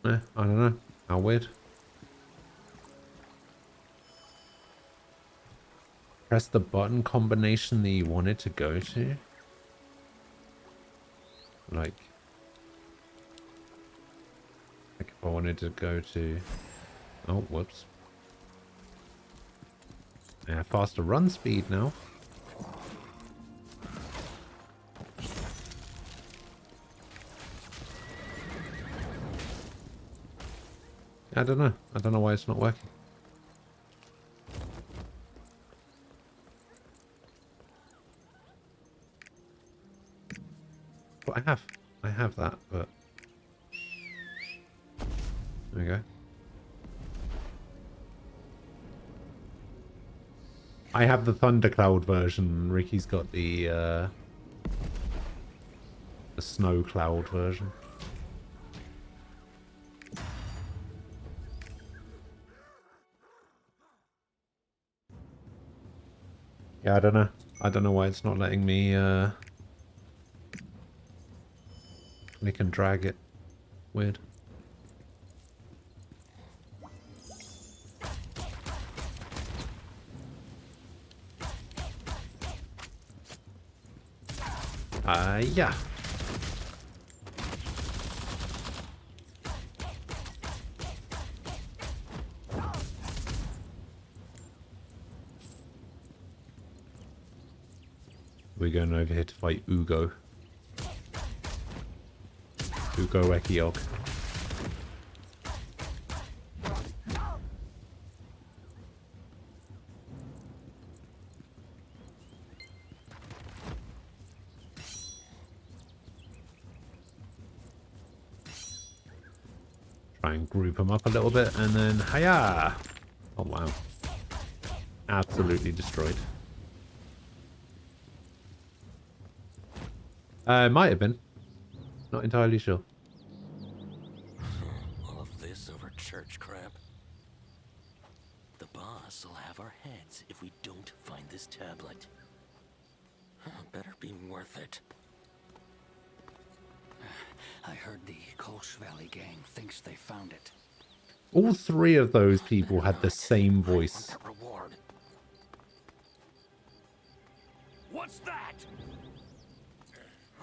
I don't know. How weird. Press the button combination that you wanted to go to. Like if I wanted to go to... Oh, whoops. Yeah, faster run speed now. I don't know. I don't know why it's not working. But I have that, but... There we go. I have the Thundercloud version. Ricky's got the Snow Cloud version. Yeah, I don't know. I don't know why it's not letting me click and drag it. Weird. Yeah. We're going over here to fight Ugo. Ugo Ekiog. Try and group them up a little bit and then hiya! Oh wow. Absolutely destroyed. Might have been. Not entirely sure. All of this over church crap. The boss will have our heads if we don't find this tablet. Better be worth it. I heard the Kolsch Valley gang thinks they found it. All three of those people had the same voice. Reward. What's that?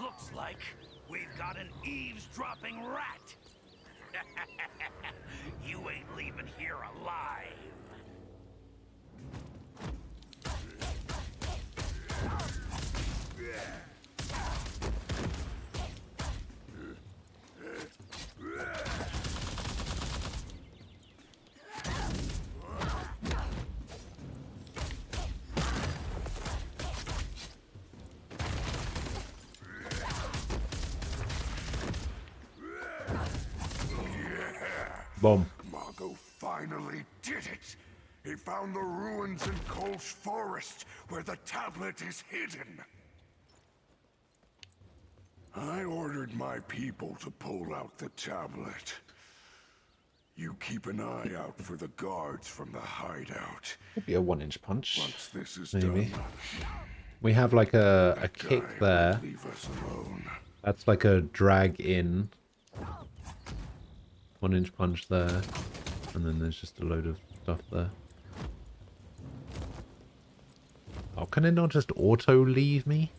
Looks like we've got an eavesdropping rat. You ain't leaving here alive. Boom. Margot finally did it! He found the ruins in Kolsch Forest, where the tablet is hidden. I ordered my people to pull out the tablet. You keep an eye out for the guards from the hideout. Could be a 1-inch punch. Once this is maybe. done, We have like a kick there. leave us alone. That's like a drag in. 1-inch punch there. And then there's just a load of stuff there. Oh, can it not just auto leave me?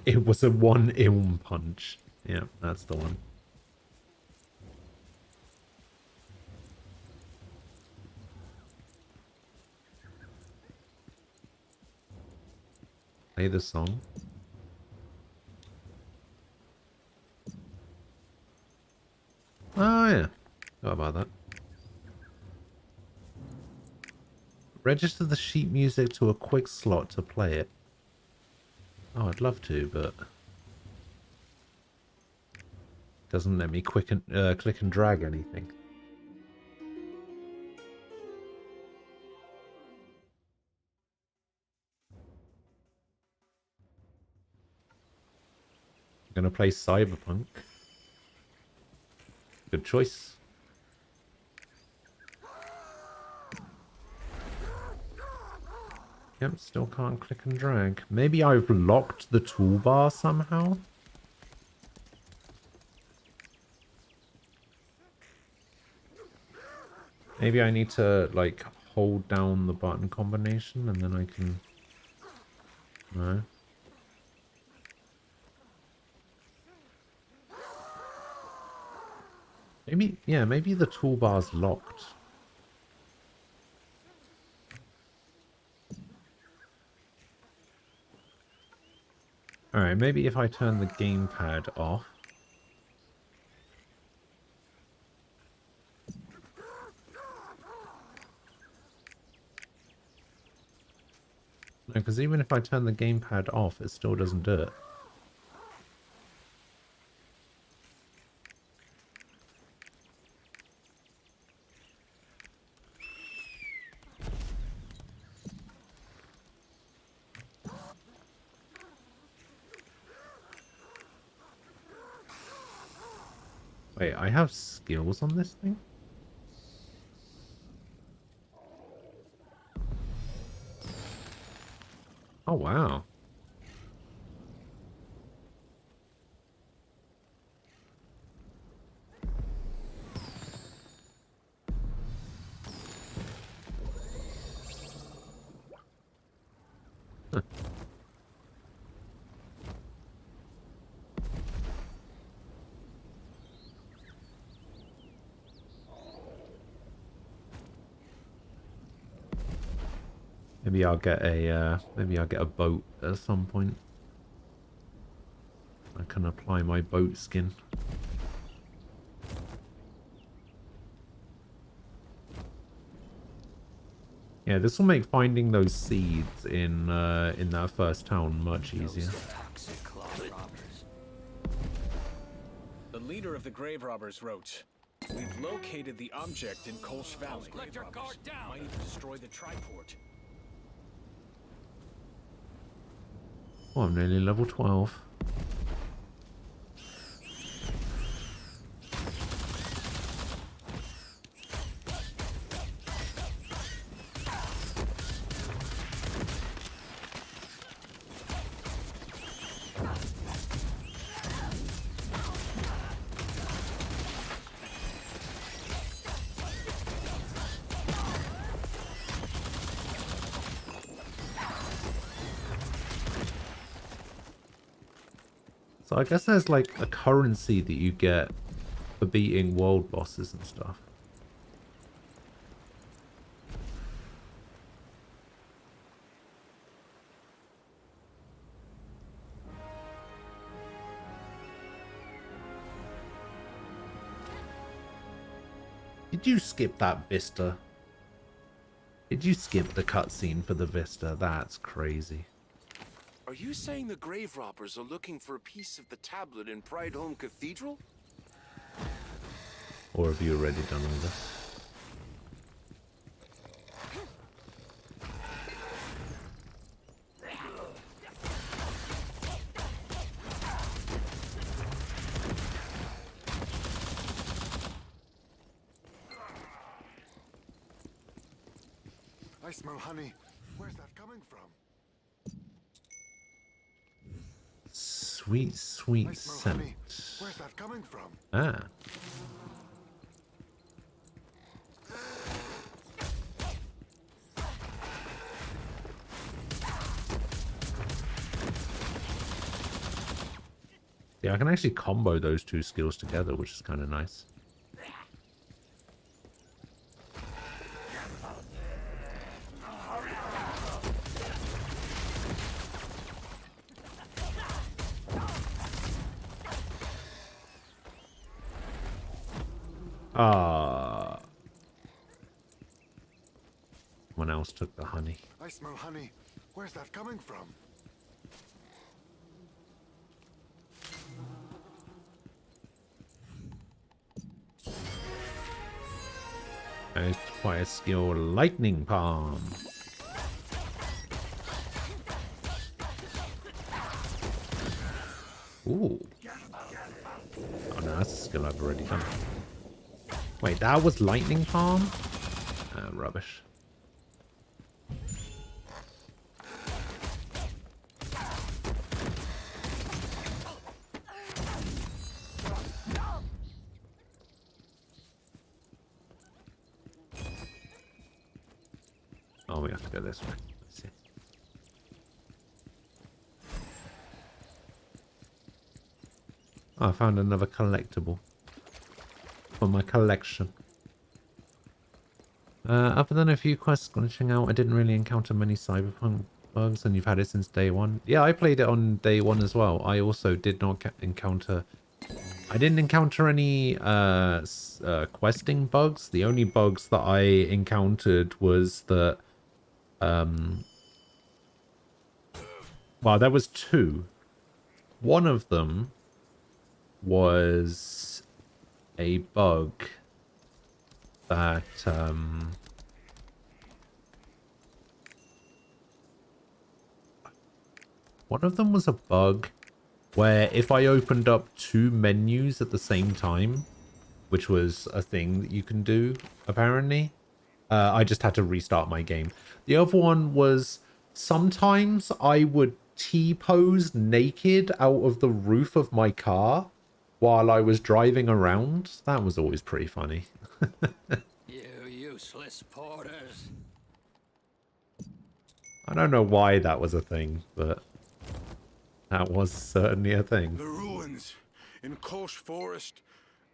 It was a 1-in punch. Yeah, that's the one. Play the song. Oh yeah, forgot about that. Register the sheet music to a quick slot to play it. Oh, I'd love to, but doesn't let me click and drag anything. I'm gonna play Cyberpunk. Good choice. Yep, still can't click and drag. Maybe I've locked the toolbar somehow? Maybe I need to, like, hold down the button combination and then I can... No. Maybe, yeah, maybe the toolbar's locked. Alright, maybe if I turn the gamepad off. No, because even if I turn the gamepad off, it still doesn't do it. Wait, I have skills on this thing? Oh, wow. Huh. Maybe I'll get a boat at some point. I can apply my boat skin. Yeah, this will make finding those seeds in that first town much easier. The leader of the grave robbers wrote, "We've located the object in Kolsch Valley. Let your guard down. Might even destroy the triport." Oh, I'm nearly level 12. So I guess there's like a currency that you get for beating world bosses and stuff. Did you skip that Vista? Did you skip the cutscene for the Vista? That's crazy. Are you saying the grave robbers are looking for a piece of the tablet in Prideholme Cathedral? Or have you already done all this? I smell honey. Where's that coming from? Sweet, sweet scent. Honey. Where's that coming from? Ah. Yeah, I can actually combo those two skills together, which is kind of nice. Ah. Someone else took the honey. I smell honey. Where's that coming from? It's quite a skill. Lightning palm. Ooh. Oh no, that's a skill I've already done. Wait, that was lightning palm? Rubbish. Oh, we have to go this way. Let's see. Oh, I found another collectible for my collection. Other than a few quests glitching out, I didn't really encounter many cyberpunk bugs, and you've had it since day one. Yeah, I played it on day one as well. I also did not encounter... I didn't encounter any questing bugs. The only bugs that I encountered was that... well, there was two. One of them was a bug that one of them was a bug where if I opened up two menus at the same time, which was a thing that you can do apparently, I just had to restart my game. The other one was sometimes I would T-pose naked out of the roof of my car while I was driving around. That was always pretty funny. You useless porters. I don't know why that was a thing, but that was certainly a thing. The ruins in Kolsch Forest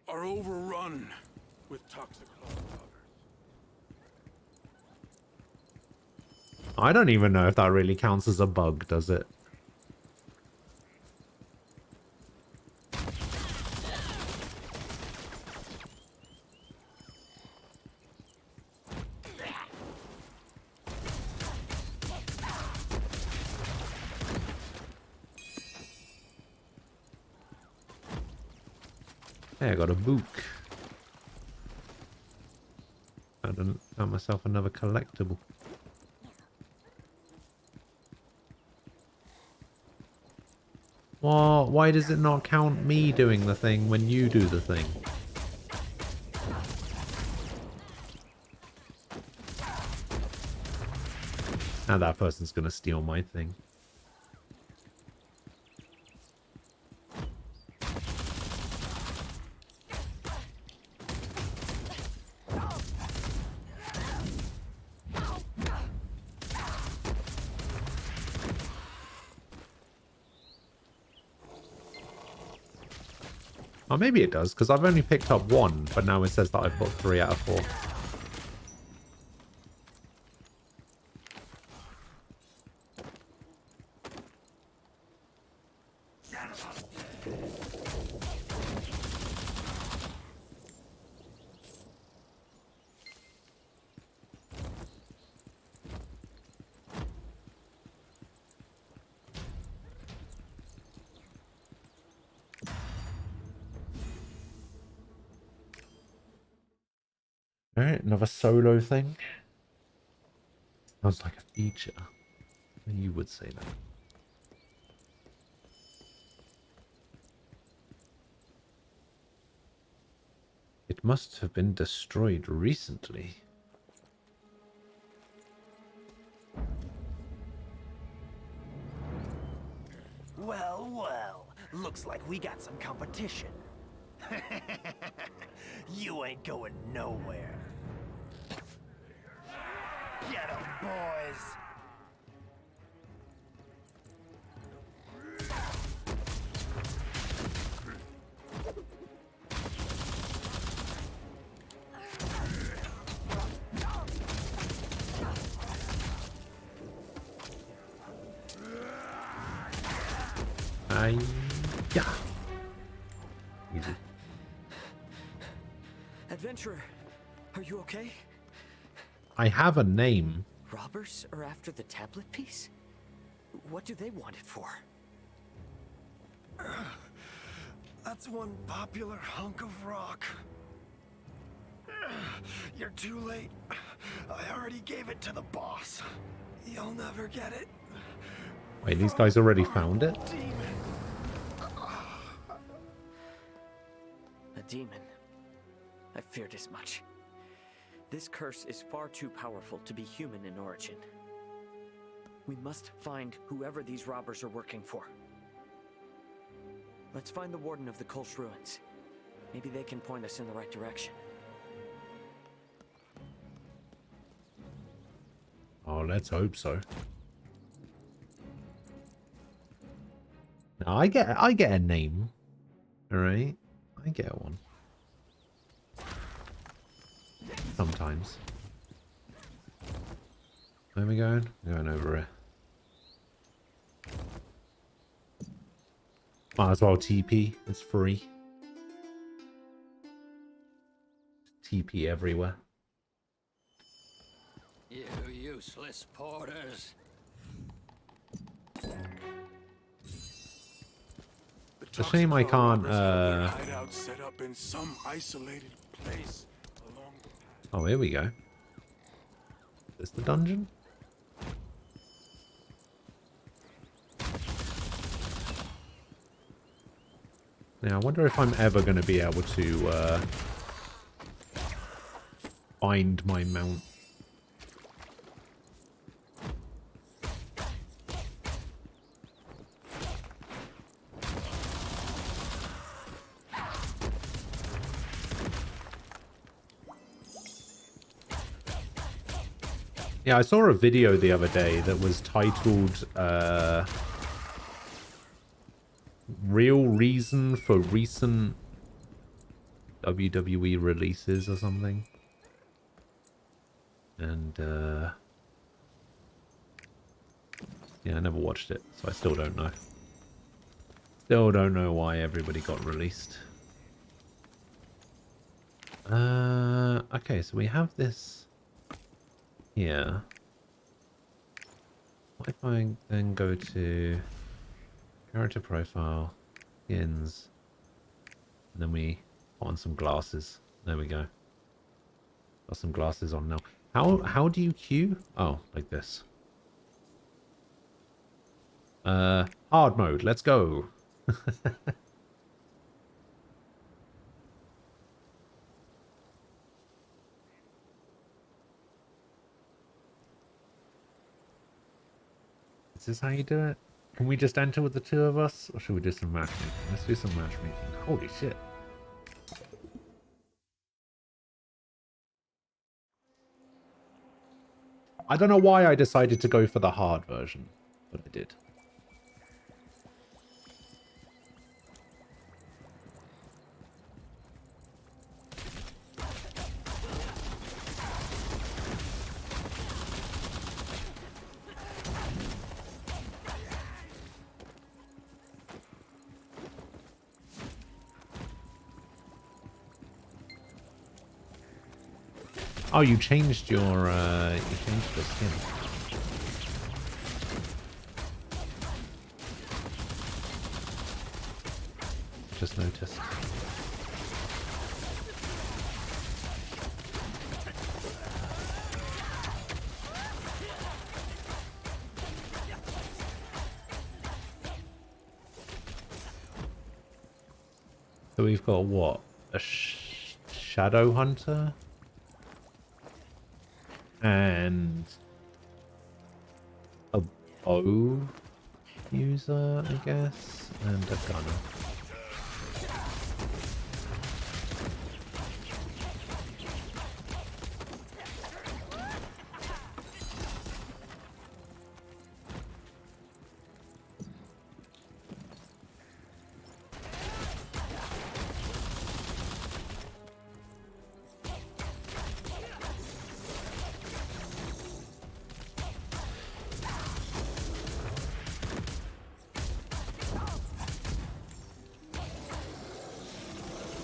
are overrun with toxic cloud powders. I don't even know if that really counts as a bug, does it? Hey, I got a book. Found myself another collectible. Well, why does it not count me doing the thing when you do the thing? Now that person's gonna steal my thing. Oh, maybe it does, because I've only picked up one, but now it says that I've got 3 out of 4. Alright, another solo thing. Sounds like a feature. You would say that. It must have been destroyed recently. Well, well. Looks like we got some competition. You ain't going nowhere. Get 'em, boys! Yeah. Easy. Adventurer, are you okay? I have a name. Robbers are after the tablet piece? What do they want it for? That's one popular hunk of rock. You're too late. I already gave it to the boss. You'll never get it. Wait, these guys already found it? A demon. I feared as much. This curse is far too powerful to be human in origin. We must find whoever these robbers are working for. Let's find the warden of the Kolsch ruins. Maybe they can point us in the right direction. Oh, let's hope so. No, I get a name. Alright? I get one. Sometimes. Where are we going? We're going over here. Might as well TP. It's free. TP everywhere. You useless porters. It's a shame I can't, Hideout set up in some isolated place along the path. Oh, here we go. Is this the dungeon? Now, I wonder if I'm ever going to be able to find my mount. Yeah, I saw a video the other day that was titled Real Reason for Recent WWE Releases or something. And Yeah, I never watched it, so I still don't know. Still don't know why everybody got released. Okay, so we have this here. What if I then go to character profile, skins, and then we put on some glasses. There we go. Got some glasses on now. How do you queue? Oh, like this. Hard mode, let's go. Is this how you do it? Can we just enter with the two of us? Or should we do some matchmaking? Let's do some matchmaking. Holy shit. I don't know why I decided to go for the hard version, but I did. Oh, you changed your skin. Just noticed. So we've got what? A shadow hunter? And a bow user, I guess, and a gunner.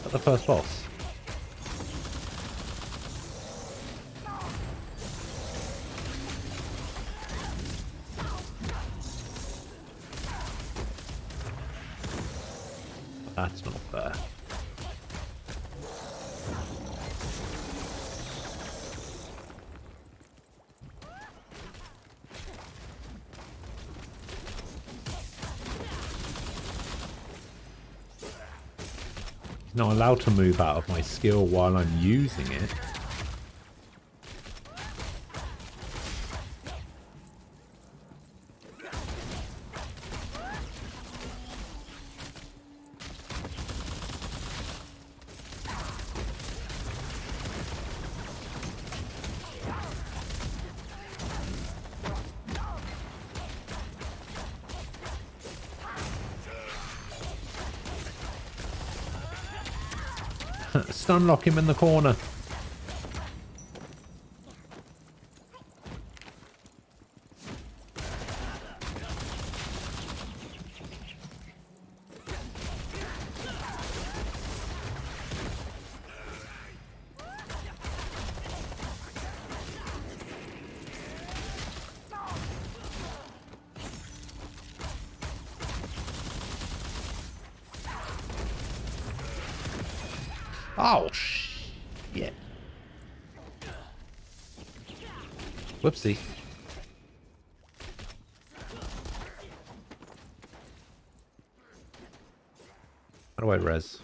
The first boss. That's not fair. Not allowed to move out of my skill while I'm using it. Stun lock him in the corner. Oh, shit. Whoopsie. How do I res?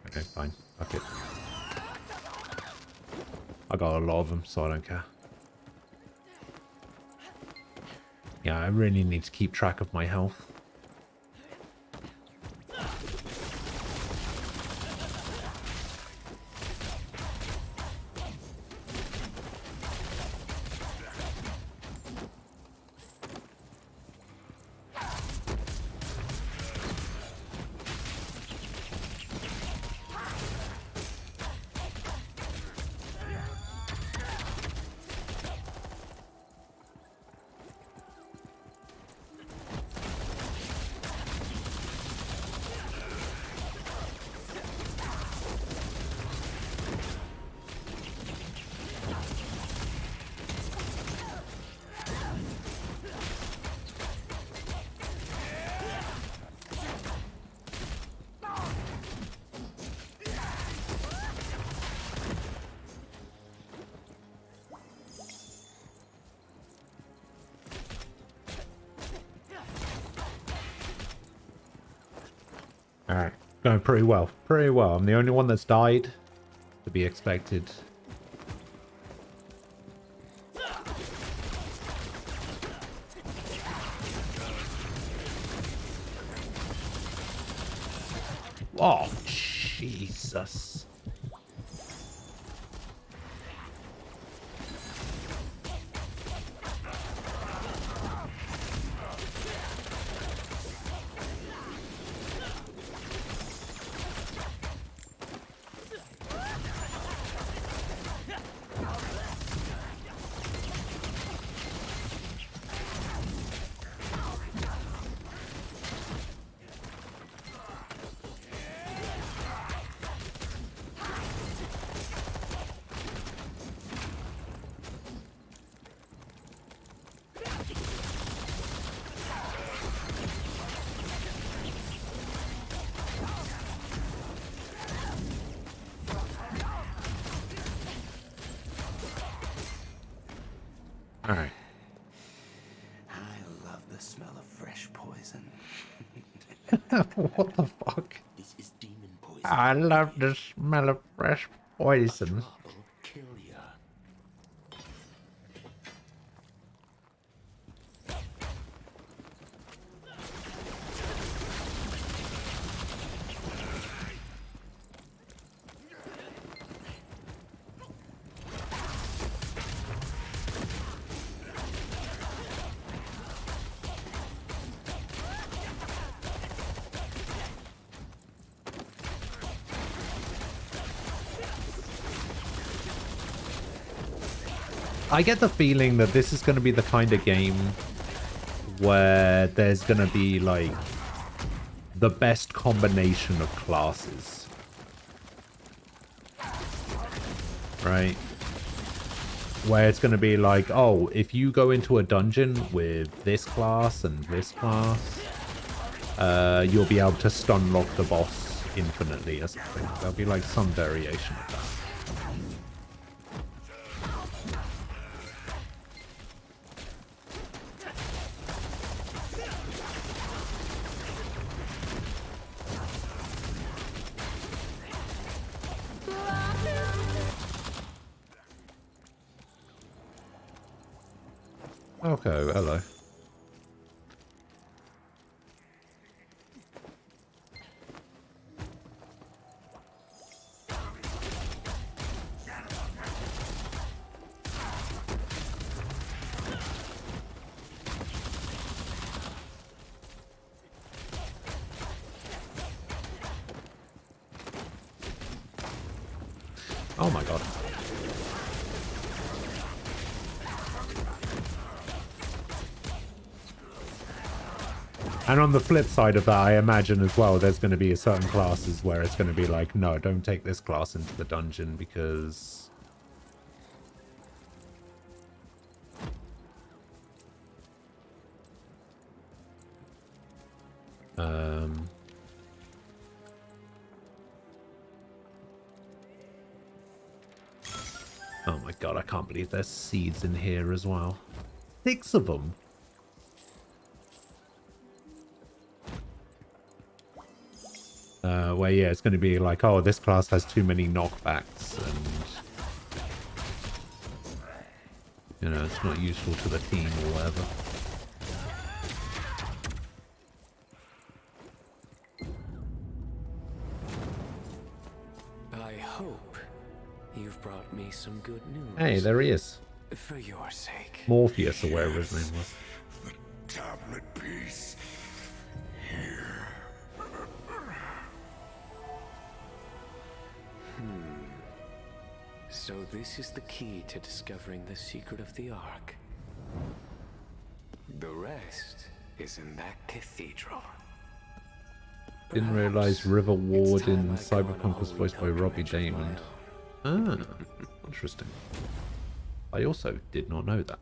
Okay, fine. Fuck it. I got a lot of them, so I don't care. Yeah, I really need to keep track of my health. Alright, going pretty well. Pretty well. I'm the only one that's died. To be expected. Oh, Jesus. Alright. I love the smell of fresh poison. What the fuck? This is demon poison. I love the smell of fresh poison. Kill ya. I get the feeling that this is going to be the kind of game where there's going to be, like, the best combination of classes. Right? Where it's going to be like, oh, if you go into a dungeon with this class and this class, you'll be able to stun lock the boss infinitely or something. There'll be, like, some variation of that. Okay, hello. Oh my god. And on the flip side of that, I imagine as well, there's going to be certain classes where it's going to be like, no, don't take this class into the dungeon because... Oh my god, I can't believe there's seeds in here as well. 6 of them. Where, yeah, it's going to be like, oh, this class has too many knockbacks and, you know, it's not useful to the team or whatever. I hope you've brought me some good news. Hey, there he is. For your sake. Morpheus, or whatever his name was. The tablet piece. Here. So this is the key to discovering the secret of the Ark. The rest is in that cathedral. Didn't realize River Ward in Cyberpunk was voiced by Robbie Damon. Ah, interesting. I also did not know that.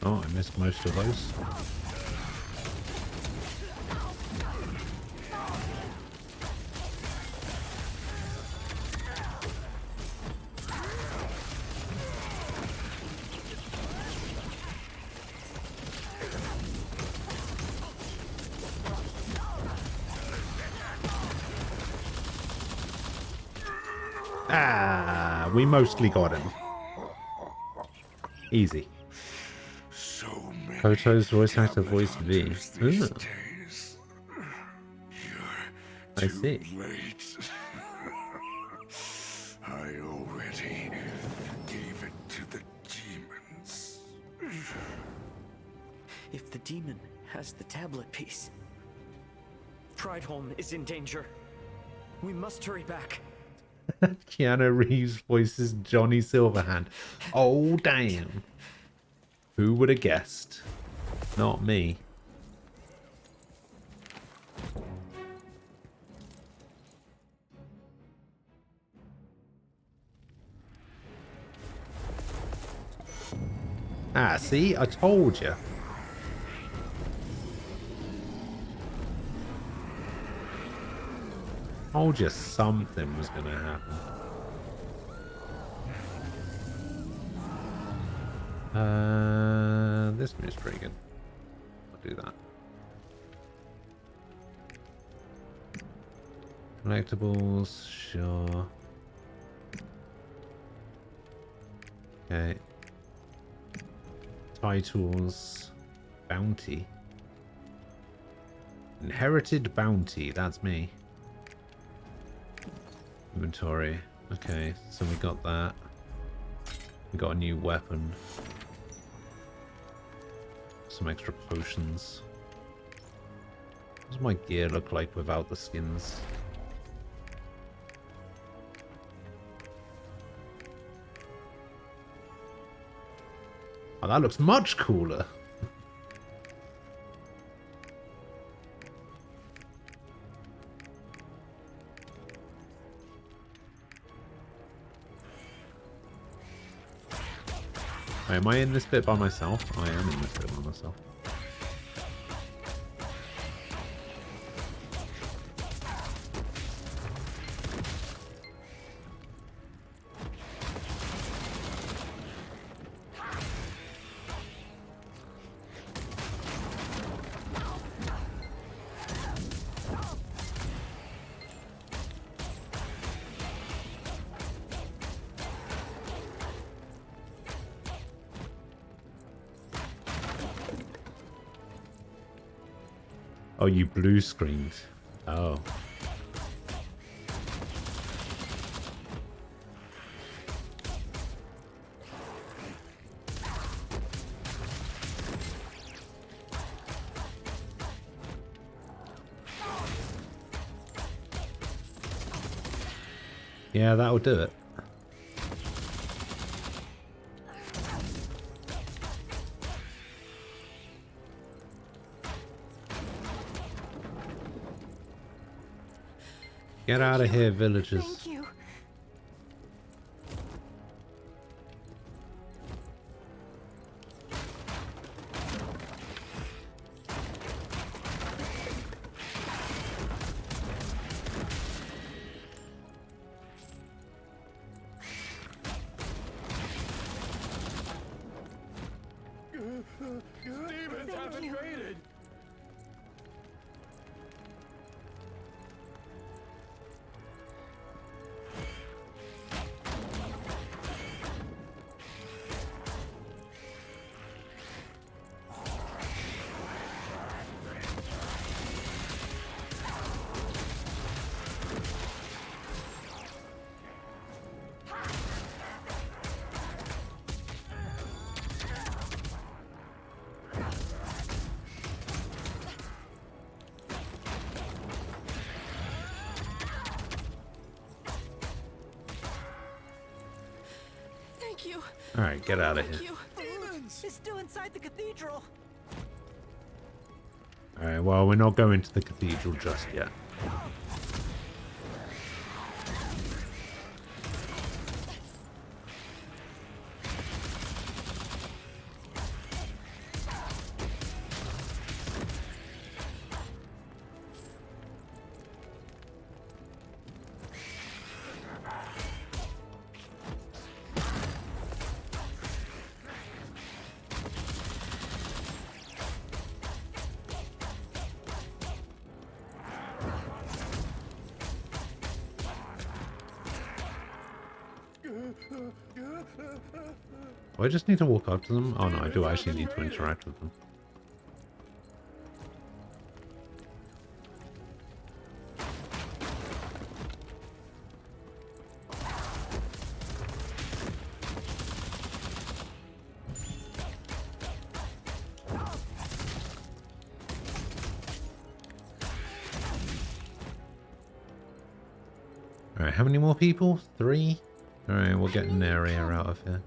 Oh, I missed most of those. Ah, we mostly got him. Easy. So many Koto's voice actor tablet voice V. hunters these Ooh, days. I You're see. too late. I already gave it to the demons. If the demon has the tablet piece, Prideholm is in danger. We must hurry back. Keanu Reeves voices Johnny Silverhand. Oh, damn. Who would have guessed? Not me. Ah, see? I told you. Told you something was gonna happen. This move's pretty good. I'll do that. Collectibles, sure. Okay. Titles. Bounty. Inherited bounty, that's me. Inventory. Okay, so we got that. We got a new weapon. Some extra potions. What does my gear look like without the skins? Oh, that looks much cooler. Wait, am I in this bit by myself? I am in this bit by myself. Oh, you blue screened. Oh. Yeah, that'll do it. Get out of here, villagers. Thank you. Demons have invaded! Thank you. Alright, get out of here. Thank you. Demons! It's still inside the cathedral. Alright, well, we're not going to the cathedral just yet. Do I just need to walk up to them? Oh no, I do actually need to interact with them. Alright, how many more people? 3? Alright, we'll get an area out of here.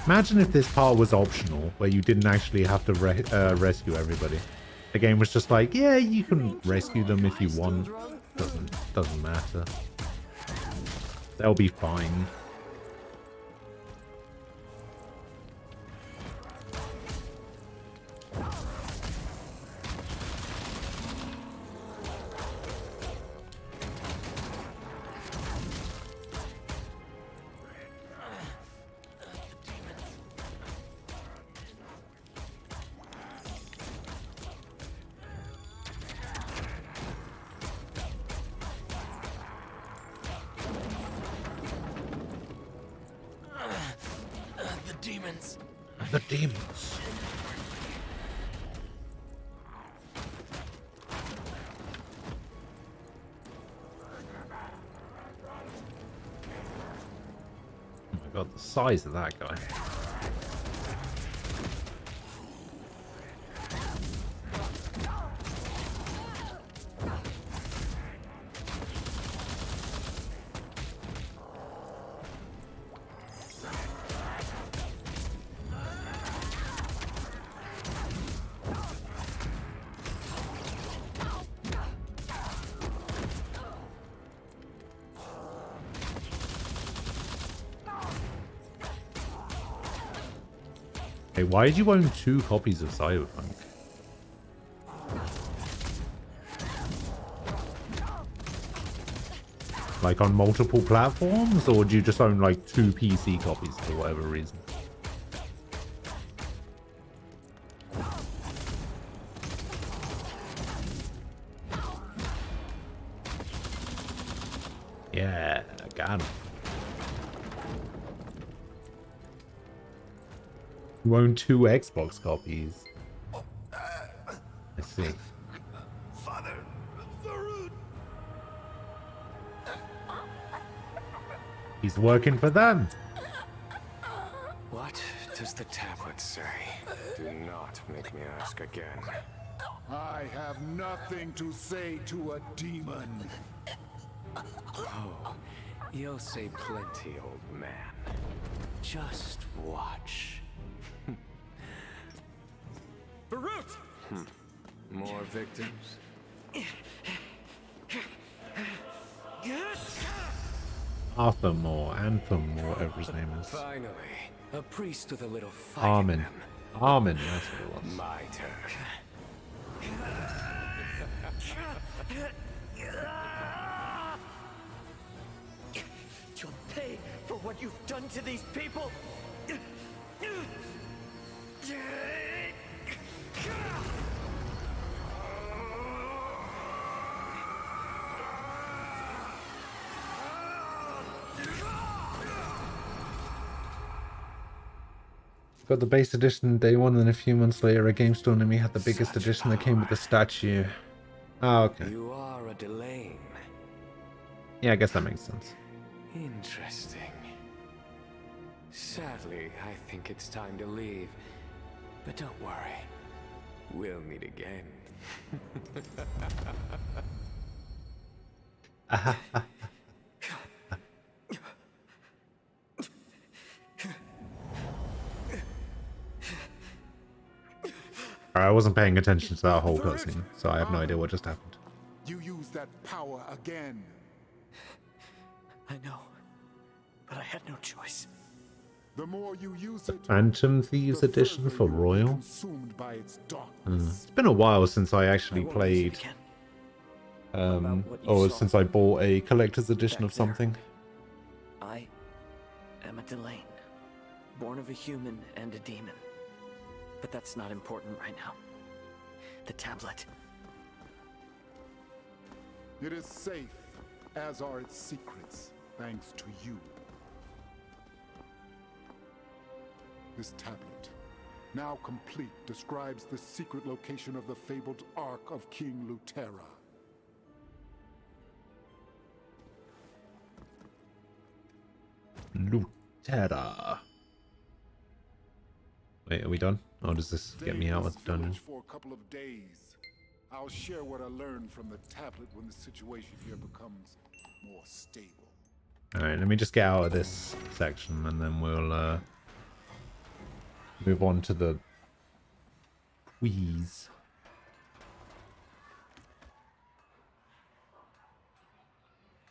Imagine if this part was optional, where you didn't actually have to rescue everybody. The game was just like, yeah, you can rescue them if you want. Doesn't matter. They'll be fine. The demons. Oh my god, the size of that guy. Hey, why did you own 2 copies of Cyberpunk? Like on multiple platforms, or do you just own like 2 PC copies for whatever reason? Yeah, got him. You own 2 Xbox copies. I see. Father, Varun. He's working for them. What does the tablet say? Do not make me ask again. I have nothing to say to a demon. Oh, you'll say plenty, old man. Just watch. Varut! More victims? Anthem or whatever his name is. Finally, a priest with a little fight. Armin. Armin, that's what it was. My turn. You'll pay for what you've done to these people. Got the base edition day 1, and a few months later a game store near me had the biggest edition that came with the statue. Oh, okay. You are a Delane. Yeah, I guess that makes sense. Interesting. Sadly, I think it's time to leave. But don't worry. We'll meet again. I wasn't paying attention to that whole cutscene, so I have no idea what just happened. You use that power again. I know, but I had no choice. The more you use it, Phantom Thieves Edition for Royal? consumed by its darkness. It's been a while since I actually played, or since I bought a collector's edition of something. I am a Delane, born of a human and a demon. But that's not important right now. The tablet. It is safe as are its secrets, thanks to you. This tablet, now complete, describes the secret location of the fabled Ark of King Lutera. Lutera. Wait, are we done? Or does this get me out of the dungeon? For a couple of days. I'll share what I learned from the tablet when the situation here becomes more stable. Alright, let me just get out of this section and then we'll move on to the quiz.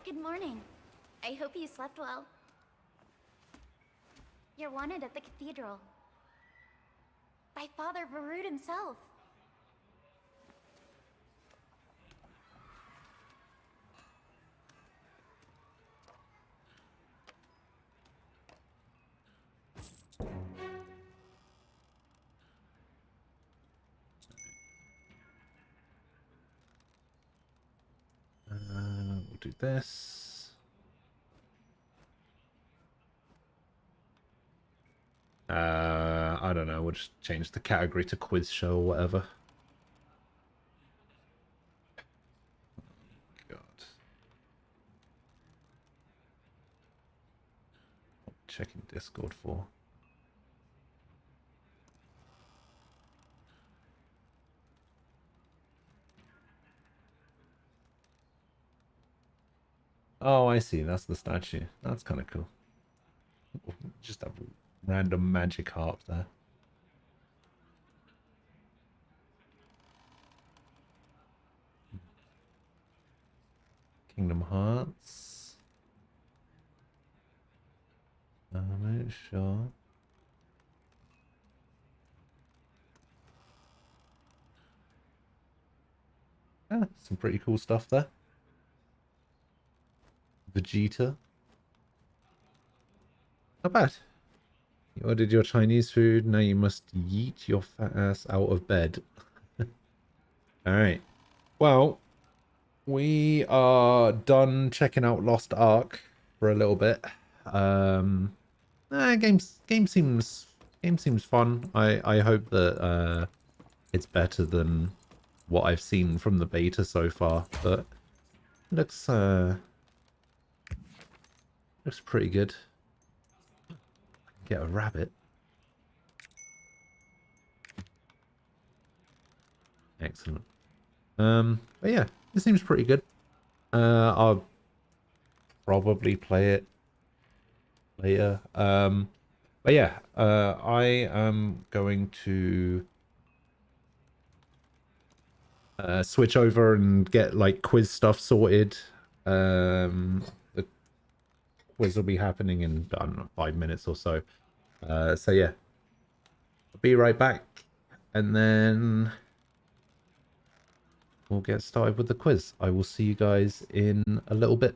Good morning. I hope you slept well. You're wanted at the cathedral. By Father Varud himself. We'll do this. I don't know, we'll just change the category to quiz show or whatever. God. Checking Discord for. Oh, I see. That's the statue. That's kind of cool. Just have a random magic harp there. Kingdom Hearts. I'm not sure. Ah, some pretty cool stuff there. Vegeta. Not bad. You ordered your Chinese food, now you must yeet your fat ass out of bed. Alright. Well, we are done checking out Lost Ark for a little bit. Game seems fun. I hope that it's better than what I've seen from the beta so far, but looks pretty good. Get a rabbit. Excellent. But yeah, it seems pretty good. I'll probably play it later. But yeah, I am going to switch over and get like quiz stuff sorted. The quiz will be happening in, I don't know, 5 minutes or so. So yeah, I'll be right back, and then we'll get started with the quiz. I will see you guys in a little bit.